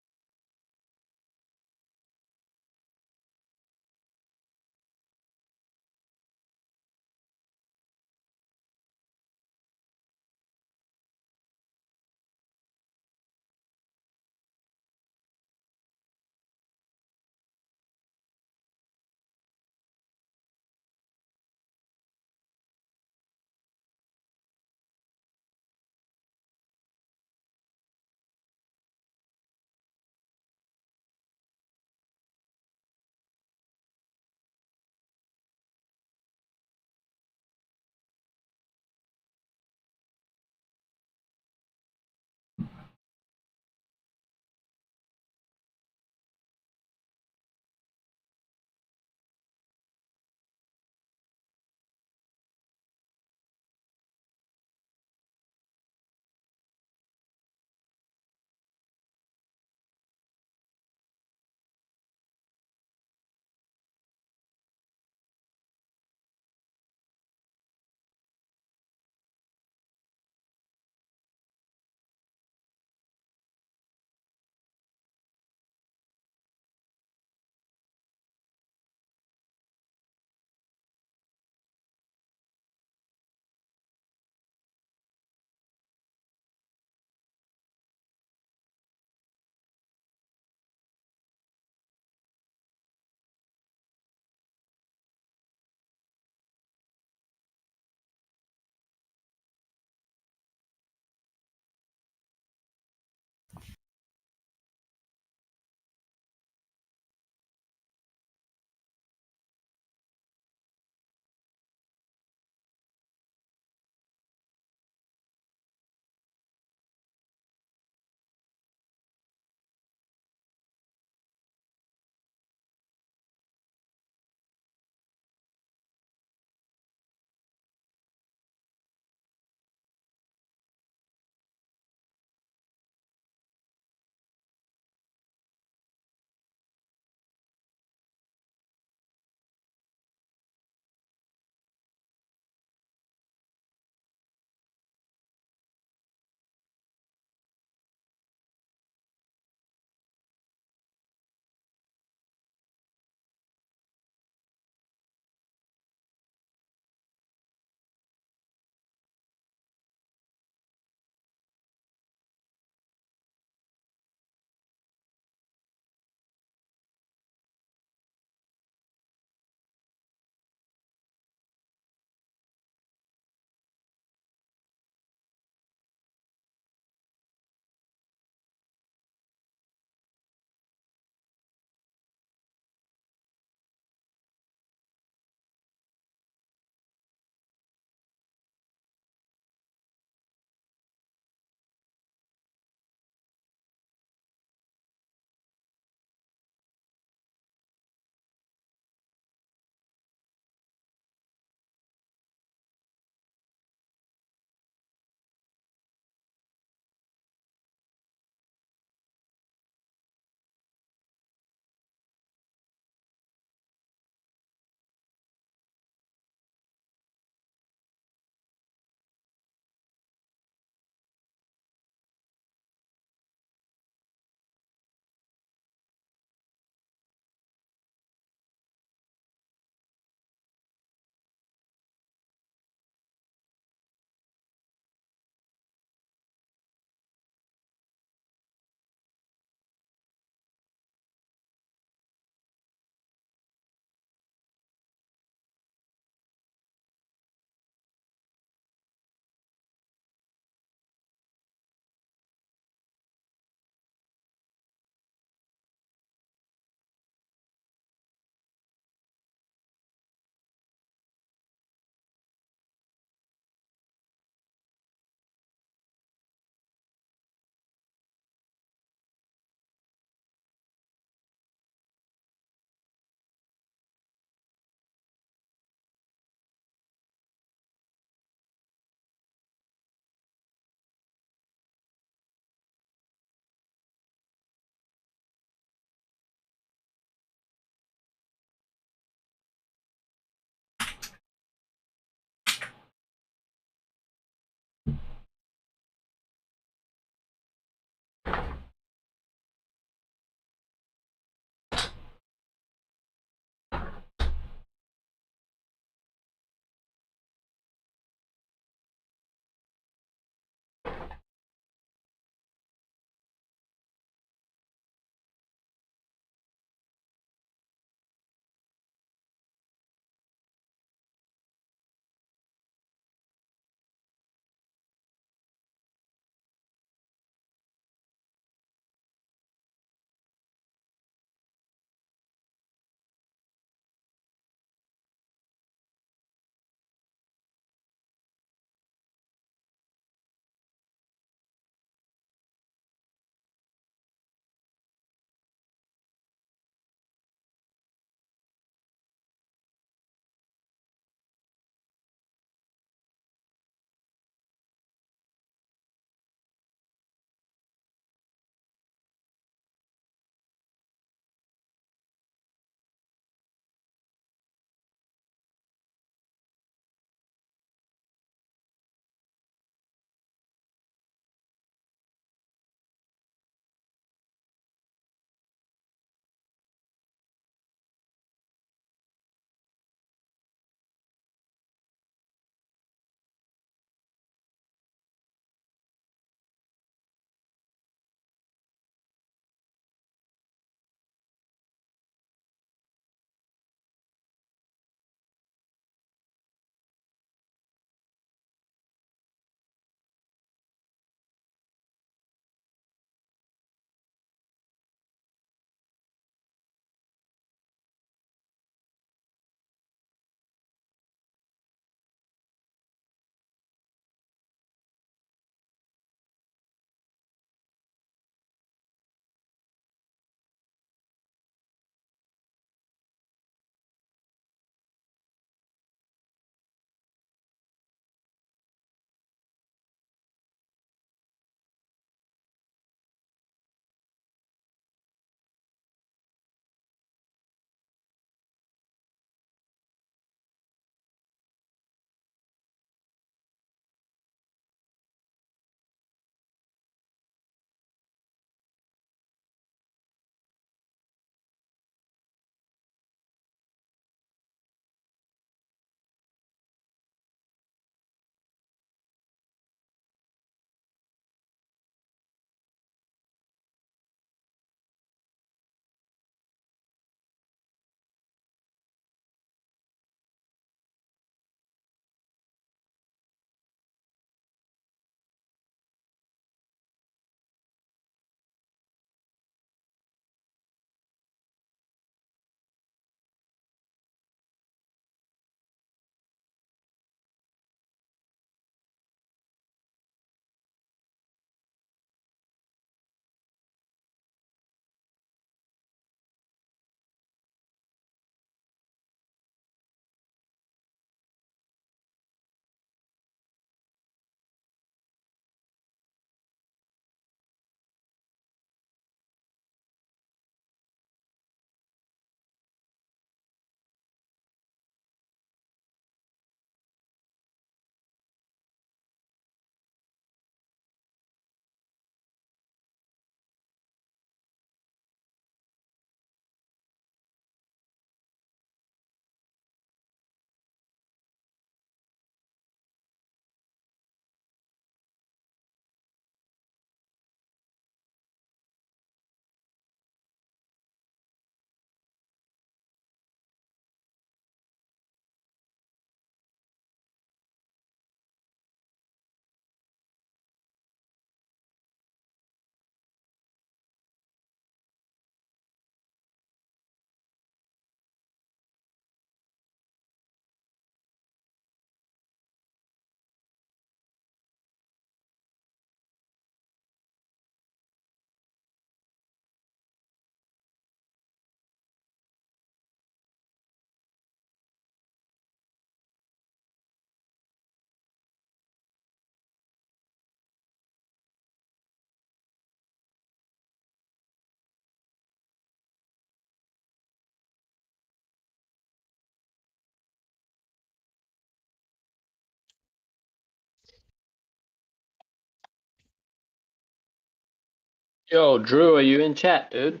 [SPEAKER 7] Yo, Drew, are you in chat, dude?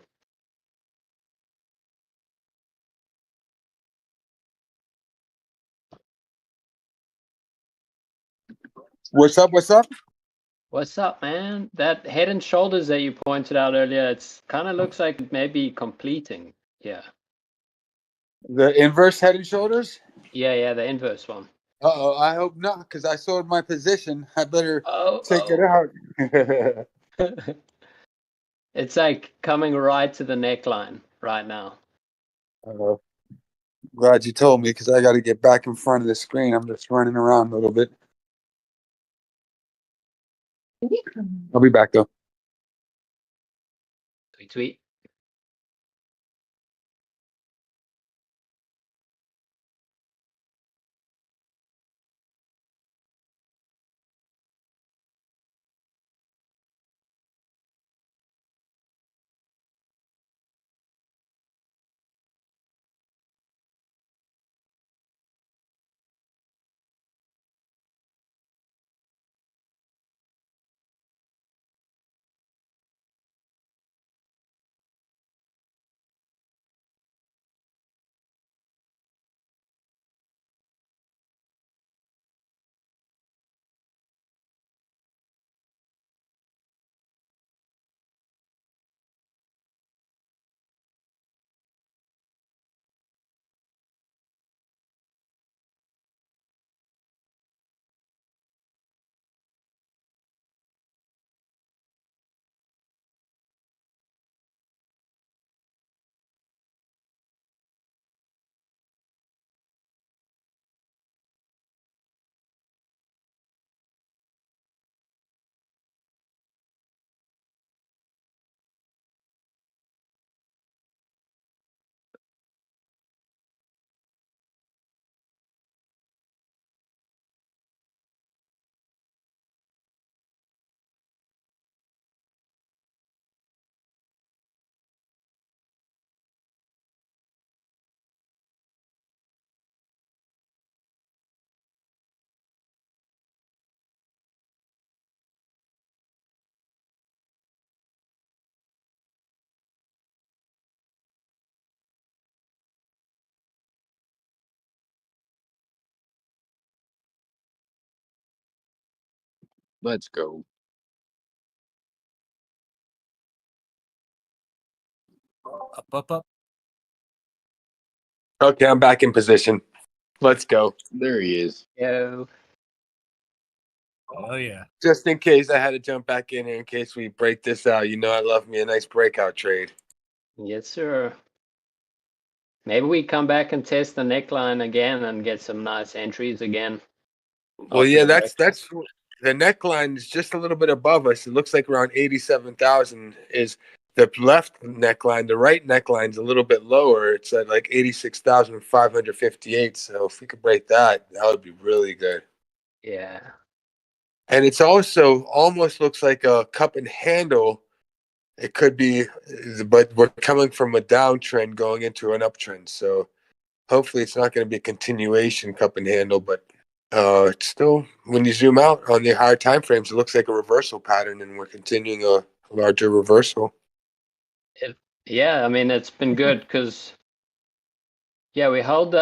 [SPEAKER 2] What's up? What's up?
[SPEAKER 7] What's up, man? That head and shoulders that you pointed out earlier, it's kind of looks like it may be completing. Yeah.
[SPEAKER 2] The inverse head and shoulders?
[SPEAKER 7] Yeah, the inverse one.
[SPEAKER 2] Uh-oh, I hope not, because I sold my position. I better take it
[SPEAKER 7] Oh.
[SPEAKER 2] out.
[SPEAKER 7] It's like coming right to the neckline right now.
[SPEAKER 2] Glad you told me, because I got to get back in front of the screen. I'm just running around a little bit. I'll be back, though.
[SPEAKER 7] Tweet.
[SPEAKER 4] Let's go.
[SPEAKER 8] Up.
[SPEAKER 2] Okay, I'm back in position. Let's go.
[SPEAKER 4] There he is.
[SPEAKER 7] Yo.
[SPEAKER 8] Oh yeah.
[SPEAKER 2] Just in case I had to jump back in here in case we break this out. You know I love me a nice breakout trade.
[SPEAKER 7] Yes, sir. Maybe we come back and test the neckline again and get some nice entries again.
[SPEAKER 2] Well, yeah, that's the neckline is just a little bit above us. It looks like around 87,000 is the left neckline. The right neckline's a little bit lower. It's at like 86,558. So if we could break that, that would be really good.
[SPEAKER 7] Yeah.
[SPEAKER 2] And it's also almost looks like a cup and handle. It could be, but we're coming from a downtrend going into an uptrend. So hopefully it's not going to be a continuation cup and handle, but it's still, when you zoom out on the higher time frames, it looks like a reversal pattern, and we're continuing a larger reversal.
[SPEAKER 7] Yeah, I mean, it's been good because, yeah, we had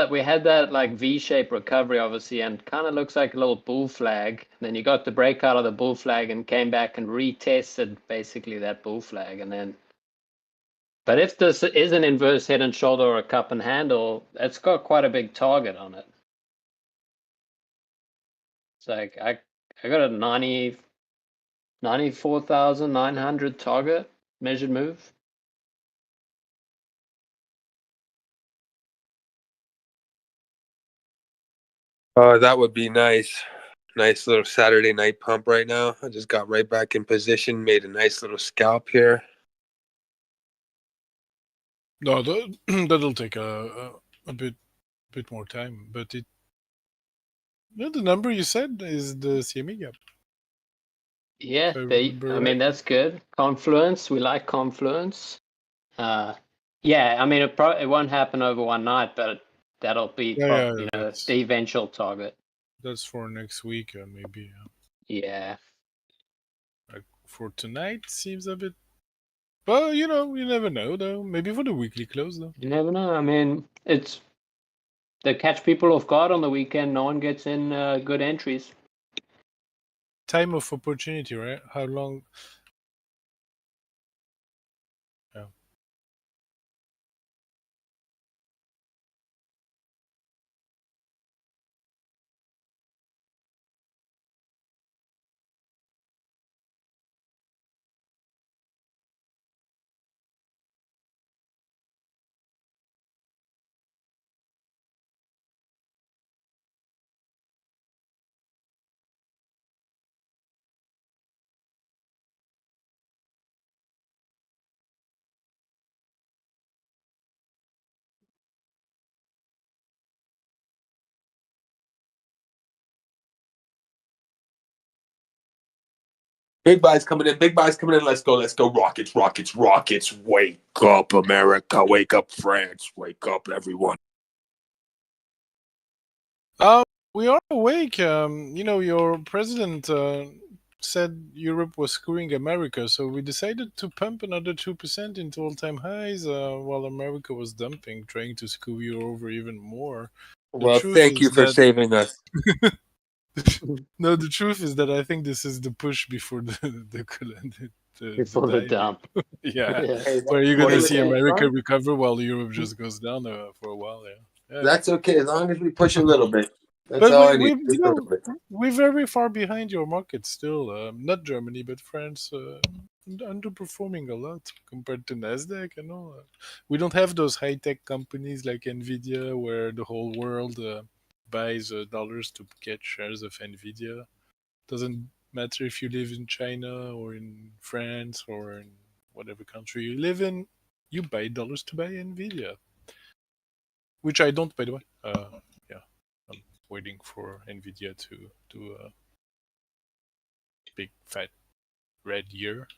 [SPEAKER 7] that like V-shaped recovery, obviously, and kind of looks like a little bull flag. Then you got the breakout of the bull flag and came back and retested basically that bull flag. And then, but if this is an inverse head and shoulder or a cup and handle, it's got quite a big target on it. It's like, I got a 94,900 target measured move.
[SPEAKER 2] That would be nice. Nice little Saturday night pump right now. I just got right back in position, made a nice little scalp here.
[SPEAKER 14] No, that'll take a bit more time, but it. No, the number you said is the CME gap.
[SPEAKER 7] Yeah, I mean, that's good. Confluence, we like confluence. Yeah, I mean, it won't happen over one night, but that'll be the eventual target.
[SPEAKER 14] That's for next week, maybe.
[SPEAKER 7] Yeah.
[SPEAKER 14] Like for tonight, seems a bit Well, you know, you never know though. Maybe for the weekly close though.
[SPEAKER 7] You never know. I mean, it's they catch people off guard on the weekend. No one gets in good entries.
[SPEAKER 14] Time of opportunity, right? How long? Yeah.
[SPEAKER 17] Big buys coming in. Big buys coming in. Let's go. Let's go. Rockets, rockets, rockets. Wake up, America. Wake up, France. Wake up, everyone.
[SPEAKER 14] We are awake. You know, your president said Europe was screwing America, so we decided to pump another 2% into all-time highs while America was dumping, trying to screw you over even more.
[SPEAKER 17] Well, thank you for saving us.
[SPEAKER 14] No, the truth is that I think this is the push before
[SPEAKER 7] Before the dump.
[SPEAKER 14] yeah,
[SPEAKER 7] Yeah.
[SPEAKER 14] where you're gonna see
[SPEAKER 17] Hey,
[SPEAKER 14] America
[SPEAKER 17] fine.
[SPEAKER 14] recover while Europe just goes down for a while. Yeah.
[SPEAKER 17] That's okay as long as we push a little bit. That's
[SPEAKER 14] But
[SPEAKER 17] all I
[SPEAKER 14] we
[SPEAKER 17] need.
[SPEAKER 14] you know, we're very far behind your market still. Not Germany, but France, underperforming a lot compared to Nasdaq. You know, we don't have those high tech companies like Nvidia, where the whole world buys dollars to get shares of Nvidia. Doesn't matter if you live in China or in France or in whatever country you live in. You buy dollars to buy Nvidia, which I don't, by the way. Yeah. Waiting for Nvidia to do a big fat red year.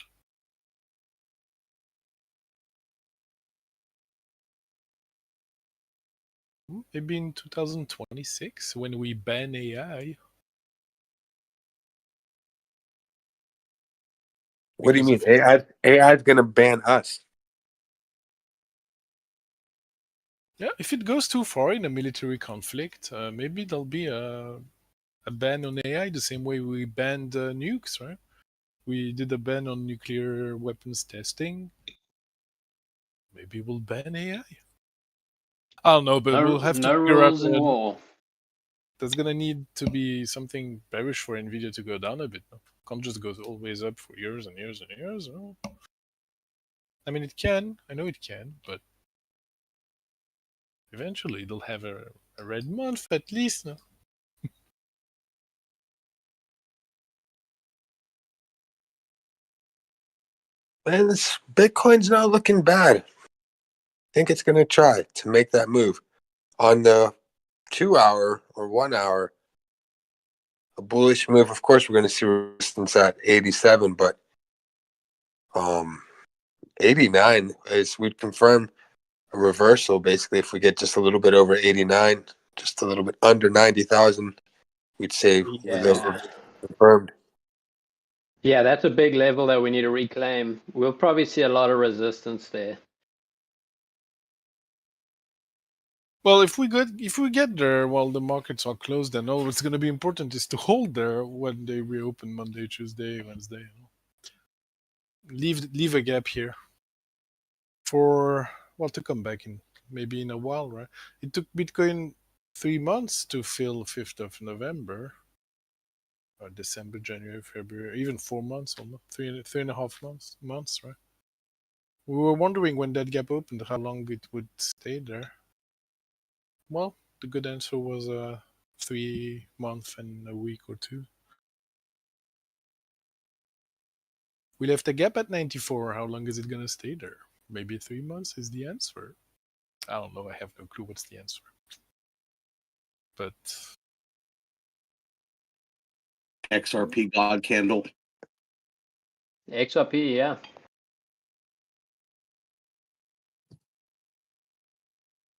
[SPEAKER 14] Maybe in 2026 when we ban AI.
[SPEAKER 17] What do you mean?
[SPEAKER 14] Because
[SPEAKER 17] AI is going to ban us?
[SPEAKER 14] Yeah, if it goes too far in a military conflict, maybe there'll be a ban on AI the same way we banned nukes, right? We did a ban on nuclear weapons testing. Maybe we'll ban AI. I don't know, but we'll have to
[SPEAKER 7] no
[SPEAKER 14] figure out.
[SPEAKER 7] rules in war.
[SPEAKER 14] There's gonna need to be something bearish for Nvidia to go down a bit. No? Can't just go always up for years and years and years. No? I mean, it can. I know it can, but eventually they'll have a red month at least. No?
[SPEAKER 17] Man, this Bitcoin's not looking bad. I think it's going to try to make that move. On the 2 hour or 1 hour, a bullish move. Of course, we're going to see resistance at 87, but 89 is, we'd confirm a reversal basically if we get just a little bit over 89, just a little bit under 90,000, we'd say
[SPEAKER 7] Yeah.
[SPEAKER 17] confirmed.
[SPEAKER 7] Yeah, that's a big level that we need to reclaim. We'll probably see a lot of resistance there.
[SPEAKER 14] Well, if we get there while the markets are closed, then all what's going to be important is to hold there when they reopen Monday, Tuesday, Wednesday. Leave a gap here for to come back in maybe in a while, right? It took Bitcoin 3 months to fill 5th of November, or December, January, February, even 4 months, almost 3.5 months, right? We were wondering when that gap opened how long it would stay there. Well, the good answer was 3 months and a week or two. We left a gap at 94. How long is it gonna stay there? Maybe 3 months is the answer. I don't know. I have no clue what's the answer. But
[SPEAKER 17] XRP God Candle.
[SPEAKER 7] XRP, yeah.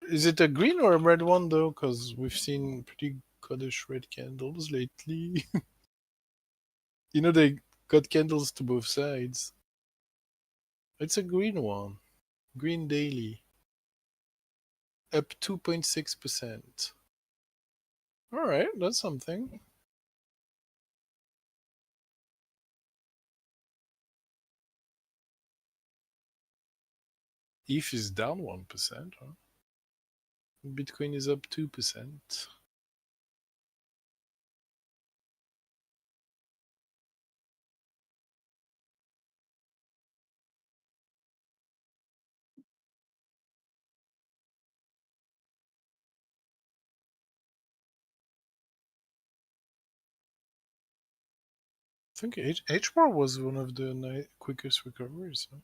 [SPEAKER 14] is it a green or a red one though? Because we've seen pretty goddish red candles lately. You know, they got candles to both sides. It's a green one. Green daily. Up 2.6%. All right, that's something. ETH is down 1%. Huh? Bitcoin is up 2%. I think HBAR was one of the quickest recoveries. Huh?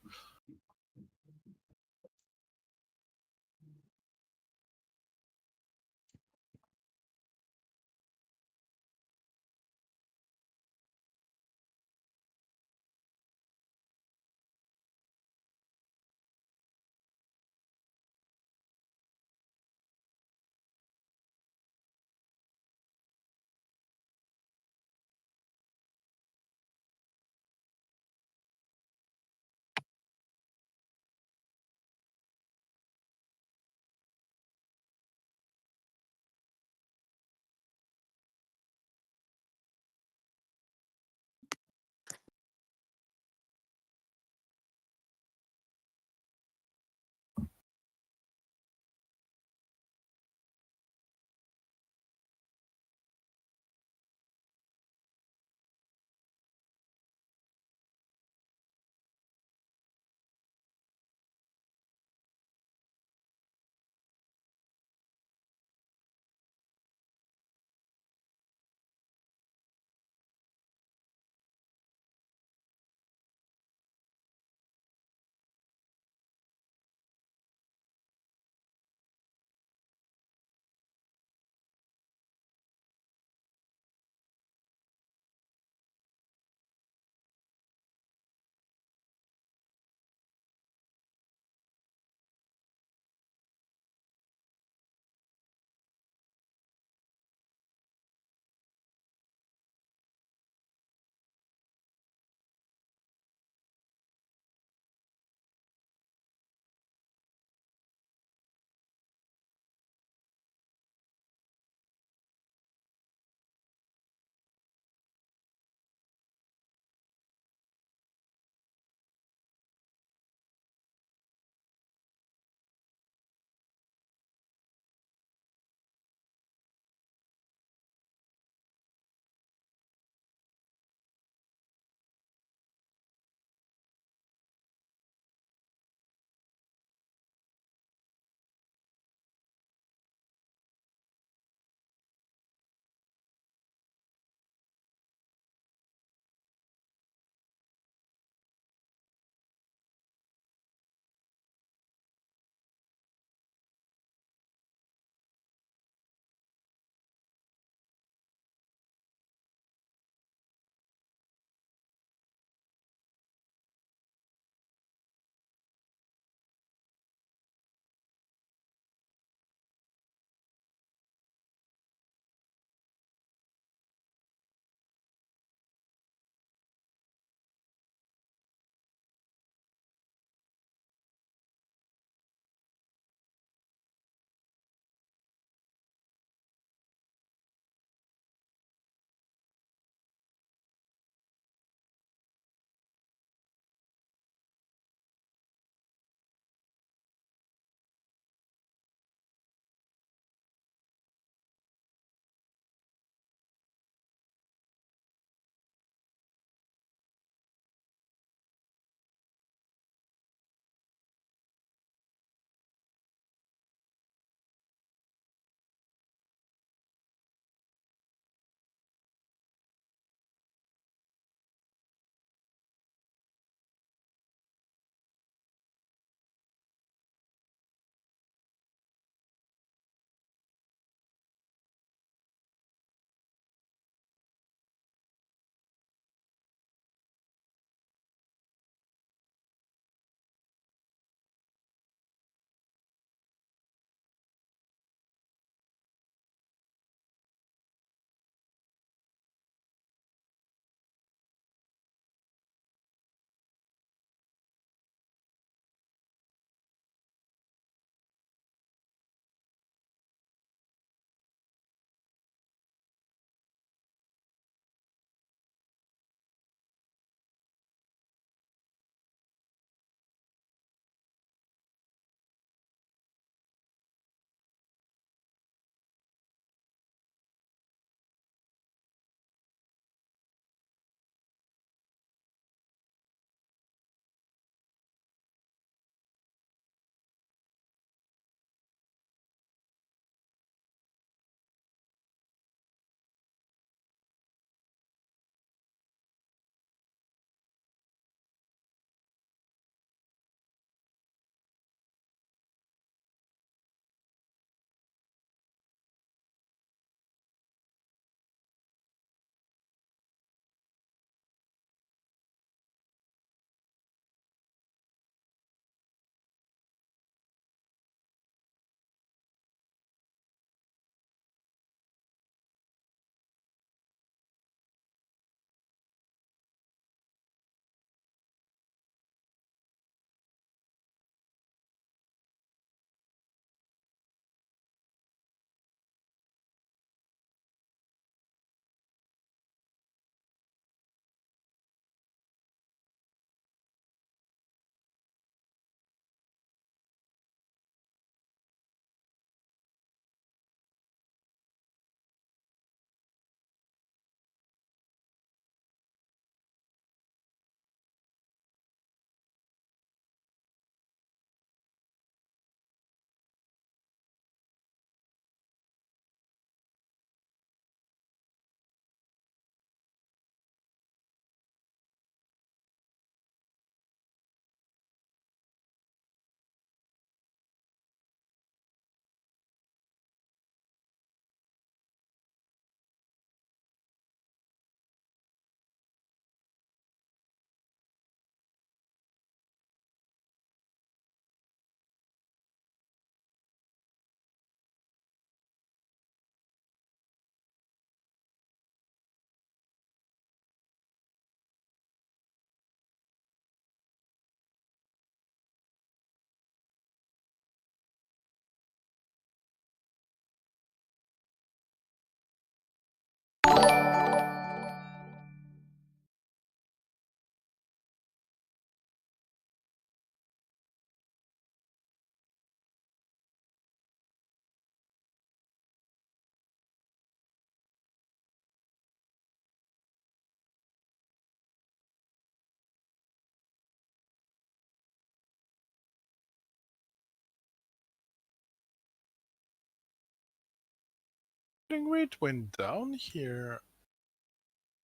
[SPEAKER 14] floating rate went down here.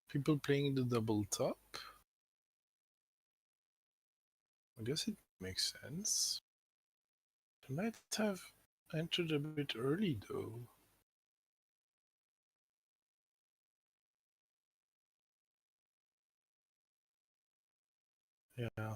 [SPEAKER 14] People playing the double top. I guess it makes sense. I might have entered a bit early though. Yeah.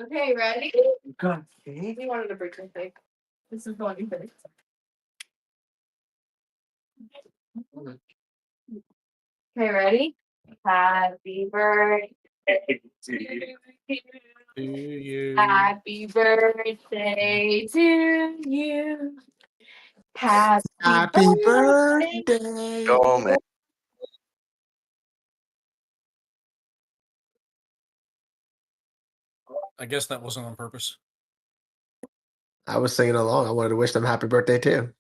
[SPEAKER 11] Okay, ready?
[SPEAKER 16] Okay.
[SPEAKER 11] You wanted to break something. This is going to Okay, ready? Happy birthday to you. Happy birthday to you.
[SPEAKER 16] Happy birthday.
[SPEAKER 17] Go, man.
[SPEAKER 8] I guess that wasn't on purpose.
[SPEAKER 15] I was singing along. I wanted to wish them happy birthday too.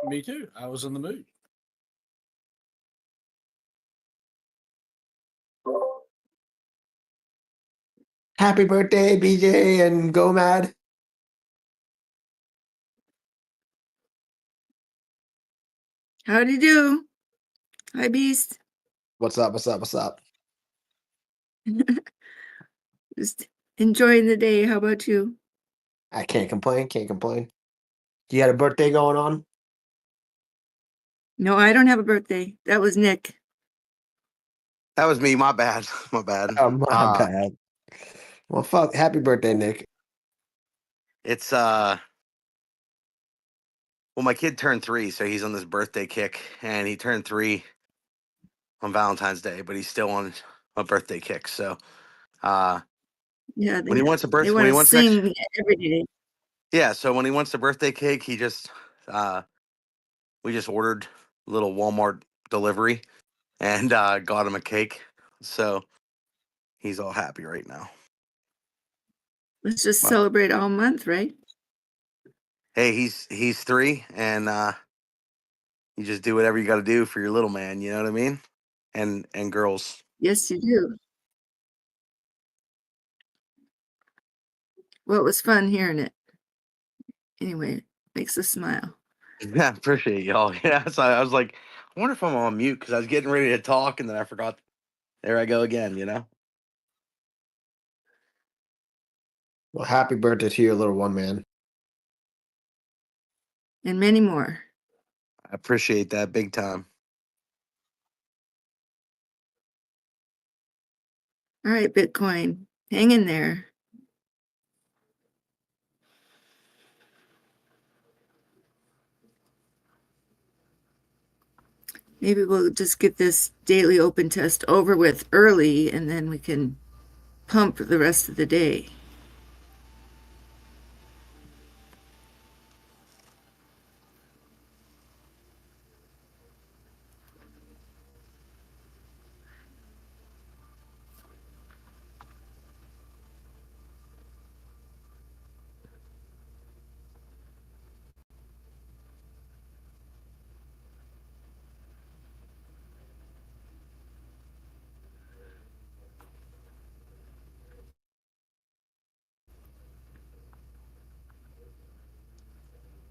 [SPEAKER 8] Me too. I was in the mood.
[SPEAKER 15] Happy birthday, BJ and Go Mad.
[SPEAKER 11] Howdy do? Hi, Beast.
[SPEAKER 15] What's up? What's up? What's up?
[SPEAKER 11] Just enjoying the day. How about you?
[SPEAKER 15] I can't complain. Can't complain. You had a birthday going on?
[SPEAKER 11] No, I don't have a birthday. That was Nick.
[SPEAKER 18] That was me. My bad. My bad.
[SPEAKER 15] Oh, my bad. Well, fuck. Happy birthday, Nick.
[SPEAKER 18] It's well, my kid turned 3, so he's on this birthday kick, and he turned 3 on Valentine's Day, but he's still on a birthday kick. So,
[SPEAKER 11] Yeah,
[SPEAKER 18] when he wants a
[SPEAKER 11] they
[SPEAKER 18] birthday,
[SPEAKER 11] want
[SPEAKER 18] when he
[SPEAKER 11] to
[SPEAKER 18] wants next,
[SPEAKER 11] sing every day.
[SPEAKER 18] yeah. So when he wants a birthday cake, he just we just ordered a little Walmart delivery and got him a cake. So he's all happy right now.
[SPEAKER 11] Let's just
[SPEAKER 18] Wow.
[SPEAKER 11] celebrate all month, right?
[SPEAKER 18] Hey, he's 3, and you just do whatever you got to do for your little man. You know what I mean? And girls.
[SPEAKER 11] Yes, you do. Well, it was fun hearing it. Anyway, makes us smile.
[SPEAKER 18] Yeah, appreciate y'all. Yeah, so I was like, I wonder if I'm on mute because I was getting ready to talk and then I forgot. There I go again, you know?
[SPEAKER 15] Well, happy birthday to your little one, man.
[SPEAKER 11] And many more.
[SPEAKER 18] I appreciate that big time.
[SPEAKER 11] All right, Bitcoin, hang in there. Maybe we'll just get this daily open test over with early, and then we can pump the rest of the day.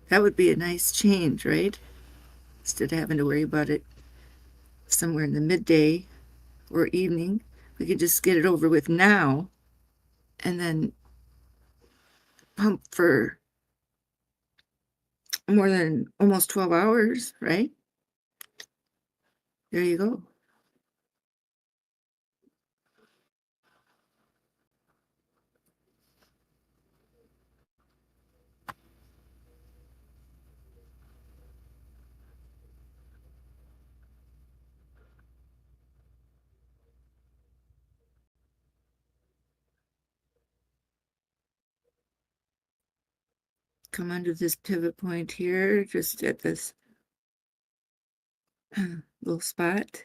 [SPEAKER 11] That would be a nice change, right? Instead of having to worry about it somewhere in the midday or evening, we could just get it over with now and then pump for more than almost 12 hours, right? There you go. Come under this pivot point here, just at this little spot.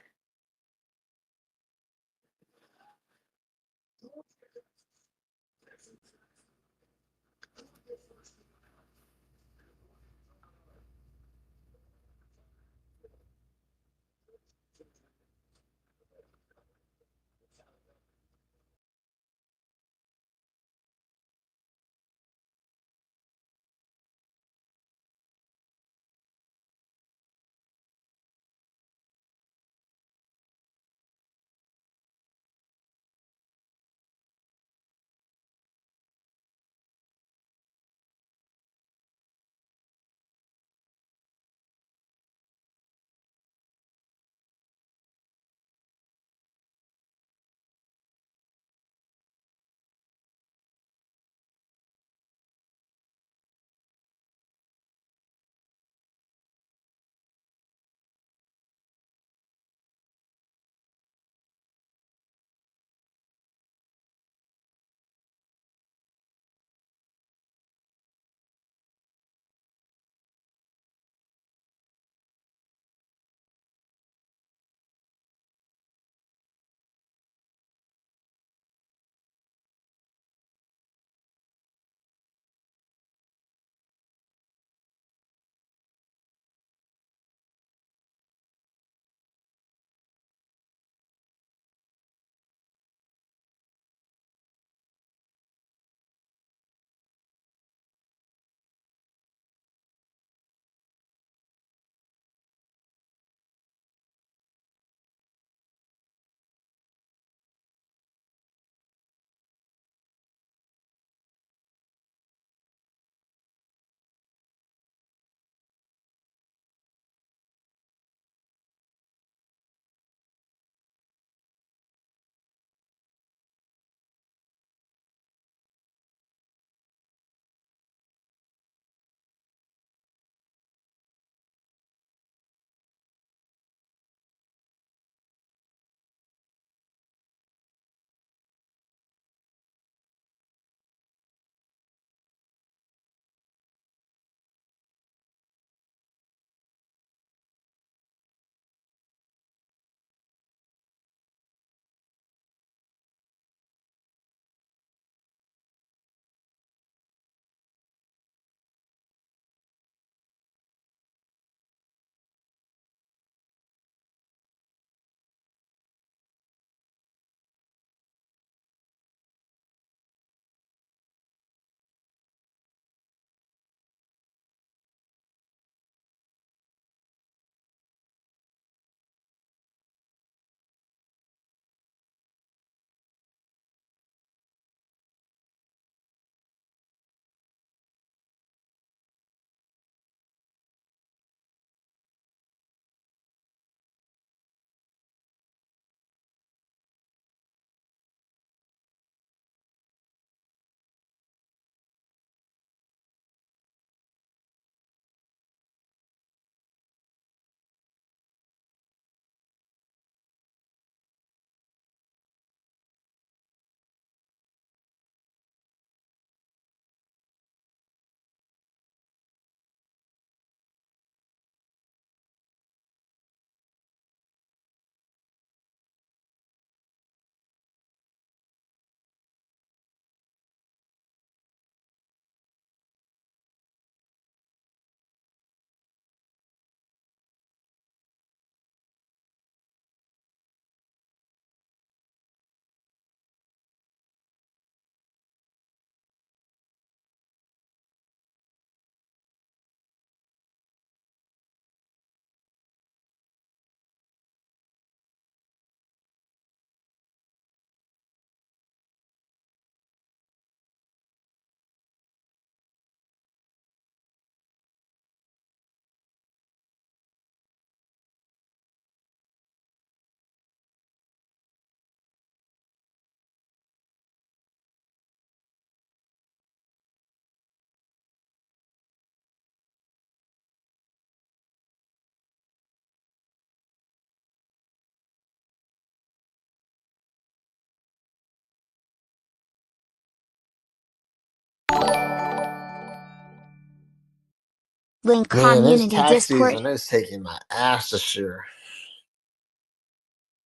[SPEAKER 5] Link
[SPEAKER 15] Man, this
[SPEAKER 5] community
[SPEAKER 15] tax
[SPEAKER 5] Discord.
[SPEAKER 15] season is taking my ass this year.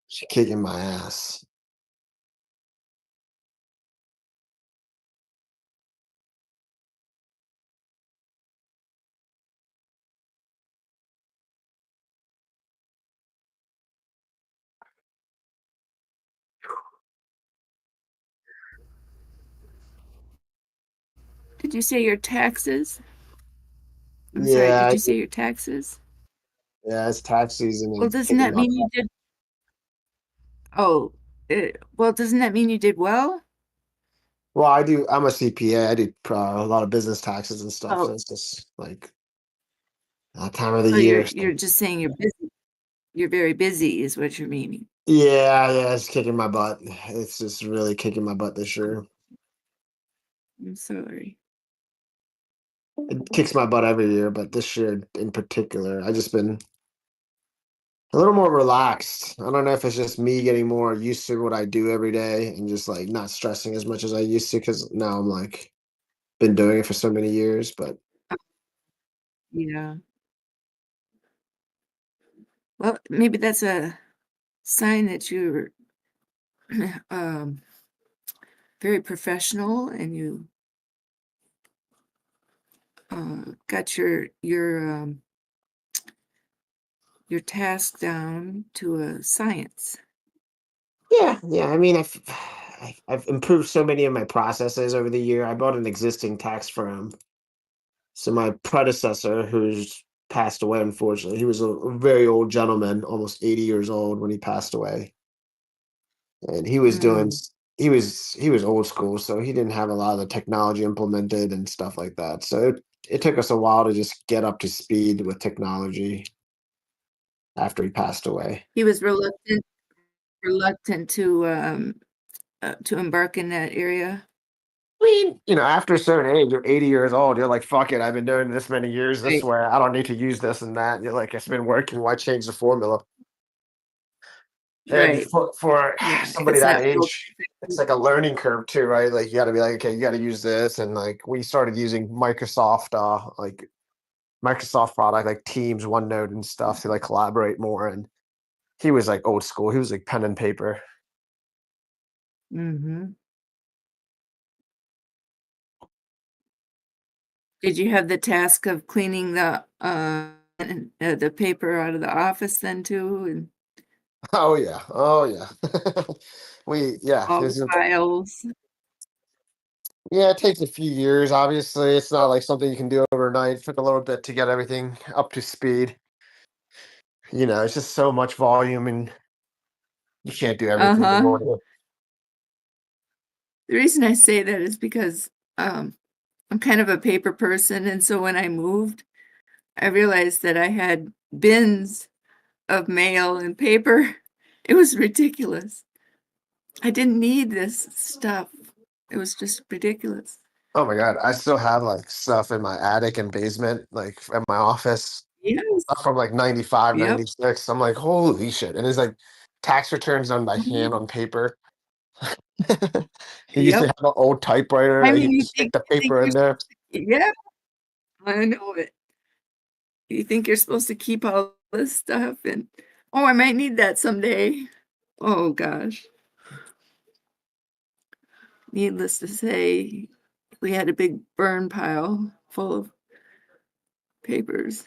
[SPEAKER 15] She's kicking my ass.
[SPEAKER 11] Did you say your taxes? I'm sorry,
[SPEAKER 15] Yeah,
[SPEAKER 11] did you say your taxes?
[SPEAKER 15] yeah, it's tax season
[SPEAKER 11] Well,
[SPEAKER 15] and
[SPEAKER 11] doesn't
[SPEAKER 15] kicking
[SPEAKER 11] that
[SPEAKER 15] my
[SPEAKER 11] mean you did? Oh, well, doesn't that mean you did well?
[SPEAKER 15] Well, I'm a CPA. I do a lot of business taxes and stuff. So
[SPEAKER 11] Oh,
[SPEAKER 15] it's just like that time of the
[SPEAKER 11] so
[SPEAKER 15] year.
[SPEAKER 11] you're just saying you're busy. You're very busy, is what you're meaning.
[SPEAKER 15] Yeah, it's kicking my butt. It's just really kicking my butt this year.
[SPEAKER 11] I'm sorry.
[SPEAKER 15] It kicks my butt every year, but this year in particular, I just been a little more relaxed. I don't know if it's just me getting more used to what I do every day and just like not stressing as much as I used to because now I'm like been doing it for so many years. But
[SPEAKER 11] Yeah. Well, maybe that's a sign that you're um, very professional and you got your task down to a science.
[SPEAKER 15] yeah. I mean, I've improved so many of my processes over the year. I bought an existing tax firm. So my predecessor, who's passed away, unfortunately, he was a very old gentleman, almost 80 years old when he passed away. And he was doing
[SPEAKER 11] Mm.
[SPEAKER 15] he was old school, so he didn't have a lot of the technology implemented and stuff like that. So it took us a while to just get up to speed with technology after he passed away.
[SPEAKER 11] He was reluctant to embark in that area.
[SPEAKER 15] I mean, after a certain age, you're 80 years old, you're like, fuck it, I've been doing this many years this
[SPEAKER 11] Right.
[SPEAKER 15] way. I don't need to use this and that. You're like, it's been working. Why change the formula? And
[SPEAKER 11] Right.
[SPEAKER 15] for
[SPEAKER 11] Yeah,
[SPEAKER 15] somebody
[SPEAKER 11] it's
[SPEAKER 15] that
[SPEAKER 11] not built.
[SPEAKER 15] age, it's like a learning curve too, right? Like you got to be like, okay, you got to use this, and like we started using Microsoft product like Teams, OneNote, and stuff to like collaborate more. And he was like old school. He was like pen and paper.
[SPEAKER 11] Mm-hmm. Did you have the task of cleaning the paper out of the office then too, and
[SPEAKER 15] Oh yeah, oh yeah.
[SPEAKER 11] all the files?
[SPEAKER 15] Yeah, it takes a few years. Obviously, it's not like something you can do overnight. It took a little bit to get everything up to speed. It's just so much volume, and you can't do everything in
[SPEAKER 11] Uh-huh.
[SPEAKER 15] order.
[SPEAKER 11] The reason I say that is because I'm kind of a paper person, and so when I moved, I realized that I had bins of mail and paper. It was ridiculous. I didn't need this stuff. It was just ridiculous.
[SPEAKER 15] Oh my god, I still have like stuff in my attic and basement, like at my office,
[SPEAKER 11] Yes.
[SPEAKER 15] stuff from like 95,
[SPEAKER 11] Yep.
[SPEAKER 15] 96. I'm like, holy shit. And it's like tax returns done by hand
[SPEAKER 11] Mhm.
[SPEAKER 15] on paper. He used to
[SPEAKER 11] Yep.
[SPEAKER 15] have an old typewriter
[SPEAKER 11] I
[SPEAKER 15] that
[SPEAKER 11] mean,
[SPEAKER 15] you
[SPEAKER 11] you
[SPEAKER 15] just stick
[SPEAKER 11] think
[SPEAKER 15] the paper
[SPEAKER 11] you're
[SPEAKER 15] in there.
[SPEAKER 11] yeah, I know it. You think you're supposed to keep all this stuff and, "Oh, I might need that someday." Oh gosh. Needless to say, we had a big burn pile full of papers.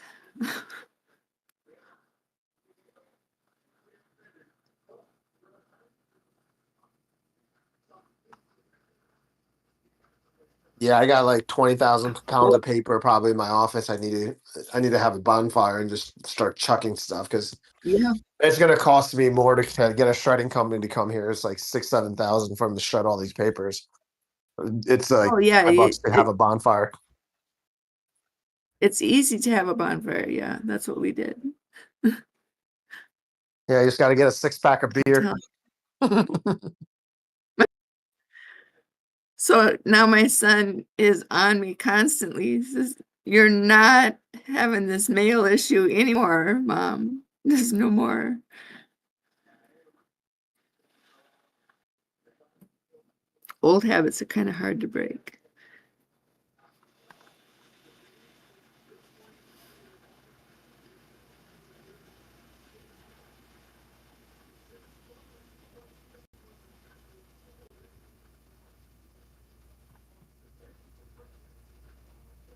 [SPEAKER 15] Yeah, I got like 20,000 pounds
[SPEAKER 11] Well,
[SPEAKER 15] of paper probably in my office. I need to have a bonfire and just start chucking stuff because
[SPEAKER 11] yeah.
[SPEAKER 15] it's gonna cost me more to get a shredding company to come here. It's like 6,000, 7,000 for them to shred all these papers. It's like
[SPEAKER 11] Oh, yeah,
[SPEAKER 15] $5 to have a bonfire.
[SPEAKER 11] it's easy to have a bonfire, yeah, that's what we did.
[SPEAKER 15] Yeah, you just got to get a 6-pack of beer.
[SPEAKER 11] So now my son is on me constantly. He says, "You're not having this mail issue anymore, Mom. There's no more." Old habits are kind of hard to break.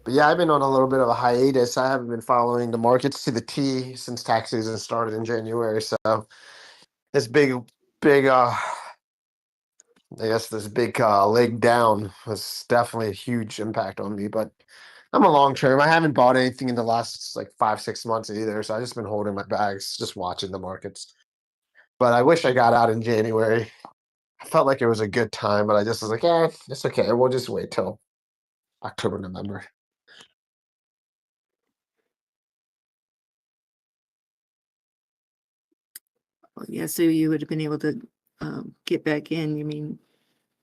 [SPEAKER 15] But yeah, I've been on a little bit of a hiatus. I haven't been following the markets to the T since tax season started in January. So this big I guess this big leg down was definitely a huge impact on me. But I'm a long term. I haven't bought anything in the last like 5-6 months either. So I just been holding my bags, just watching the markets. But I wish I got out in January. I felt like it was a good time, but I just was like, yeah, it's okay. We'll just wait till October, November.
[SPEAKER 11] Yeah, so you would have been able to get back in, you mean,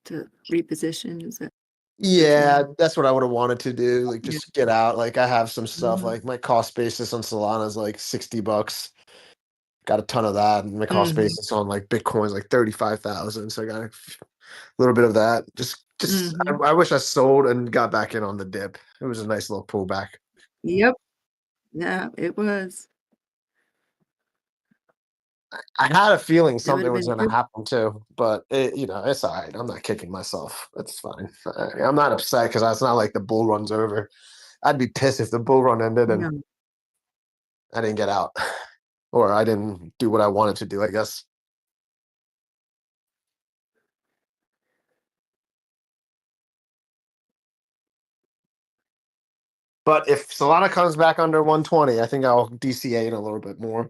[SPEAKER 11] to reposition? Is that?
[SPEAKER 15] Yeah, that's what I would have wanted to do. Like
[SPEAKER 11] Yeah.
[SPEAKER 15] just get out. Like I have some stuff.
[SPEAKER 11] Mhm.
[SPEAKER 15] Like my cost basis on Solana is like $60. Got a ton of that. And my cost
[SPEAKER 11] Mhm.
[SPEAKER 15] basis on like Bitcoin is like 35,000. So I got a little bit of that. Just
[SPEAKER 11] Mhm.
[SPEAKER 15] I wish I sold and got back in on the dip. It was a nice little pullback.
[SPEAKER 11] Yep. Yeah, it was.
[SPEAKER 15] I had a feeling
[SPEAKER 11] That would
[SPEAKER 15] something
[SPEAKER 11] have
[SPEAKER 15] was
[SPEAKER 11] been
[SPEAKER 15] going to
[SPEAKER 11] good.
[SPEAKER 15] happen too, but it's all right. I'm not kicking myself. It's fine. I'm not upset because it's not like the bull run's over. I'd be pissed if the bull run ended and
[SPEAKER 11] No.
[SPEAKER 15] I didn't get out or I didn't do what I wanted to do, I guess. But if Solana comes back under 120, I think I'll DCA it a little bit more.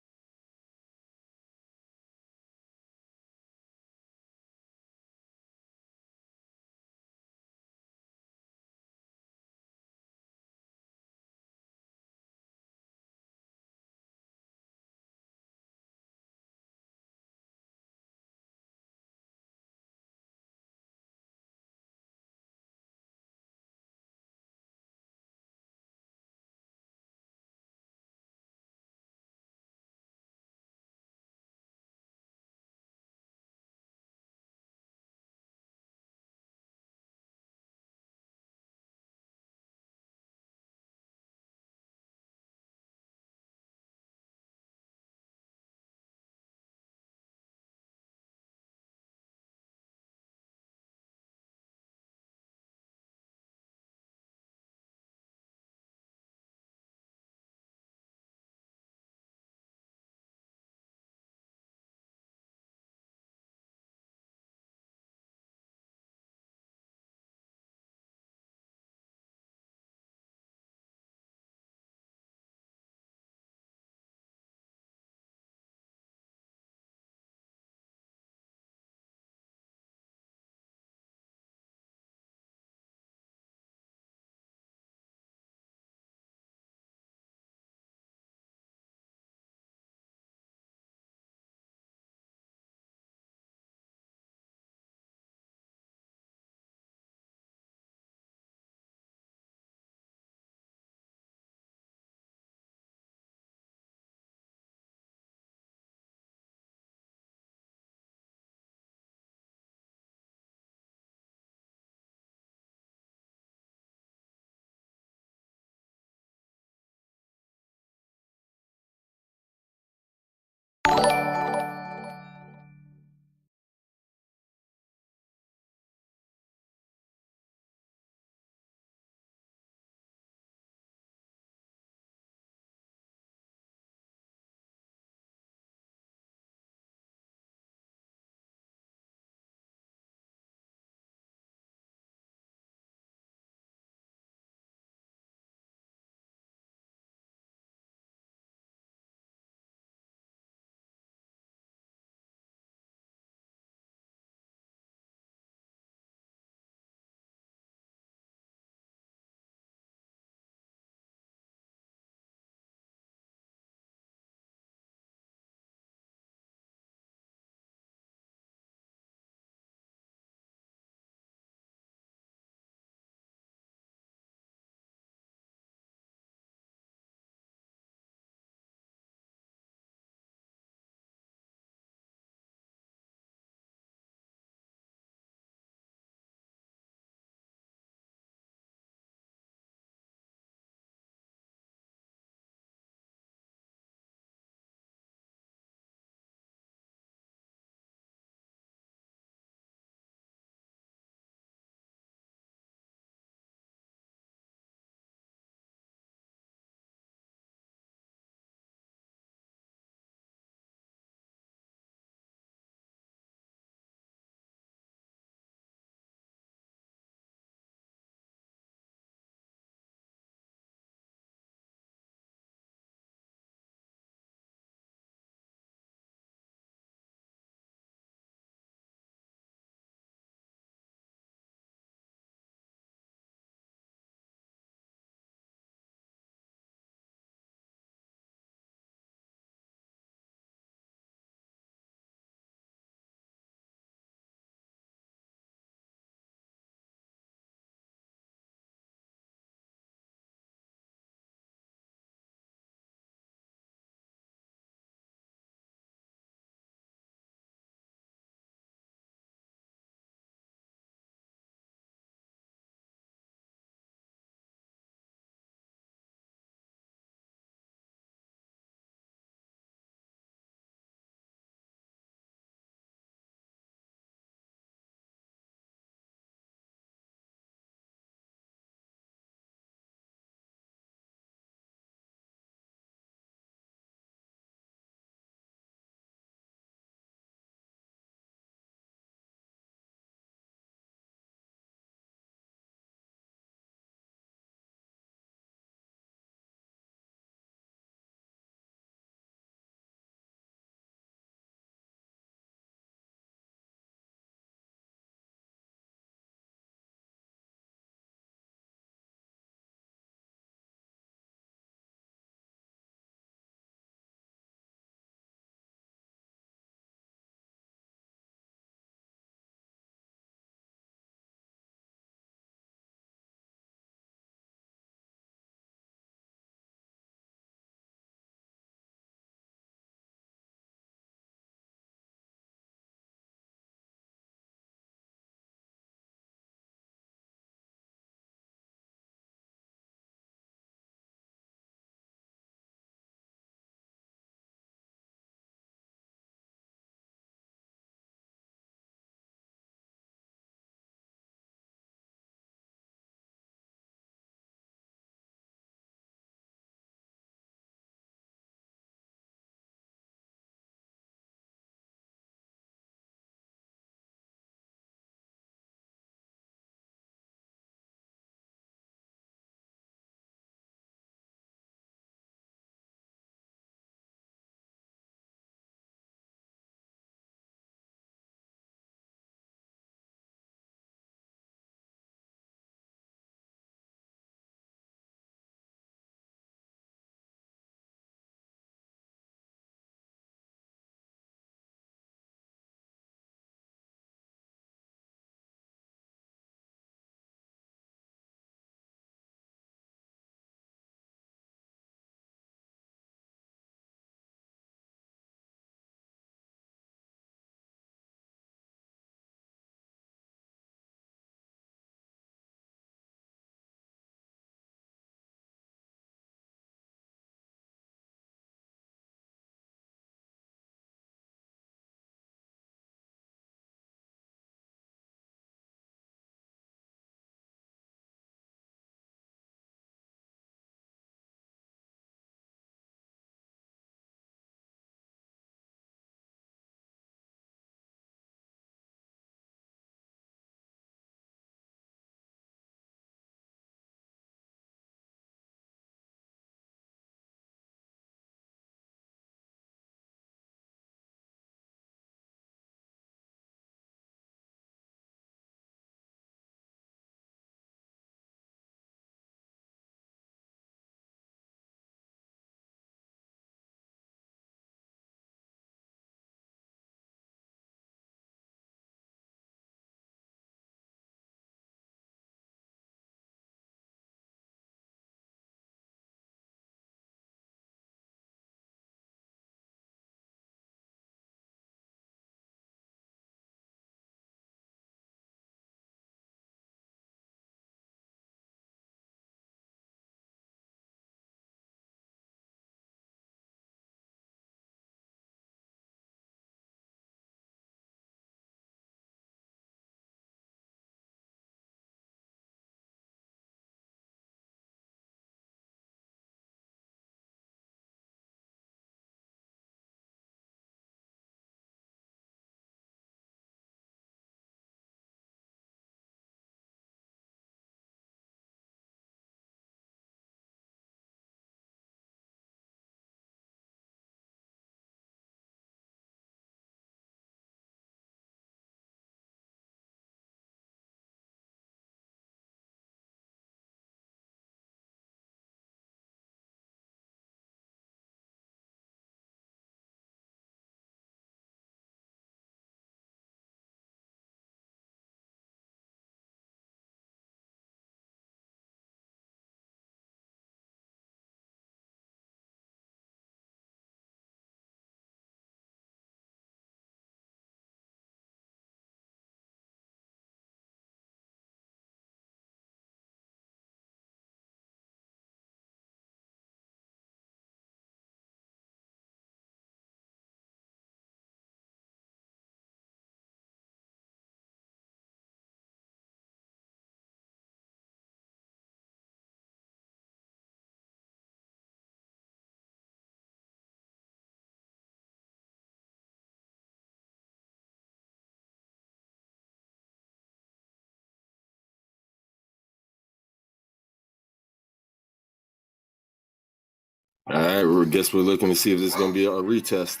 [SPEAKER 9] All right, well, guess we're looking to see if this is going to be a retest.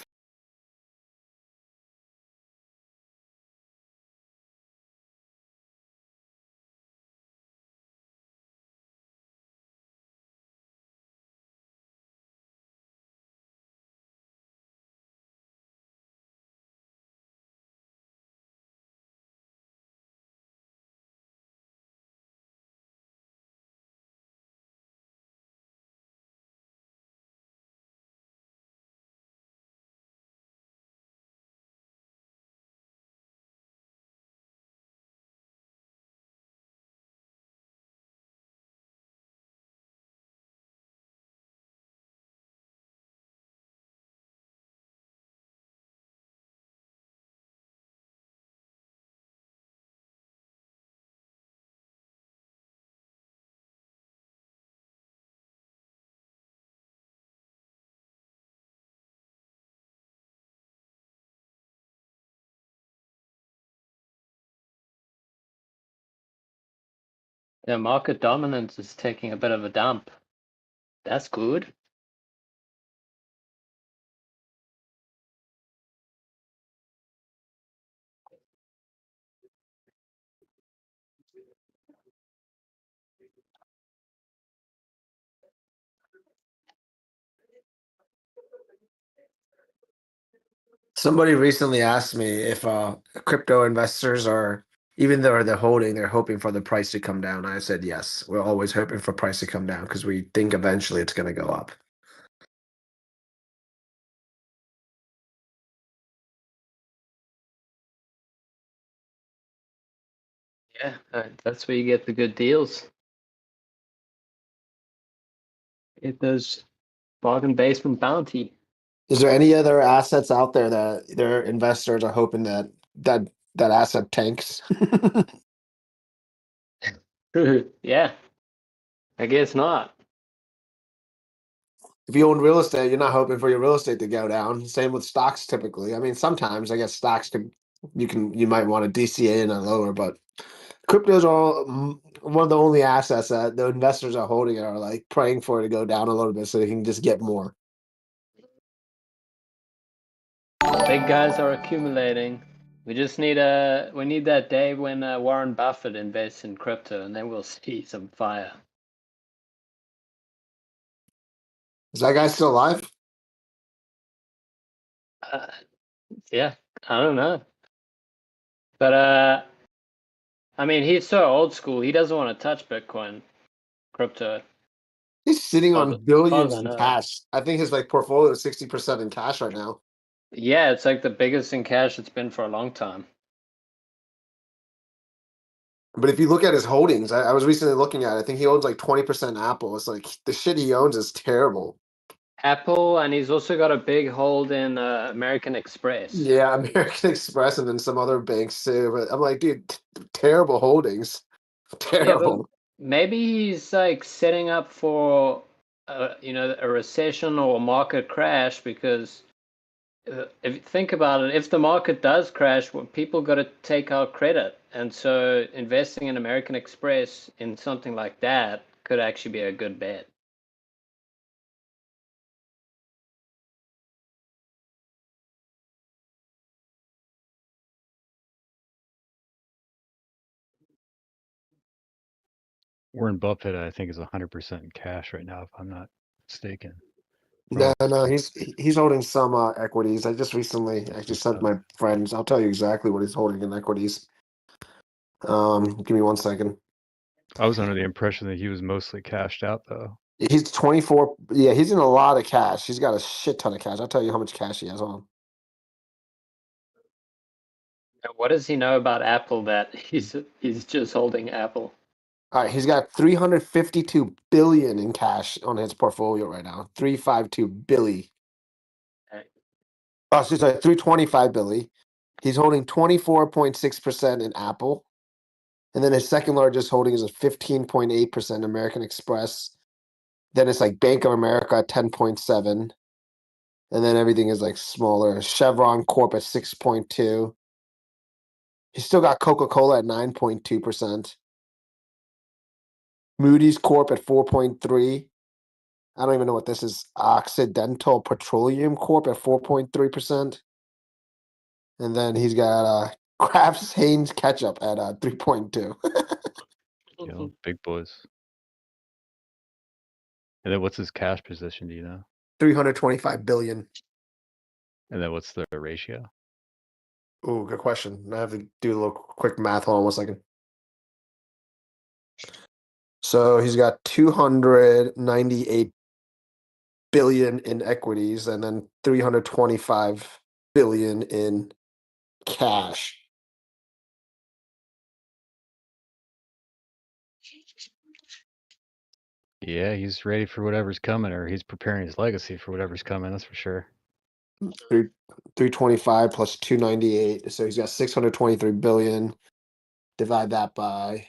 [SPEAKER 7] Yeah, market dominance is taking a bit of a dump. That's good.
[SPEAKER 15] Somebody recently asked me if crypto investors are, even though they're holding, they're hoping for the price to come down. I said yes. We're always hoping for price to come down because we think eventually it's going to go up.
[SPEAKER 7] Yeah, that's where you get the good deals. Get those bargain basement bounty.
[SPEAKER 15] Is there any other assets out there that their investors are hoping that asset tanks?
[SPEAKER 7] Yeah, I guess not.
[SPEAKER 15] If you own real estate, you're not hoping for your real estate to go down. Same with stocks typically. I mean, sometimes I guess stocks you might want a DCA and a lower, but cryptos are one of the only assets that the investors are holding are like praying for it to go down a little bit so they can just get more.
[SPEAKER 7] Big guys are accumulating. We just need that day when Warren Buffett invests in crypto, and then we'll see some fire.
[SPEAKER 15] Is that guy still alive?
[SPEAKER 7] Yeah, I don't know, but I mean, he's so old school. He doesn't want to touch Bitcoin, crypto.
[SPEAKER 15] He's sitting on billions
[SPEAKER 7] I
[SPEAKER 15] in
[SPEAKER 7] know.
[SPEAKER 15] cash. I think his like portfolio is 60% in cash right now.
[SPEAKER 7] Yeah, it's like the biggest in cash it's been for a long time.
[SPEAKER 15] But if you look at his holdings, I was recently looking at it, I think he owns like 20% Apple. It's like the shit he owns is terrible.
[SPEAKER 7] Apple, and he's also got a big hold in American Express.
[SPEAKER 15] Yeah, American Express and then some other banks too. But I'm like, dude, terrible holdings. Terrible.
[SPEAKER 7] Yeah, but maybe he's like setting up for a recession or a market crash, because if you think about it, if the market does crash, well, people got to take out credit, and so investing in American Express in something like that could actually be a good bet.
[SPEAKER 1] Warren Buffett, I think, is 100% in cash right now, if I'm not mistaken.
[SPEAKER 15] No, he's holding some equities. I just recently actually sent my friends. I'll tell you exactly what he's holding in equities. Give me 1 second.
[SPEAKER 1] I was under the impression that he was mostly cashed out, though.
[SPEAKER 15] He's 24. Yeah, he's in a lot of cash. He's got a shit ton of cash. I'll tell you how much cash he has on.
[SPEAKER 7] What does he know about Apple that he's just holding Apple?
[SPEAKER 15] All right, he's got 352 billion in cash on his portfolio right now. 352 billion.
[SPEAKER 7] Okay.
[SPEAKER 15] Oh, so sorry, 325 billion. He's holding 24.6% in Apple. And then his second largest holding is a 15.8% American Express. Then it's like Bank of America at 10.7. And then everything is like smaller. Chevron Corp at 6.2. He's still got Coca-Cola at 9.2%. Moody's Corp at 4.3. I don't even know what this is. Occidental Petroleum Corp at 4.3%. And then he's got Kraft Heinz Ketchup at 3.2.
[SPEAKER 1] You know, big boys. And then what's his cash position? Do you know?
[SPEAKER 15] 325 billion.
[SPEAKER 1] And then what's the ratio?
[SPEAKER 15] Ooh, good question. I have to do a little quick math. Hold on 1 second. So he's got 298 billion in equities and then 325 billion in cash.
[SPEAKER 1] Yeah, he's ready for whatever's coming, or he's preparing his legacy for whatever's coming. That's for sure.
[SPEAKER 15] 325 plus 298. So he's got 623 billion. Divide that by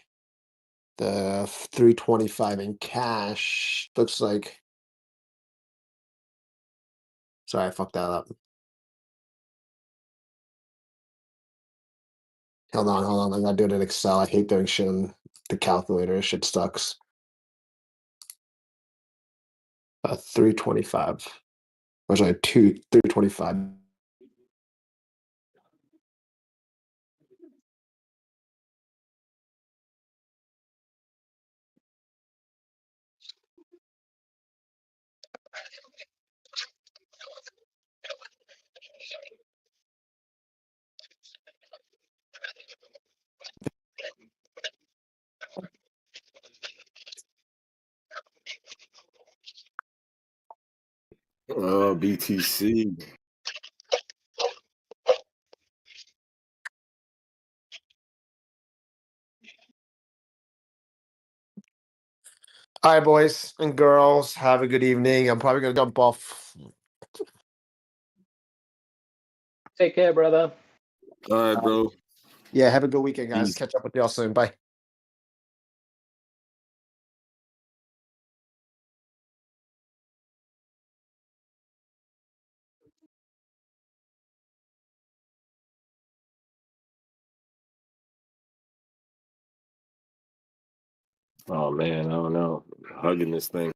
[SPEAKER 15] the 325 in cash. Looks like. Sorry, I fucked that up. Hold on. I gotta do it in Excel. I hate doing shit on the calculator. Shit sucks. 325. Or sorry, 325.
[SPEAKER 9] BTC.
[SPEAKER 15] All right, boys and girls, have a good evening. I'm probably gonna jump off.
[SPEAKER 7] Take care, brother.
[SPEAKER 9] All right, bro.
[SPEAKER 15] Yeah, have a good weekend, guys.
[SPEAKER 9] Peace.
[SPEAKER 15] Catch up with y'all soon. Bye.
[SPEAKER 9] Oh man, I don't know. Hugging this thing.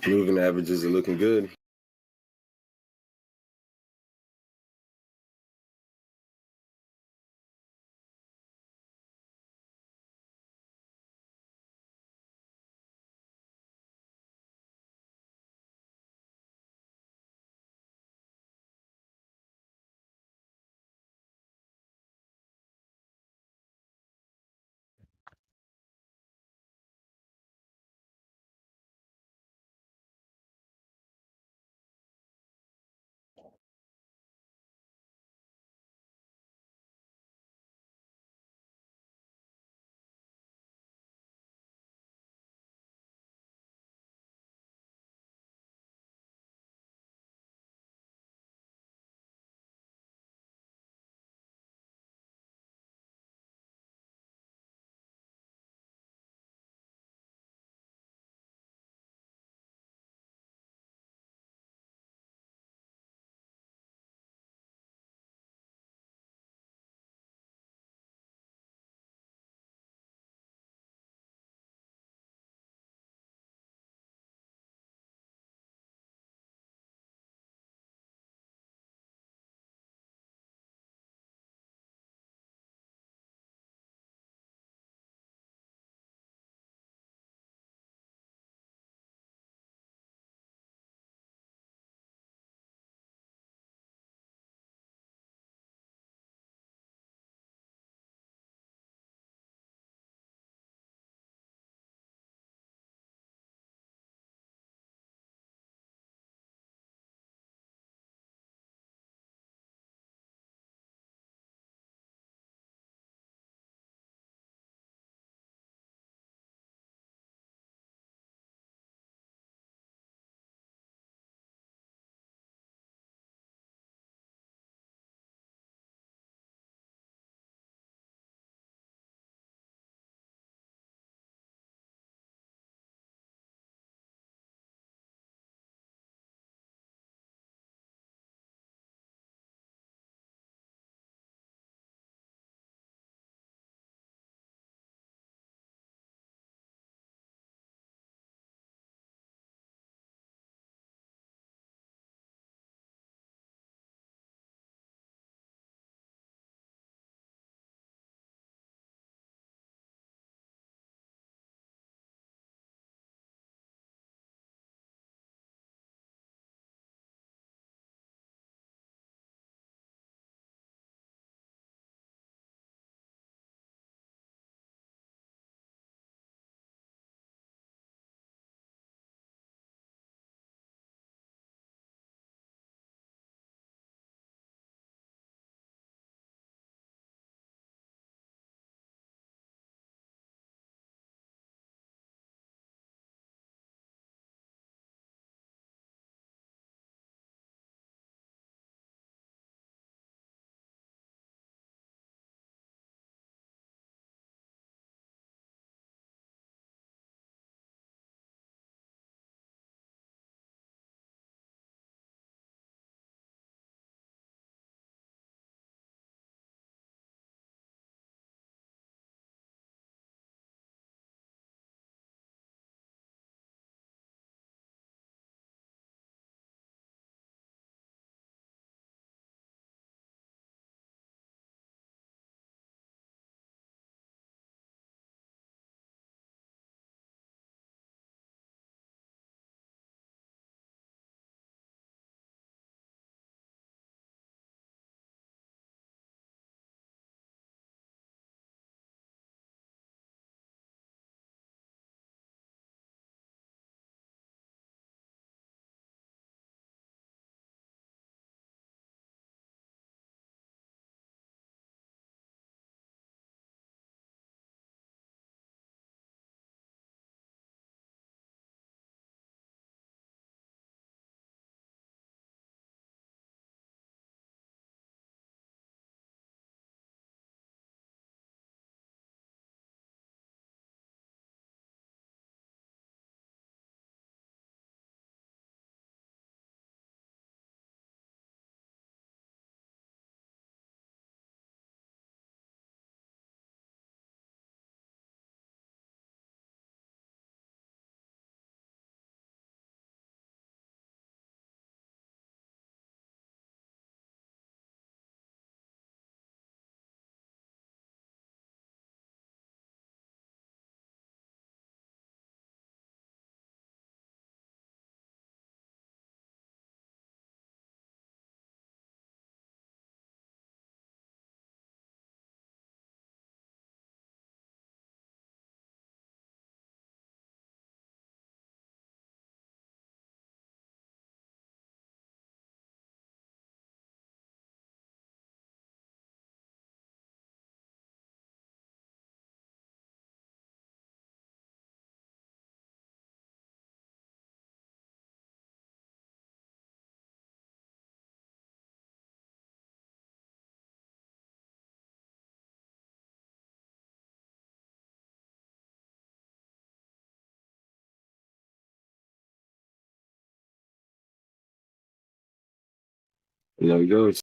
[SPEAKER 9] Moving averages are looking good. There he goes.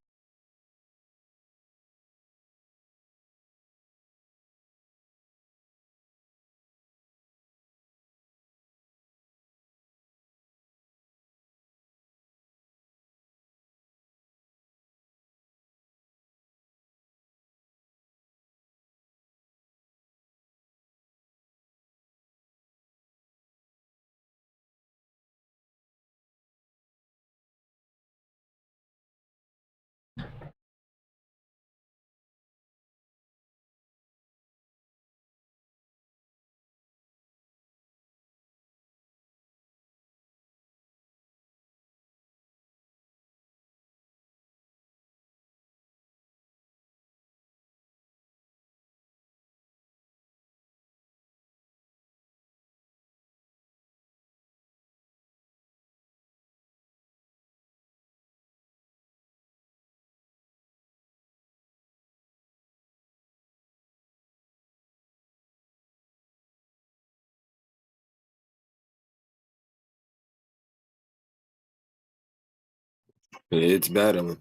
[SPEAKER 9] It's battling.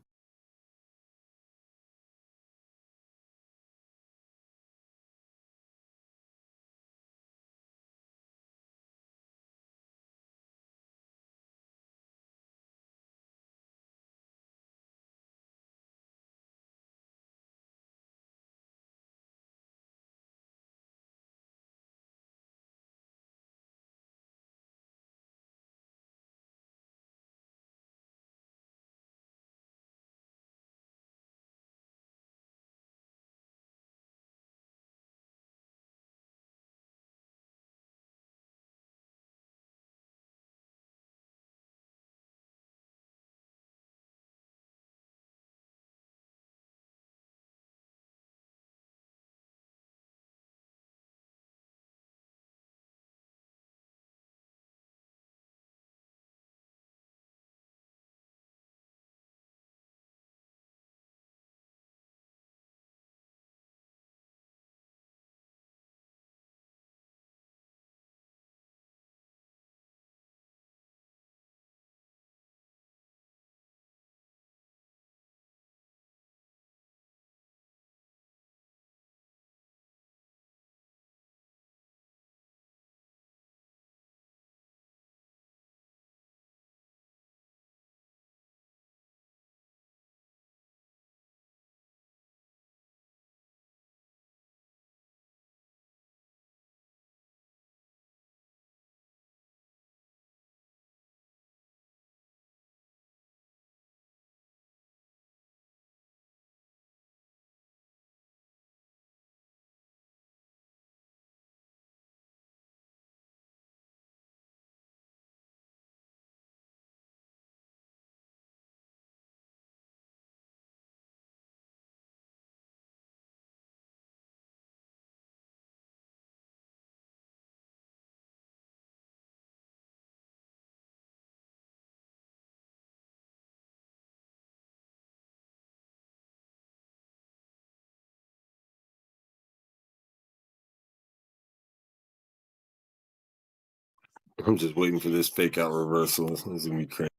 [SPEAKER 9] I'm just waiting for this fake out reversal. This is gonna be crazy.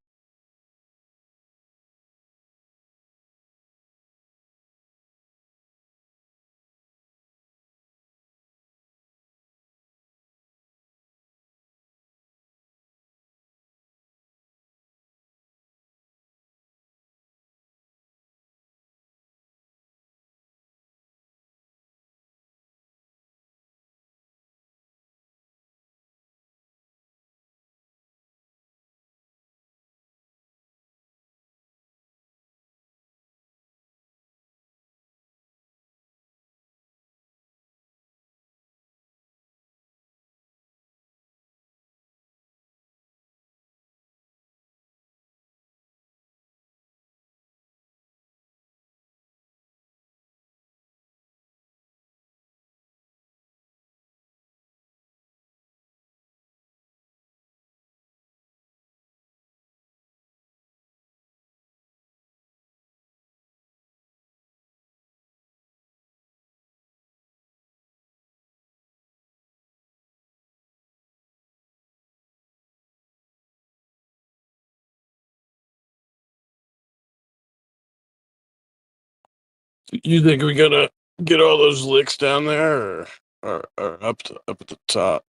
[SPEAKER 19] You think we're gonna get all those licks down there, or up at the top?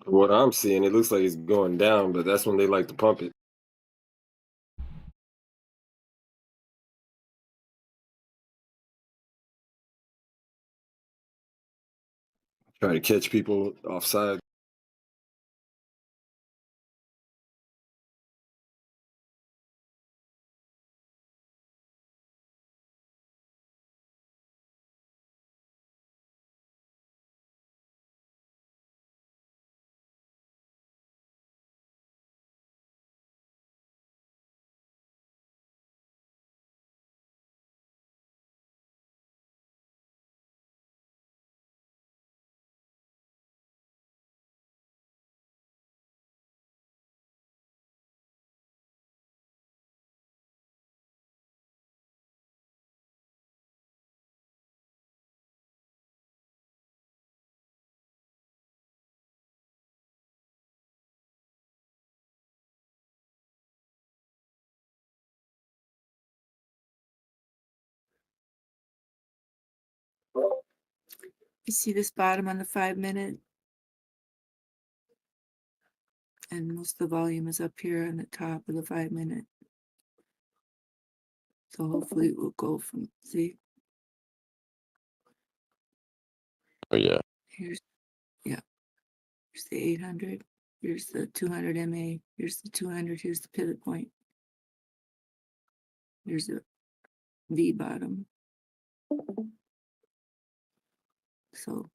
[SPEAKER 9] What I'm seeing, it looks like it's going down, but that's when they like to pump it. Try to catch people offside.
[SPEAKER 11] You see this bottom on the 5-minute? And most of the volume is up here on the top of the 5-minute. So hopefully it will go from, see,
[SPEAKER 19] Oh yeah.
[SPEAKER 11] here's, yeah, here's the 800, here's the 200 MA, here's the 200, here's the pivot point. Here's a V bottom. So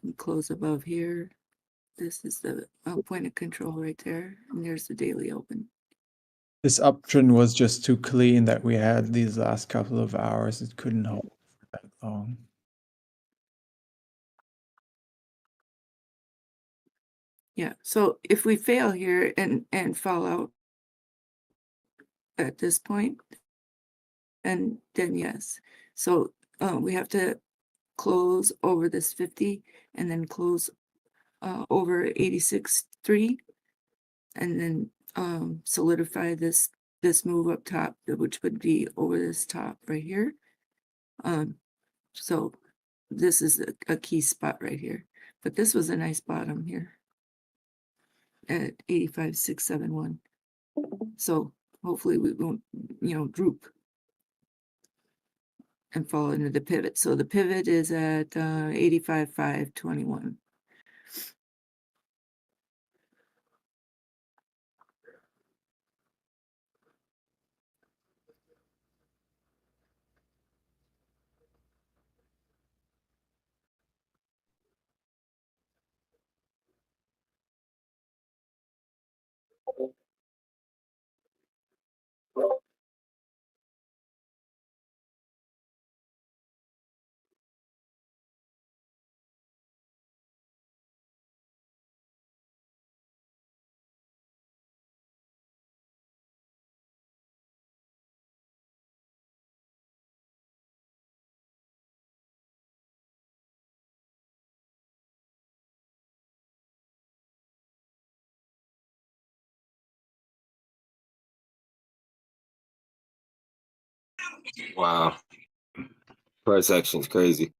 [SPEAKER 11] we close above here. This is the point of control right there, and there's the daily open.
[SPEAKER 6] This uptrend was just too clean that we had these last couple of hours. It couldn't hold for that long.
[SPEAKER 11] Yeah, so if we fail here and fall out at this point, and then yes. So we have to close over this 50 and then close over 86.3 and then solidify this move up top, which would be over this top right here. So this is a key spot right here, but this was a nice bottom here at 85,671. So hopefully we won't, droop and fall into the pivot. So the pivot is at 85,521.
[SPEAKER 9] Wow. Price action's crazy.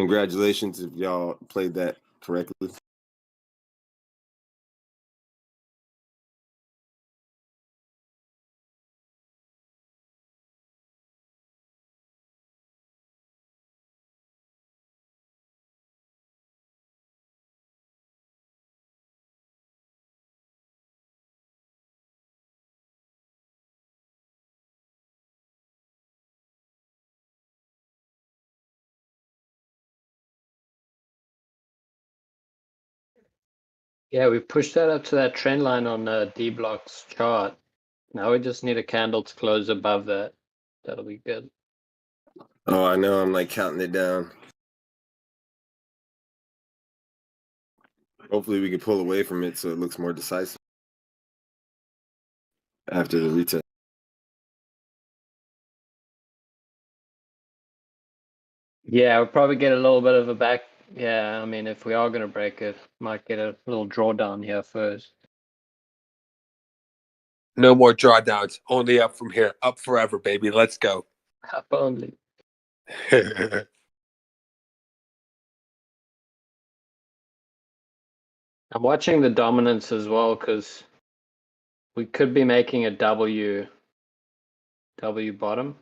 [SPEAKER 9] Congratulations if y'all played that correctly.
[SPEAKER 7] Yeah, we pushed that up to that trend line on Dbloc's chart. Now we just need a candle to close above that. That'll be good.
[SPEAKER 9] Oh, I know. I'm like counting it down. Hopefully, we can pull away from it so it looks more decisive after the retest.
[SPEAKER 7] Yeah, we'll probably get a little bit of a back. Yeah, I mean, if we are going to break it, might get a little drawdown here first.
[SPEAKER 17] No more drawdowns. Only up from here. Up forever, baby. Let's go.
[SPEAKER 7] Up only. I'm watching the dominance as well because we could be making a W bottom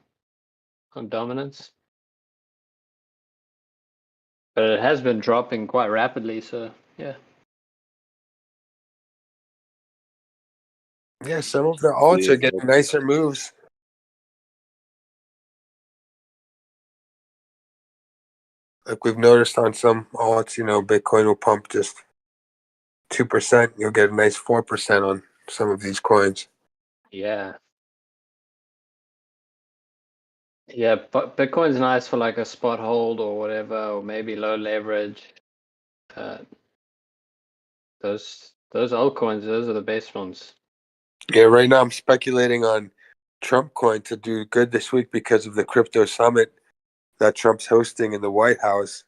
[SPEAKER 7] on dominance. But it has been dropping quite rapidly, so yeah.
[SPEAKER 17] Yeah, some of the alts are getting nicer moves. Like we've noticed on some alts, Bitcoin will pump just 2%. You'll get a nice 4% on some of these coins.
[SPEAKER 7] Yeah. Yeah, but Bitcoin's nice for like a spot hold or whatever, or maybe low leverage. Those altcoins, those are the best ones.
[SPEAKER 17] Yeah, right now I'm speculating on Trump coin to do good this week because of the crypto summit that Trump's hosting in the White House.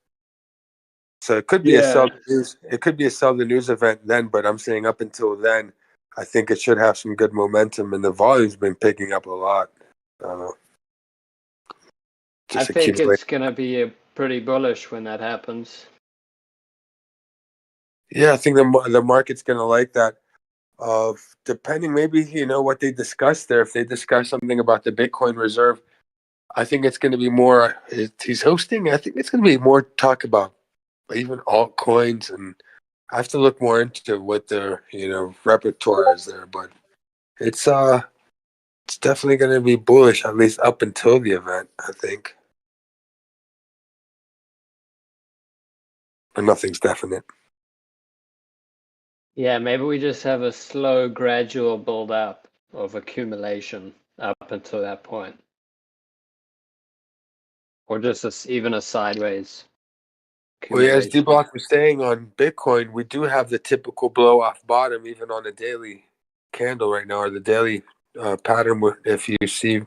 [SPEAKER 17] So it could be a sell the news. It could be a sell the news event then, but I'm saying up until then, I think it should have some good momentum, and the volume's been picking up a lot. I don't know.
[SPEAKER 7] I think it's gonna be pretty bullish when that happens.
[SPEAKER 17] Yeah, I think the market's gonna like that. Depending, maybe what they discuss there. If they discuss something about the Bitcoin reserve, I think it's going to be more. He's hosting. I think it's going to be more talk about even altcoins, and I have to look more into what their repertoire is there. But it's definitely going to be bullish, at least up until the event. I think, but nothing's definite.
[SPEAKER 7] Yeah, maybe we just have a slow, gradual build up of accumulation up until that point. Or just even a sideways.
[SPEAKER 17] Well, yeah, as Dbloc was saying on Bitcoin, we do have the typical blow off bottom, even on the daily candle right now, or the daily pattern. If you see,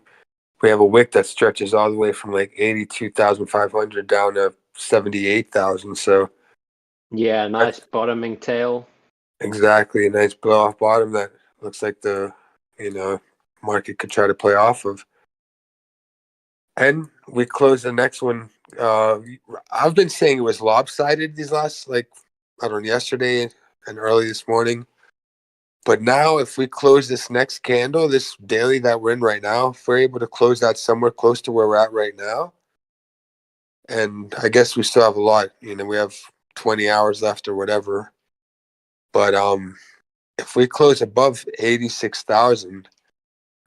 [SPEAKER 17] we have a wick that stretches all the way from like 82,500 down to 78,000. So,
[SPEAKER 7] yeah, nice bottoming tail.
[SPEAKER 17] Exactly, a nice blow off bottom that looks like the market could try to play off of. And we close the next one. I've been saying it was lopsided these last, yesterday and early this morning. But now, if we close this next candle, this daily that we're in right now, if we're able to close that somewhere close to where we're at right now, and I guess we still have a lot. We have 20 hours left or whatever. But if we close above 86,000,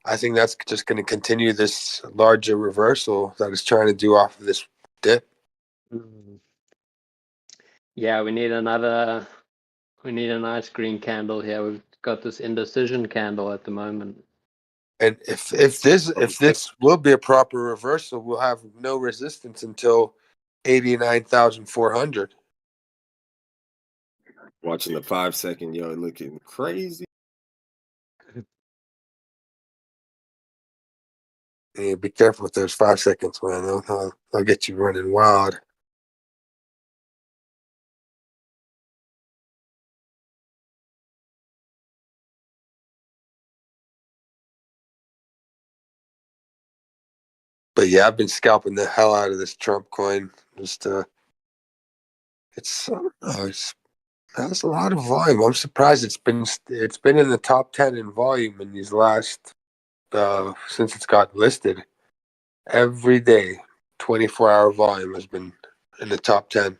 [SPEAKER 17] I think that's just going to continue this larger reversal that it's trying to do off of this dip.
[SPEAKER 7] Yeah, we need a nice green candle here. We've got this indecision candle at the moment.
[SPEAKER 17] And if this will be a proper reversal, we'll have no resistance until 89,400.
[SPEAKER 9] Watching the 5 second, looking crazy.
[SPEAKER 17] Yeah, be careful with those 5 seconds, man. They'll get you running wild. But yeah, I've been scalping the hell out of this Trump coin. Just It's has a lot of volume. I'm surprised it's been in the top 10 in volume in these last since it's got listed. Every day, 24-hour volume has been in the top 10.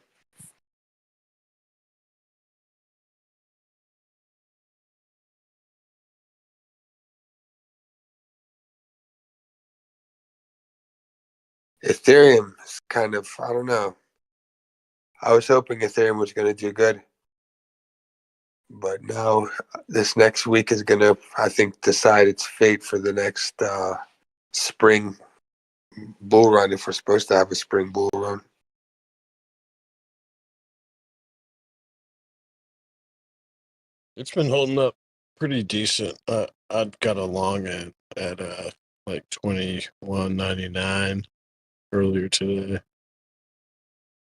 [SPEAKER 17] Ethereum is kind of, I don't know. I was hoping Ethereum was going to do good. But now this next week is going to, I think, decide its fate for the next spring bull run, if we're supposed to have a spring bull run.
[SPEAKER 19] It's been holding up pretty decent. I'd got a long at like 21.99 earlier today.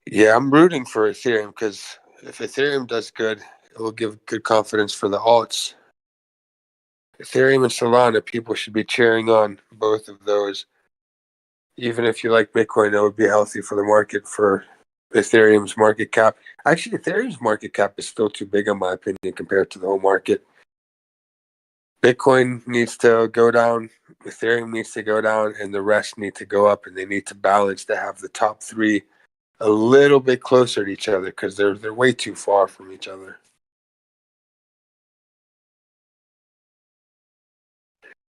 [SPEAKER 17] Yeah, I'm rooting for Ethereum because if Ethereum does good, it will give good confidence for the alts. Ethereum and Solana, people should be cheering on both of those. Even if you like Bitcoin, that would be healthy for the market for Ethereum's market cap. Actually, Ethereum's market cap is still too big, in my opinion, compared to the whole market. Bitcoin needs to go down, Ethereum needs to go down, and the rest need to go up, and they need to balance to have the top three a little bit closer to each other because they're way too far from each other.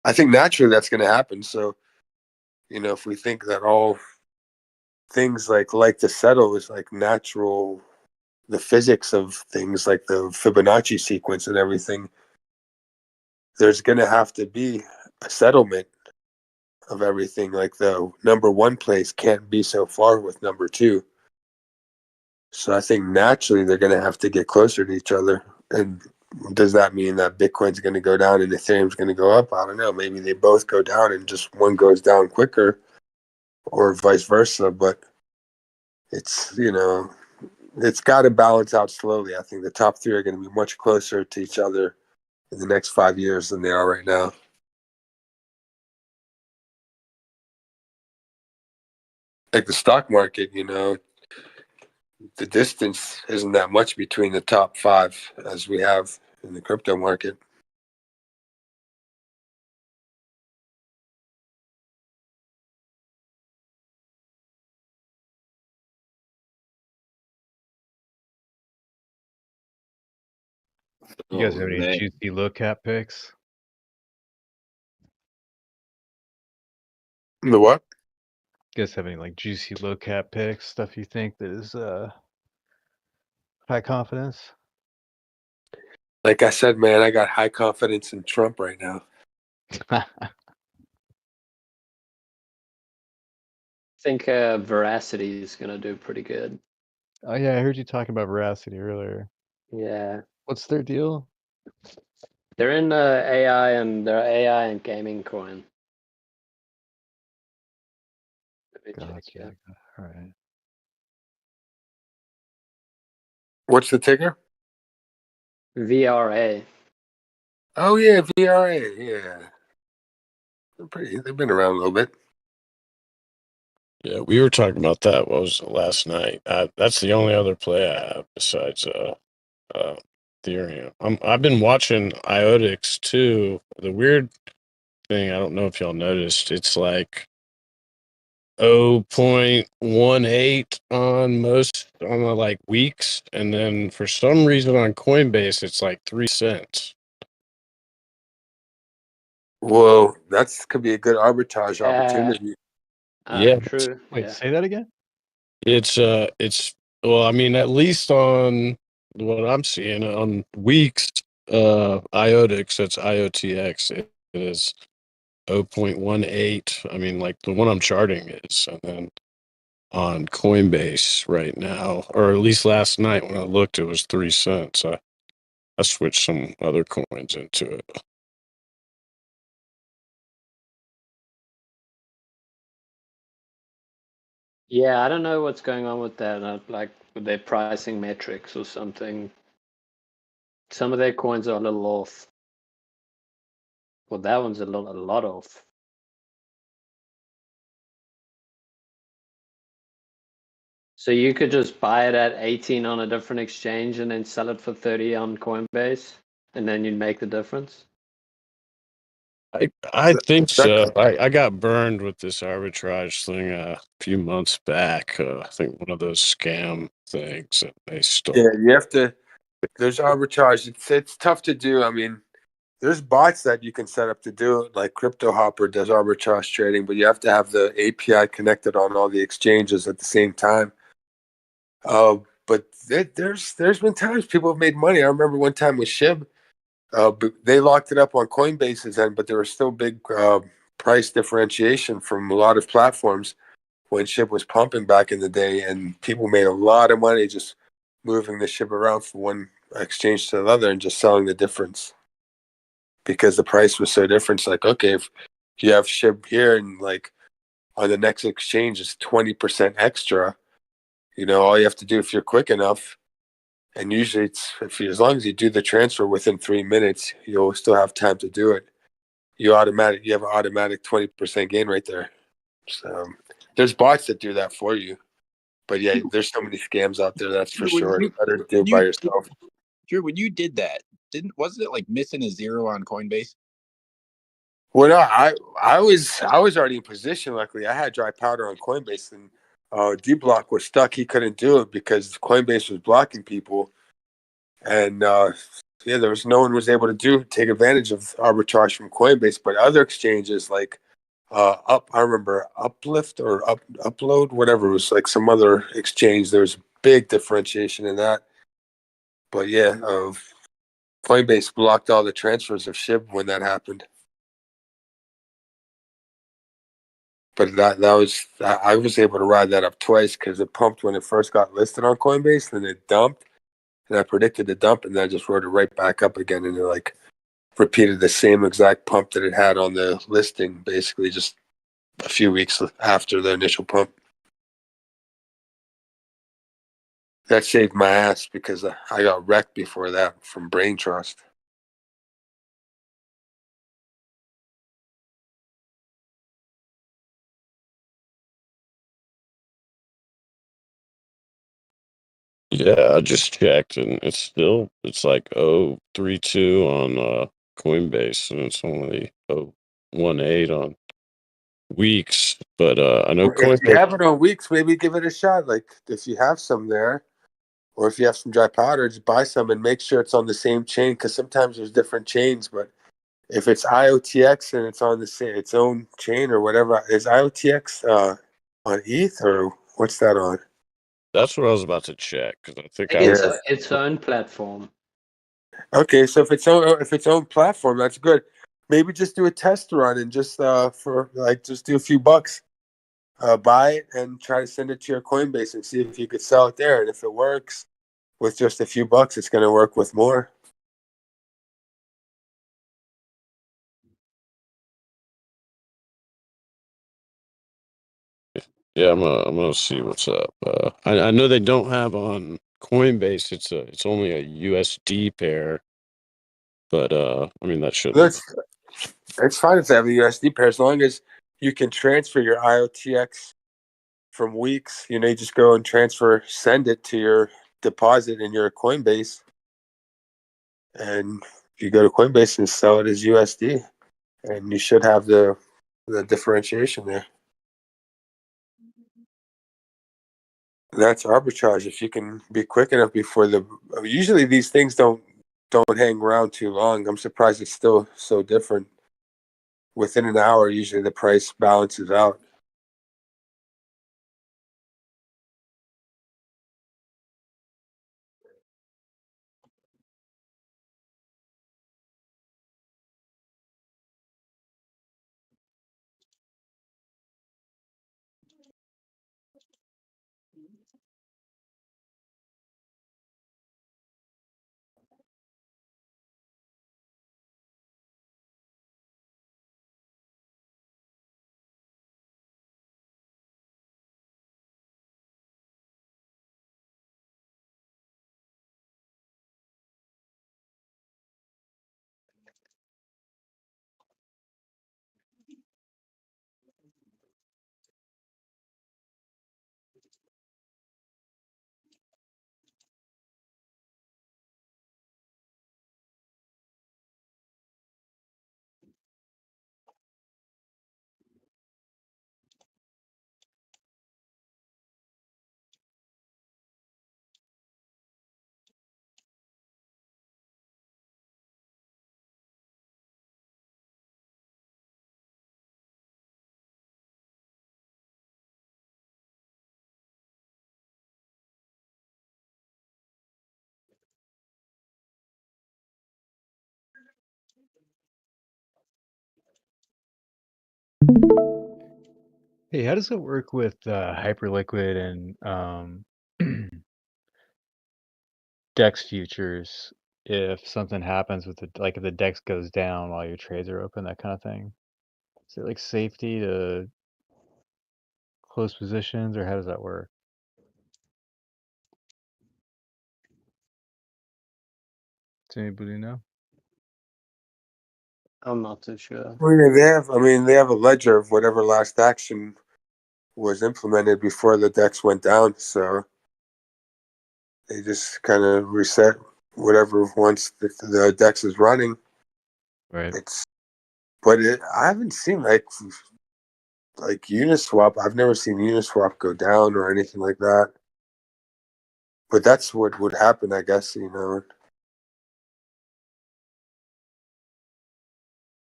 [SPEAKER 17] I think naturally that's going to happen. So, if we think that all things like to settle is like natural, the physics of things like the Fibonacci sequence and everything, there's going to have to be a settlement of everything. Like the number one place can't be so far with number two. So I think naturally they're going to have to get closer to each other. And does that mean that Bitcoin's going to go down and Ethereum's going to go up? I don't know. Maybe they both go down and just one goes down quicker or vice versa. But it's, it's got to balance out slowly. I think the top three are going to be much closer to each other in the next 5 years than they are right now. Like the stock market, the distance isn't that much between the top five as we have in the crypto market.
[SPEAKER 1] You guys have
[SPEAKER 9] Oh,
[SPEAKER 1] any
[SPEAKER 9] man.
[SPEAKER 1] juicy low cap picks?
[SPEAKER 17] The what?
[SPEAKER 1] You guys have any like juicy low cap picks, stuff you think that is high confidence?
[SPEAKER 17] Like I said, man, I got high confidence in Trump right now.
[SPEAKER 7] I think Veracity is going to do pretty good.
[SPEAKER 1] Oh yeah, I heard you talking about Veracity earlier.
[SPEAKER 7] Yeah.
[SPEAKER 1] What's their deal?
[SPEAKER 7] They're in AI and they're AI and gaming coin. Let me check,
[SPEAKER 1] Gotcha.
[SPEAKER 7] yeah.
[SPEAKER 1] All right.
[SPEAKER 17] What's the ticker?
[SPEAKER 7] VRA.
[SPEAKER 17] Oh yeah, VRA. Yeah, they've been around a little bit.
[SPEAKER 19] Yeah, we were talking about that. What was it, last night? That's the only other play I have besides Ethereum. I've been watching IOTIX too. The weird thing, I don't know if y'all noticed, it's like 0.18 on the like weeks, and then for some reason on Coinbase it's like 3 cents.
[SPEAKER 17] Well, could be a good arbitrage opportunity.
[SPEAKER 19] Yeah.
[SPEAKER 7] True.
[SPEAKER 1] Wait,
[SPEAKER 7] yeah.
[SPEAKER 1] say that again?
[SPEAKER 19] It's well, I mean, at least on what I'm seeing on weeks, IOTIX, that's IOTX, it is 0.18. I mean, like the one I'm charting is, and then on Coinbase right now, or at least last night when I looked, it was 3 cents. I switched some other coins into it.
[SPEAKER 7] Yeah, I don't know what's going on with that. Like with their pricing metrics or something. Some of their coins are a little off. Well, that one's a lot off. So you could just buy it at 18 on a different exchange and then sell it for 30 on Coinbase, and then you'd make the difference.
[SPEAKER 19] I think so.
[SPEAKER 2] Exactly.
[SPEAKER 19] I got burned with this arbitrage thing a few months back. I think one of those scam things that they stole.
[SPEAKER 17] Yeah, you have to. There's arbitrage. It's tough to do. I mean, there's bots that you can set up to do it, like Crypto Hopper does arbitrage trading, but you have to have the API connected on all the exchanges at the same time. But there's been times people have made money. I remember one time with SHIB, but they locked it up on Coinbase's end, but there was still big price differentiation from a lot of platforms when SHIB was pumping back in the day, and people made a lot of money just moving the SHIB around from one exchange to another and just selling the difference because the price was so different. It's like, okay, if you have SHIB here and like on the next exchange is 20% extra, all you have to do if you're quick enough, and usually it's as long as you do the transfer within 3 minutes, you'll still have time to do it. You have an automatic 20% gain right there. So there's bots that do that for you. But yeah, there's so many scams out there, that's for sure. It's better to do it by yourself.
[SPEAKER 20] Drew, when you did that, wasn't it like missing a zero on Coinbase?
[SPEAKER 17] Well, no, I was already in position. Luckily, I had dry powder on Coinbase, and Dbloc was stuck. He couldn't do it because Coinbase was blocking people, and there was no one was able to take advantage of arbitrage from Coinbase. But other exchanges like I remember Uplift or Upload, whatever, it was like some other exchange. There was big differentiation in that. But yeah, Coinbase blocked all the transfers of SHIB when that happened. But I was able to ride that up twice because it pumped when it first got listed on Coinbase, then it dumped, and I predicted the dump, and then I just rode it right back up again, and it like repeated the same exact pump that it had on the listing, basically just a few weeks after the initial pump. That saved my ass because I got wrecked before that from Brain Trust.
[SPEAKER 19] Yeah, I just checked and it's like 0.32 on Coinbase and it's only 0.18 on weeks. But I know
[SPEAKER 17] If you
[SPEAKER 19] Coinbase.
[SPEAKER 17] have it on weeks, maybe give it a shot. Like if you have some there, or if you have some dry powder, just buy some and make sure it's on the same chain. Because sometimes there's different chains, but if it's IOTX and it's on its own chain or whatever, is IOTX on ETH or what's that on?
[SPEAKER 19] That's what I was about to check because I think
[SPEAKER 7] It's its own platform.
[SPEAKER 17] Okay, so if it's own platform, that's good. Maybe just do a test run and just just do a few bucks, buy it and try to send it to your Coinbase and see if you could sell it there. And if it works with just a few bucks, it's going to work with more.
[SPEAKER 19] Yeah, I'm gonna see what's up. I know they don't have on Coinbase. It's only a USD pair, but I mean that shouldn't.
[SPEAKER 17] It's fine if they have a USD pair as long as you can transfer your IOTX from weeks. You just go and send it to your deposit in your Coinbase, and you go to Coinbase and sell it as USD, and you should have the differentiation there. That's arbitrage. If you can be quick enough before usually these things don't hang around too long. I'm surprised it's still so different. Within an hour, usually the price balances out.
[SPEAKER 1] Hey, how does it work with Hyperliquid and DEX futures if something happens with like if the DEX goes down while your trades are open, that kind of thing? Is it like safety to close positions, or how does that work? Does anybody know?
[SPEAKER 7] I'm not too sure.
[SPEAKER 2] They have a ledger of whatever last action was implemented before the DEX went down, so they just kind of reset whatever once the DEX is running.
[SPEAKER 1] Right.
[SPEAKER 2] I haven't seen like Uniswap. I've never seen Uniswap go down or anything like that. But that's what would happen, I guess.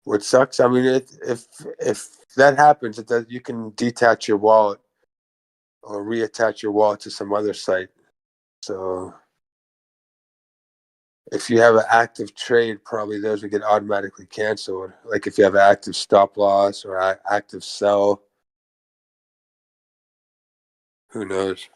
[SPEAKER 2] What sucks, I mean, if that happens, you can detach your wallet or reattach your wallet to some other site. So if you have an active trade, probably those would get automatically canceled. Like if you have an active stop loss or active sell, who knows?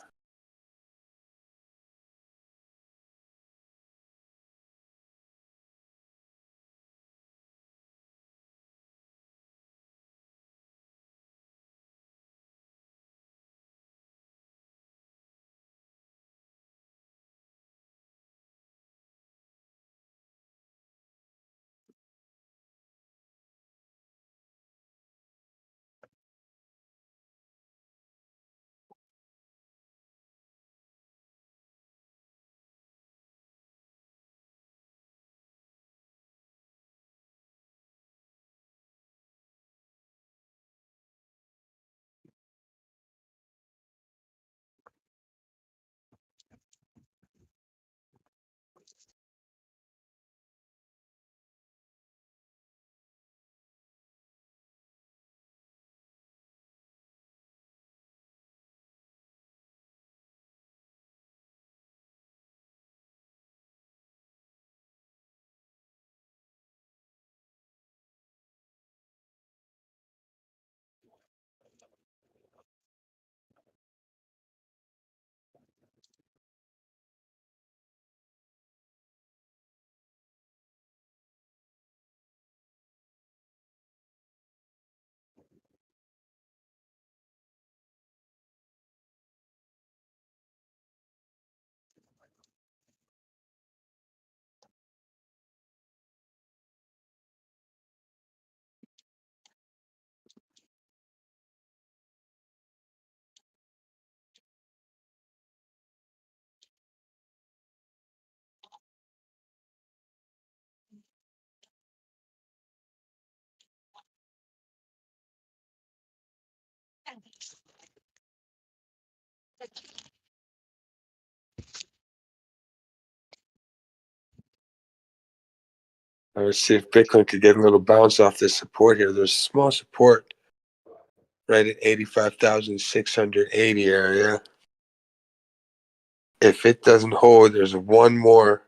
[SPEAKER 2] Let's see if Bitcoin could get a little bounce off this support here. There's small support right at 85,680 area. If it doesn't hold, there's one more,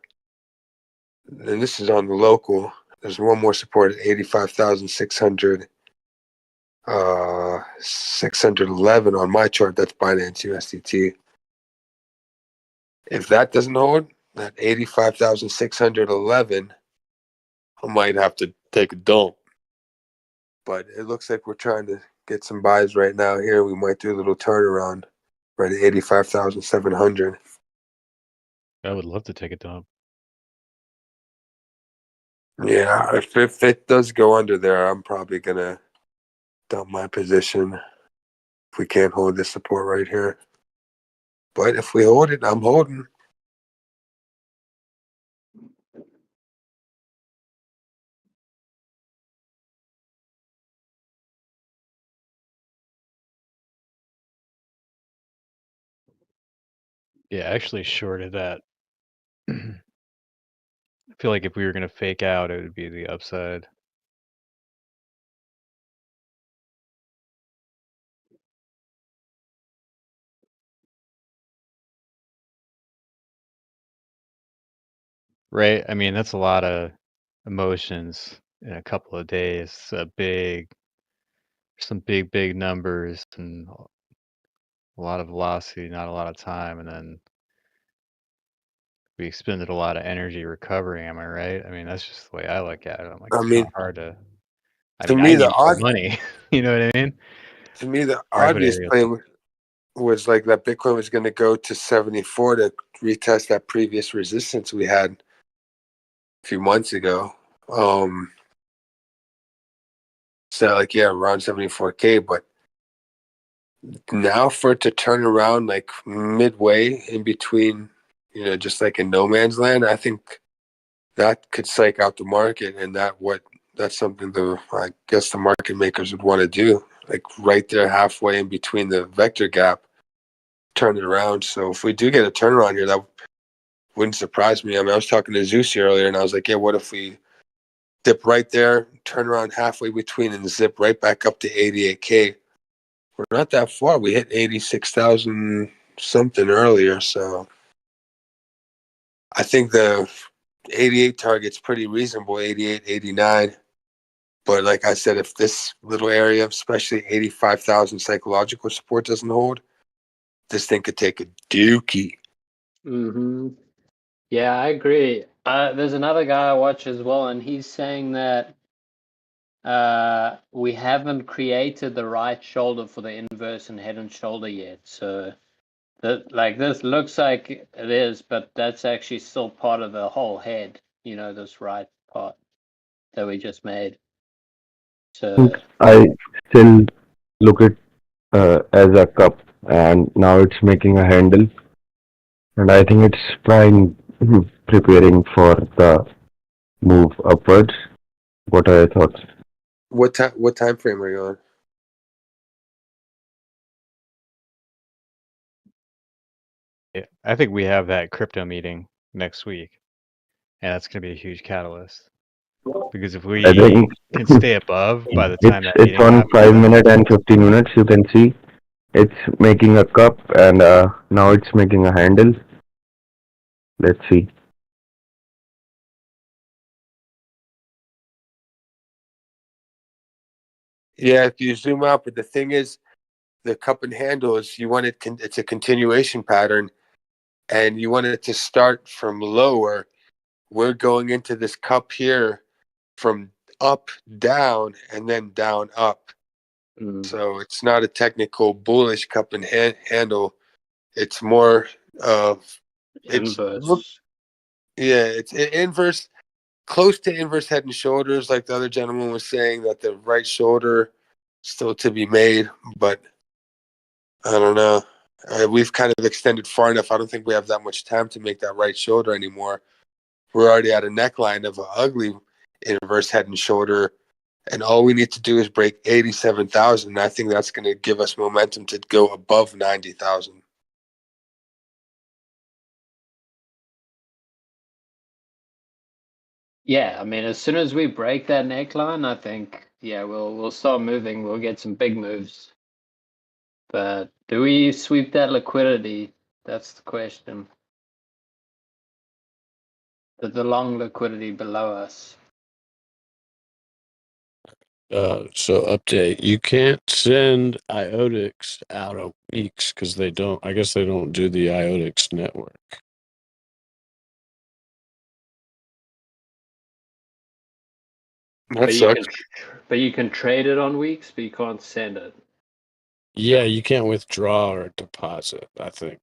[SPEAKER 2] and this is on the local. There's one more support at 85,600. 611 on my chart. That's Binance USDT. If that doesn't hold, that 85,611, I might have to take a dump. But it looks like we're trying to get some buys right now here. We might do a little turnaround right at 85,700.
[SPEAKER 1] I would love to take a dump.
[SPEAKER 2] Yeah, if it does go under there, I'm probably gonna dump my position if we can't hold this support right here. But if we hold it, I'm holding.
[SPEAKER 1] Yeah, I actually shorted that. I feel like if we were going to fake out, it would be the upside. Right? I mean, that's a lot of emotions in a couple of days. It's a big some big numbers and a lot of velocity, not a lot of time, and then we expended a lot of energy recovering. Am I right? I mean, that's just the way I look at it. I'm like,
[SPEAKER 17] I
[SPEAKER 1] it's
[SPEAKER 17] mean,
[SPEAKER 1] not hard to. I
[SPEAKER 17] to
[SPEAKER 1] mean, I
[SPEAKER 17] me, the
[SPEAKER 1] need more
[SPEAKER 17] odd,
[SPEAKER 1] money. You know what I mean?
[SPEAKER 17] to me, the
[SPEAKER 1] Market
[SPEAKER 17] obvious
[SPEAKER 1] area.
[SPEAKER 17] play was like that Bitcoin was going to go to 74 to retest that previous resistance we had a few months ago. So like, yeah, around 74K, but now for it to turn around like midway in between, just like in no man's land, I think that could psych out the market, and that's something I guess the market makers would want to do, like right there halfway in between the vector gap, turn it around. So if we do get a turnaround here, that wouldn't surprise me. I mean, I was talking to Zeus earlier, and I was like, yeah, what if we dip right there, turn around halfway between, and zip right back up to 88K? We're not that far. We hit 86,000 something earlier, so I think the 88 target's pretty reasonable, 88, 89. But like I said, if this little area, especially 85,000 psychological support doesn't hold, this thing could take a dookie.
[SPEAKER 7] Mm-hmm. Yeah, I agree. There's another guy I watch as well, and he's saying that we haven't created the right shoulder for the inverse and head and shoulder yet. So this looks like it is, but that's actually still part of the whole head, this right part that we just made. So
[SPEAKER 21] I still look at as a cup, and now it's making a handle, and I think it's preparing for the move upwards. What are your thoughts?
[SPEAKER 17] What time frame are you on?
[SPEAKER 1] Yeah, I think we have that crypto meeting next week, and that's going to be a huge catalyst. Because if we
[SPEAKER 21] I think
[SPEAKER 1] can stay above by the time that
[SPEAKER 21] it's
[SPEAKER 1] meeting
[SPEAKER 21] on
[SPEAKER 1] happens,
[SPEAKER 21] 5 minutes and 15 minutes. You can see it's making a cup, and now it's making a handle. Let's see.
[SPEAKER 17] Yeah, if you zoom out, but the thing is, the cup and handle is it's a continuation pattern, and you want it to start from lower. We're going into this cup here from up, down, and then down, up. So it's not a technical bullish cup and handle. It's more of
[SPEAKER 7] inverse.
[SPEAKER 17] It's inverse, close to inverse head and shoulders, like the other gentleman was saying, that the right shoulder still to be made, but I don't know. We've kind of extended far enough. I don't think we have that much time to make that right shoulder anymore. We're already at a neckline of an ugly inverse head and shoulder, and all we need to do is break 87,000. I think that's going to give us momentum to go above 90,000.
[SPEAKER 7] Yeah, I mean, as soon as we break that neckline, I think, we'll start moving. We'll get some big moves. But do we sweep that liquidity? That's the question. The long liquidity below us.
[SPEAKER 19] So update, you can't send IOTICs out of weeks because I guess they don't do the IOTICs network.
[SPEAKER 17] That sucks.
[SPEAKER 7] But you can trade it on weeks, but you can't send it.
[SPEAKER 19] Yeah, you can't withdraw or deposit. I think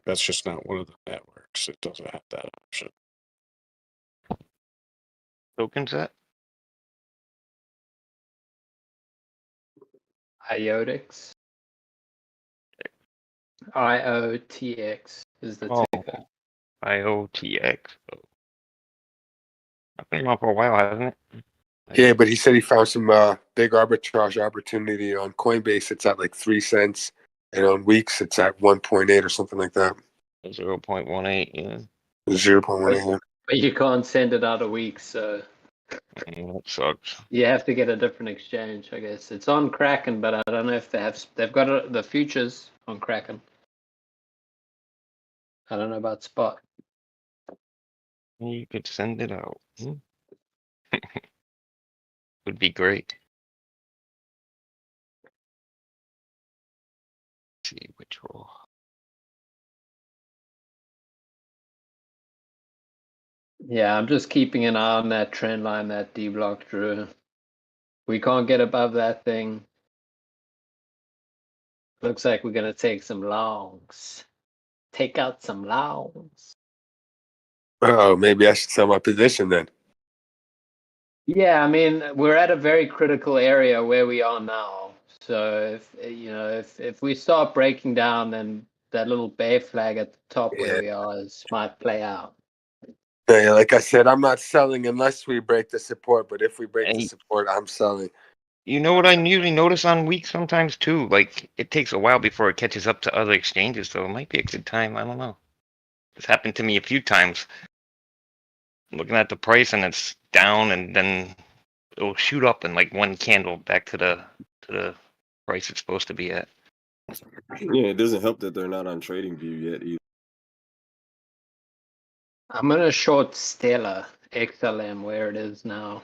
[SPEAKER 19] that's just not one of the networks. It doesn't have that option.
[SPEAKER 12] Tokens that?
[SPEAKER 7] IOTICs. IOTX is the ticker.
[SPEAKER 12] IOTX. I've been on for a while, hasn't it?
[SPEAKER 17] Yeah, but he said he found some big arbitrage opportunity on Coinbase. It's at like 3 cents, and on Weeks it's at 1.8 or something like that.
[SPEAKER 12] 0.18, yeah.
[SPEAKER 17] 0.18.
[SPEAKER 7] But you can't send it out of weeks, so
[SPEAKER 12] that sucks.
[SPEAKER 7] you have to get a different exchange, I guess. It's on Kraken, but I don't know if they've got the futures on Kraken. I don't know about spot.
[SPEAKER 12] You could send it out. Would be great. see which roll.
[SPEAKER 7] Yeah, I'm just keeping an eye on that trend line, that Dbloc drew. We can't get above that thing. Looks like we're gonna take some longs. Take out some longs.
[SPEAKER 17] Oh, maybe I should sell my position then.
[SPEAKER 7] Yeah, I mean, we're at a very critical area where we are now. So if we start breaking down, then that little bear flag at the top where we are might play out.
[SPEAKER 17] Yeah, like I said, I'm not selling unless we break the support. But if we break the
[SPEAKER 12] Hey.
[SPEAKER 17] support, I'm selling.
[SPEAKER 12] You know what I usually notice on weeks sometimes too? Like it takes a while before it catches up to other exchanges, so it might be a good time. I don't know. It's happened to me a few times. Looking at the price and it's down, and then it'll shoot up in like one candle back to the price it's supposed to be at.
[SPEAKER 9] Yeah, it doesn't help that they're not on Trading View yet either.
[SPEAKER 7] I'm gonna short Stellar XLM where it is now.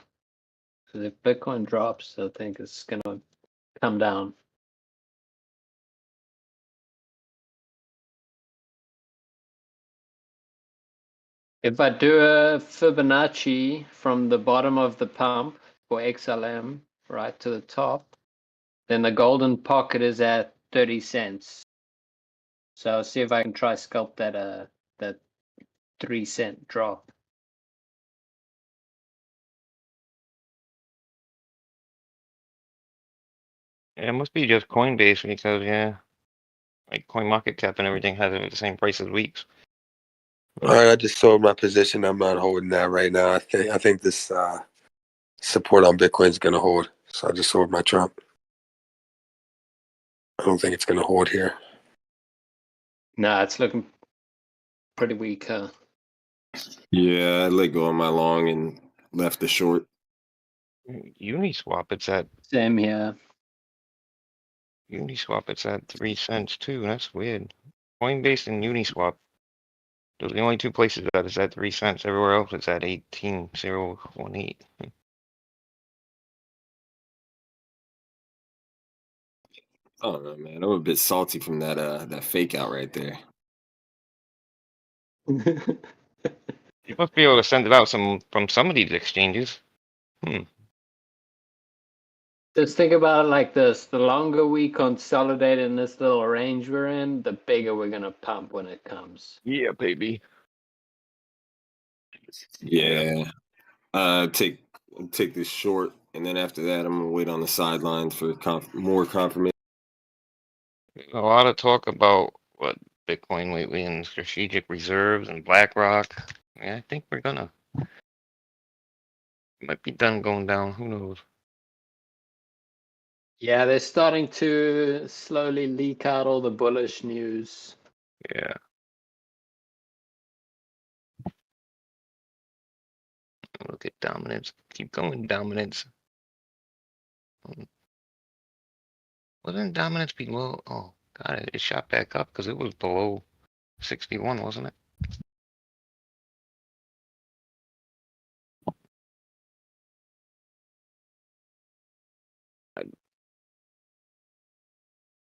[SPEAKER 7] Because if Bitcoin drops, I think it's gonna come down. If I do a Fibonacci from the bottom of the pump for XLM right to the top, then the golden pocket is at 30 cents. So I'll see if I can try scalp that 3-cent drop.
[SPEAKER 12] Yeah, it must be just Coinbase because like CoinMarketCap and everything has it at the same price as weeks.
[SPEAKER 17] All right, I just sold my position. I'm not holding that right now. I think this support on Bitcoin is going to hold. So I just sold my Trump. I don't think it's going to hold here.
[SPEAKER 7] Nah, it's looking pretty weak, huh?
[SPEAKER 9] Yeah, I let go of my long and left the short.
[SPEAKER 12] Uniswap, it's at
[SPEAKER 7] Same here.
[SPEAKER 12] Uniswap, it's at 3 cents too. That's weird. Coinbase and Uniswap. Those are the only two places that is at 3 cents. Everywhere else it's at 18.018.
[SPEAKER 9] I don't know, man. I'm a bit salty from that fake out right there.
[SPEAKER 12] You must be able to send it out from some of these exchanges.
[SPEAKER 7] Just think about it like this. The longer we consolidate in this little range we're in, the bigger we're going to pump when it comes.
[SPEAKER 12] Yeah, baby.
[SPEAKER 9] Yeah. Take this short, and then after that, I'm gonna wait on the sidelines for more confirmation.
[SPEAKER 12] A lot of talk about what Bitcoin lately and strategic reserves and BlackRock. Yeah, I think we're gonna might be done going down. Who knows?
[SPEAKER 7] Yeah, they're starting to slowly leak out all the bullish news.
[SPEAKER 12] Yeah. Look at dominance. Keep going, dominance. Wasn't dominance below? Oh, God, it shot back up because it was below 61, wasn't it?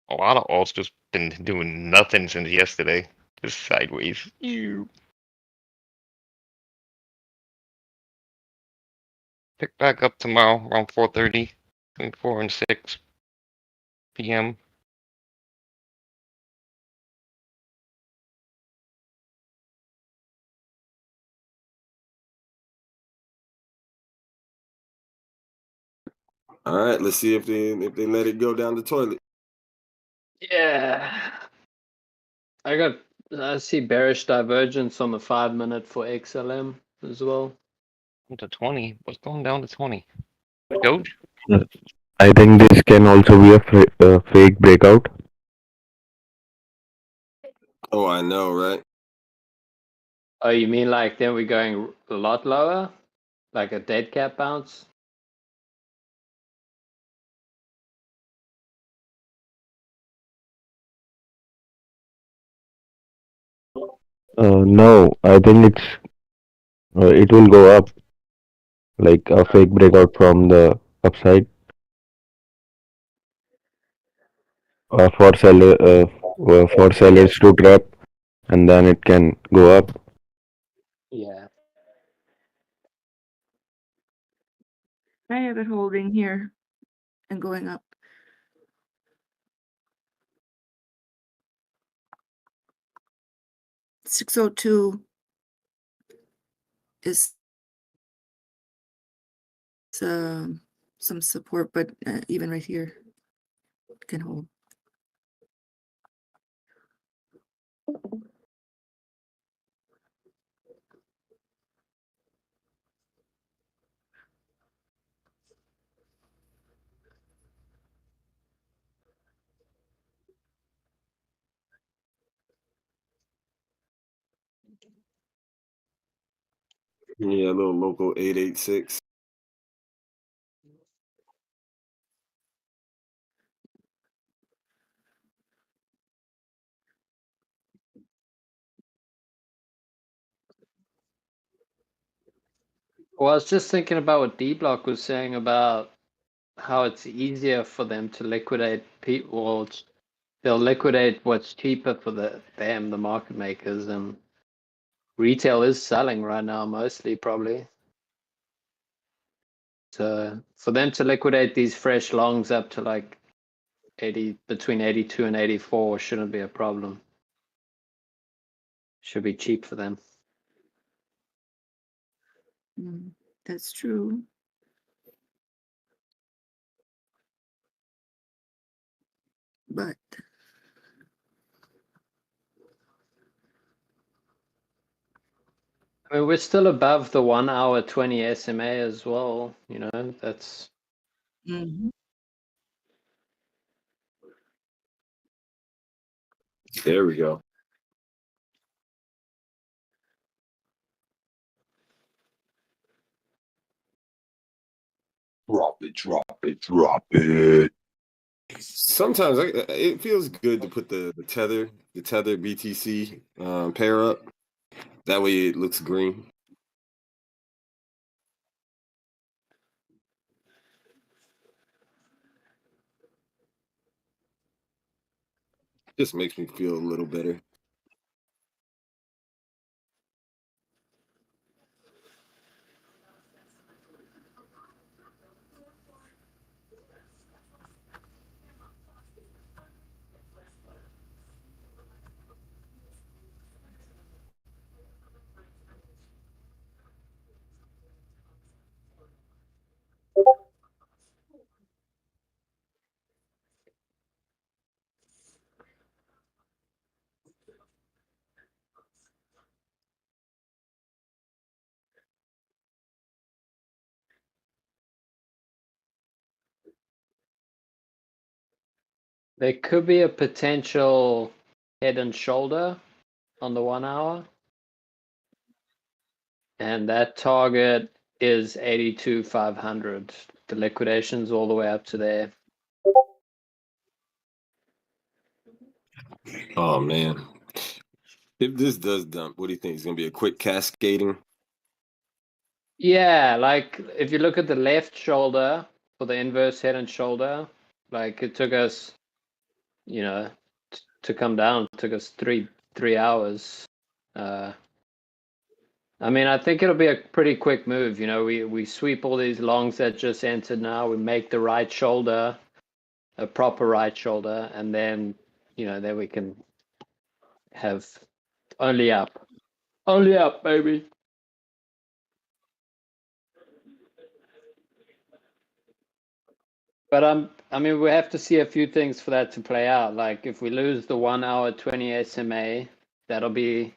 [SPEAKER 12] A lot of alts just been doing nothing since yesterday. Just sideways. You pick back up tomorrow around 4:30, between 4 and 6 p.m.
[SPEAKER 9] All right, let's see if they let it go down the toilet.
[SPEAKER 7] Yeah. I see bearish divergence on the 5-minute for XLM as well.
[SPEAKER 12] To 20. What's going down to 20? Doge?
[SPEAKER 21] I think this can also be a fake breakout.
[SPEAKER 9] Oh, I know, right?
[SPEAKER 7] Oh, you mean like then we're going a lot lower? Like a dead cat bounce?
[SPEAKER 21] No, I think it will go up, like a fake breakout from the upside. For seller, for sellers to drop, and then it can go up.
[SPEAKER 7] Yeah.
[SPEAKER 11] I have it holding here and going up. $602 is some support, but even right here it can hold.
[SPEAKER 9] Yeah, a little local 886.
[SPEAKER 7] Well, I was just thinking about what Dbloc was saying about how it's easier for them to liquidate people. They'll liquidate what's cheaper for them, the market makers, and retail is selling right now mostly, probably. So for them to liquidate these fresh longs up to like 80, between 82 and 84 shouldn't be a problem. Should be cheap for them.
[SPEAKER 11] That's true. But
[SPEAKER 7] I mean, we're still above the 1 hour 20 SMA as well. You know, that's
[SPEAKER 9] There we go. Drop it, drop it, drop it. Sometimes it feels good to put the tether BTC pair up. That way it looks green. Just makes me feel a little better.
[SPEAKER 7] there could be a potential head and shoulder on the 1 hour. And that target is 82,500. The liquidation's all the way up to there.
[SPEAKER 9] Oh man. If this does dump, what do you think? It's gonna be a quick cascading?
[SPEAKER 7] Yeah, like if you look at the left shoulder for the inverse head and shoulder, like it took us, you know, to come down, it took us three hours. I mean, I think it'll be a pretty quick move. You know, we sweep all these longs that just entered now. We make the right shoulder, a proper right shoulder, and then, you know, then we can have only up. Only up, baby. But I mean, we have to see a few things for that to play out. Like if we lose the 1 hour 20 SMA, that'll be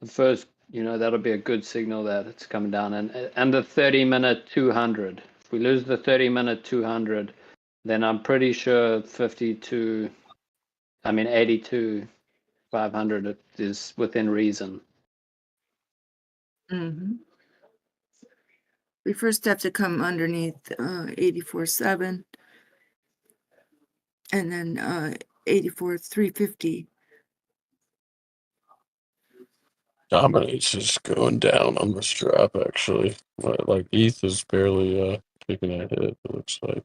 [SPEAKER 7] the first, you know, that'll be a good signal that it's coming down. And the 30-minute 200. If we lose the 30-minute 200, then I'm pretty sure 82, 500 is within reason.
[SPEAKER 11] We first have to come underneath 84.7 and then 84.350.
[SPEAKER 19] Dominates is going down on this drop, actually. Like ETH is barely taking a hit, it looks like.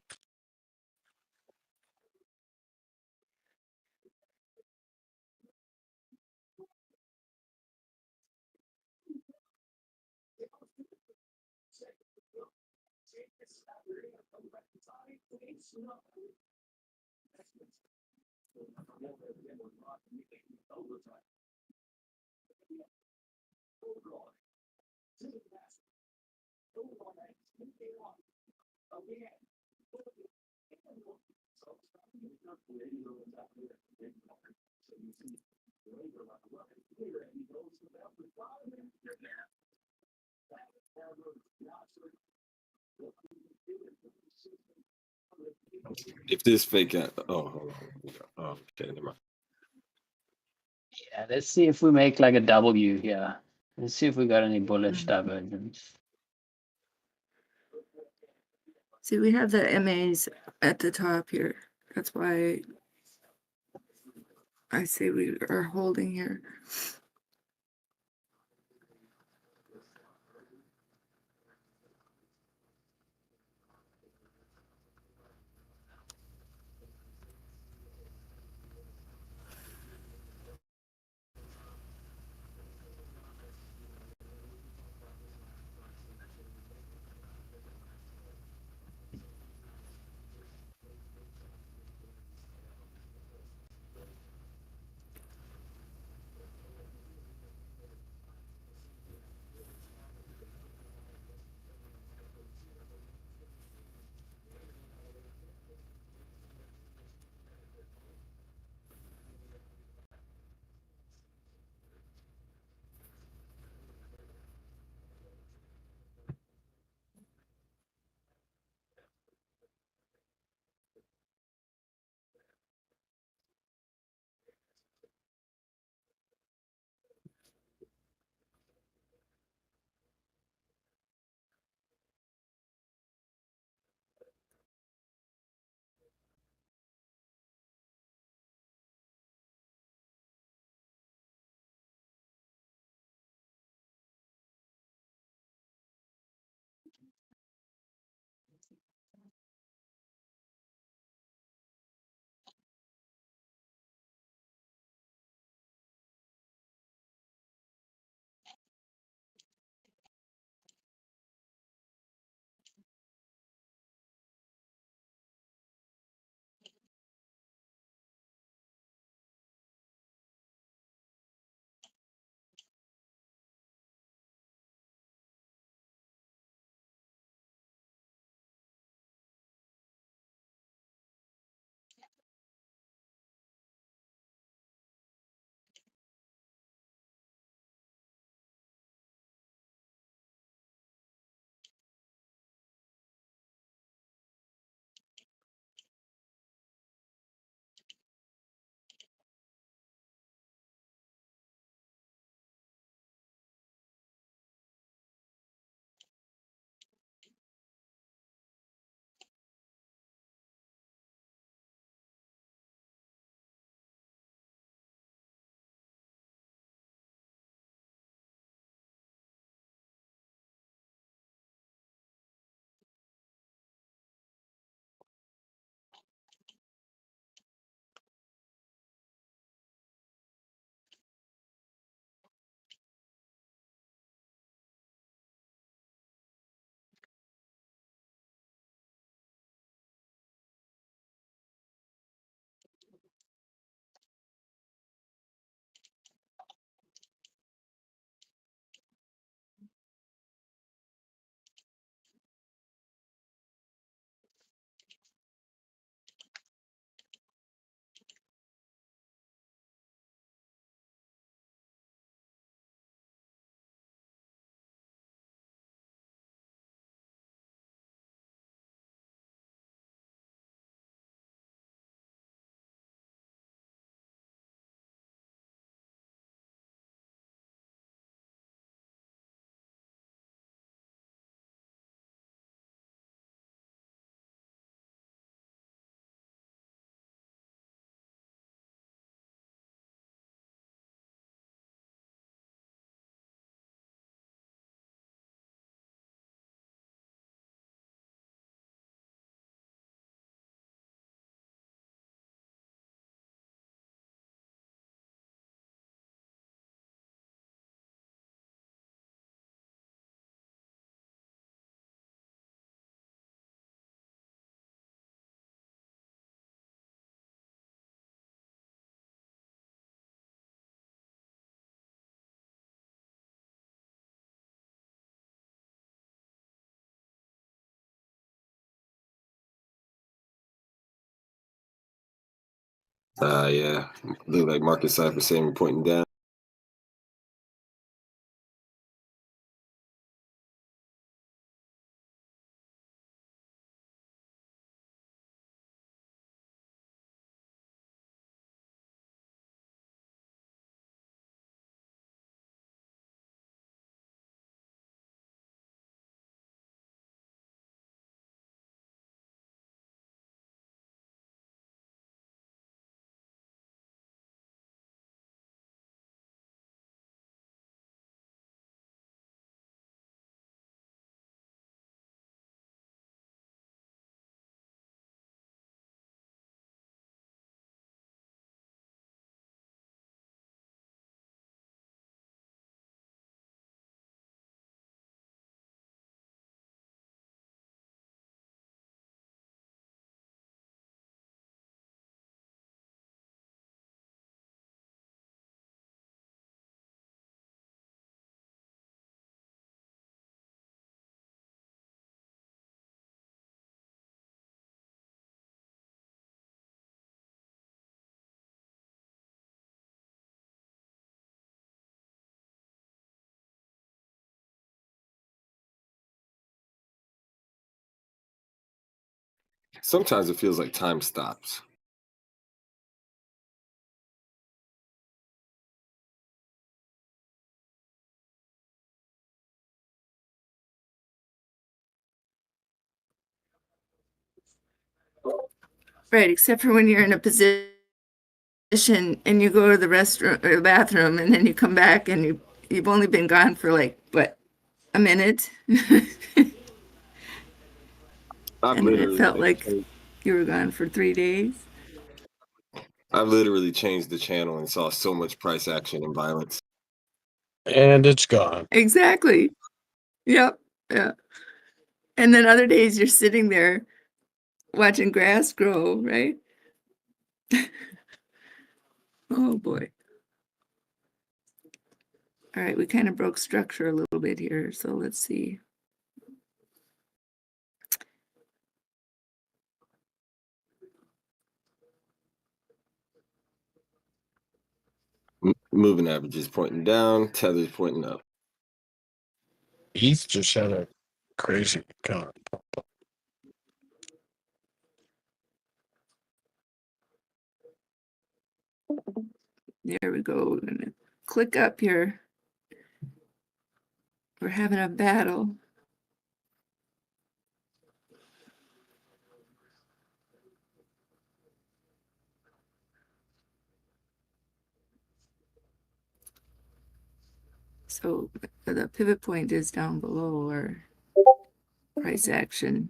[SPEAKER 9] If this fake out, oh, hold on. Oh, okay, never mind.
[SPEAKER 7] Yeah, let's see if we make like a W here. Let's see if we got any bullish divergence.
[SPEAKER 11] See, we have the EMAs at the top here. That's why I say we are holding here.
[SPEAKER 9] Yeah. Look like market Cypher saying we're pointing down. Sometimes it feels like time stops.
[SPEAKER 11] Right, except for when you're in a position and you go to the restroom or the bathroom and then you come back and you've only been gone for like what, a minute?
[SPEAKER 9] I've
[SPEAKER 11] And it
[SPEAKER 9] literally
[SPEAKER 11] felt like you were gone for 3 days.
[SPEAKER 9] I've literally changed the channel and saw so much price action and violence.
[SPEAKER 19] And it's gone.
[SPEAKER 11] Exactly. Yep. Yeah. And then other days you're sitting there watching grass grow, right? Oh boy. All right, we kind of broke structure a little bit here, so let's see.
[SPEAKER 9] Moving averages pointing down, tethers pointing up.
[SPEAKER 19] ETH just had a crazy con.
[SPEAKER 11] There we go. We're gonna click up here. We're having a battle. So the pivot point is down below our price action.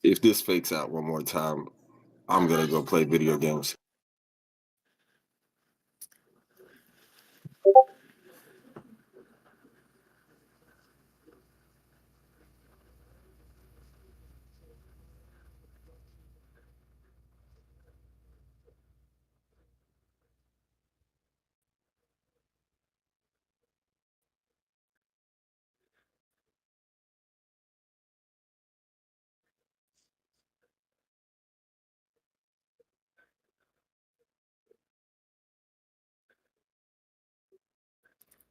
[SPEAKER 9] If this fakes out one more time, I'm gonna go play video games.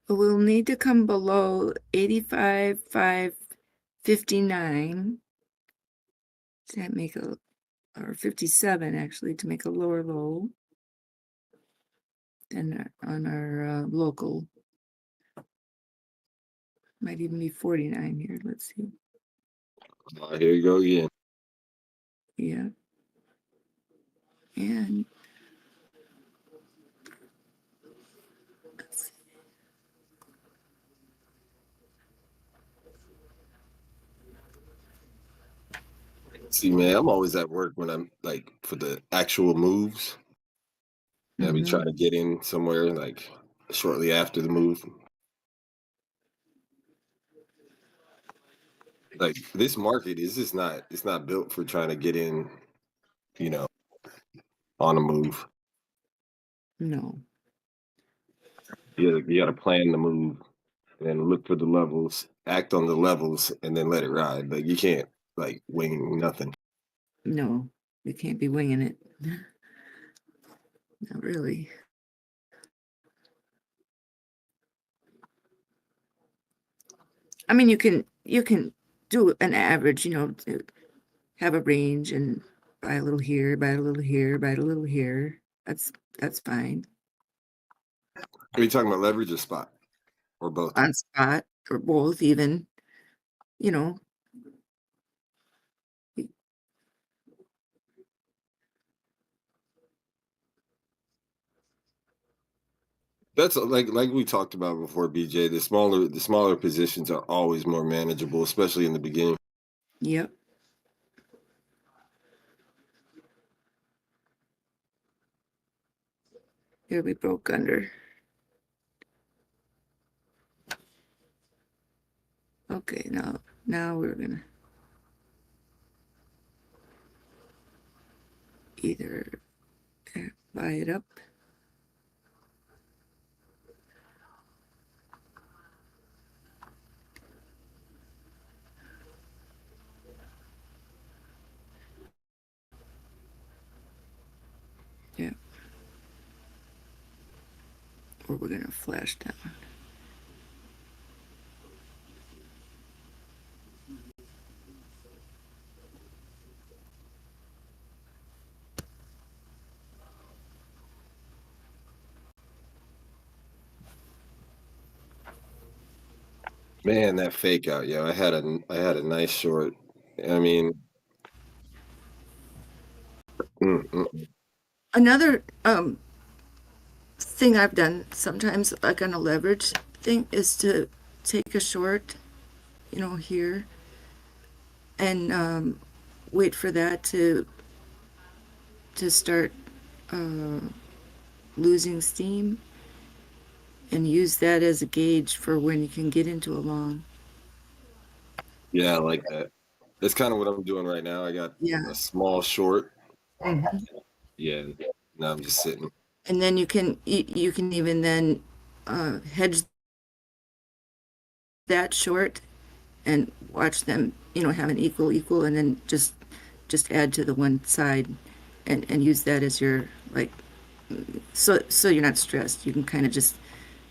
[SPEAKER 11] We'll need to come below 85,559. Does that make a, or 57 actually, to make a lower low than on our local. Might even be 49 here. Let's see.
[SPEAKER 9] Here you go again.
[SPEAKER 11] Yeah. And let's see.
[SPEAKER 10] See, man, I'm always at work when I'm like for the actual moves. And I be trying to get in somewhere like shortly after the move. Like this market is just not, it's not built for trying to get in, you know, on a move.
[SPEAKER 11] No.
[SPEAKER 10] You got to plan the move and look for the levels, act on the levels, and then let it ride. Like you can't like wing nothing.
[SPEAKER 11] No, you can't be winging it. Not really. I mean, you can do an average, have a range and buy a little here, buy a little here, buy a little here. That's fine.
[SPEAKER 10] Are you talking about leverage or spot or both?
[SPEAKER 11] On spot or both even, you know.
[SPEAKER 10] That's like we talked about before, BJ. The smaller positions are always more manageable, especially in the beginning.
[SPEAKER 11] Yep. Here we broke under. Okay, now we're gonna either buy it up. Yeah. Or we're gonna flash down.
[SPEAKER 10] Man, that fake out, yo. I had a nice short. I mean,
[SPEAKER 11] Another thing I've done sometimes, like on a leverage thing, is to take a short, here, and wait for that to start losing steam, and use that as a gauge for when you can get into a long.
[SPEAKER 10] yeah, I like that. That's kind of what I'm doing right now. I got a small short. Yeah, now I'm just sitting.
[SPEAKER 11] And then you can even then hedge that short and watch them, have an equal, and then just add to the one side and use that as your, like, so you're not stressed. You can kind of just,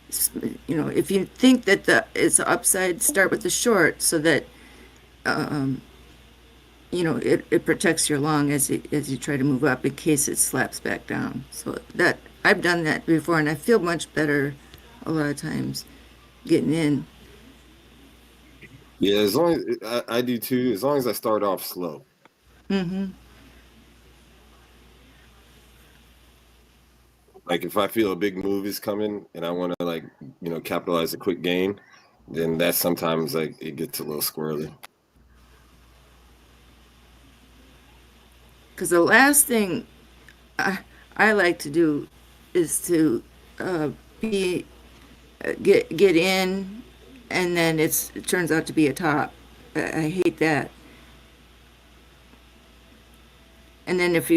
[SPEAKER 11] if you think that it's upside, start with the short so that it protects your long as you try to move up in case it slaps back down. So that I've done that before, and I feel much better a lot of times getting in.
[SPEAKER 10] Yeah, as long as I do too, as long as I start off slow. Like if I feel a big move is coming and I want to like, capitalize a quick gain, then that's sometimes like it gets a little squirrely.
[SPEAKER 11] Because the last thing I like to do is to get in, and then it turns out to be a top. I hate that. And then if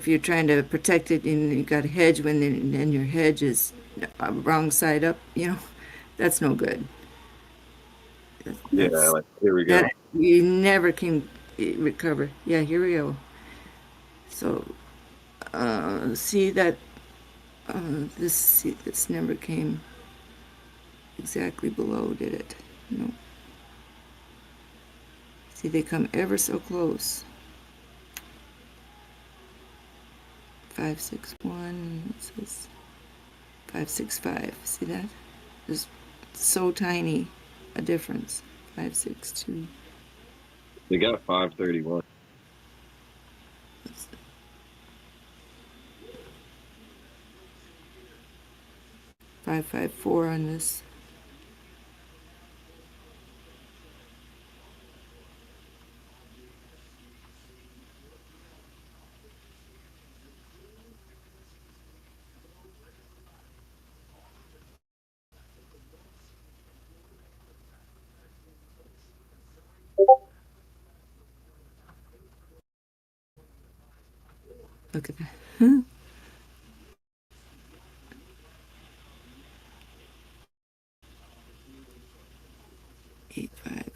[SPEAKER 11] you're trying to protect it and you got a hedge then your hedge is wrong side up, that's no good.
[SPEAKER 10] Yeah, like here we go.
[SPEAKER 11] You never can recover. Yeah, here we go. So see that this never came exactly below, did it? No. See, they come ever so close. 561, it says 565. See that? There's so tiny a difference. 562.
[SPEAKER 10] They got 531.
[SPEAKER 11] 554 on this. Look at that. 8.5.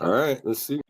[SPEAKER 10] All right, let's see.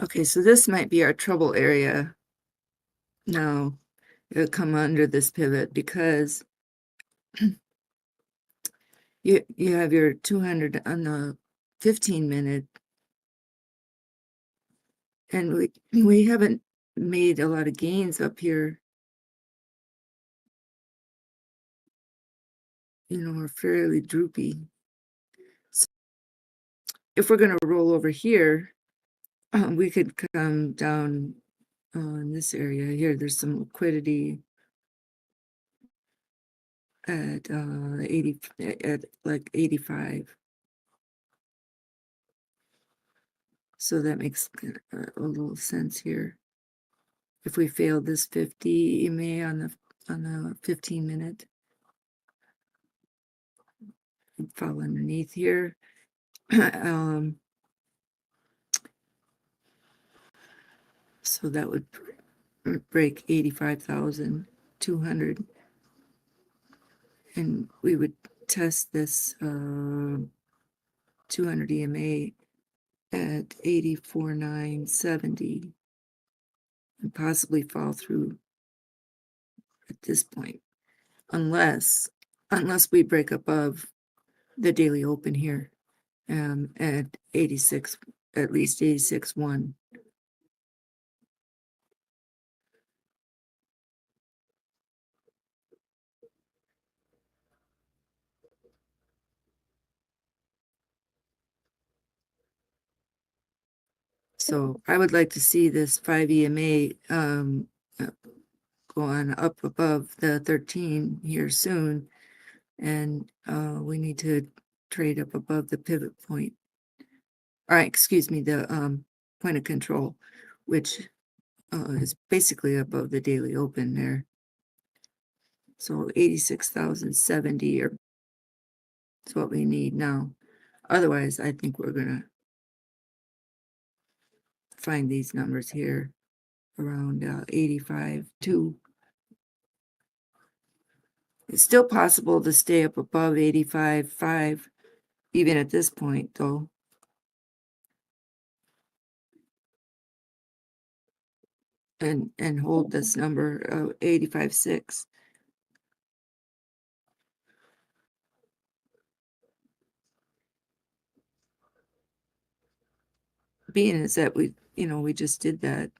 [SPEAKER 11] Okay, so this might be our trouble area. No, it'll come under this pivot because you have your 200 on the 15-minute, and we haven't made a lot of gains up here. You know, we're fairly droopy. So if we're going to roll over here, we could come down in this area here. There's some liquidity at 80, at like 85. So that makes a little sense here. If we fail this 50 EMA on the 15-minute, fall underneath here. So that would break 85,200, and we would test this 200 EMA at 84,970 and possibly fall through at this point, unless we break above the daily open here at 86, at least 86.1. So I would like to see this 5 EMA go on up above the 13 here soon, and we need to trade up above the pivot point. All right, excuse me, the point of control, which is basically above the daily open there. So 86,070 is what we need now. Otherwise, I think we're gonna find these numbers here around 85.2. It's still possible to stay up above 85.5 even at this point, though. And hold this number 85.6. Being is that we just did that.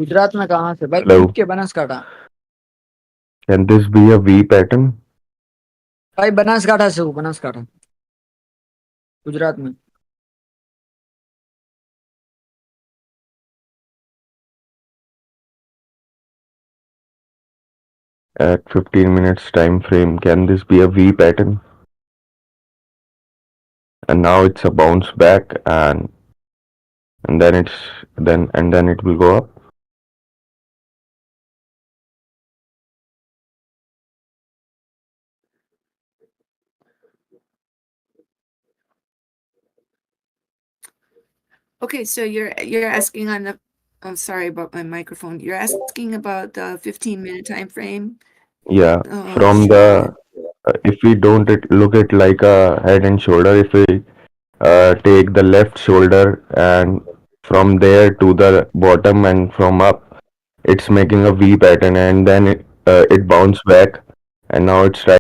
[SPEAKER 13] Gujarat में कहाँ से भाई?
[SPEAKER 21] Hello.
[SPEAKER 13] पीट के Banaskantha
[SPEAKER 21] Can this be a V pattern?
[SPEAKER 13] भाई, बनासकाठा से हूँ, बनासकाठा गुजरात में।
[SPEAKER 21] At 15 minutes time frame, can this be a V pattern? And now it's a bounce back, and then it will go up.
[SPEAKER 11] Okay, so you're asking on the. I'm sorry about my microphone. You're asking about the 15-minute time frame.
[SPEAKER 21] Yeah, from the if we don't look at like a head and shoulder, if we take the left shoulder and from there to the bottom and from up, it's making a V pattern, and then it bounced back, and now it's right